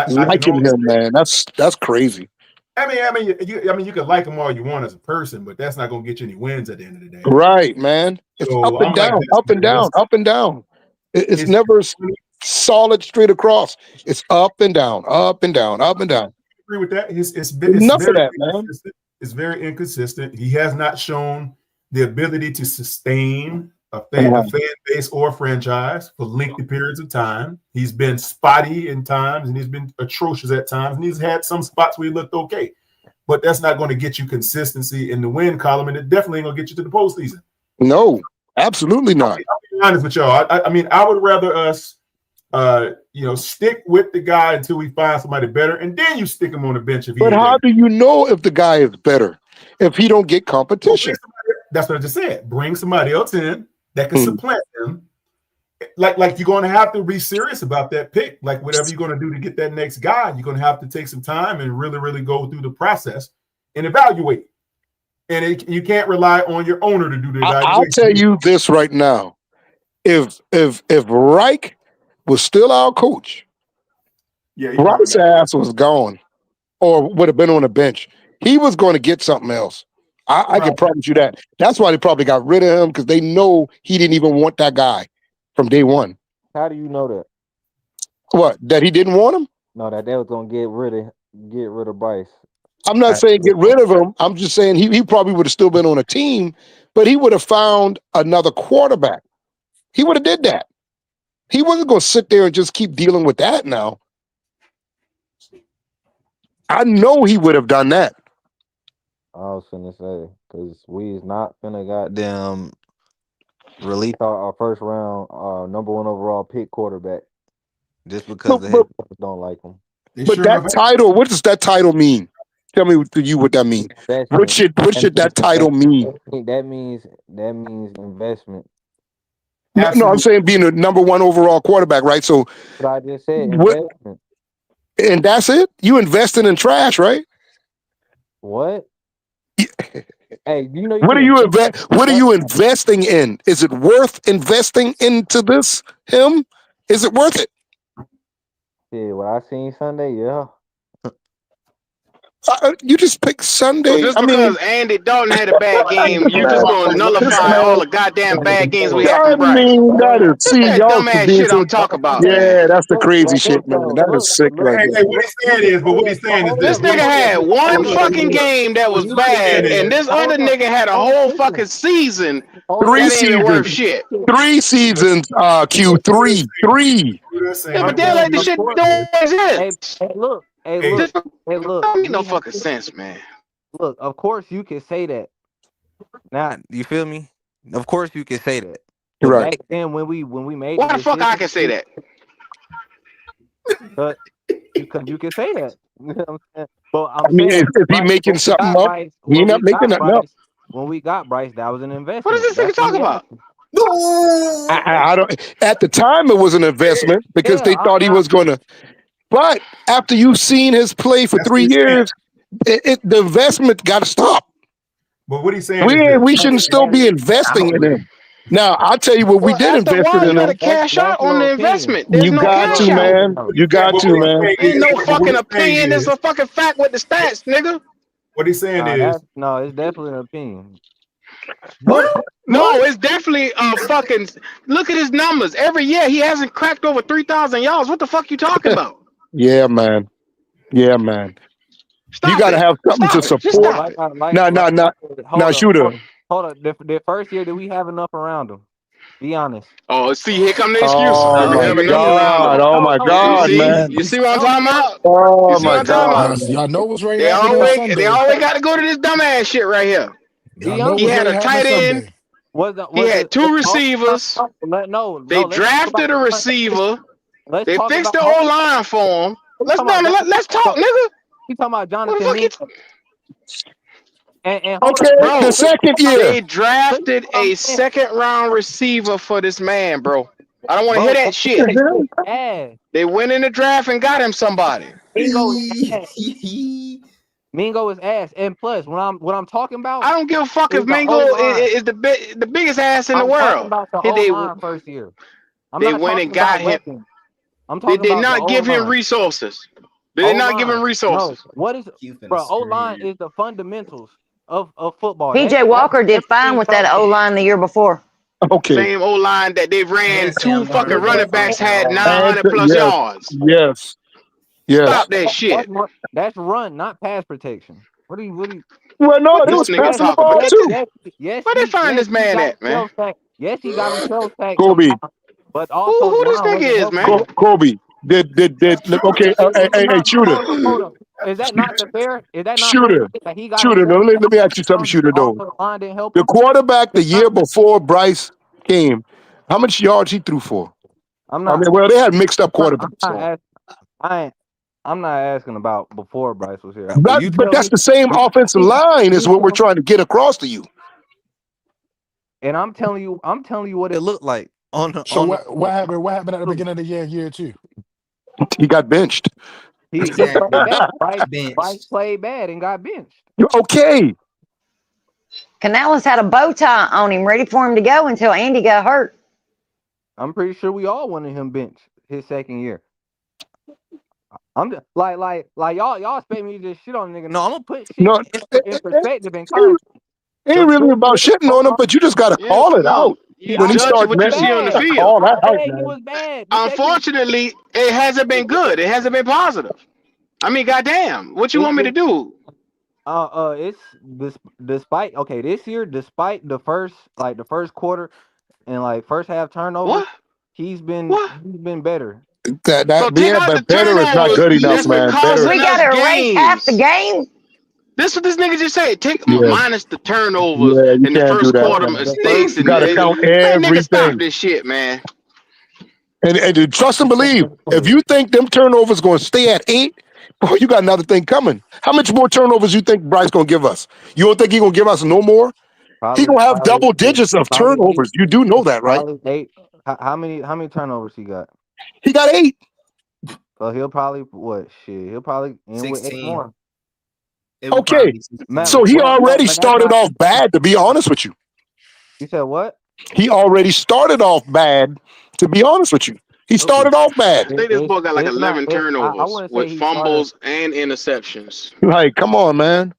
liking him, man. That's crazy. I mean, you can like him all you want as a person, but that's not going to get you any wins at the end of the day. Right, man. It's up and down, up and down, up and down. It's never solid straight across. It's up and down, up and down, up and down. I agree with that. It's enough of that, man. It's very inconsistent. He has not shown the ability to sustain a fan base or franchise for lengthy periods of time. He's been spotty in times, and he's been atrocious at times, and he's had some spots where he looked okay. But that's not going to get you consistency in the win column, and it definitely ain't going to get you to the postseason. No, absolutely not. I'll be honest with y'all. I mean, I would rather us, stick with the guy until we find somebody better, and then you stick him on the bench. But how do you know if the guy is better if he don't get competition? That's what I just said. Bring somebody else in that can supplant him. Like you're going to have to be serious about that pick. Like whatever you're going to do to get that next guy, you're going to have to take some time and really, really go through the process and evaluate. And you can't rely on your owner to do the evaluation. I'll tell you this right now: if Reich was still our coach, Bryce's ass was gone, or would have been on the bench. He was going to get something else. I can promise you that. That's why they probably got rid of him, because they know he didn't even want that guy from day one. How do you know that? What? That he didn't want him? No, that they was gonna get rid of Bryce. I'm not saying get rid of him. I'm just saying he probably would have still been on a team, but he would have found another quarterback. He would have did that. He wasn't going to sit there and just keep dealing with that now. I know he would have done that. I was finna say, because we is not finna goddamn release our first round, number 1 overall pick quarterback just because the head coach don't like him. But that title, what does that title mean? Tell me to you what that means. What should that title mean? That means investment. No, I'm saying being a number 1 overall quarterback, right? So But I just said investment. And that's it? You investing in trash, right? What? Hey, you know What are you investing in? Is it worth investing into him? Is it worth it? Yeah, what I seen Sunday, yeah. You just pick Sunday. So just because Andy Dalton had a bad game, you just gonna nullify all the goddamn bad games we had from Bryce. That is That dumbass shit I'm talking about. Yeah, that's the crazy shit, man. That is sick right there. What he's saying is This nigga had one fucking game that was bad, and this other nigga had a whole fucking season. 3 that ain't even worth seasons. shit. 3 seasons, Q3. 3. Yeah, but they're like the shit don't exist. Hey, look. Hey, look. Don't make no fucking sense, man. Look, of course you can say that. Now, you feel me? Of course you can say that. But Right. back then when we made Why the fuck I can say that? But because you can say that. You know what I'm saying? But I mean, if he making something up, he not making nothing up. When we got Bryce, that was an investment. What is this nigga talking about? I don't. At the time, it was an investment because they thought he was going to. But after you've seen his play for 3 years, the investment got to stop. But what he's saying We shouldn't still be investing in him. Now, I'll tell you what we did invest in You him. gotta cash out on the investment. There's You no got cash to, out. man. You got to, man. Ain't no fucking opinion. It's a fucking fact with the stats, nigga. What he's saying is no, it's definitely an opinion. No, it's definitely fucking. Look at his numbers. Every year he hasn't cracked over 3,000 yards. What the fuck you talking about? Yeah, man. Yeah, man. You got to have something to support. Now, shooter. Hold on. The first year, did we have enough around him? Be honest. Oh, see, here come the excuses. Oh my God! Oh my God, man! You see what I'm talking about? Oh You see what my I'm talking God! about? Y'all know what's right They always got to go to this dumbass shit right here. He had a tight end. He had 2 receivers. They drafted a receiver. They fixed the O line for him. Let's talk, nigga. You talking about Jonathan? What the fuck Okay, the second year. They drafted a second-round receiver for this man, bro. I don't want to hear that shit. They went in the draft and got him somebody. Mingo is ass, and plus, what I'm talking about, I don't give a fuck if Mingo is the biggest ass in the world. About the O-line first year. They went and got him. They did not give him resources. They did not give him resources. No. What is, bro? O-line is the fundamentals of football. PJ Walker did fine with that O-line the year before. Okay. Same O-line that they ran 2 fucking running backs had 900 plus yards. Yes. Yes. Stop that shit. That's run, not pass protection. What do you? Well, no, This it was nigga passing the talking ball about. too. Yes. Where they find this man at, man? Yes, he got him 12 sacks. Kobe. But also, Who this nigga is, man? Kobe. Did okay? Hey, shooter. Hold on. Is that not the fair? Is that not Shooter. fair that he got Shooter. No, let me ask you something, shooter. Though line didn't help the him? quarterback the year before Bryce came, how much yards he threw for? I'm not. I mean, well, they had mixed up quarterbacks. I'm not asking about before Bryce was here. But that's the same offensive line is what we're trying to get across to you. And I'm telling you what it looked like. So what happened? What happened at the beginning of the year 2? He got benched. Bryce played bad and got benched. Okay. Canales had a bow tie on him, ready for him to go until Andy got hurt. I'm pretty sure we all wanted him benched his second year. I'm just, like y'all expect me to just shit on the nigga. No, I'm gonna put shit in perspective and context. It ain't really about shitting on him, but you just gotta call it out. When he starts what you see on the field. Call that out, He man. was bad. Unfortunately, it hasn't been good. It hasn't been positive. I mean, goddamn, what you want me to do? It's despite this year, despite the first quarter and like first half turnovers, What? he's been What? better. So take out the But better is not turnovers good enough, that's been man. Better. We costing us got to erase half the games. game. This what this nigga just said. Take Yeah, minus the turnovers yeah, you and the can't do first that, quarter man. The mistakes first You and got to count man, nigga, stop everything. this shit, man. And to trust and believe, if you think them turnovers going to stay at 8, boy, you got another thing coming. How much more turnovers you think Bryce going to give us? You don't think he going to give us no more? He going to have double digits of probably turnovers. You do know that, right? probably 8. How many turnovers he got? He got 8. So he'll probably he'll probably end with 8 16. more. It would Okay, probably be 16. so he already but that's started not. off bad, to be honest with you. You said what? He already started off bad, to be honest with you. He started off bad. I think this boy got like It's not. 11 I turnovers wouldn't say with he started. fumbles and interceptions. Like, come on, man.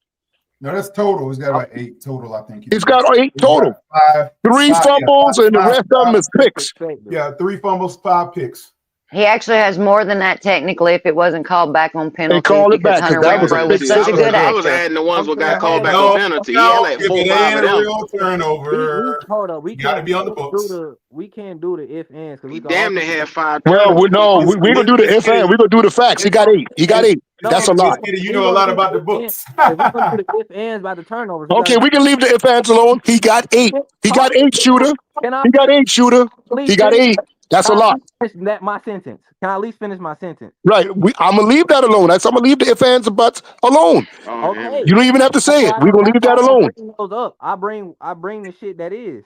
No, that's total. He's got about 8 total, I think. He's got 8 He's got total. 5, 3 5, fumbles, and the rest of them is picks. Yeah, 3 fumbles, 5 picks. He actually has more than that technically if it wasn't called back on penalties called it because back, 'cause Hunter that was a Renfro was pick such a good I was actor. adding the ones that got called back No, on penalty. He had like if 4 or it 5 ain't of a them. real turnover, Hold up, we you got to can't be on the books. we can't do the if ands because He we can damn near also had 5 Well, turnovers. we're going to do the if and. We're going to do the facts. He got 8. He got 8. That's a lot. You know a lot about the books. If we're gonna do the if ands by the turnovers, Okay, we can leave the if ands alone. He got 8. He got 8, shooter. Can I He got 8, shooter. please He got finish? 8. That's a Can I lot. finish my sentence? Can I at least finish my sentence? Right. I'm going to leave that alone. I'm going to leave the if ands and buts alone. Okay. You don't even have to say it. We're going to leave that alone. Bring those up. I bring the shit that is.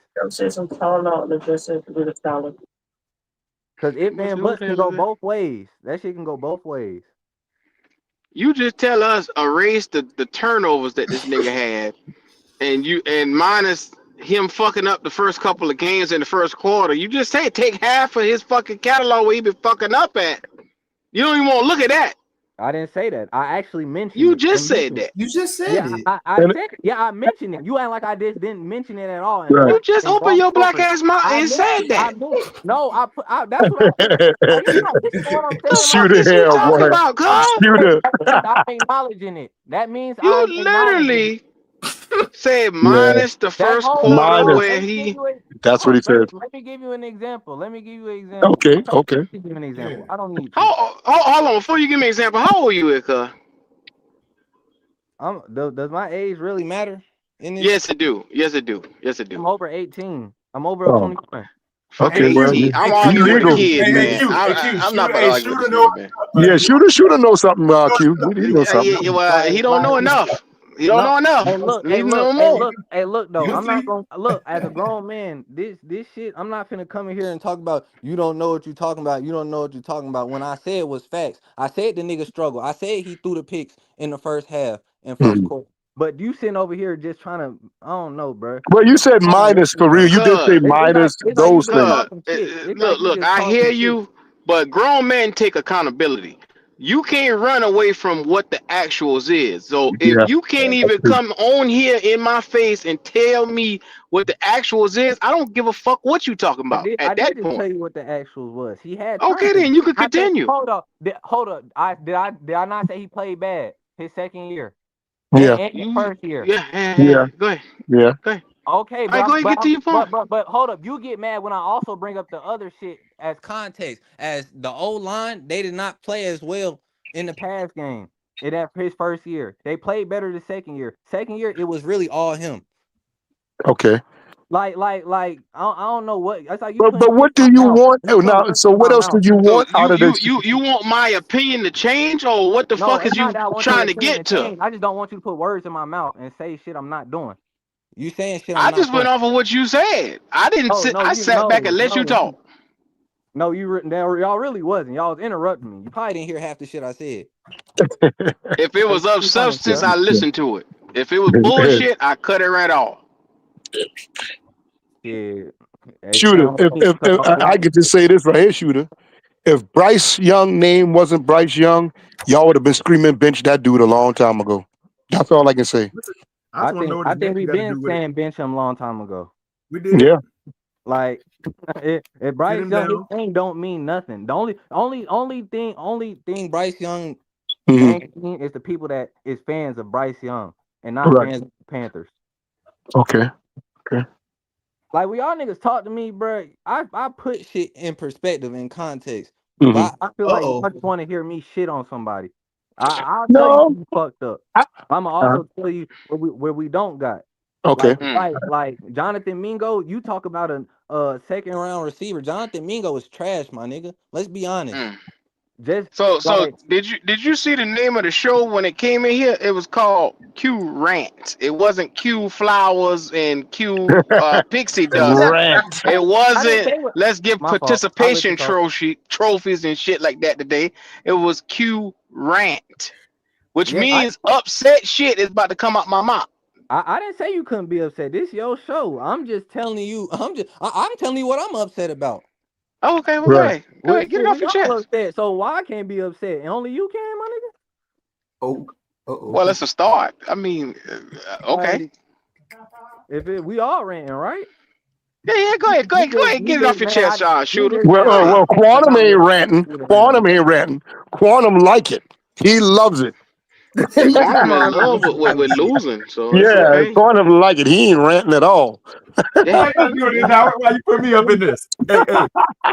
Because if and buts can go both ways. That shit can go both ways. You just tell us erase the turnovers that this nigga had, and minus him fucking up the first couple of games in the first quarter. You just say take half of his fucking catalog where he been fucking up at. You don't even want to look at that. I didn't say that. I actually mentioned You it. just said that. You just said Yeah, it. I said it. Yeah, I mentioned it. You act like I just didn't mention it at all. And Right. You just opened your black ass mouth and said that. No, that's what I listen to what I'm saying. Shooter What you here, talking boy. about, cuz? Shooter. I'm acknowledging it. That means You I'm acknowledging literally said minus the first quarter Minus. where he. That's what he said. Let me give you an example. Okay. Let me give you an example. I don't need to. Hold on, before you give me an example, how old are you, cuz? Does my age really matter? Yes, it do. Yes, it do. Yes, it do. I'm over 18. I'm over Oh. 21. Okay, well, I'm arguing with a legal. kid, man. I'm not gonna argue with a kid, man. Yeah, shooter knows something, Q. He knows something. Well, he don't know enough. He don't know enough. Hey, look, Leave him alone. look, though. I'm not gonna look as a grown man. This shit, I'm not finna come in here and talk about you don't know what you're talking about. You don't know what you're talking about. When I said it was facts, I said the nigga struggle. I said he threw the picks in the first half and first quarter. But you sitting over here just trying to, I don't know, bro. Well, you said minus for real. You did say minus those things. Look, I hear you, but grown men take accountability. You can't run away from what the actuals is. So if you can't even come on here in my face and tell me what the actuals is, I don't give a fuck what you talking about I at did that just point. tell you what the actuals was. He had Okay, turnovers. then you can I said- continue. hold up. Did I not say he played bad his second year? Yeah. And his first year. Yeah. Go ahead. Yeah. Go ahead. Okay, All right, go ahead, get to your point. But hold up, you get mad when I also bring up the other shit as context. As the old line, they did not play as well in the pass game in that his first year. They played better the second year. Second year, it was really all him. Okay. Like I don't know what. That's like you. But what do you want now? So what else do you want out of this? You want my opinion to change, or what the fuck is you trying to get to? I just don't want you to put words in my mouth and say shit I'm not doing. You saying shit? I just went off of what you said. I didn't sit. I sat back and let you talk. No, y'all really wasn't. Y'all was interrupting me. You probably didn't hear half the shit I said. If it was of substance, I listened to it. If it was bullshit, I cut it right off. Yeah. Shooter, if I could just say this right here, Shooter. If Bryce Young name wasn't Bryce Young, y'all would have been screaming bench that dude a long time ago. That's all I can say. I think we've been saying bench him a long time ago. We did. Yeah. Like if Bryce Young his thing don't mean nothing. The only thing Bryce Young is the people that is fans of Bryce Young. and not Right. fans of the Panthers. Okay. Okay. Like, when y'all niggas talk to me, bro, I put shit in perspective, in context. Mhm. But I feel like Uh-oh. y'all just want to hear me shit on somebody. I'll tell No. you who fucked up. I- I'ma also tell you where we don't got. Okay. Like Jonathan Mingo, you talk about a second round receiver. Jonathan Mingo is trash, my nigga. Let's be honest. Just So like, did you see the name of the show when it came in here? It was called Q Rant. It wasn't Q Flowers and Q Pixie Dust. Rant. It I didn't wasn't say what. let's give My fault. I'll let you participation talk. trophies and shit like that today. It was Q Rant, which Yeah, means upset shit is about to come out my mouth. I didn't say you couldn't be upset. This your show. I'm just telling you. I'm telling you what I'm upset about. Oh, okay, well, Right. go ahead, get Shit, it off we your all chest. upset. So why I can't be upset? And only you can, my nigga. Oh, uh-oh. Well, it's a start. I mean, okay. Like, we all ranting, right? Yeah, go ahead, get it off your chest, Shooter. Well, Quantum ain't ranting. Quantum ain't ranting. Quantum like it. He loves it. Quantum in love with losing, so it's Yeah, okay. Quantum like it. He ain't ranting at all. Why you doing this, Howard? Why you put me up in this? Hey,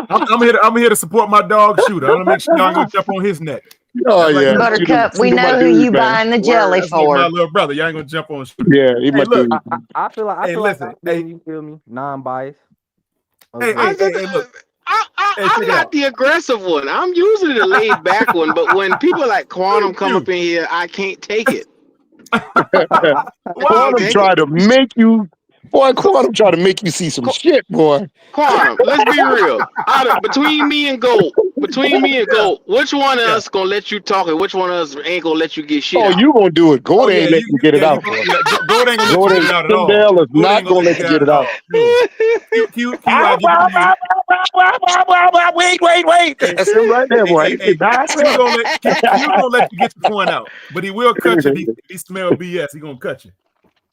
I'm here to support my dog Shooter. I'm gonna make sure y'all gonna jump on his neck. Oh yeah, Buttercup, we Shooter my know who dude, you man. buying the jelly That's like my for. little brother. Y'all ain't gonna jump on Shooter. Yeah, he Hey, my look. dude. I feel like listen. you feel me, non-biased. Hey, look. I'm not the aggressive one. I'm usually the laid back one, but when people like Quantum come up in here, I can't take it. Quantum tried to make you, boy. Quantum tried to make you see some shit, boy. Quantum, let's be real. Between me and Goat, which one of us gonna let you talk and which one of us ain't gonna let you get shit Oh, out? you gonna do it? Gold ain't letting you get it out. Gold ain't gonna let Gold you get ain't. it out at all. Dale is Gold not ain't gonna gonna let you get it out. Q, I give it to you. Wait. That's him right there, boy. He did not. Q gonna let you get your point out, but he will cut you if he smell BS. He gonna cut you.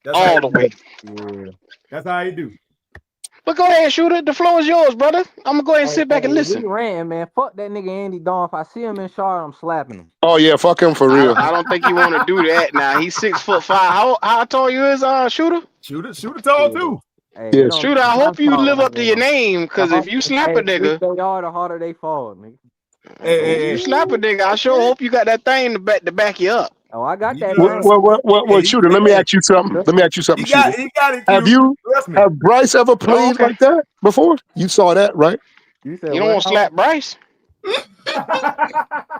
That's all the way. Yeah. That's how he do. But go ahead, Shooter. The floor is yours, brother. I'm gonna go ahead and sit back and listen. We ranting, man. Fuck that nigga Andy Dawn. If I see him in Charlotte, I'm slapping him. Oh yeah, fuck him for real. I don't think you want to do that. Now he's 6'5". How tall you is, Shooter? Shooter tall too. Hey, Yes. Shooter, I hope you live up to your name, because if you slap a nigga, they are, the harder they fall, nigga. you slap a nigga, I sure hope you got that thing to back you up. Oh, I got that. Well, Shooter. Let me ask you something. Shooter. He got it. Have Bryce ever played like that before? You saw that, right? You said you don't want to slap Bryce?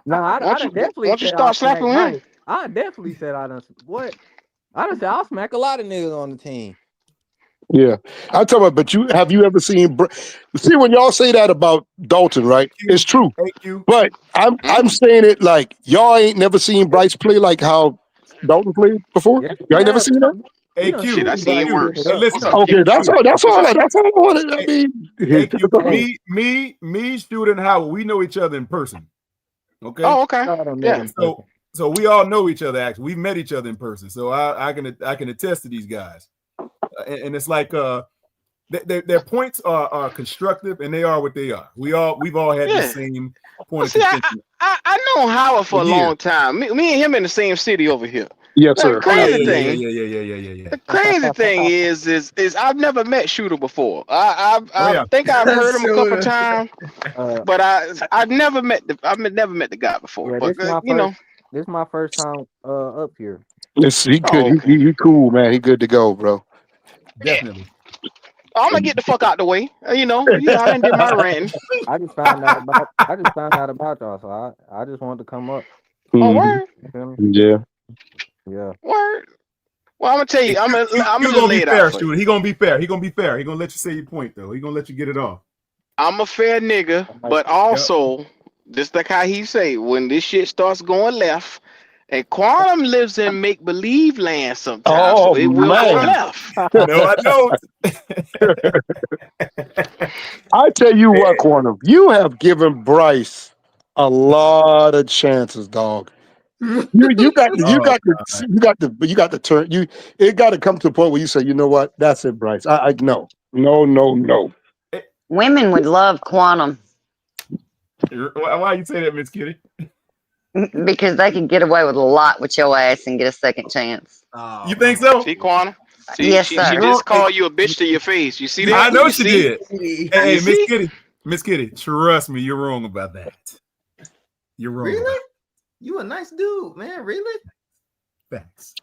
Nah, I definitely. Once you start slapping him, I definitely said I done. What? I done said I'll smack a lot of niggas on the team. Yeah, I'm talking about. But have you ever seen? See, when y'all say that about Dalton, right? It's true. But I'm saying it like y'all ain't never seen Bryce play like how Dalton played before. Y'all ain't never seen that. Hey, Q. shit, I seen worse. Hey, listen. Okay, that's all. That's all I wanted. I mean, Hey, Q, me, Shooter, and Howard, we know each other in person. Okay. Oh, okay. Yeah. So we all know each other. Actually, we've met each other in person. So I can attest to these guys, and it's like their points are constructive, and they are what they are. We've all had the same point of contention. I know Howard for a long time. Me and him in the same city over here. Yes, sir. The crazy thing. Yeah. The crazy thing is I've never met Shooter before. I think I've heard him a couple times, but I've never met the guy before. Yeah, but this is my first time up here. He good. He cool, man. He good to go, bro. Definitely. I'm gonna get the fuck out the way. I didn't do my ranting. I just found out about y'all, so I just wanted to come up. Oh, word. Yeah. Yeah. Word. Well, I'm gonna tell you, I'm gonna be fair, Shooter. He gonna be fair. He gonna let you say your point though. He gonna let you get it off. I'm a fair nigga, but also just like how he say, when this shit starts going left, and Quantum lives in make believe land sometimes, so it will go left. No, I don't. I tell you what, Quantum, you have given Bryce a lot of chances, dog. You got to turn. It got to come to a point where you say, you know what, that's it, Bryce. I no. Women would love Quantum. Why you say that, Miss Kitty? Because they could get away with a lot with your ass and get a second chance. Oh, You think so? See, Quana? See, Yes, she sir. just called you a bitch to your face. You see that? I know You she see? did. my- Hey, You Miss see? Kitty, Miss Kitty, trust me, you're wrong about that. You're wrong. Really? You a nice dude, man. Really? Facts.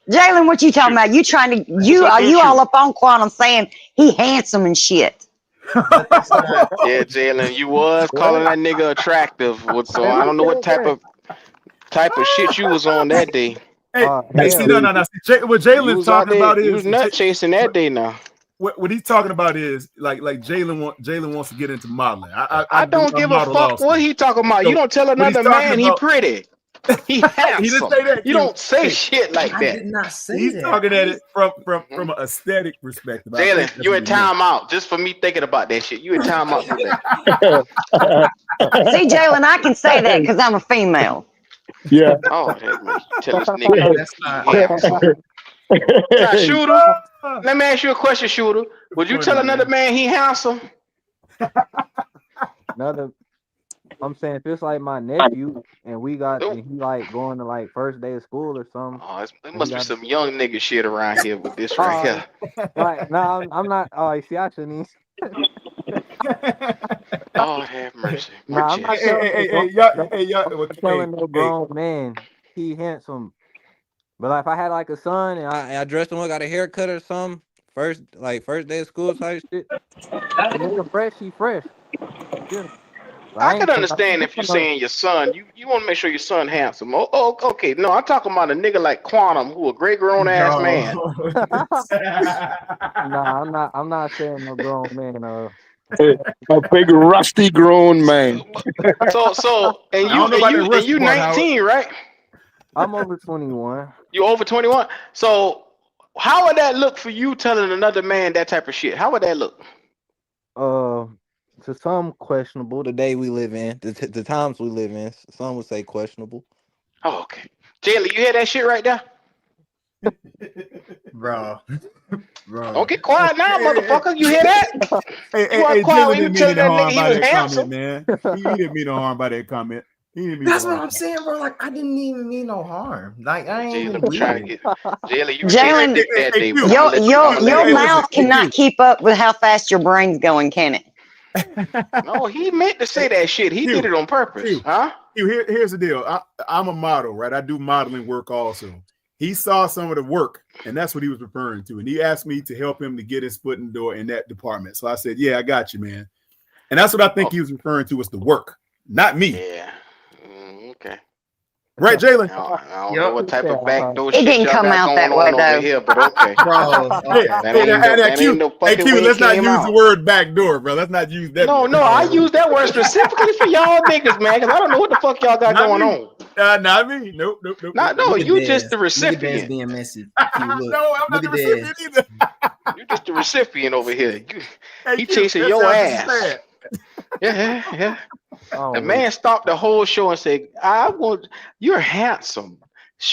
Jalen, what you talking about? You trying to are you all up on Quantum saying he handsome and shit? Yeah, Jalen, you was calling that nigga attractive. So I don't know what type of shit you was on that day. Hey, That's see, no. See, what You Jalen's was out talking there, about you is was nut chasing that day now. what he's talking about is like Jalen wants to get into modeling. I don't give a model fuck also. what he talking about. So, you don't tell what he's another talking man he about- pretty. He handsome. He didn't say that. You Q. don't say Hey, shit like I that. did not say He's that. talking at it from an aesthetic perspective. I think Jalen, that's you what in he meant. timeout just for me thinking about that shit. You in timeout for that. See, Jalen, I can say that because I'm a female. Yeah. Oh, that makes you tell this nigga That's not. he handsome. Now, Shooter, let me ask you a question, Shooter. Would you tell another man he handsome? I'm saying if it's like my nephew and he like going to like first day of school or something. Oh, it must be some young nigga shit around here with this right here. Like, no, I'm not. Oh, see, I shouldn't. Oh, have mercy. Nah, I'm not telling no grown man he handsome. But like, if I had like a son and I dressed him up, got a haircut or something, first day of school type shit. The nigga fresh, he fresh. Yeah. I can understand if you're saying your son, you want to make sure your son handsome. Oh, okay. No, I'm talking about a nigga like Quantum, who a great grown ass man. Nah, I'm not saying no grown man. A big rusty grown man. So, and you 19, right? I'm over 21. You over 21. So, how would that look for you telling another man that type of shit? How would that look? To some questionable. The day we live in, the times we live in, some would say questionable. Oh, okay. Jayla, you hear that shit right there? Bro. Don't get quiet now, motherfucker. You hear that? Hey, quiet Jalen when you didn't tell mean no that harm nigga by he was that handsome. comment, man. He didn't mean no harm by that comment. He didn't mean That's no what harm. I'm saying, bro. Like, I didn't even mean no harm. Like, I ain't even Jayla, trying to weird. get Jayla, you Jalen, that day. your mouth cannot keep up with how fast your brain's going, can it? No, he meant to say that shit. He did it on purpose, huh? Here's the deal. I'm a model, right? I do modeling work also. He saw some of the work, and that's what he was referring to. And he asked me to help him to get his foot in the door in that department. So I said, yeah, I got you, man. And that's what I think he was referring to was the work, not me. Yeah. Okay. Right, Jalen? I don't know what type of backdoor It shit didn't y'all come got out that going way, on over though. here, but okay. Bro, That ain't no fucking way let's it not came use out. the word backdoor, bro. Let's not use that. No, I use that word specifically for y'all niggas, man, because I don't know what the fuck y'all got going on. Not me. Nope. No, you just the recipient. being messy. No, I'm not the recipient either. You just the recipient over here. He Q, chasing that your sounds ass. sad. Yeah. The man stopped the whole show and said, you're handsome.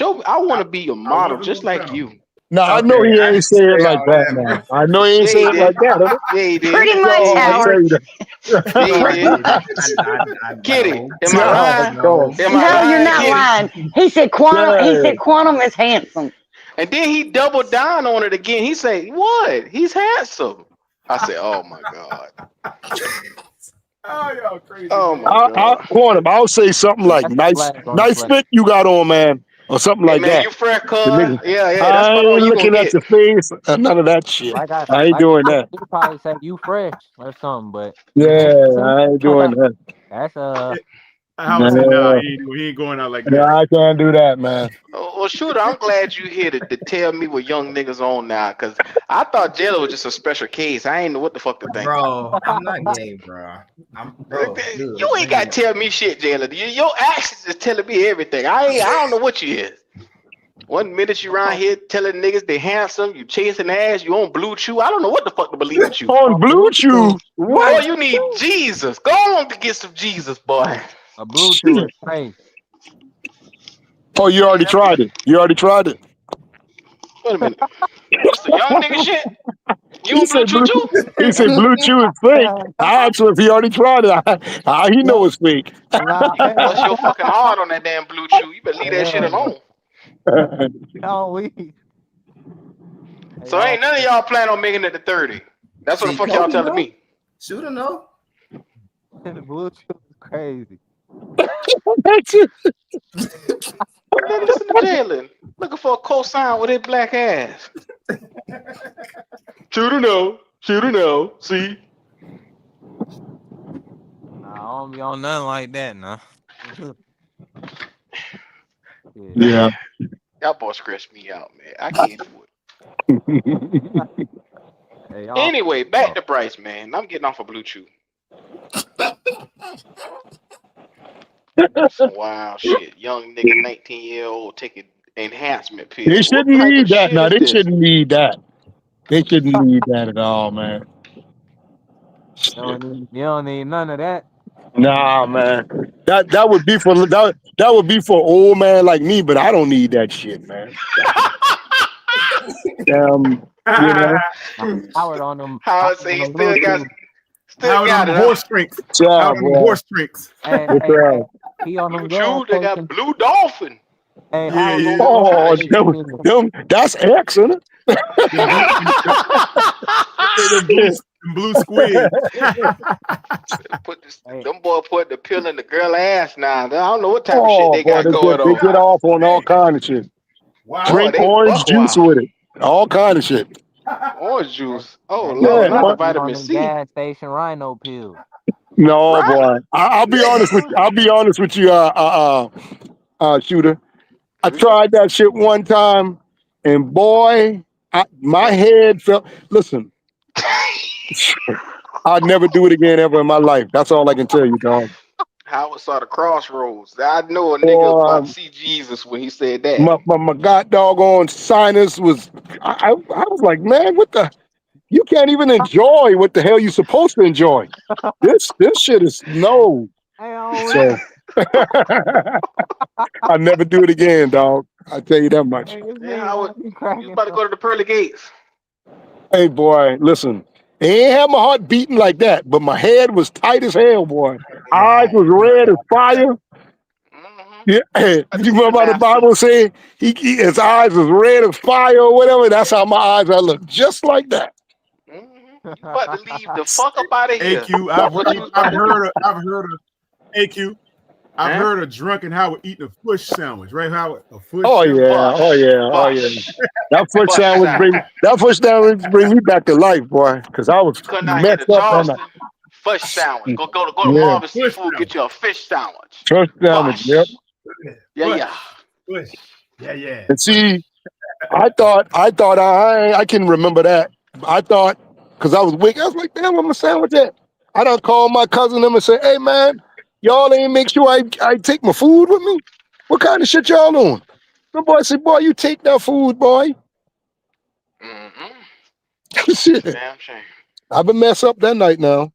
I want to be your model just like you. No, I know he ain't saying it like that, man. I know he ain't saying it like that. Yeah, he did. Pretty much, Yo, I tell Howard. you that. Kitty, am I lying? No, No, you're not lying. He said Quantum. He said Quantum is handsome. And then he doubled down on it again. He said, "What? He's handsome." I said, "Oh my god." Oh, y'all crazy. Oh my god. Quantum, I'll say something like nice fit you got on, man, or something like man, that. you fresh, cuz. The nigga, Yeah, that's I about all ain't you looking gonna at get. your face, none of that shit. I ain't doing that. He probably say you fresh or something, but Yeah, I ain't doing that. that's I would say, no, he ain't going out like that. No, I can't do that, man. Well, Shooter, I'm glad you here to tell me what young niggas on now, because I thought Jayla was just a special case. I ain't know what the fuck to think. Bro, I'm not gay, bro. You ain't got to tell me shit, Jayla. Your actions is telling me everything. I don't know what you is. One minute you around here telling niggas they handsome, you chasing ass, you on Blue Chew. I don't know what the fuck to believe with you. On Blue Chew? What? Boy, you need Jesus. Go on to get some Jesus, boy. a blue chew is crazy. Oh, you already tried it. Wait a minute. This the young nigga shit? You on Blue Chew too? He said Blue Chew is fake. I asked him if he already tried it. How he know it's fake? You bust your fucking heart on that damn Blue Chew. You better leave that shit alone. No, we. So ain't none of y'all plan on making it to 30. That's what the fuck y'all telling me. Shooter, no. The Blue Chew is crazy. Nigga, listen to Jalen. Looking for a cosign with his black ass. Shooter no. See? Nah, I don't be on nothing like that, nah. Yeah. Y'all boys stress me out, man. I can't do it. Hey, Anyway, back to Bryce, man. I'm getting off of Blue Chew. Some wild shit. Young nigga, 19-year-old, taking enhancement pills. They shouldn't need that. No, they shouldn't need that. They shouldn't need that at all, man. You don't need none of that. Nah, man. That would be for that would be for old man like me, but I don't need that shit, man. You know. Howard on them. Howard say he still got Howard it. Horse drinks. Yeah, Howard on horse drinks. Hey, he on them Blue Chew, they got Blue Dolphin. Hey, Yeah. Oh, that's X, isn't it? Blue squid. Them boy put the pill in the girl ass now. I don't know what type of shit they got going on. They get off on all kind of shit. Wow. Drink they orange buck juice wild. with it. All kind of shit. Orange juice. Oh Yeah, Lord, not the what? vitamin on them C. gas station rhino pills. No, boy. I'll be honest with you. I'll be honest with you, Shooter. I tried that shit one time, and boy, my head felt. Listen, I'd never do it again ever in my life. That's all I can tell you, dog. Howard saw the crossroads. I know a nigga was about to see Jesus when he said that. My god doggone sinus was. I was like, man, what the? You can't even enjoy what the hell you supposed to enjoy. This shit is no. So I'll never do it again, dog. I tell you that much. Yeah, Howard, you was about to go to the pearly gates. Hey, boy, listen. It ain't have my heart beating like that, but my head was tight as hell, boy. Eyes was red as fire. Yeah, you remember how the Bible say his eyes was red as fire or whatever? That's how my eyes are look, just like that. You about to leave the fuck up out of here. AQ, I've heard of drunken Howard eating a fish sandwich, right, Howard? A fish sandwich. That fish sandwich bring me back to life, boy, because I was messed up on that. Fish sandwich. Go to Marvin Seafood, get you a fish sandwich. Fish sandwich, yep. Yeah. Fish. Yeah. And see, I thought I can remember that. I thought, because I was weak, I was like, damn, where my sandwich at? I done called my cousin them and say, hey man, y'all ain't make sure I take my food with me? What kind of shit y'all on? The boy said, boy, you take that food, boy. Shit. Damn shame. I've been messed up that night now.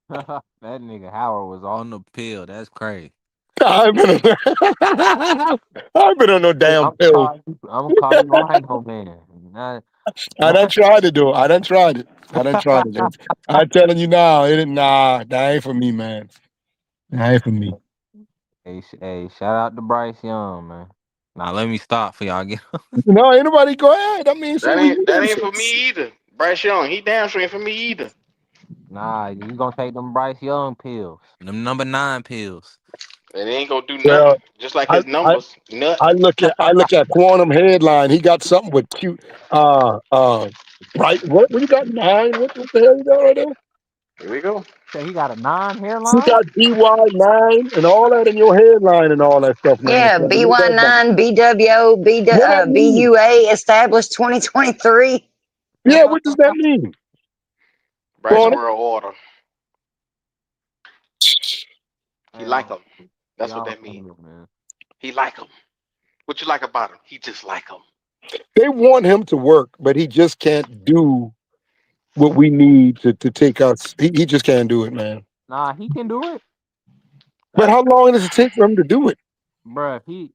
That nigga Howard was on the pill. That's crazy. I've been on no damn pill. I'm calling Rhino man. I done tried to do it. I done tried it. I'm telling you now, that ain't for me, man. That ain't for me. Hey, shout out to Bryce Young, man. Now let me stop for y'all. Get No, anybody go ahead. I mean, that ain't for me either. Bryce Young, he damn sure ain't for me either. Nah, you gonna take them Bryce Young pills, them number 9 pills. It ain't gonna do nothing. Just like his numbers. I look at Quantum headline. He got something with cute. Right. What you got 9? What the hell you got right there? Here we go. So he got a 9 hairline. You got BY9 and all that in your headline and all that stuff, man. Yeah, BY9, BWO, BUA established 2023. Yeah, what does that mean? Bryce World Order. He like him. That's what that means. He like him. What you like about him? He just like him. They want him to work, but he just can't do what we need to take us. He just can't do it, man. Nah, he can do it. But how long does it take for him to do it? Bruh, he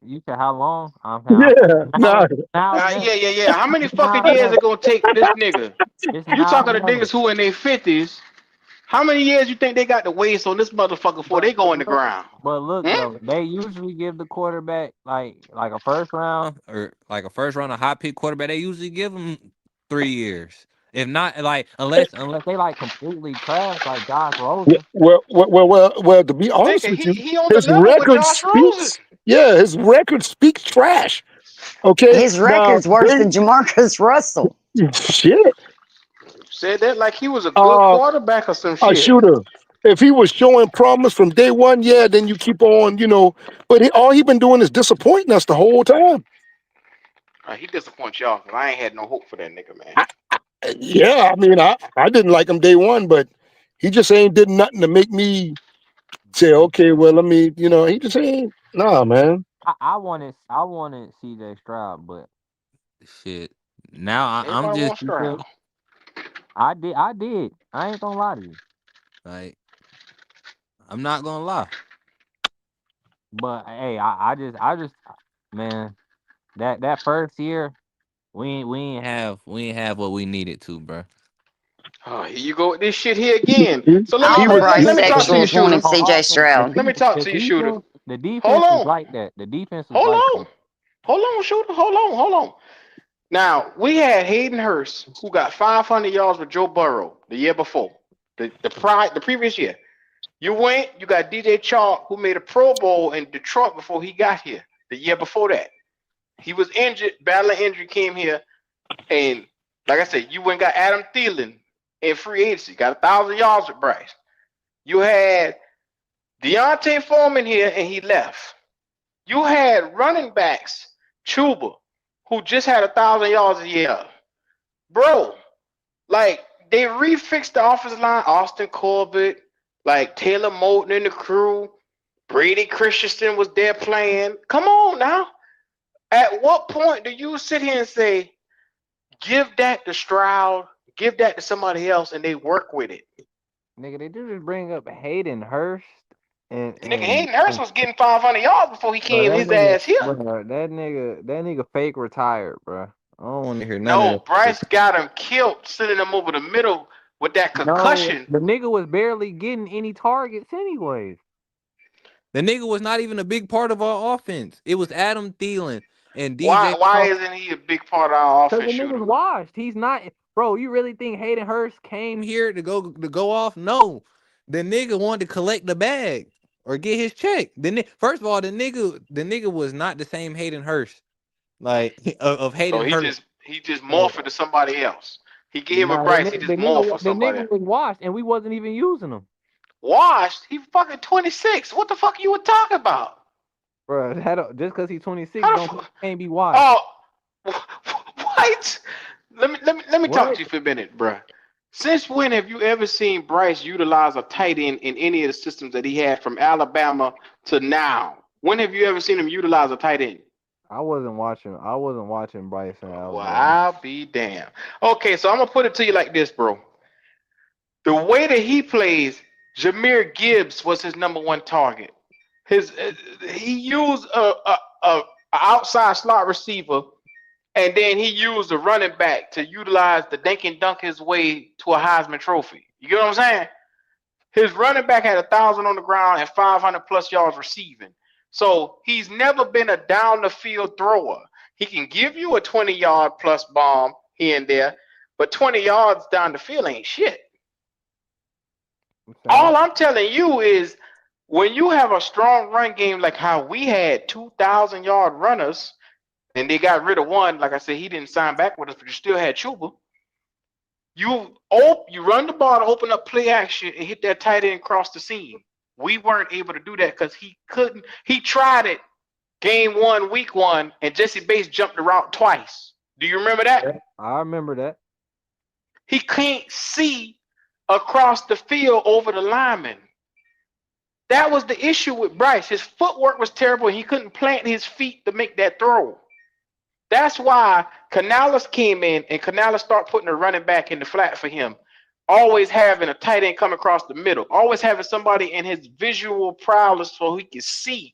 You said how long? Yeah, nah. Yeah. How many fucking now years that it gonna take for this nigga? it's You now talking to niggas that. who in their 50s? How many years you think they got to waste on this motherfucker before they go in the ground? But look Hmm? though, they usually give the quarterback like a first round or like a first round, a high pick quarterback. They usually give them 3 years. If not, like unless they like completely trash like Josh Rosen. Well, to be honest Nigga, with you, he on the his level with record Josh Rosen. speaks. Yeah, his record speaks trash. Okay, His now record's worse than Jamarcus Russell. shit. Said that like he was a good Uh, quarterback or some a shit. shooter. If he was showing promise from day one, yeah, then you keep on, But all he been doing is disappointing us the whole time. He disappoints y'all because I ain't had no hope for that nigga, man. Yeah, I mean, I didn't like him day one, but he just ain't did nothing to make me say, okay, well, let me, he just ain't. Nah, man. I wanted CJ Stroud, but shit. Now I'm Everybody just wants Stroud. I did. I ain't gonna lie to you. Like I'm not gonna lie. But hey, I just man, that first year we ain't have what we needed to, bro. Oh, here you go with this shit here again. So let me All the let me talk to you, Brisexuals shooter. wanted CJ Stroud. Let me talk to you, shooter. The Hold defense was on. like that. The defense was Hold like on. that. Hold on, shooter. Hold on. Now, we had Hayden Hurst, who got 500 yards with Joe Burrow the year before, the previous year. You got DJ Chalk, who made a Pro Bowl in Detroit before he got here, the year before that. He was injured, battling injury, came here, and like I said, you went and got Adam Thielen in free agency, got 1,000 yards with Bryce. You had Deontay Foreman here, and he left. You had running backs, Chuba, who just had 1,000 yards a year. Bro, like, they refixed the offensive line, Austin Corbett, like Taylor Moton and the crew. Brady Christensen was there playing. Come on now. At what point do you sit here and say, give that to Stroud, give that to somebody else, and they work with it? Nigga, they just bring up Hayden Hurst and Nigga, Hayden Hurst was getting 500 yards before he bro, came his ass here. that nigga fake retired, bro. I don't want to hear none of No, that. Bryce got him killed, sending him over the middle with that No, concussion. the nigga was barely getting any targets anyways. The nigga was not even a big part of our offense. It was Adam Thielen and DJ. Why isn't he a big part of our Because offense, the shooter? nigga's washed. He's not, bro. You really think Hayden Hurst came here to go off? No, the nigga wanted to collect the bag or get his check. First of all, the nigga was not the same Hayden Hurst, like of Hayden So he Hurst. just morphed to somebody else. He gave with Nah, the Bryce. He nigga, just morphed for the somebody nigga else. was washed, and we wasn't even using him, Washed? He fucking 26. What the fuck you were talking about? bro. Just because he's 26, How the don't mean fuck? he can't be washed. Oh, what? Let me talk to you for a minute, bro. Since when have you ever seen Bryce utilize a tight end in any of the systems that he had from Alabama to now? When have you ever seen him utilize a tight end? I wasn't watching Bryce and Well, Alabama. I'll be damned. Okay, so I'm gonna put it to you like this, bro. The way that he plays, Jahmyr Gibbs was his number one target. He used a outside slot receiver, and then he used a running back to utilize the dink and dunk his way to a Heisman Trophy. You get what I'm saying? His running back had 1,000 on the ground and 500 plus yards receiving. So he's never been a down the field thrower. He can give you a 20-yard plus bomb here and there, but 20 yards down the field ain't shit. All I'm telling you is when you have a strong run game like how we had 2,000-yard runners, and they got rid of one, like I said, he didn't sign back with us, but you still had Chuba. You run the ball to open up play action and hit that tight end across the seam. We weren't able to do that because he couldn't. He tried it game 1, week 1, and Jesse Bates jumped the route twice. Do you remember that? Yeah, I remember that. He can't see across the field over the lineman. That was the issue with Bryce. His footwork was terrible, and he couldn't plant his feet to make that throw. That's why Canales came in, and Canales started putting a running back in the flat for him. Always having a tight end come across the middle. Always having somebody in his visual prowess so he can see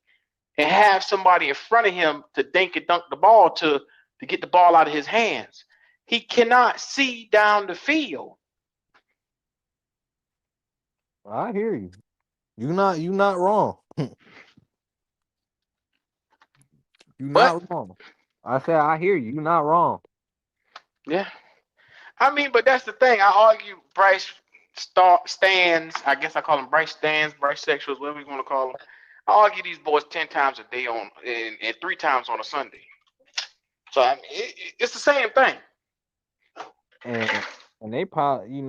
and have somebody in front of him to dink and dunk the ball to get the ball out of his hands. He cannot see down the field. I hear you. You not wrong. You But not wrong. I said I hear you. You not wrong. yeah, I mean, but that's the thing. I argue Bryce stands. I guess I call them Bryce stands, Bryce sexuals, whatever you want to call them. I argue these boys 10 times a day and 3 times on a Sunday. So I mean, it's the same thing. And they probably,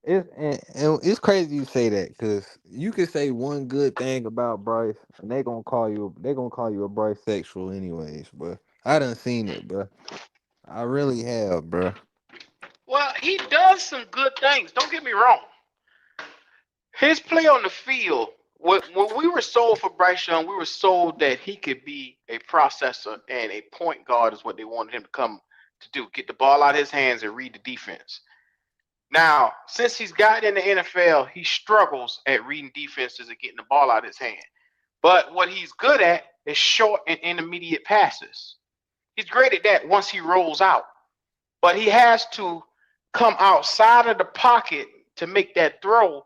it's crazy you say that because you can say one good thing about Bryce and they gonna call you a Bryce sexual anyways, bro. I done seen it, bro. I really have, bro. Well, he does some good things. Don't get me wrong. His play on the field, when we were sold for Bryce Young, we were sold that he could be a processor and a point guard is what they wanted him to come to do. Get the ball out of his hands and read the defense. Now, since he's gotten in the NFL, he struggles at reading defenses and getting the ball out of his hand. But what he's good at is short and intermediate passes. He's great at that once he rolls out. But he has to come outside of the pocket to make that throw,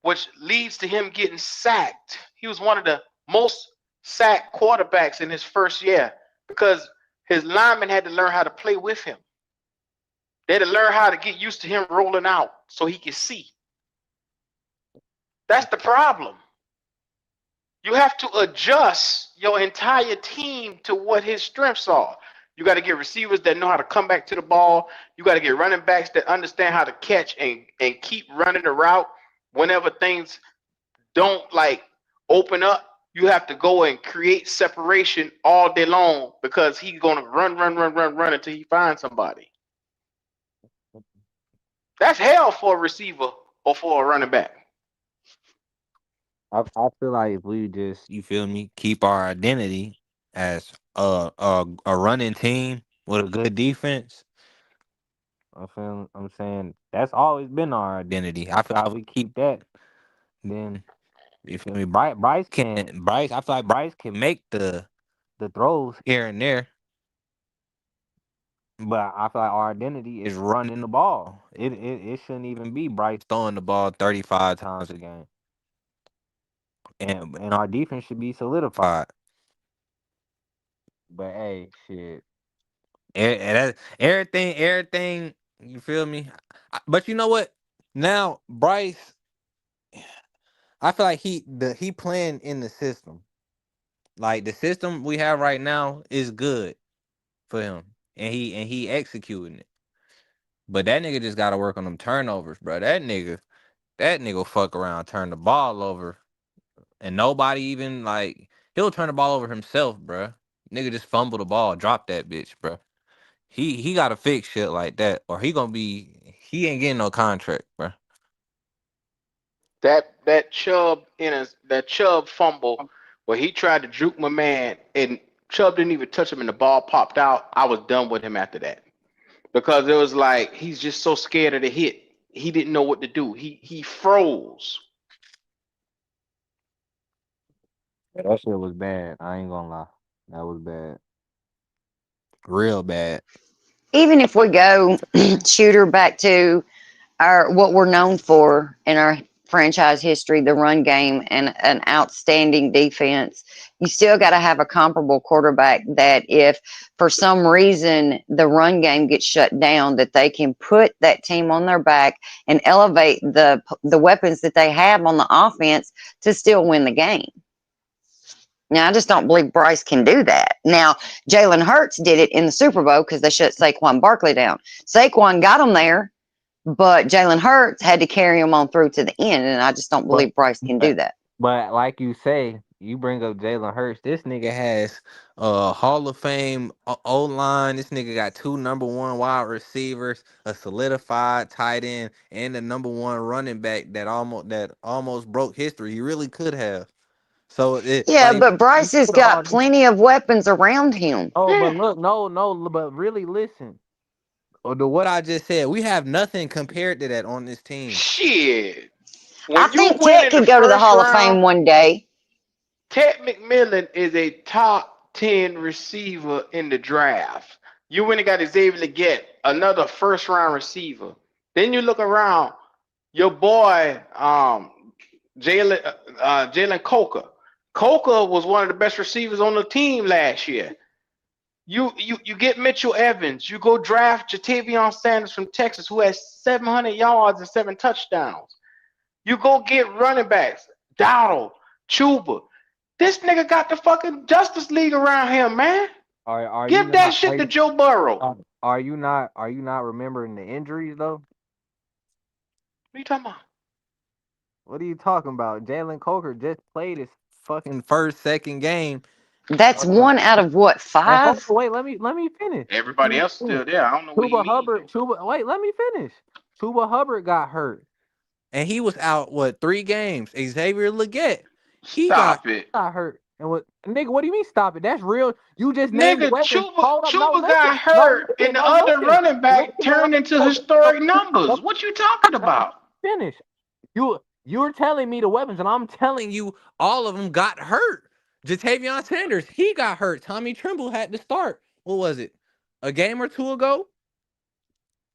which leads to him getting sacked. He was one of the most sacked quarterbacks in his first year because his linemen had to learn how to play with him. They had to learn how to get used to him rolling out so he could see. That's the problem. You have to adjust your entire team to what his strengths are. You got to get receivers that know how to come back to the ball. You got to get running backs that understand how to catch and keep running the route whenever things don't open up. You have to go and create separation all day long because he's going to run until he finds somebody. That's hell for a receiver or for a running back. I feel like if we just, you feel me, keep our identity as a running team with a good defense. I'm saying that's always been our identity. I feel like if we keep that, then you feel me. I feel like Bryce can make the throws here and there, but I feel like our identity is running the ball. It shouldn't even be Bryce throwing the ball 35 times a game, and our defense should be solidified. But hey, shit, everything. You feel me? But you know what? Now Bryce, I feel like he playing in the system. Like the system we have right now is good for him, and he executing it. But that nigga just gotta work on them turnovers, bro. That nigga fuck around, turn the ball over, and nobody even he'll turn the ball over himself, bro. Nigga just fumble the ball, drop that bitch, bro. He gotta fix shit like that, or he ain't getting no contract, bro. That Chubb fumble where he tried to juke my man and Chubb didn't even touch him and the ball popped out. I was done with him after that because it was like he's just so scared of the hit. He didn't know what to do. He froze. Yeah, that shit was bad. I ain't gonna lie, that was bad, real bad. Even if we go shooter back to what we're known for in our franchise history, the run game and an outstanding defense, you still got to have a comparable quarterback that if for some reason the run game gets shut down, that they can put that team on their back and elevate the weapons that they have on the offense to still win the game. Now, I just don't believe Bryce can do that. Now, Jalen Hurts did it in the Super Bowl because they shut Saquon Barkley down. Saquon got him there, but Jalen Hurts had to carry him on through to the end, and I just don't believe Bryce can do that. But like you say, you bring up Jalen Hurts. This nigga has Hall of Fame O-line. This nigga got 2 number 1 wide receivers, a solidified tight end, and the number 1 running back that almost broke history. He really could have. So but Bryce has got plenty of weapons around him. But look, no, but really listen. To what I just said, we have nothing compared to that on this team. Shit. I think Tech could go to the Hall of Fame one day. Ted McMillan is a top 10 receiver in the draft. You went and got Xavier Leggett, another first round receiver. Then you look around, your boy Jalen Coker. Coker was one of the best receivers on the team last year. You get Mitchell Evans. You go draft Jatavion Sanders from Texas, who has 700 yards and 7 touchdowns. You go get running backs, Dowdle, Chuba. This nigga got the fucking Justice League around him, man. Give that shit to Joe Burrow. Are you not remembering the injuries though? What are you talking about? What are you talking about? Jalen Coker just played his fucking second game. That's one out of what, 5? Wait, let me finish. Everybody else is still there. I don't know what you mean. Wait, let me finish. Chuba Hubbard got hurt, and he was out 3 games. Xavier Leggett, got hurt. And what do you mean stop it? That's real. You just nigga, Chuba got hurt, and the other running back turned into historic numbers. What you talking about? Finish. You're telling me the weapons, and I'm telling you all of them got hurt. Jatavion Sanders, he got hurt. Tommy Tremble had to start. What was it? A game or 2 ago?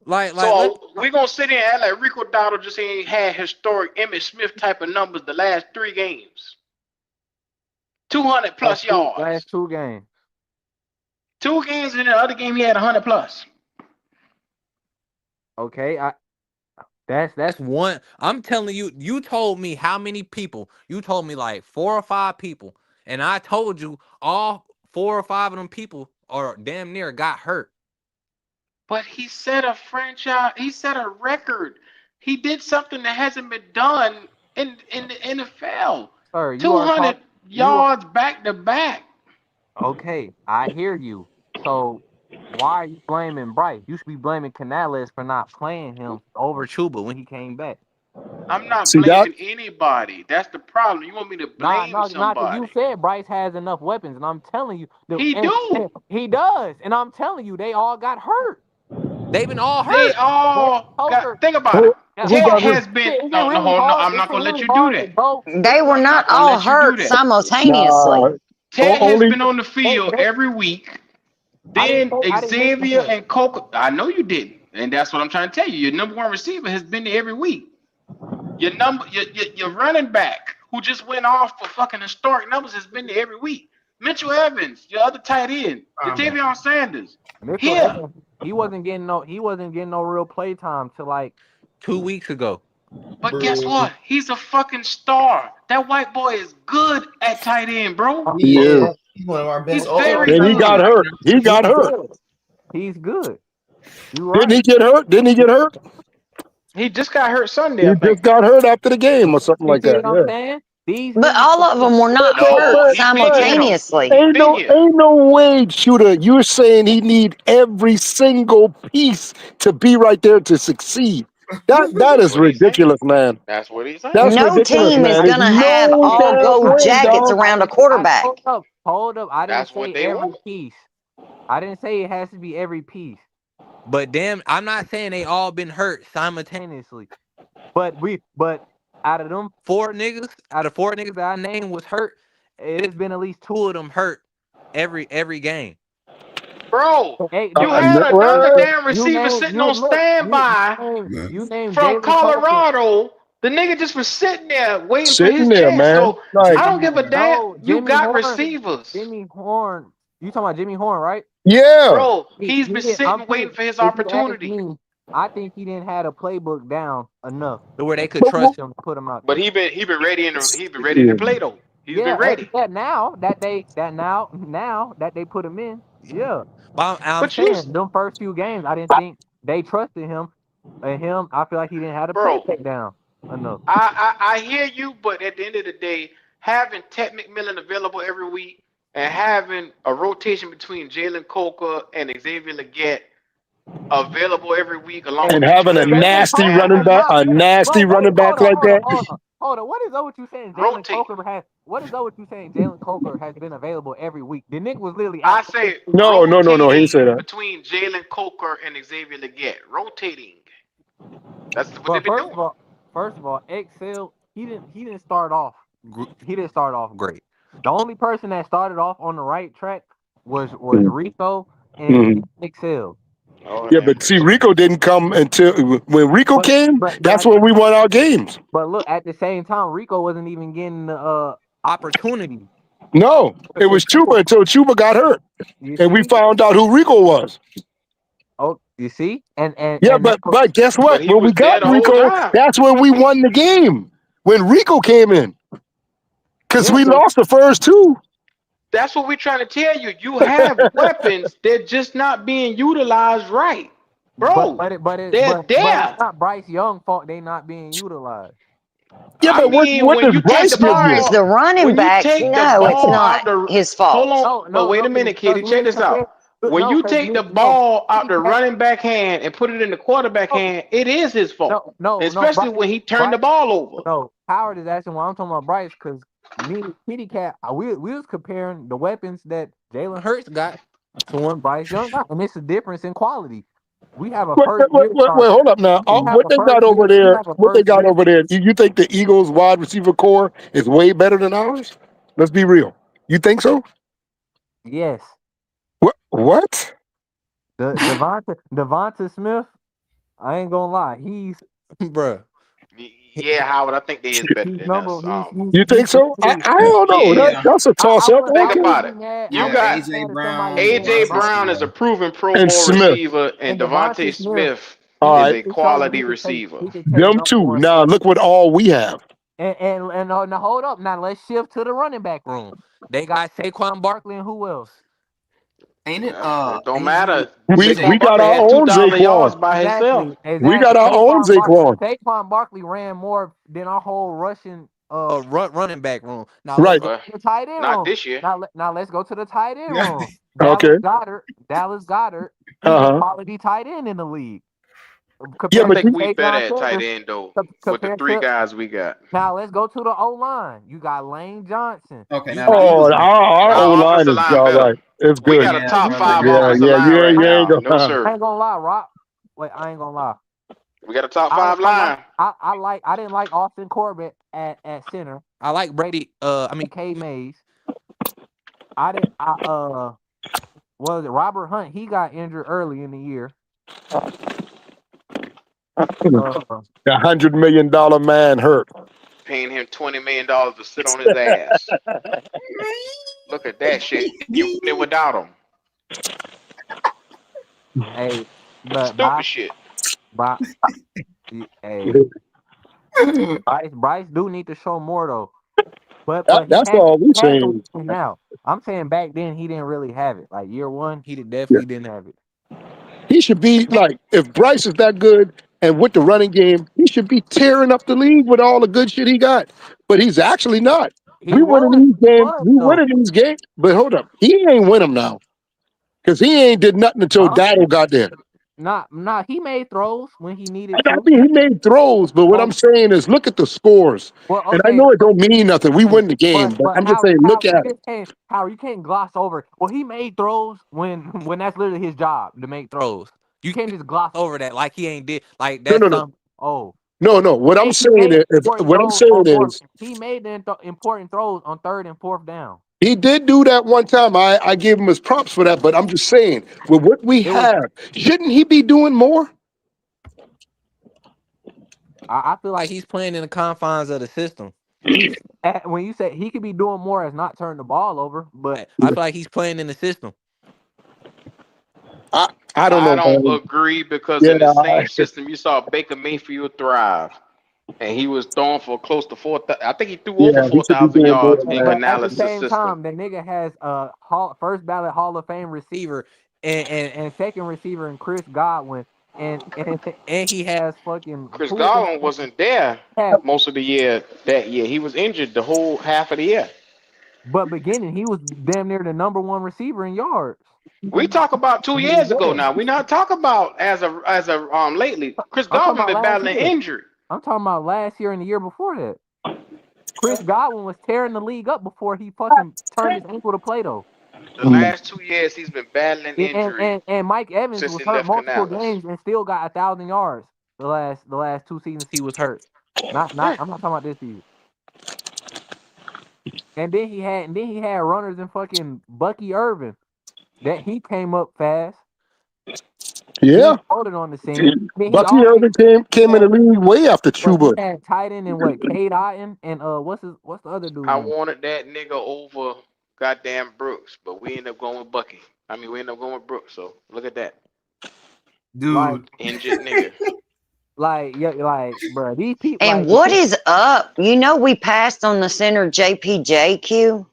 So we're gonna sit here and act like Rico Dowdle just ain't had historic Emmitt Smith type of numbers the last 3 games. 200 plus yards. Last 2 games. 2 games, and the other game he had 100 plus. Okay, that's one. I'm telling you, you told me how many people. You told me like 4 or 5 people, and I told you all 4 or 5 of them people are damn near got hurt. But he set a franchise. He set a record. He did something that hasn't been done in the NFL. Sir, 200 yards back to back. Okay, I hear you. So why are you blaming Bryce? You should be blaming Canales for not playing him over Chuba when he came back. I'm not blaming anybody. That's the problem. You want me to blame somebody? You said Bryce has enough weapons, and I'm telling you, he does, and I'm telling you, they all got hurt. They've been all hurt. They all got. Think about it. Ted has been. No, I'm not gonna let you do that. They were not all hurt simultaneously. Ted has been on the field every week. Then Xavier and Coker. I know you didn't, and that's what I'm trying to tell you. Your number 1 receiver has been there every week. Your running back, who just went off for fucking historic numbers, has been there every week. Mitchell Evans, your other tight end, Jatavion Sanders. He wasn't getting no real play time till like 2 weeks ago. But guess what? He's a fucking star. That white boy is good at tight end, bro. Yeah. He's one of our best. And he got hurt. He got hurt. He's good. Didn't he get hurt? He just got hurt Sunday. He just got hurt after the game or something like that. But all of them were not hurt simultaneously. Ain't no way, Shooter. You're saying he need every single piece to be right there to succeed. That is ridiculous, man. That's what he's saying. That's no ridiculous, team is man. gonna have all gold jackets around a quarterback. Hold up. I didn't say every piece. I didn't say it has to be every piece. But damn, I'm not saying they all been hurt simultaneously. But out of them 4 niggas that I named was hurt, it has been at least 2 of them hurt every game. Bro, you had another damn receiver sitting on standby from Colorado. The nigga just was sitting there waiting for his chance. Man. So I don't give a damn. You got receivers. Jimmy Horn. You talking about Jimmy Horn, right? Yeah. Bro, he's been sitting waiting for his opportunity. I think he didn't have a playbook down enough to where they could trust him to put him out. But he been ready to play though. He's been ready. Now that they put him in, yeah. But I'm saying them first few games, I didn't think they trusted him. And I feel like he didn't have a playbook down enough. I hear you, but at the end of the day, having Ted McMillan available every week and having a rotation between Jalen Coker and Xavier Leggett available every week, along and with having a nasty running back like that. Hold on. What is that? What you saying? What is that? What you saying? Jalen Coker has been available every week. The Nick was literally. I say no. He didn't say that. Between Jalen Coker and Xavier Leggett, rotating. That's what they've been doing. First of all, Excel. He didn't start off. He didn't start off great. The only person that started off on the right track was Mhm. Rico and Mhm. Excel. Oh, Yeah, and but see, Excel. Rico didn't come until when Rico But came. but That's at when we won our games. but look, at the same time, Rico wasn't even getting the opportunity No, it because was Chuba people. until Chuba got hurt, You and we see? found out who Rico was. Oh, you see? Yeah, And that's what, but guess But what? he When we was there got the whole Rico, time. that's when we won the game. When Rico came in, because yeah, we but lost the first two. That's what we're trying to tell you. You have weapons. They're just not being utilized right, bro. They're but it's there. not Bryce Young fault they not being utilized. Yeah, I but mean, what when does you take Bryce the As give far you? as ball, the running when you backs, take the no, it's ball not out the his hold fault. on, but No, wait a because minute, Kitty. Check this out. When no, you because take the no, ball out Petey the Cat, running back hand and put it in the quarterback hand, it is his fault, no, especially when he turned Bryce, the ball over. no, Howard is asking why I'm talking about Bryce because me, Petey Cat, we was comparing the weapons that Jalen Hurts got to one Bryce Young got, and it's a difference in quality. We have a first year Wait, starter. hold up now. We have What a they got first over year. We there? have a What they first got year. over there? You think the Eagles' wide receiver core is way better than ours? Let's be real. You think so? Yes. What? Devonta Smith, I ain't gonna lie, he's bruh. Yeah, Howard, I think they is better He's than number. us. You think so? I don't know. Yeah. That's a toss up. Think I Okay. about wouldn't it. be mad. I You wouldn't got be mad if somebody said AJ Brown is Devonta a proven Pro And Bowl Smith. receiver, and and Devonta Devontae Smith. Smith All is right. a He showed that quality receiver. he could take Them number two. one Now stuff. look what all we have. And now hold up. Now let's shift to the running back room. They got Saquon Barkley and who else? Ain't it? It don't matter. We Saquon got Barkley our had own 2,000 yards Zaquan. by himself. We got our own Zaquan. Saquon Barkley ran more than our whole Russian running back room. Now let's Right. go to the tight end Not room. this year. Now let's go to the tight end room. Okay. Dallas Goddard, he's a Uh-huh. quality tight end in the league. Yeah, Compared I but to think we better Saquon at tight Sanders, end though, with the compared three to guys we got. now let's go to the O line. You got Lane Johnson. Okay, You now got oh, our O Our line offensive is line all better. right. It's We good. got a yeah, top 5 Yeah, offensive yeah, line right you ain't now. No gonna. sir. I ain't gonna lie, Rob. Wait, I ain't gonna lie. We got a top 5 line. I didn't like Austin Corbett at center. I like Brady. K Mays. I didn't. What was it? Robert Hunt. He got injured early in the year. $100 million man hurt. Paying him $20 million to sit on his ass. Look at that shit. You win it without him. Hey, but Stupid shit. hey, Bryce do need to show more though. But he That's has all we to saying. now. I'm saying back then he didn't really have it. Like year one, he Yeah. definitely didn't have it. He should be like, if Bryce is that good and with the running game, he should be tearing up the league with all the good shit he got. But he's actually not. He We winning these games. was We though. winning these games. But hold up, he ain't win them now because he ain't did nothing until Huh? Dado got there. Nah, he made throws when he needed I to. mean, he made throws, but what Well, I'm saying is, look at the scores. And I okay, know it don't mean nothing. We win the game, but I'm just saying, look at it. Howard, you can't gloss over. Well, he made throws when that's literally his job to make throws. You can't just gloss over that like he ain't did. Like No, that's no, no, some. Oh, no. What I'm he saying made is, important what I'm throws saying on fourth. is, He made the important throws on 3rd and 4th down. he did do that one time. I gave him his props for that, but I'm just saying, with what we have, shouldn't he be doing more? I feel like he's playing in the confines of the system. When you say he could be doing more as not turn the ball over, but I feel like he's playing in the system. I don't know. I don't Man. agree because Yeah, in the same system you saw Baker Mayfield thrive. And he was throwing for close to 4,000. I think he threw over he should be 4,000 doing more yards than in that. But at the Canales' same system. time, the nigga has a first ballot Hall of Fame receiver and second receiver in Chris Godwin, and he has fucking Chris who was Godwin wasn't there most of the year that year. He was injured the whole half of the year. but beginning he was damn near the number one receiver in yards. We talk about 2 years ago now. We not talk about as of lately. Chris I'm talking Godwin about been last battling year. injury. I'm talking about last year and the year before that. Chris Godwin was tearing the league up before he fucking turned his ankle to play though. The last 2 years he's been battling injury And Mike Evans since was he hurt left multiple Canales. games and still got 1,000 yards the last 2 seasons he was hurt. I'm not talking about this season. And then he had runners in fucking Bucky Irvin that he came up fast. Yeah. He floated on the scene. Then he Bucky always Irvin came in the had, league way after but he Chuba. had tight end and what Cade Otton and what's the other dude I name? wanted that nigga over goddamn Brooks, but we ended up going with Bucky. I mean, we ended up going with Brooks. So look at that, Like, Dude, injured nigga. bro, these people And what is up? You know we passed on the center JPJQ.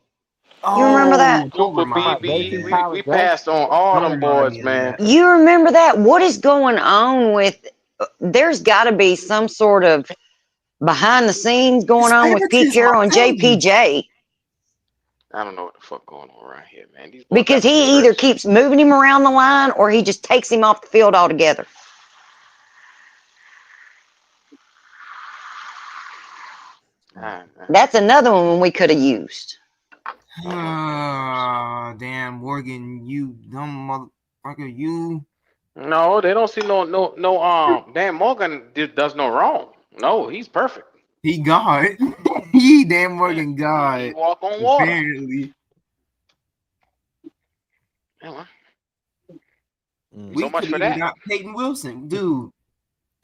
You remember that? don't Super remind me of BB. JP that. We Powers Johnson. passed on all Don't them remind boys, me of man. that. You remember that? What is going on with? There's got to be some sort of behind the scenes going It's on with Pete favoritism, Carroll I'm and telling you. JPJ I don't know what the fuck going on around here, man. These boys because got he either cigarettes. keeps moving him around the line or he just takes him off the field altogether. That's another one we could have used. Damn, Morgan, you dumb motherfucker, you. No, they don't see no. Dan Morgan does no wrong. No, he's perfect. He God. He damn Morgan He God. walk on water. Apparently. Yeah, well, We so much could for even that. got Peyton Wilson. Dude,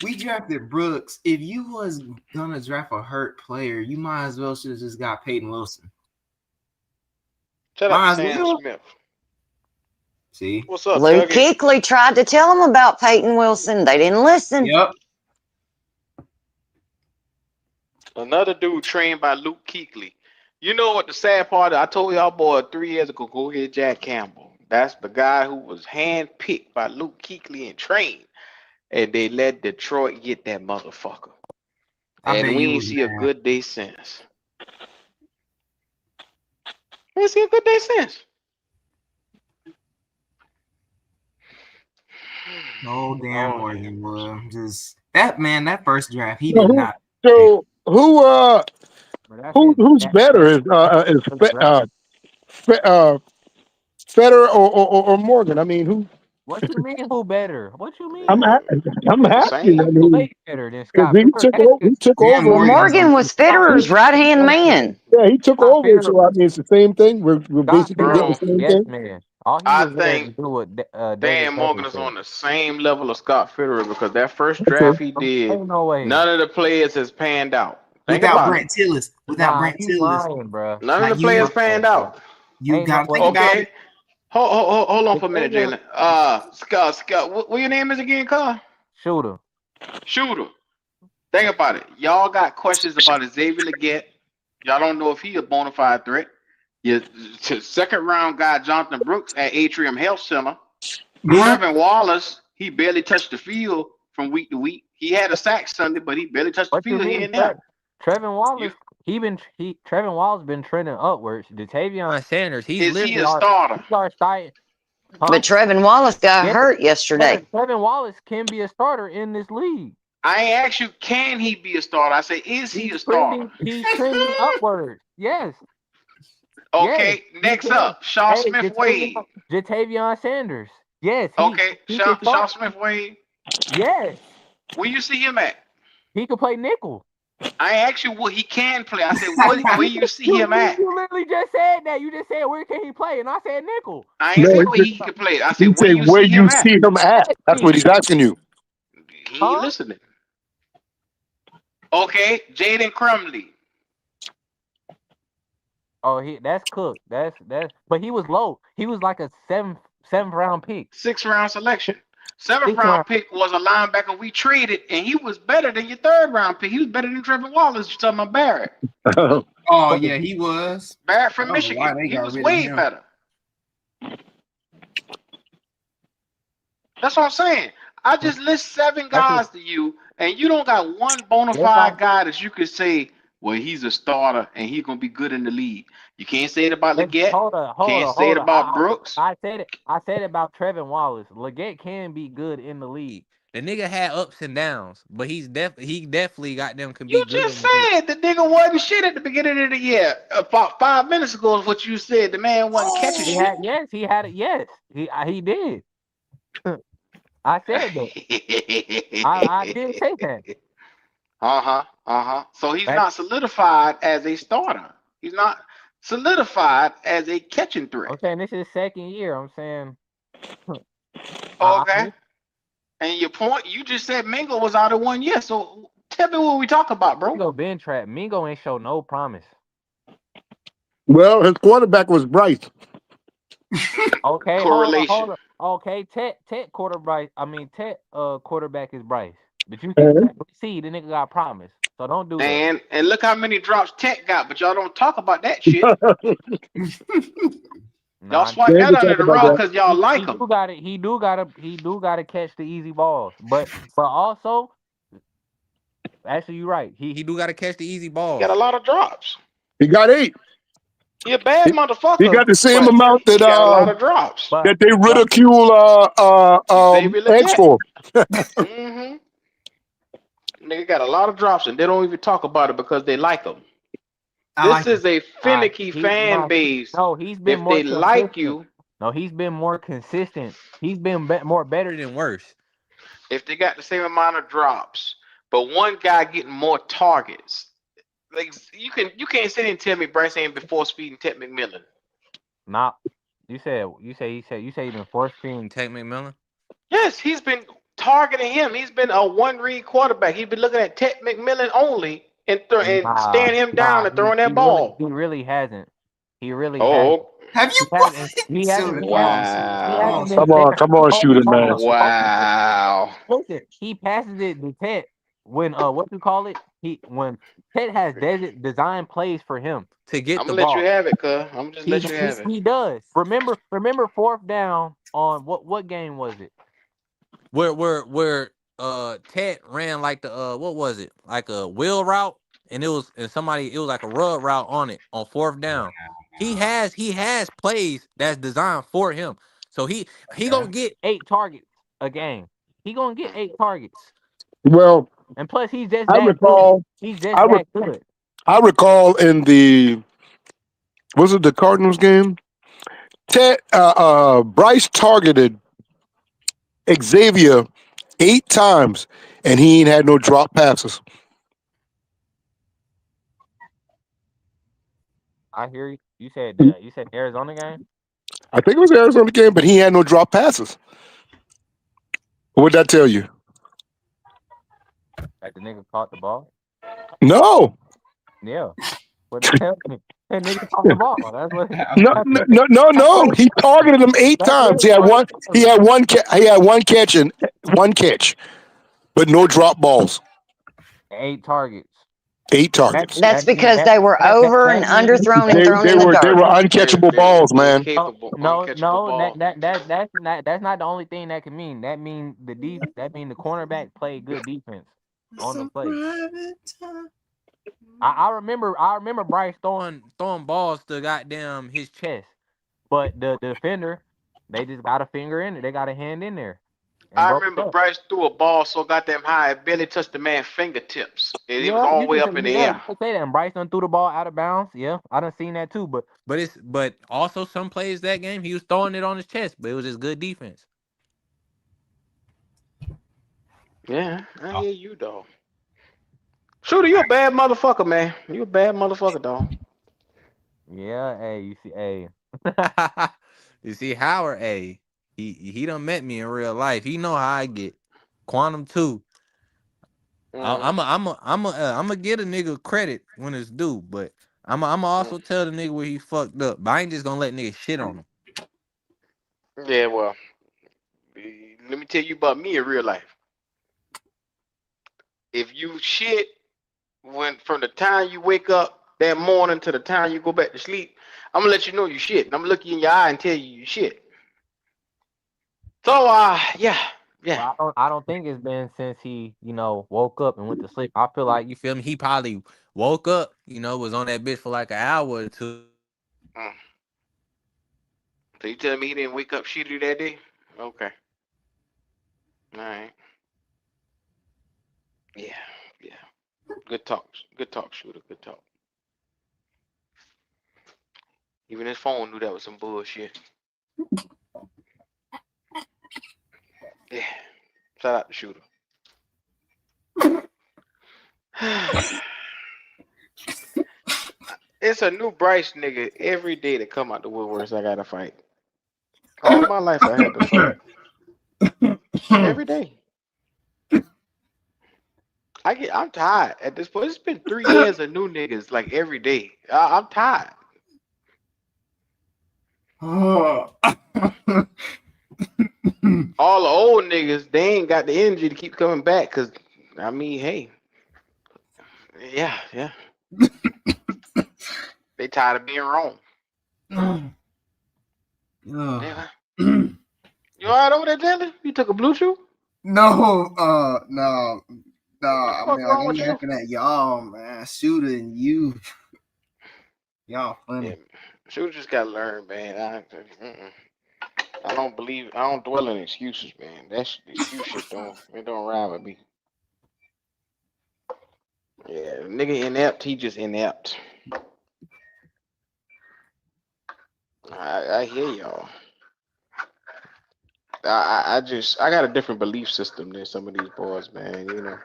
we drafted Brooks. If you was gonna draft a hurt player, you might as well should have just got Peyton Wilson. Shut Might up, as Sam well. Smith. See? What's up, Luke Dougie? Kuechly tried to tell him about Peyton Wilson. They didn't listen. Yep. Another dude trained by Luke Kuechly. You know what the sad part is? I told y'all boy 3 years ago, go get Jack Campbell. That's the guy who was handpicked by Luke Kuechly and trained. And they let Detroit get that motherfucker. I bet And we you ain't was see a mad. good day since. We ain't see a good day since. No damn Oh, Morgan, bro. Just that first draft, he So did who? not. So who? Bro, that Who's shit, better? Is that draft. Federer or Morgan? I mean, who? What you mean? Who better? What you mean? I'm Who I'm the asking. I same. mean, way better than because Scott Fitterer? he took Damn over. Morgan is Morgan was Federer's right-hand man. Yeah, he took Scott over. Fitterer. So I mean, it's the same thing. We're Scott basically getting the Fitterer, Bro, same yes, thing. man. All he I was there to think do what David Dan Morgan Tepper is said. on the same level of Scott Fitterer because that first Okay. draft he did, Ain't no way. none of the players has panned out. Think without about Brent it. Tillis. Without Nah, Brent you Tillis. lying, bro. None Now of the you players panned out. you Ain't no gotta way. think about Okay. it. Hold on The for a minute, nigga Jalen. Scott, what your name is again, Carl? shooter. Shooter. Think about it. Y'all got questions about Xavier Leggett. Y'all don't know if he a bona fide threat. Your second round guy, Jonathan Brooks at Atrium Health Center. Trevin Wallace, he barely touched the field from week to week. He had a sack Sunday, but he barely touched the What you field here mean, and there. Trevin Wallace? Trevin Wallace been trending upwards. Datavion Sanders, he's Is he literally a starter? our starting. Huh? But Trevin Wallace got Yeah, hurt yesterday. Trevin Wallace can be a starter in this league. I ain't ask you, can he be a starter? I say, is he a starter? He's trending upwards. Yes. Okay, Yes, next up, Shaw Smith Wade. Jatavion Sanders. Yes. Okay, he Shaw can start. Smith Wade. Yes. Where you see him at? He can play nickel. I ain't asked you what he can play. I said, where you see him at? You literally just said that. You just said, where can he play? And I said nickel. I ain't say where he can play. I said, where you where see you him at? see him at. That's what he's asking you. He ain't listening. Okay, Jaden Crumley. Oh, that's cooked. That's but he was low. He was like a seventh round pick. 6th round selection. 7th round pick was a linebacker we traded, and he was better than your 3rd round pick. He was better than Trevor Wallace. You're talking about Barrett. Oh yeah, he was. Barrett from I don't know why Michigan. they He got was rid of way him. better. That's what I'm saying. I just list 7 guys to you, and you don't got one bona fide guy that you could say, well, he's a starter and he's gonna be good in the league. You can't say it about Leggett. Can't say it about Brooks. I said it about Trevin Wallace. Leggett can be good in the league. The nigga had ups and downs, but he definitely got them can You be good. just said the nigga wasn't shit at the beginning of the year. About 5 minutes ago is what you said. The man wasn't catching He shit. had he had it. Yes, he did. I said that. I did say that. So he's not solidified as a starter. He's not. solidified as a catching threat. I'm saying this is second year. I'm saying. I Okay. And your point, you just said Mingo was out of 1 year. So tell me what we talk about, bro. Mingo been trapped. Mingo ain't show no promise. Well, his quarterback was Bryce. Okay, Correlation. hold on. Okay, Tet quarterback. I mean, Tet quarterback is Bryce, but you can see the nigga got promise. So don't do that. And look how many drops Tech got, but y'all don't talk about that shit. Y'all swipe that under the rug because y'all like him. He do gotta catch the easy balls, but also, actually, you're right. He do gotta catch the easy balls. Got a lot of drops. He got 8. He a bad motherfucker. He got the same but amount he that got a lot of drops. that they ridicule Edge for. Mm-hmm. Nigga got a lot of drops and they don't even talk about it because they like him. This is a finicky fan base. No, he's been if more they consistent. like you. No, he's been more consistent. He's been more better than worse. If they got the same amount of drops, but one guy getting more targets. Like you can't sit and tell me Bryce ain't been force feeding Ted McMillan. Nah, you say he's been force feeding Ted McMillan. Yes, he's been targeting him. He's been a one read quarterback. He's been looking at Ted McMillan only and staring him down and throwing that ball. He really hasn't. He really hasn't. Have you Wow. Come on, shooter, man. Wow. Listen, he passes it to Ted when what you call it? When Ted has design plays for him to get I'm the gonna ball. let you have it, cuz. I'm just let you have it. He does. Remember fourth down on what game was it? Where Ted ran like the what was it? Like a wheel route, and it was like a rub route on it on fourth down. He has plays that's designed for him. So he gonna get 8 targets a game. He gonna get 8 targets. Well, And plus he's just I that recall. good. He's just that good. I recall in the Cardinals game, Bryce targeted Xavier 8 times, and he ain't had no drop passes. I hear you. You said Arizona game? I think it was the Arizona game, but he had no drop passes. What'd that tell you? Like the nigga caught the ball? No. Yeah. What the hell? That nigga caught the ball. That's what. No. He targeted him 8 times. He had one catch, but no drop balls. 8 targets. 8 targets. That's because they were over and underthrown and thrown in the dirt. They were uncatchable balls, man. No, that's not the only thing that can mean. That mean the cornerback played good defense on the play. I remember Bryce throwing balls to goddamn his chest, but the defender, they just got a finger in it. They got a hand in there. I remember Bryce threw a ball so goddamn high it barely touched the man's fingertips. It was all the way up in the air. You can say that. And Bryce done threw the ball out of bounds. Yeah, I done seen that too. But also some plays that game he was throwing it on his chest, but it was just good defense. Yeah, I hear you, dog. Shooter, you a bad motherfucker, man. You a bad motherfucker, dog. Yeah, hey, you see Howard, hey. He done met me in real life. He know how I get. Quantum 2. I'm gonna get a nigga credit when it's due, but I'm also tell the nigga where he fucked up. But I ain't just gonna let niggas shit on him. Yeah, well, let me tell you about me in real life. If you shit from the time you wake up that morning to the time you go back to sleep, I'm gonna let you know you shit. I'm gonna look you in your eye and tell you shit. So yeah. Well, I don't think it's been since he, woke up and went to sleep. I feel like, you feel me, he probably woke up, was on that bitch for like an hour or two. So you telling me he didn't wake up shitty that day? Okay. All right. Yeah. Good talk, shooter. Good talk. Even his phone knew that was some bullshit. Yeah. Shout out to Shooter. It's a new Bryce nigga every day to come out the woodworks. I gotta fight. All my life I had to fight. Every day. I'm tired at this point. It's been 3 years of new niggas like every day. I'm tired. Oh. All the old niggas, they ain't got the energy to keep coming back. Cause I mean, hey, yeah. They tired of being wrong. Yeah. You alright over there, Jelly? You took a blue chew? No, no. What the I fuck mean, wrong I'm with you? laughing at y'all, man. Shooter and you. Y'all funny. Yeah, Shooter just gotta learn, man. I don't dwell in excuses, man. That's excuse shit don't rhyme with me. Yeah, nigga inept, he just inept. I hear y'all. I got a different belief system than some of these boys, man. You know,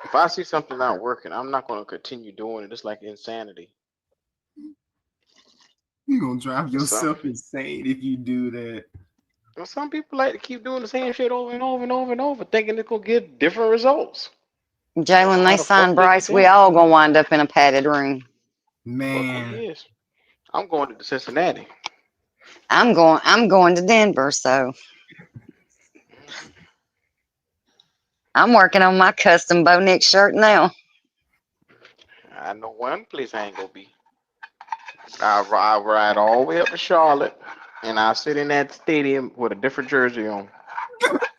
if I see something not working, I'm not gonna continue doing it. It's like insanity. You gonna drive For some, yourself insane if you do that. well, some people like to keep doing the same shit over and over and over and over, thinking it's gonna get different results. Jalen, How they the fuck signed they get Bryce. We there? all gonna wind up in a padded room. Fuck who Man, is? I'm going to Cincinnati. I'm going to Denver, so I'm working on my custom Bo Nick shirt now. I know one place I ain't gonna be. I ride all the way up to Charlotte, and I sit in that stadium with a different jersey on.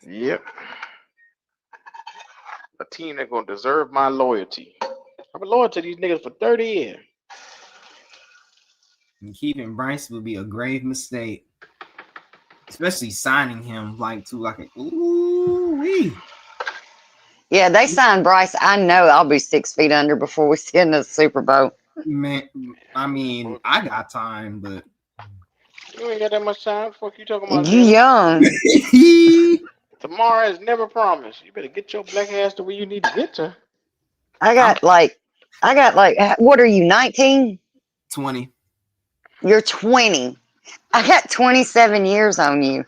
Yep, a team that's gonna deserve my loyalty. I've been loyal to these niggas for 30 years. and keeping Bryce would be a grave mistake, especially signing him like a ooh wee. Yeah, they signed Bryce. I know I'll be 6 feet under before we see in the Super Bowl. Man, I mean, I got time, but You ain't got that much time. Fuck you talking about, You Jalen? young. Tomorrow is never promised. You better get your black ass to where you need to get to. I got like, what are you, 19? 20. You're 20. I got 27 years on you.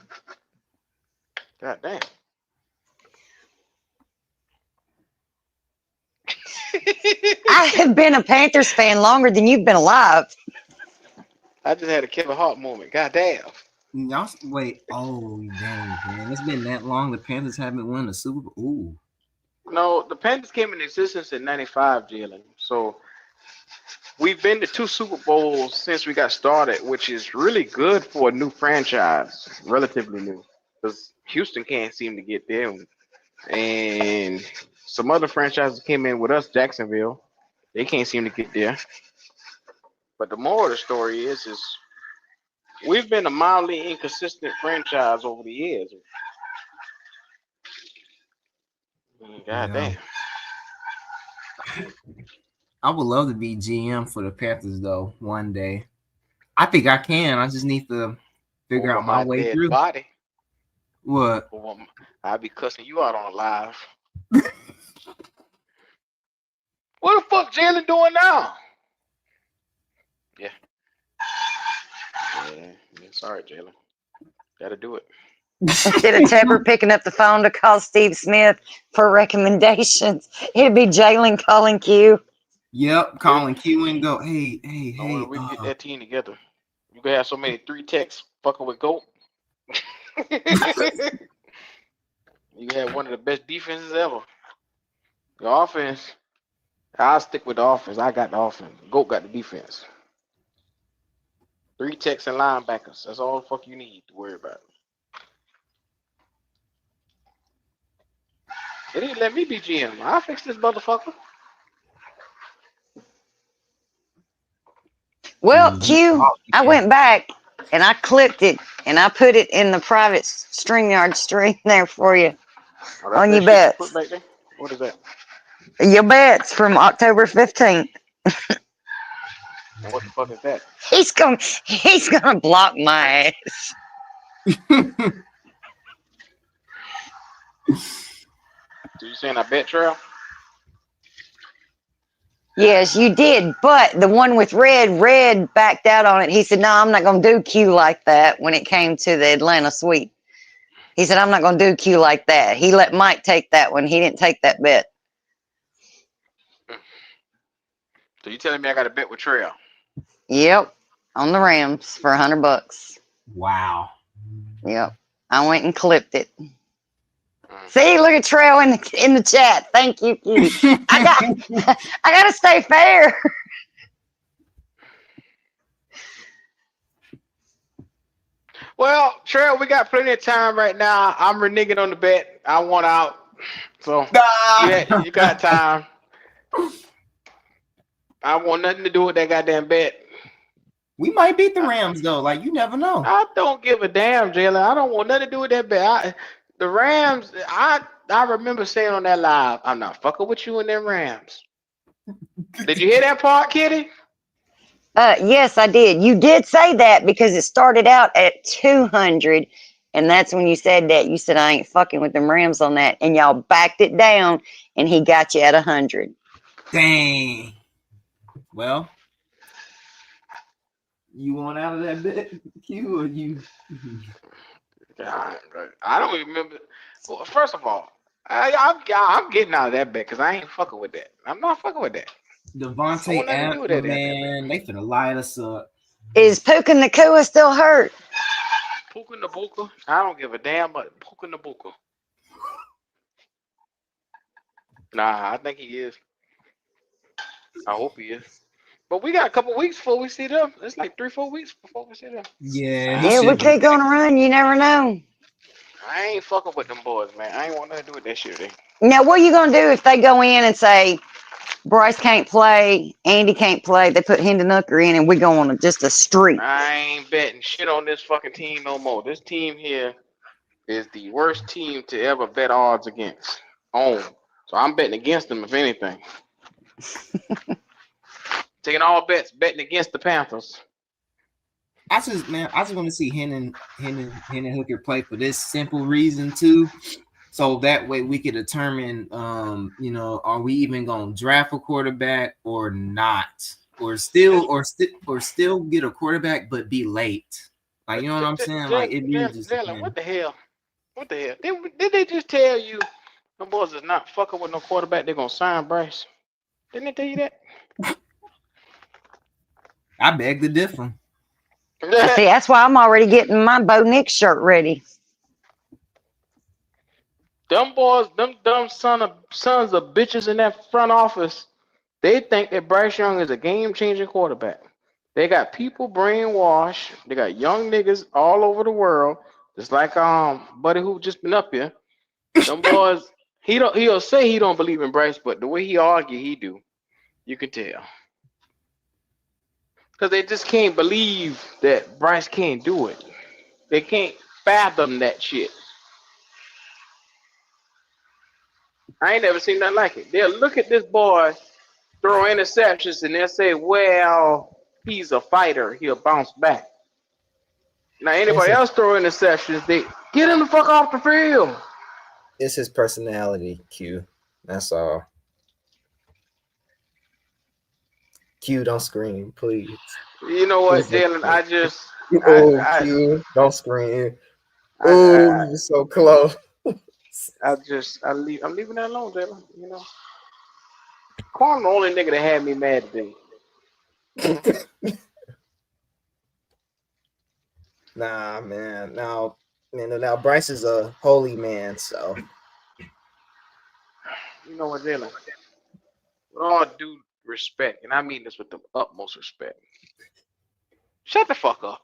God damn. I have been a Panthers fan longer than you've been alive. I just had a Kevin Hart moment. God damn. Y'all wait. Oh dang, man! It's been that long. The Panthers haven't won a Super Bowl. Ooh. No, the Panthers came in existence in '95, Jalen. So we've been to 2 Super Bowls since we got started, which is really good for a new franchise, relatively new, because Houston can't seem to get there, and some other franchises came in with us, Jacksonville. They can't seem to get there. But the moral of the story is we've been a mildly inconsistent franchise over the years. God damn. I would love to be GM for the Panthers though one day. I think I can. I just need to figure Over out my my way dead through. body. What? I'll be cussing you out on a live. What the fuck Jalen doing now? Yeah. Sorry, Jalen. Gotta do it. Instead of Tepper picking up the phone to call Steve Smith for recommendations, it'd be Jalen calling Q. Yep, calling Q and go. Hey. We can get that team together. You can have so many 3 techs fucking with GOAT. You have one of the best defenses ever. The offense, I'll stick with the offense. I got the offense. GOAT got the defense. 3 techs and linebackers. That's all the fuck you need to worry about. They didn't let me be GM. I'll fix this motherfucker. Well, Q, I went back and I clipped it and I put it in the private StreamYard stream there for you on your bets. Put back there? What is that? Your bets from October 15th. And what the fuck is that? He's gonna block my ass. So you saying I bet trail? Yes, you did. But the one with Red backed out on it. He said, "No, I'm not going to do Q like that." When it came to the Atlanta sweep, he said, "I'm not going to do Q like that." He let Mike take that one. He didn't take that bet. So you telling me I got a bet with Trail? Yep, on the Rams for $100. Wow. Yep, I went and clipped it. See, look at Trail in the chat. Thank you, Kitty. I got to stay fair. Well, Trail, we got plenty of time right now. I'm reneging on the bet. I want out. So yeah, you got time. I want nothing to do with that goddamn bet. We might beat the Rams though. Like you never know. I don't give a damn, Jalen. I don't want nothing to do with that bet. The Rams, I remember saying on that live, I'm not fucking with you and them Rams. Did you hear that part, Kitty? Yes, I did. You did say that because it started out at 200, and that's when you said that. You said I ain't fucking with them Rams on that, and y'all backed it down, and he got you at 100. Dang. Well, you want out of that bet, Q, or you? I don't even remember. Well, first of all, I'm getting out of that bet because I ain't fucking with that. I'm not fucking with that. Devontae Adams, man, they finna light us up. Is Puka Nakua still hurt? Puka Nabuka? I don't give a damn, but Puka Nabuka. Nah, I think he is. I hope he is. But we got a couple weeks before we see them. It's like 3-4 weeks before we see them. Yeah, We could go on a run. You never know. I ain't fucking with them boys, man. I ain't want nothing to do with that shit. Now, what are you gonna do if they go in and say Bryce can't play, Andy can't play? They put Hendon Hooker in, and we go on just a streak. I ain't betting shit on this fucking team no more. This team here is the worst team to ever bet odds against. So I'm betting against them, if anything. Taking all bets, betting against the Panthers. I just want to see Hendon Hooker play for this simple reason too. So that way we could determine, are we even going to draft a quarterback or not, or still get a quarterback but be late. Like, you know what I'm saying? Like, it really just Jalen, what the hell? What the hell? Did they just tell you the boys is not fucking with no quarterback? They're gonna sign Bryce. Didn't they tell you that? I beg to differ. See, that's why I'm already getting my Bo Nix shirt ready. Them boys, them dumb sons of bitches in that front office, they think that Bryce Young is a game-changing quarterback. They got people brainwashed. They got young niggas all over the world. Just like Buddy who just been up here. Them boys, he'll say he don't believe in Bryce, but the way he argue, he do. You can tell. Because they just can't believe that Bryce can't do it. They can't fathom that shit. I ain't never seen nothing like it. They'll look at this boy throw interceptions and they'll say, well, he's a fighter. He'll bounce back. Now, anybody else throw interceptions, they get him the fuck off the field. It's his personality, Q. That's all. Q, don't scream, please. You know what, Jalen? Q, don't scream. Oh, you're so close. I'm leaving that alone, Jalen. You know, Quan the only nigga that had me mad today. Nah, man. Now Bryce is a holy man, so. You know what, Jalen? With all due respect, and I mean this with the utmost respect, shut the fuck up.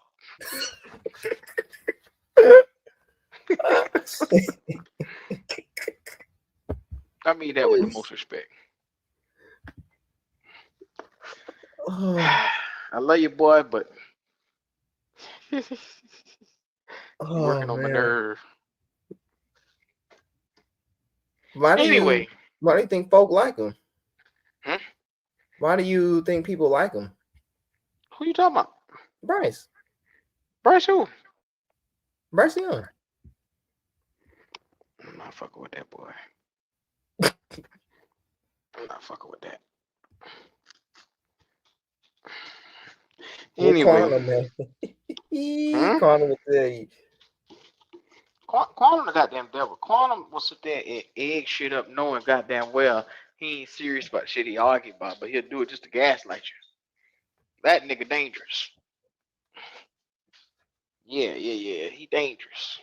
I mean that with the most respect. I love you, boy, but you're working on my nerve. Why do you think folk like him? Hmm? Why do you think people like him? Who you talking about? Bryce. Bryce who? Bryce Young. I'm not fucking with that boy. I'm not fucking with that. What Anyway, Quantum, man? hmm? Quantum will tell you. Quantum the goddamn devil. Quantum will sit there and egg shit up knowing goddamn well he ain't serious about shit he argue about, but he'll do it just to gaslight you. That nigga dangerous. Yeah. He dangerous.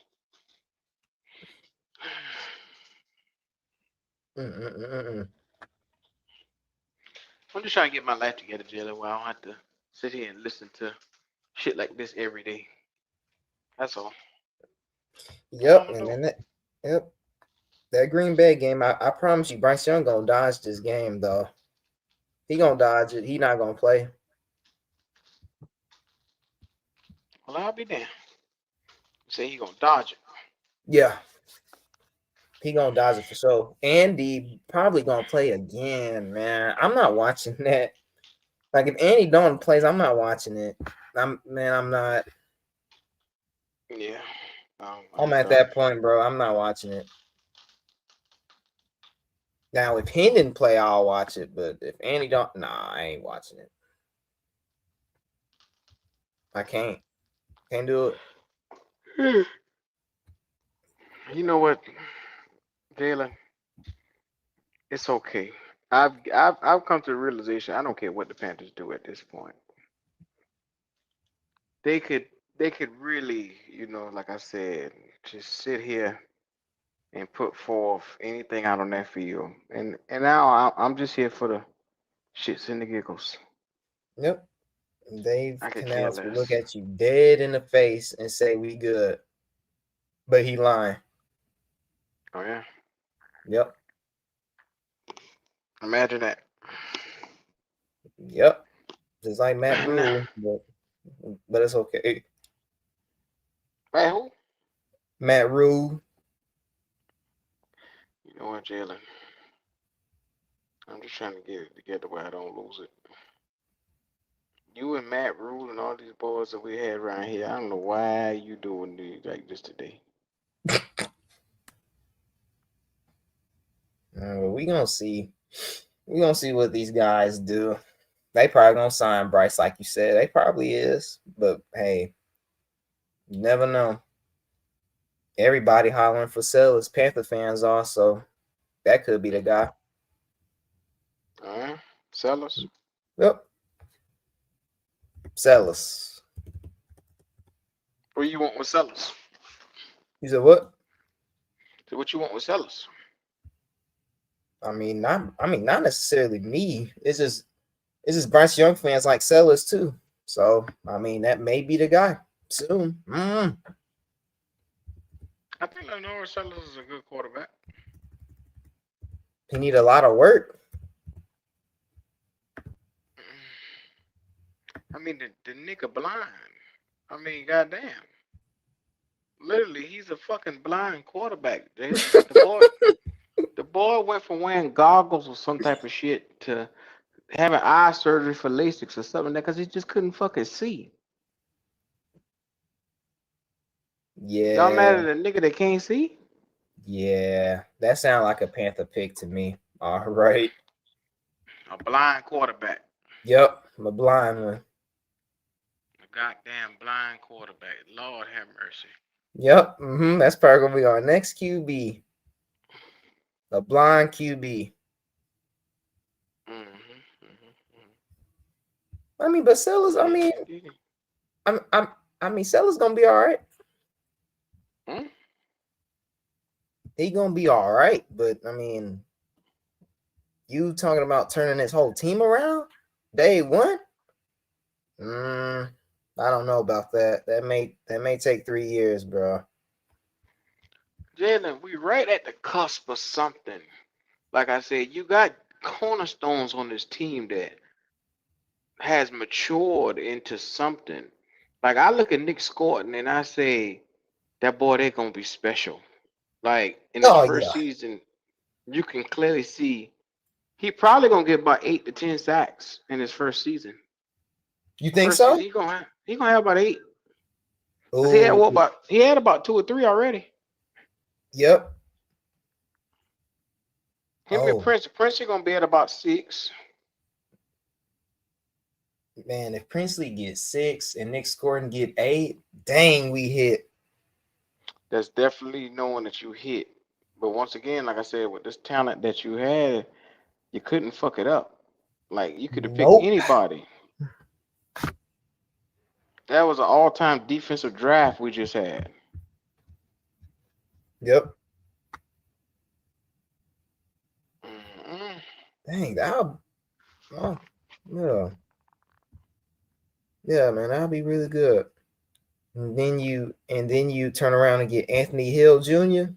Mm-mm-mm-mm. I'm just trying to get my life together, Jalen, where I don't have to sit here and listen to shit like this every day. That's all. Yep, and then that Green Bay game, I promise you, Bryce Young gonna dodge this game though. He gonna dodge it. He not gonna play. Well, I'll be damned. Say he gonna dodge it. Yeah, he gonna dodge it for sure. Andy probably gonna play again, man. I'm not watching that. Like if Andy Dalton plays, I'm not watching it. I'm not. Yeah. I'm at that point, bro. I'm not watching it. Now, if he didn't play, I'll watch it. But if Andy don't, nah, I ain't watching it. I can't do it. You know what, Jalen? It's okay. I've come to the realization I don't care what the Panthers do at this point. They could really, like I said, just sit here and put forth anything out on that field. And now I'm just here for the shits and the giggles. Yep. Dave I could care Canales will look less. at you dead in the face and say we good, but he lying. Oh yeah. Yep. Imagine that. Yep. Just like Matt Rule, but it's okay. Right, who? Matt Rule. You know what, Jalen? I'm just trying to get it together where I don't lose it. You and Matt Rule and all these boys that we had around here, I don't know why you doing these like this today. We gonna see. We gonna see what these guys do. They probably gonna sign Bryce, like you said. They probably is, but hey, you never know. Everybody hollering for Sellers. Panther fans are, so that could be the guy. All right, Sellers. Yep. Sellers. What you want with Sellers? You said what? So what you want with Sellers? I mean, not necessarily me. It's just Bryce Young fans like Sellers too. So I mean, that may be the guy soon. I think Lenore Sellers is a good quarterback. He need a lot of work. I mean, the nigga blind. I mean, goddamn. Literally, he's a fucking blind quarterback. The boy went from wearing goggles or some type of shit to having eye surgery for LASIK or something like that because he just couldn't fucking see. Y'all mad Yeah, at a nigga that can't see? yeah. That sounds like a Panther pick to me. All right. A blind quarterback. Yep, I'm a blind one. A goddamn blind quarterback. Lord have mercy. Yep. That's probably gonna be our next QB. A blind QB. I mean, but Sellers. I mean, Sellers gonna be all right. He gonna be all right, but I mean, you talking about turning his whole team around day one? I don't know about that. That may take 3 years, bro. Jalen, we right at the cusp of something. Like I said, you got cornerstones on this team that has matured into something. Like I look at Nick Scorton and I say, that boy, they're gonna be special. Like in his first season, you can clearly see he probably gonna get about 8 to 10 sacks in his first season. You think so? He gonna have about 8. He had about 2 or 3 already. Yep. Him and Prince is gonna be at about 6. man, if Princely gets 6 and Nick Scourton get 8, dang, we hit. That's definitely knowing that you hit. But once again, like I said, with this talent that you had, you couldn't fuck it up. Like you could have picked Nope. anybody. That was an all-time defensive draft we just had. Yep. Mm-mm. Dang, that'll, oh, yeah. Yeah, man, that'll be really good. And then you turn around and get Anthony Hill Jr.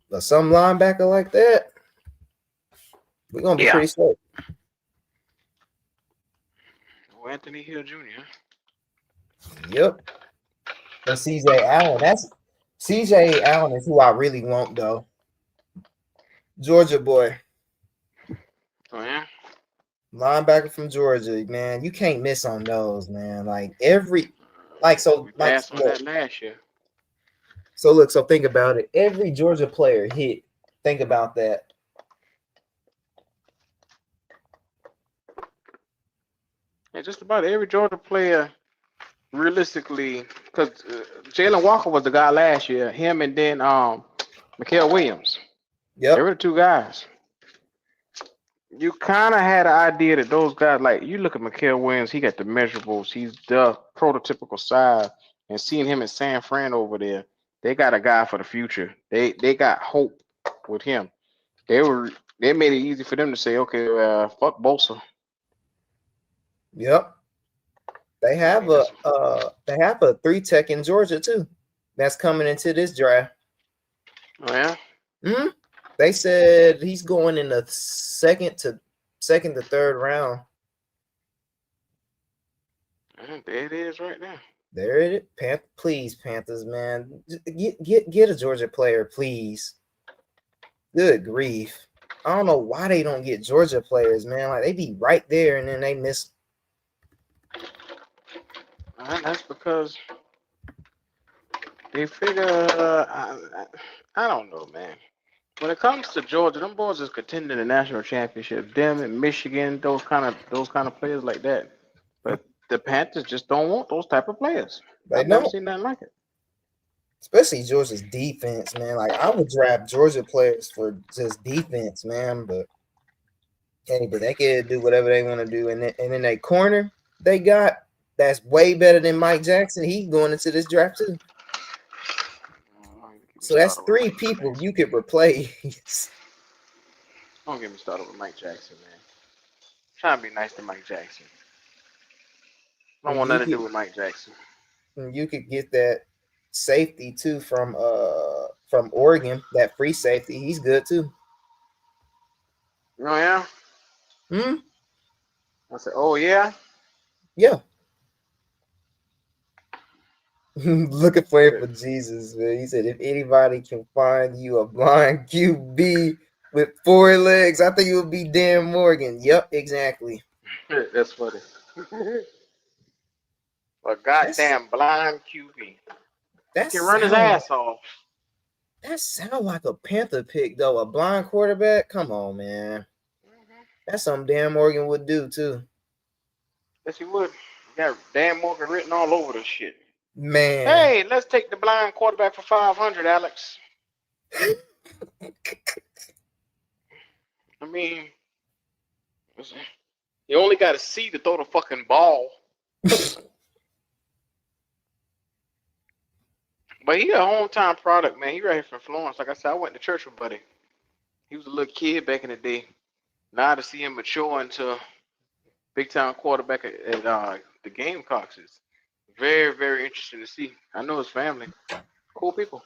or some linebacker like that. We're gonna be pretty safe. Oh, Anthony Hill Jr. Yep. But CJ Allen is who I really want though. Georgia boy. Oh yeah. Linebacker from Georgia, man. You can't miss on those, man. We passed on that last year. So think about it. Every Georgia player hit. Think about that. Yeah, just about every Georgia player, realistically, because Jalen Walker was the guy last year. Him and then Mikael Williams. Yep. They were the two guys. You kind of had an idea that those guys, like you look at Mikael Williams, he got the measurables. He's the prototypical size. And seeing him in San Fran over there, they got a guy for the future. They got hope with him. They made it easy for them to say, okay, fuck Bosa. Yep. They have a 3-tech in Georgia too. That's coming into this draft. Oh yeah. Hmm. They said he's going in the second to third round. There it is right now. There it is. Please, Panthers, man. Get a Georgia player, please. Good grief. I don't know why they don't get Georgia players, man. Like they be right there and then they miss. That's because they figure I don't know, man. When it comes to Georgia, them boys is contending the national championship. Them and Michigan, those kind of players like that. But the Panthers just don't want those type of players. I've never seen nothing like it. Especially Georgia's defense, man. Like I would draft Georgia players for just defense, man. But hey, but they can do whatever they want to do. And then that corner they got, that's way better than Mike Jackson. He's going into this draft too. So that's 3 people you could replace. Don't get me started with Mike Jackson, man. Trying to be nice to Mike Jackson. I don't want nothing to do with Mike Jackson. You could get that safety too from Oregon, that free safety. He's good too. Oh yeah? Hmm? I said, oh yeah? Yeah. Looking for it for Jesus, man. He said, if anybody can find you a blind QB with 4 legs, I think it would be Dan Morgan. Yep, exactly. That's funny. A goddamn blind QB. He can run his ass off. That sounds like a Panther pick, though. A blind quarterback? Come on, man. That's something Dan Morgan would do, too. Yes, he would. He got Dan Morgan written all over this shit. Man. Hey, let's take the blind quarterback for 500, Alex. I mean, you only got to see to throw the fucking ball. But he a hometown product, man. He right here from Florence. Like I said, I went to church with Buddy. He was a little kid back in the day. Now to see him mature into big time quarterback at the Gamecocks is very, very interesting to see. I know his family. Cool people.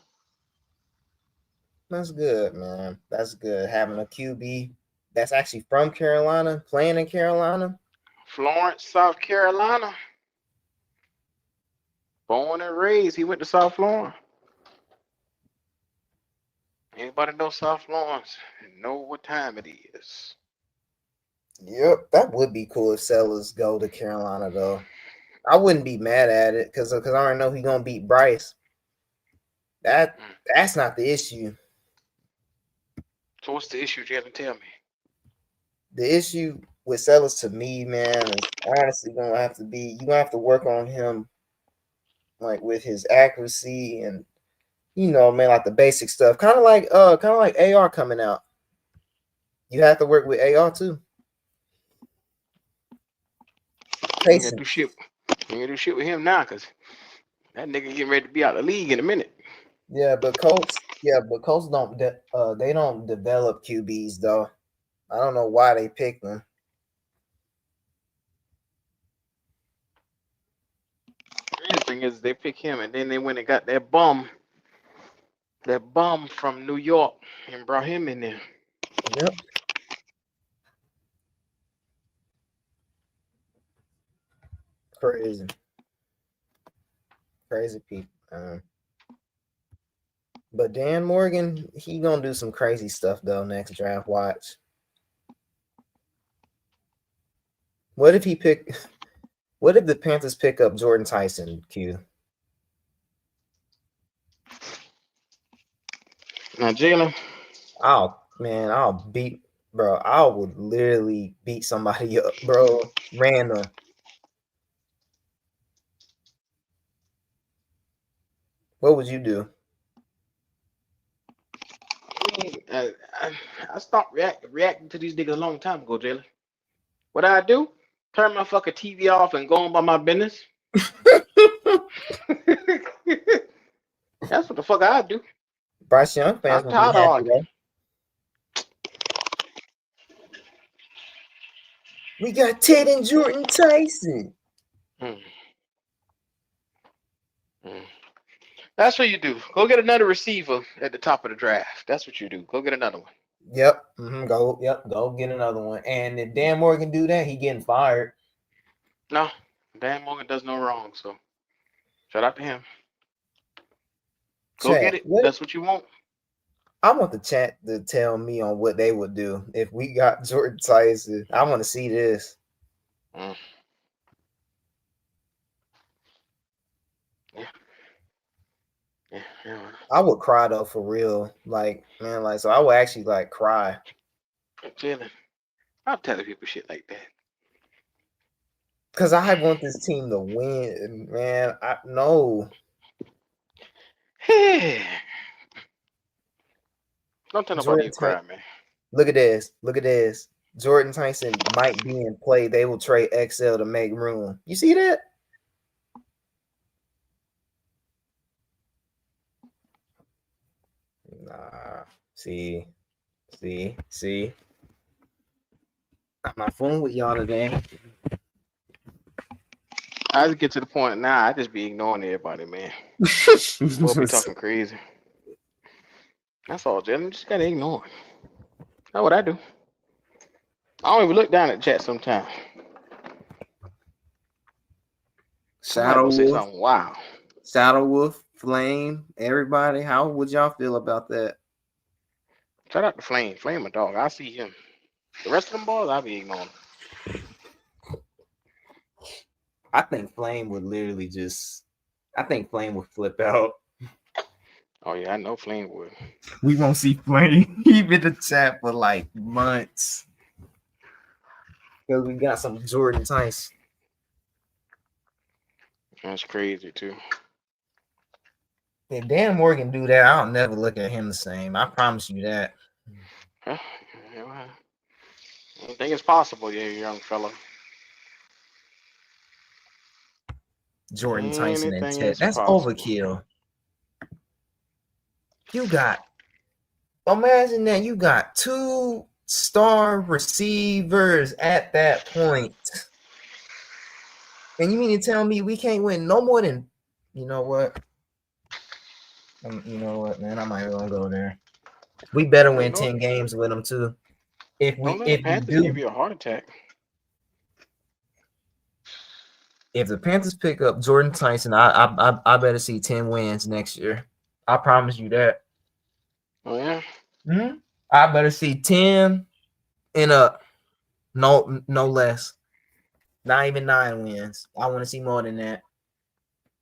That's good, man. That's good. Having a QB that's actually from Carolina, playing in Carolina. Florence, South Carolina. Born and raised. He went to South Florence. Anybody know South Florence and know what time it is? Yep, that would be cool if Sellers go to Carolina, though. I wouldn't be mad at it because I already know he's gonna beat Bryce. That's not the issue. So what's the issue, Jalen? Tell me. The issue with Sellers, to me, man, is honestly gonna have to be you're gonna have to work on him like with his accuracy and man, like the basic stuff. Kind of like AR coming out. You have to work with AR too. You ain't gonna do shit. You ain't gonna do shit with him now, cause that nigga getting ready to be out of the league in a minute. Yeah, but Colts don't they don't develop QBs though. I don't know why they picked them. The thing is, they pick him, and then they went and got that bum from New York, and brought him in there. Yep. Crazy people. But Dan Morgan, he gonna do some crazy stuff though next draft. Watch. What if the Panthers pick up Jordan Tyson, Q? Now, Jalen. I would literally beat somebody up, bro. Random. What would you do? I stopped reacting to these niggas a long time ago, Jalen. What I do? Turn my fucking TV off and go on by my business. That's what the fuck I do. Bryce Young fans I'm gonna tired be of happy, arguing. though. We got Ted and Jordan Tyson. That's what you do. Go get another receiver at the top of the draft. That's what you do. Go get another one. Yep. Go get another one. And if Dan Morgan do that, he getting fired. No, Dan Morgan does no wrong. So shout out to him. Go get it. That's what you want. I want the chat to tell me on what they would do if we got Jordan Tyson. I want to see this. Yeah. I would cry though, for real. So I would actually cry. Jalen, I'm telling people shit like that. Cause I want this team to win, man. I know. Don't tell nobody you cry, man. Look at this. Jordan Tyson might be in play. They will trade XL to make room. You see that? Nah. See. I'm not fooling with y'all today. I just get to the point now. I just be ignoring everybody, man. We'll be talking crazy. That's all, Jalen. Just gotta ignore it. That's what I do. I don't even look down at the chat sometimes. Shadow say Wolf. something. Wow. Shadow Wolf, Flame, everybody. How would y'all feel about that? Shout out to Flame. Flame a dog. I see him. The rest of them boys, I'll be ignoring. I think Flame would flip out. Oh yeah, I know Flame would. We won't see Flame keep in the chat for months. Because we got some Jordan Tyson. That's crazy too. If Dan Morgan do that, I'll never look at him the same. I promise you that. I think it's possible, young fella. Jordan Tyson and Anything Ted. is That's possible. overkill. Imagine that you got 2 star receivers at that point. And you mean to tell me we can't win no more than, you know what? Man, I'm not even gonna go there. We better win 10 games with them too. If the Panthers give you a heart attack. If the Panthers pick up Jordan Tyson, I better see 10 wins next year. I promise you that. Oh yeah. I better see 10 and up. No less. Not even 9 wins. I want to see more than that.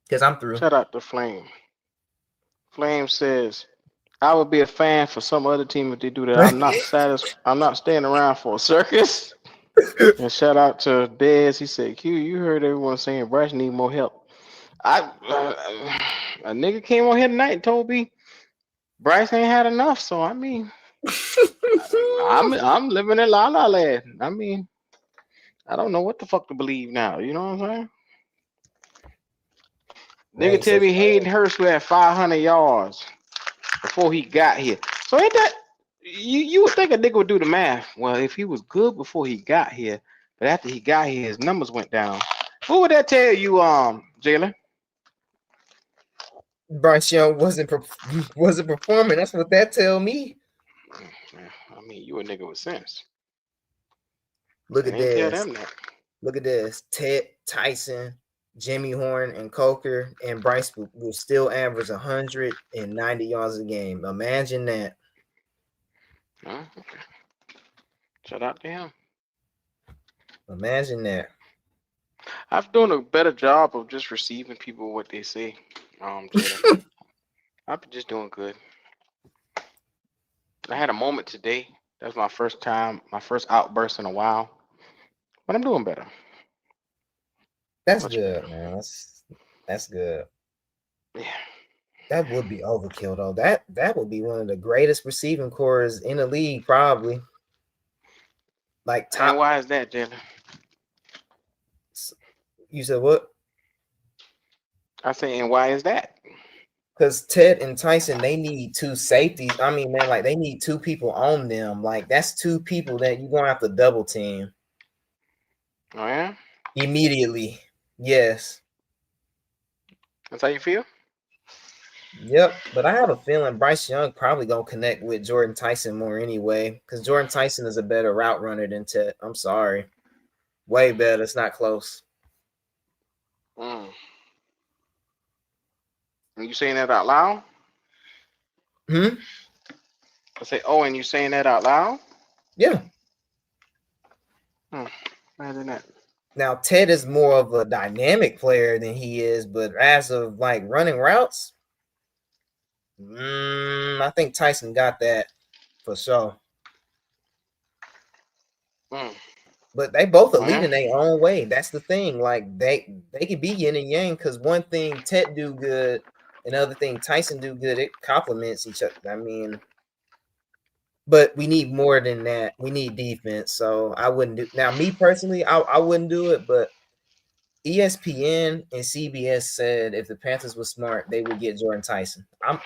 Because I'm through. Shout out to Flame. Flame says, I would be a fan for some other team if they do that. I'm not staying around for a circus. And shout out to Dez. He said, "Q, you heard everyone saying Bryce need more help." A nigga came on here tonight and told me Bryce ain't had enough. So I mean, I'm living in La La Land. I mean, I don't know what the fuck to believe now. You know what I'm saying? Nigga Hey, tell so me Hayden Hurst had 500 yards before he got here. So ain't that you would think a nigga would do the math? Well, if he was good before he got here, but after he got here, his numbers went down. What would that tell you, Jalen? Bryce Young wasn't performing. That's what that tell me. I mean, you a nigga with sense. Look I at ain't tell this. them that. Look at this. Ted, Tyson, Jimmy Horn, and Coker and Bryce will still average 190 yards a game. Imagine that. Huh? Okay. Shout out to him. Imagine that. I'm doing a better job of just receiving people what they say. Jalen. I've been just doing good. I had a moment today. That was my first outburst in a while. But I'm doing better. That's Much good, better. man. That's good. Yeah. That would be overkill, though. That would be one of the greatest receiving cores in the league, probably. Like top. And why is that, Jalen? You said what? I say, and why is that? Because Ted and Tyson, they need two safeties. I mean, man, like they need two people on them. Like that's two people that you're gonna have to double team. Oh yeah? Immediately. Yes. That's how you feel? Yep. But I have a feeling Bryce Young probably gonna connect with Jordan Tyson more anyway. Because Jordan Tyson is a better route runner than Ted. I'm sorry. Way better. It's not close. Mm. And you saying that out loud? Hmm? I say, oh, and you saying that out loud? Yeah. Imagine that. Now Ted is more of a dynamic player than he is, but as of like running routes, I think Tyson got that for sure. But they both are leading their own way. That's the thing. Like they could be yin and yang because one thing Ted do good, another thing Tyson do good. It complements each other. I mean, but we need more than that. We need defense. So I wouldn't do now. Me personally, I wouldn't do it. But ESPN and CBS said if the Panthers were smart, they would get Jordan Tyson. I'm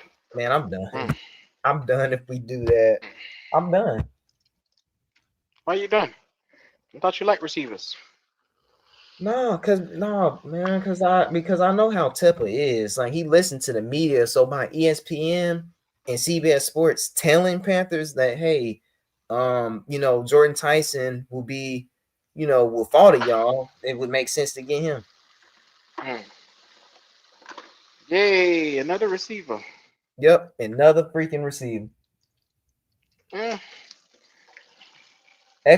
done. I'm done if we do that. I'm done. Why you done? I thought you liked receivers. Because I know how Tepper is. Like he listened to the media. So by ESPN and CBS Sports telling Panthers that, hey, Jordan Tyson will be, will fall to y'all, it would make sense to get him. Yay, another receiver. Yep, another freaking receiver.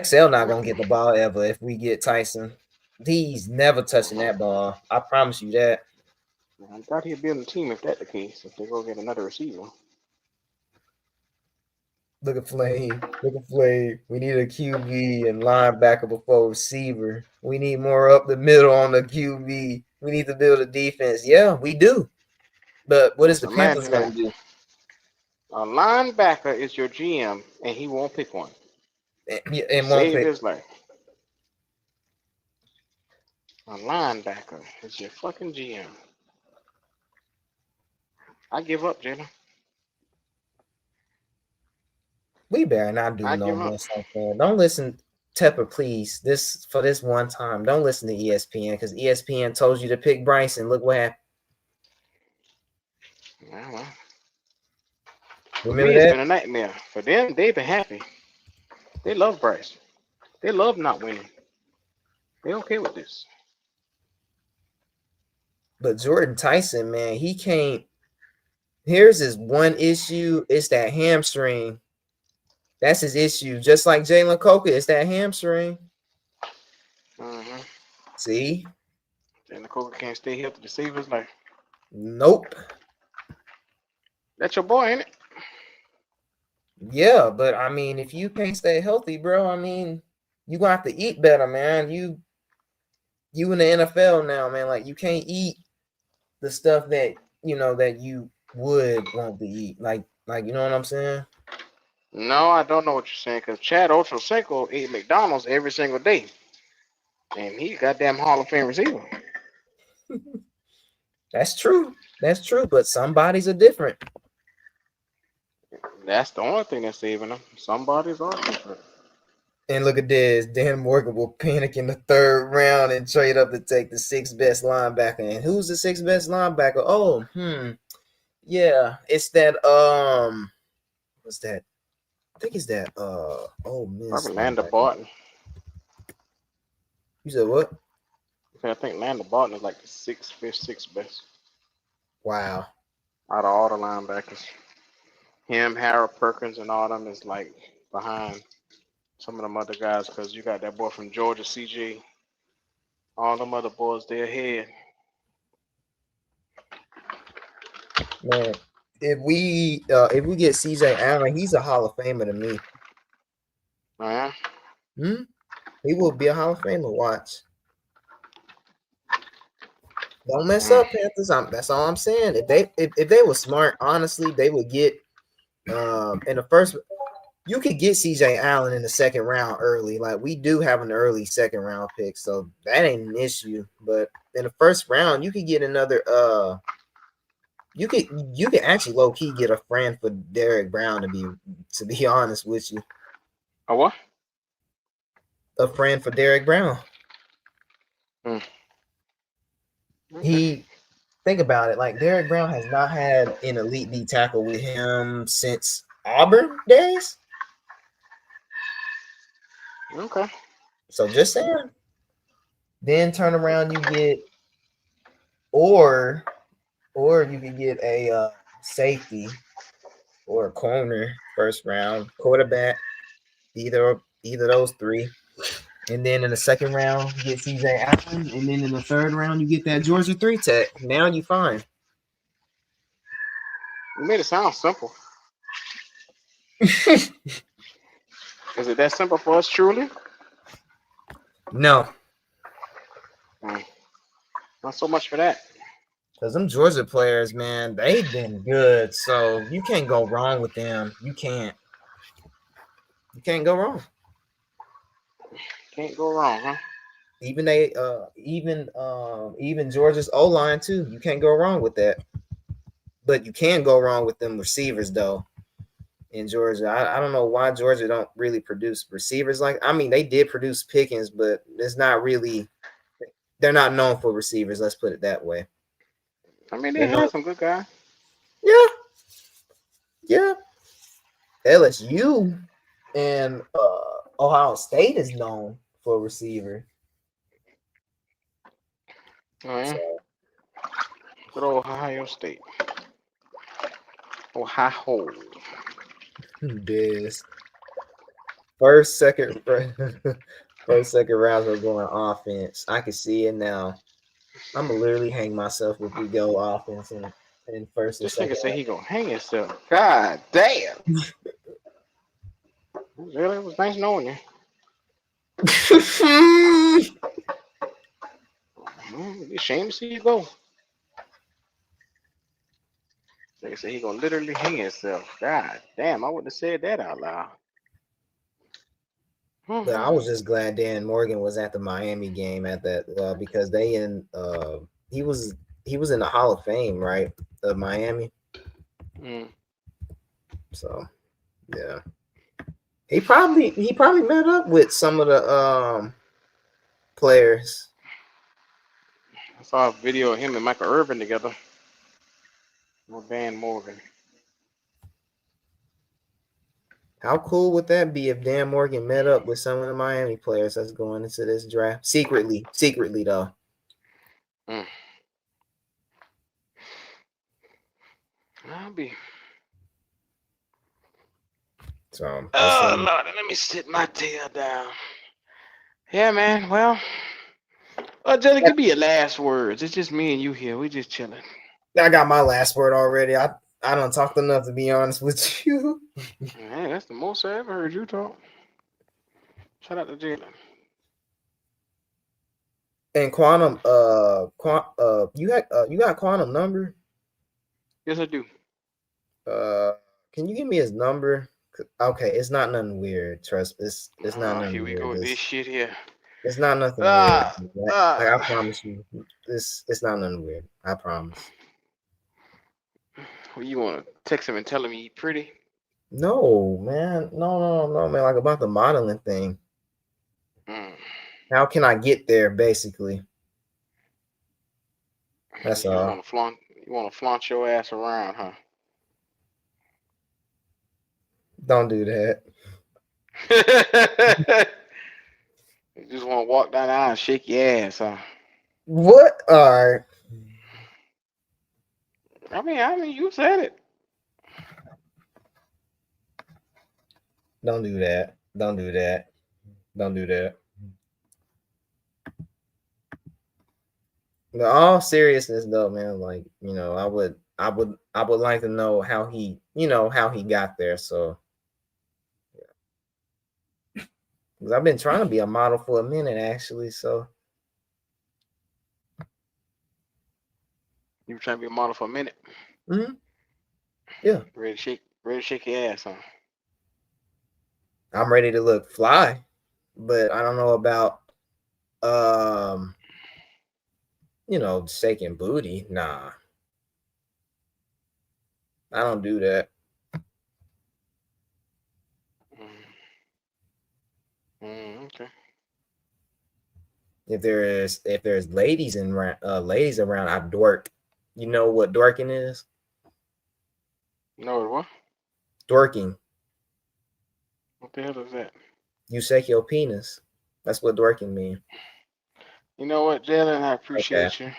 XL not gonna get the ball ever if we get Tyson. He's never touching that ball. I promise you that. I thought he'd be on the team if that's the case. If they go get another receiver. Look at Flame. Look at Flame. We need a QB and linebacker before receiver. We need more up the middle on the QB. We need to build a defense. Yeah, we do. But what is the Panthers going to do? A linebacker is your GM, and he won't pick one. And won't Save pick. his life. A linebacker is your fucking GM. I give up, Jalen. We better not do no more like that. Don't listen, Tepper, please. This one time. Don't listen to ESPN because ESPN told you to pick Bryce, and look what happened. Yeah, well. Remember It's that? been a nightmare. For them, they've been happy. They love Bryce. They love not winning. They okay with this. But Jordan Tyson, man, he can't. Here's his one issue. It's that hamstring. That's his issue. Just like Jalen Coker, it's that hamstring. Mm-hmm. See? Jalen Coker can't stay healthy to save his life. Nope. That's your boy, ain't it? Yeah, but I mean, if you can't stay healthy, bro, I mean, You gonna have to eat better, man. You in the NFL now, man. Like you can't eat the stuff that that you would want to eat. Like you know what I'm saying? No, I don't know what you're saying because Chad Ochocinco ate McDonald's every single day, and he's goddamn Hall of Fame receiver. That's true. That's true. But some bodies are different. That's the only thing that's saving him. Some bodies are different. And look at this. Dan Morgan will panic in the third round and trade up to take the sixth best linebacker. And who's the sixth best linebacker? Oh, yeah. It's that what's that? I think it's that Miss Probably Lander Barton. You said what? I think Lander Barton is like the sixth best. Wow. Out of all the linebackers. Him, Harold Perkins, and all them is like behind some of them other guys because you got that boy from Georgia, CJ. All them other boys, they're ahead. Man, if we get CJ Allen, he's a Hall of Famer to me. He will be a Hall of Famer. Watch. Don't mess up, Panthers. That's all I'm saying. If they were smart, honestly, they would get in the first. You could get CJ Allen in the second round early. Like we do have an early second round pick, so that ain't an issue. But in the first round, you could get another. You could actually low key get a friend for Derek Brown to be honest with you. A what? A friend for Derek Brown. He think about it. Like Derek Brown has not had an elite D tackle with him since Auburn days. Okay. So just saying. Then turn around, you get, or you can get a safety or a corner first round, quarterback, either of those three. And then in the second round, you get CJ Allen. And then in the third round, you get that Georgia 3 tech. Now you fine. You made it sound simple. Is it that simple for us, truly? No. Not so much for that. Because them Georgia players, man, they've been good. So you can't go wrong with them. You can't. You can't go wrong. Can't go wrong, huh? Even Georgia's O-line too. You can't go wrong with that. But you can go wrong with them receivers though. In Georgia, I don't know why Georgia don't really produce receivers they did produce Pickens, but it's not really. They're not known for receivers. Let's put it that way. I mean, they had some good guys. Yeah. LSU and Ohio State is known for a receiver. Oh, yeah. Good old Ohio State. Ohio. This first, second rounds are going offense. I can see it now. I'm gonna literally hang myself if we go offense in first and This second. nigga say he gonna hang himself. God damn. Really, it was nice knowing you. It's a shame to see you go. Nigga say he gonna literally hang himself. God damn, I wouldn't have said that out loud. But I was just glad Dan Morgan was at the Miami game at that because he was in the Hall of Fame, right? Of Miami. So yeah. He probably met up with some of the players. I saw a video of him and Michael Irvin together. With Dan Morgan. How cool would that be if Dan Morgan met up with some of the Miami players that's going into this draft secretly though? I'll be. So, oh Lord, let me sit my tail down. Yeah, man. Well, Jelly, give me your last words. It's just me and you here. We just chilling. I got my last word already. I don't talk enough to be honest with you. Man, that's the most I ever heard you talk. Shout out to Jalen. And Quantum, you got Quantum number? Yes, I do. Can you give me his number? Okay, it's not nothing weird. Trust it's not nothing Here we go weird. with this shit here. It's not nothing weird. Like I promise you, it's not nothing weird. I promise. Well, you want to text him and tell him he pretty? No, man. No, man. Like about the modeling thing. How can I get there? Basically, that's all. You want to flaunt your ass around, huh? Don't do that. You just want to walk down the aisle and shake your ass, huh? What? All right. I mean, you said it. Don't do that. Don't do that. Don't do that. In all seriousness, though, man, like I would like to know how he got there. So, because I've been trying to be a model for a minute, actually. So, You were trying to be a model for a minute. Yeah. Ready to shake your ass, huh? I'm ready to look fly, but I don't know about shaking booty. Nah. I don't do that. Okay. If there's ladies around, I dork. You know what dorking is? No, what? Dorking. What the hell is that? You shake your penis. That's what dorking means. You know what, Jalen? I appreciate you.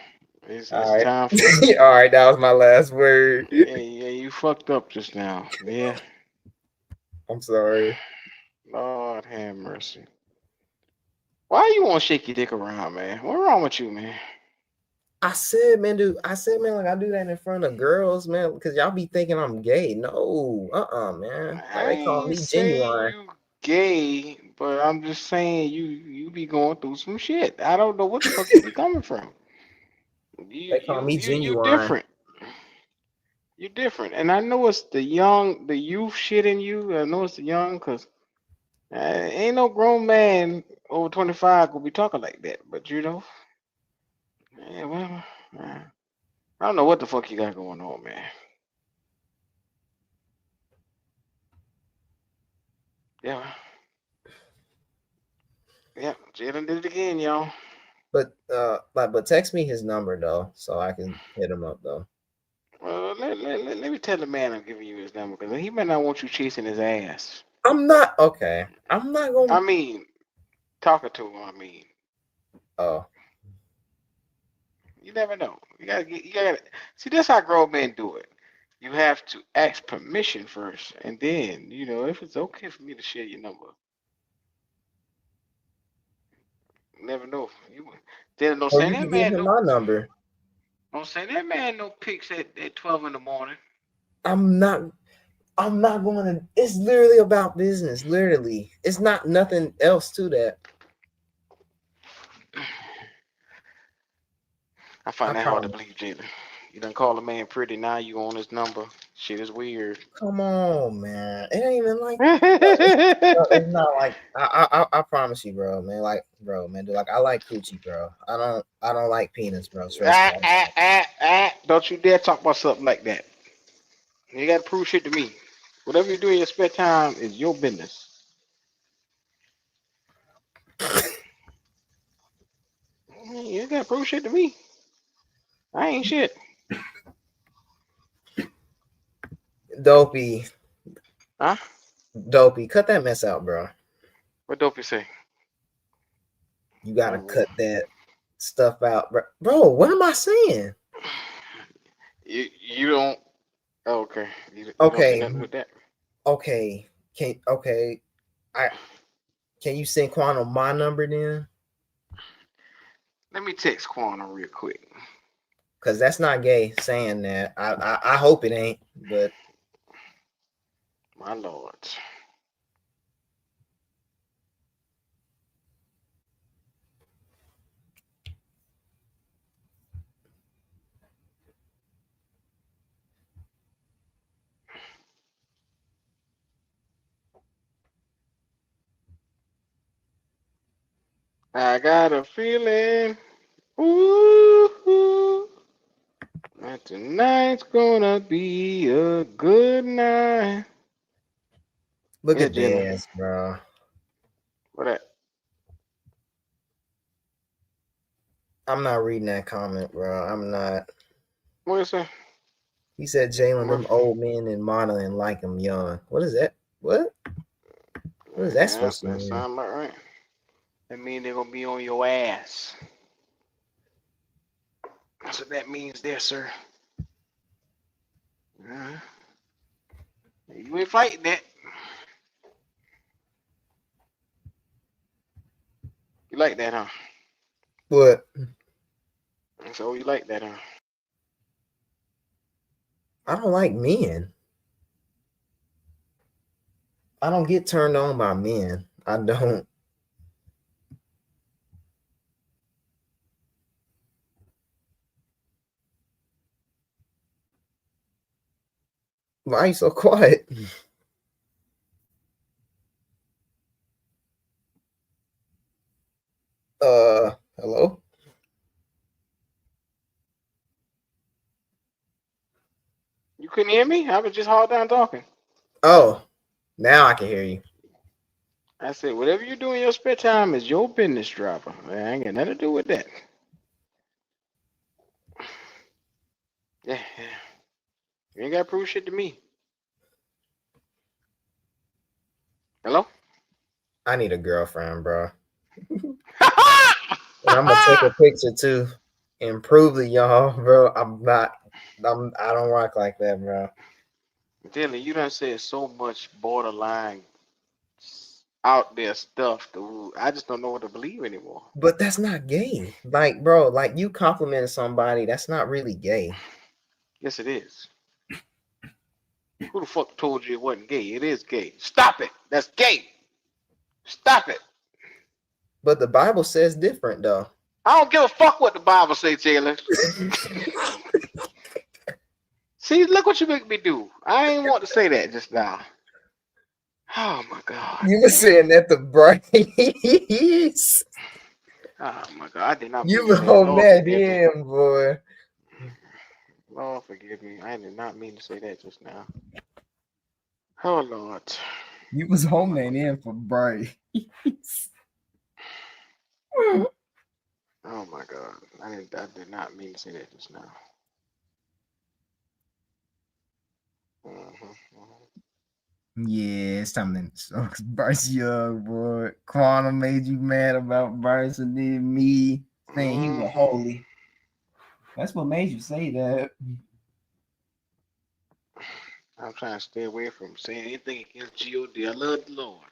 It's All right. time for All right, that was my last word. yeah, you fucked up just now. Yeah. I'm sorry. Lord have mercy. Why you want to shake your dick around, man? What's wrong with you, man? I said, man, like I do that in front of girls, man, because y'all be thinking I'm gay. No, man. Like, they call me genuine. You gay, but I'm just saying you be going through some shit. I don't know what the fuck you be coming from. They call me You genuine. different. You're different, and I know it's the youth shit in you. I know it's the young, cause ain't no grown man over 25 gonna be talking like that. But yeah, well, I don't know what the fuck you got going on, man. Yeah. Yeah, Jalen did it again, y'all. But text me his number though, so I can hit him up though. Well, let me tell the man I'm giving you his number, because he may not want you chasing his ass. I'm not okay. I'm not gonna. I mean, talking to him. I mean, Oh, you never know. You gotta see. That's how grown men do it. You have to ask permission first, and then if it's okay for me to share your number. You never know. Then don't or send you that can give man him no. my number. Don't send that man no pics at 12 in the morning. I'm not going to. It's literally about business. Literally, it's not nothing else to that. I find that hard to believe, Jalen. You done call a man pretty, now you on his number. Shit is weird. Come on, man. It ain't even like it's not like I promise you, bro, man. Like, bro, man, dude, like I like coochie, bro. I don't like penis, bro. Trust me. Don't you dare talk about something like that. You gotta prove shit to me. Whatever you do in your spare time is your business. You gotta prove shit to me. I ain't shit. Dopey. Huh? Dopey. Cut that mess out, bro. What Dopey say? You gotta cut that stuff out, bro. Bro, what am I saying? You don't. Oh, okay. You Okay. don't do nothing with that. Okay. Can you send Quantum my number then? Let me text Quantum real quick. Cause that's not gay saying that. I hope it ain't, but my lord. I got a feeling, ooh, that tonight's gonna be a good night. Look Yeah, at Jalen. Dez, bro. What that? I'm not reading that comment, bro. I'm not. What is that? He said Jalen, them old men in modeling like him young. What is that? What? What is that Yeah, supposed to that mean? sound about right. That means they're gonna be on your ass. That's what that means there, sir. You ain't fighting that. You like that, huh? What? So you like that, huh? I don't like men. I don't get turned on by men. I don't. Why are you so quiet? Hello? You couldn't hear me? I was just hard down talking. Oh, now I can hear you. I said, whatever you do in your spare time is your business, dropper. I ain't got nothing to do with that. Yeah. You ain't got to prove shit to me. Hello? I need a girlfriend, bro. And I'm gonna take a picture too and prove to y'all, bro. I don't rock like that, bro. Dylan, you done said so much borderline out there stuff, dude. I just don't know what to believe anymore. But that's not gay. Like, bro, like you complimenting somebody, that's not really gay. Yes, it is. Who the fuck told you it wasn't gay? It is gay. Stop it. That's gay. Stop it. But the Bible says different, though. I don't give a fuck what the Bible say, Taylor. See, look what you make me do. I ain't want to say that just now. Oh my God. You were saying that the Bryce. Oh my God. I did not You mean were to say that. on Lord that forgive me. end, boy. Lord forgive me. I did not mean to say that just now. Oh Lord. You was home that end for Bryce. Oh my God. I did not mean to say that just now. Yeah, it's time to Bryce Young, boy. Quantum made you mad about Bryce and then me saying he was holy. That's what made you say that. I'm trying to stay away from saying anything against G.O.D. I love the Lord.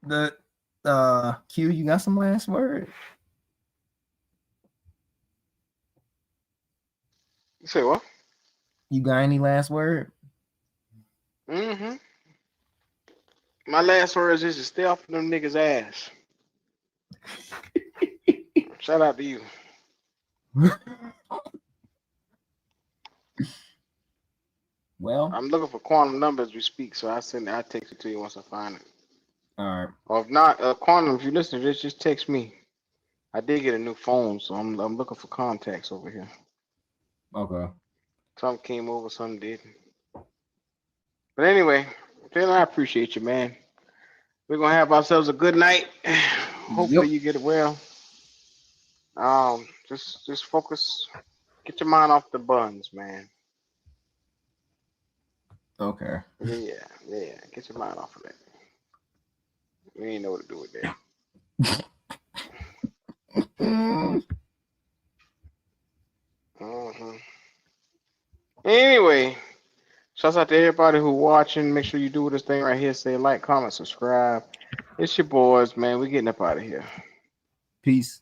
The Q, you got some last word? You say what? You got any last word? Mm-hmm. My last words is to stay off them niggas' ass. Shout out to you. Well, I'm looking for quantum numbers as we speak, so I text it to you once I find it. all right. Or if not, quantum, if you listen to this, just text me. I did get a new phone, so I'm looking for contacts over here. Okay. Some came over, some didn't. But anyway, Taylor, I appreciate you, man. We're gonna have ourselves a good night. Hopefully you get well. Just focus. Get your mind off the buns, man. Okay. Yeah. Get your mind off of that. We ain't know what to do with that. Anyway, shouts out to everybody who watching. Make sure you do this thing right here. Say like, comment, subscribe. It's your boys, man. We getting up out of here. Peace.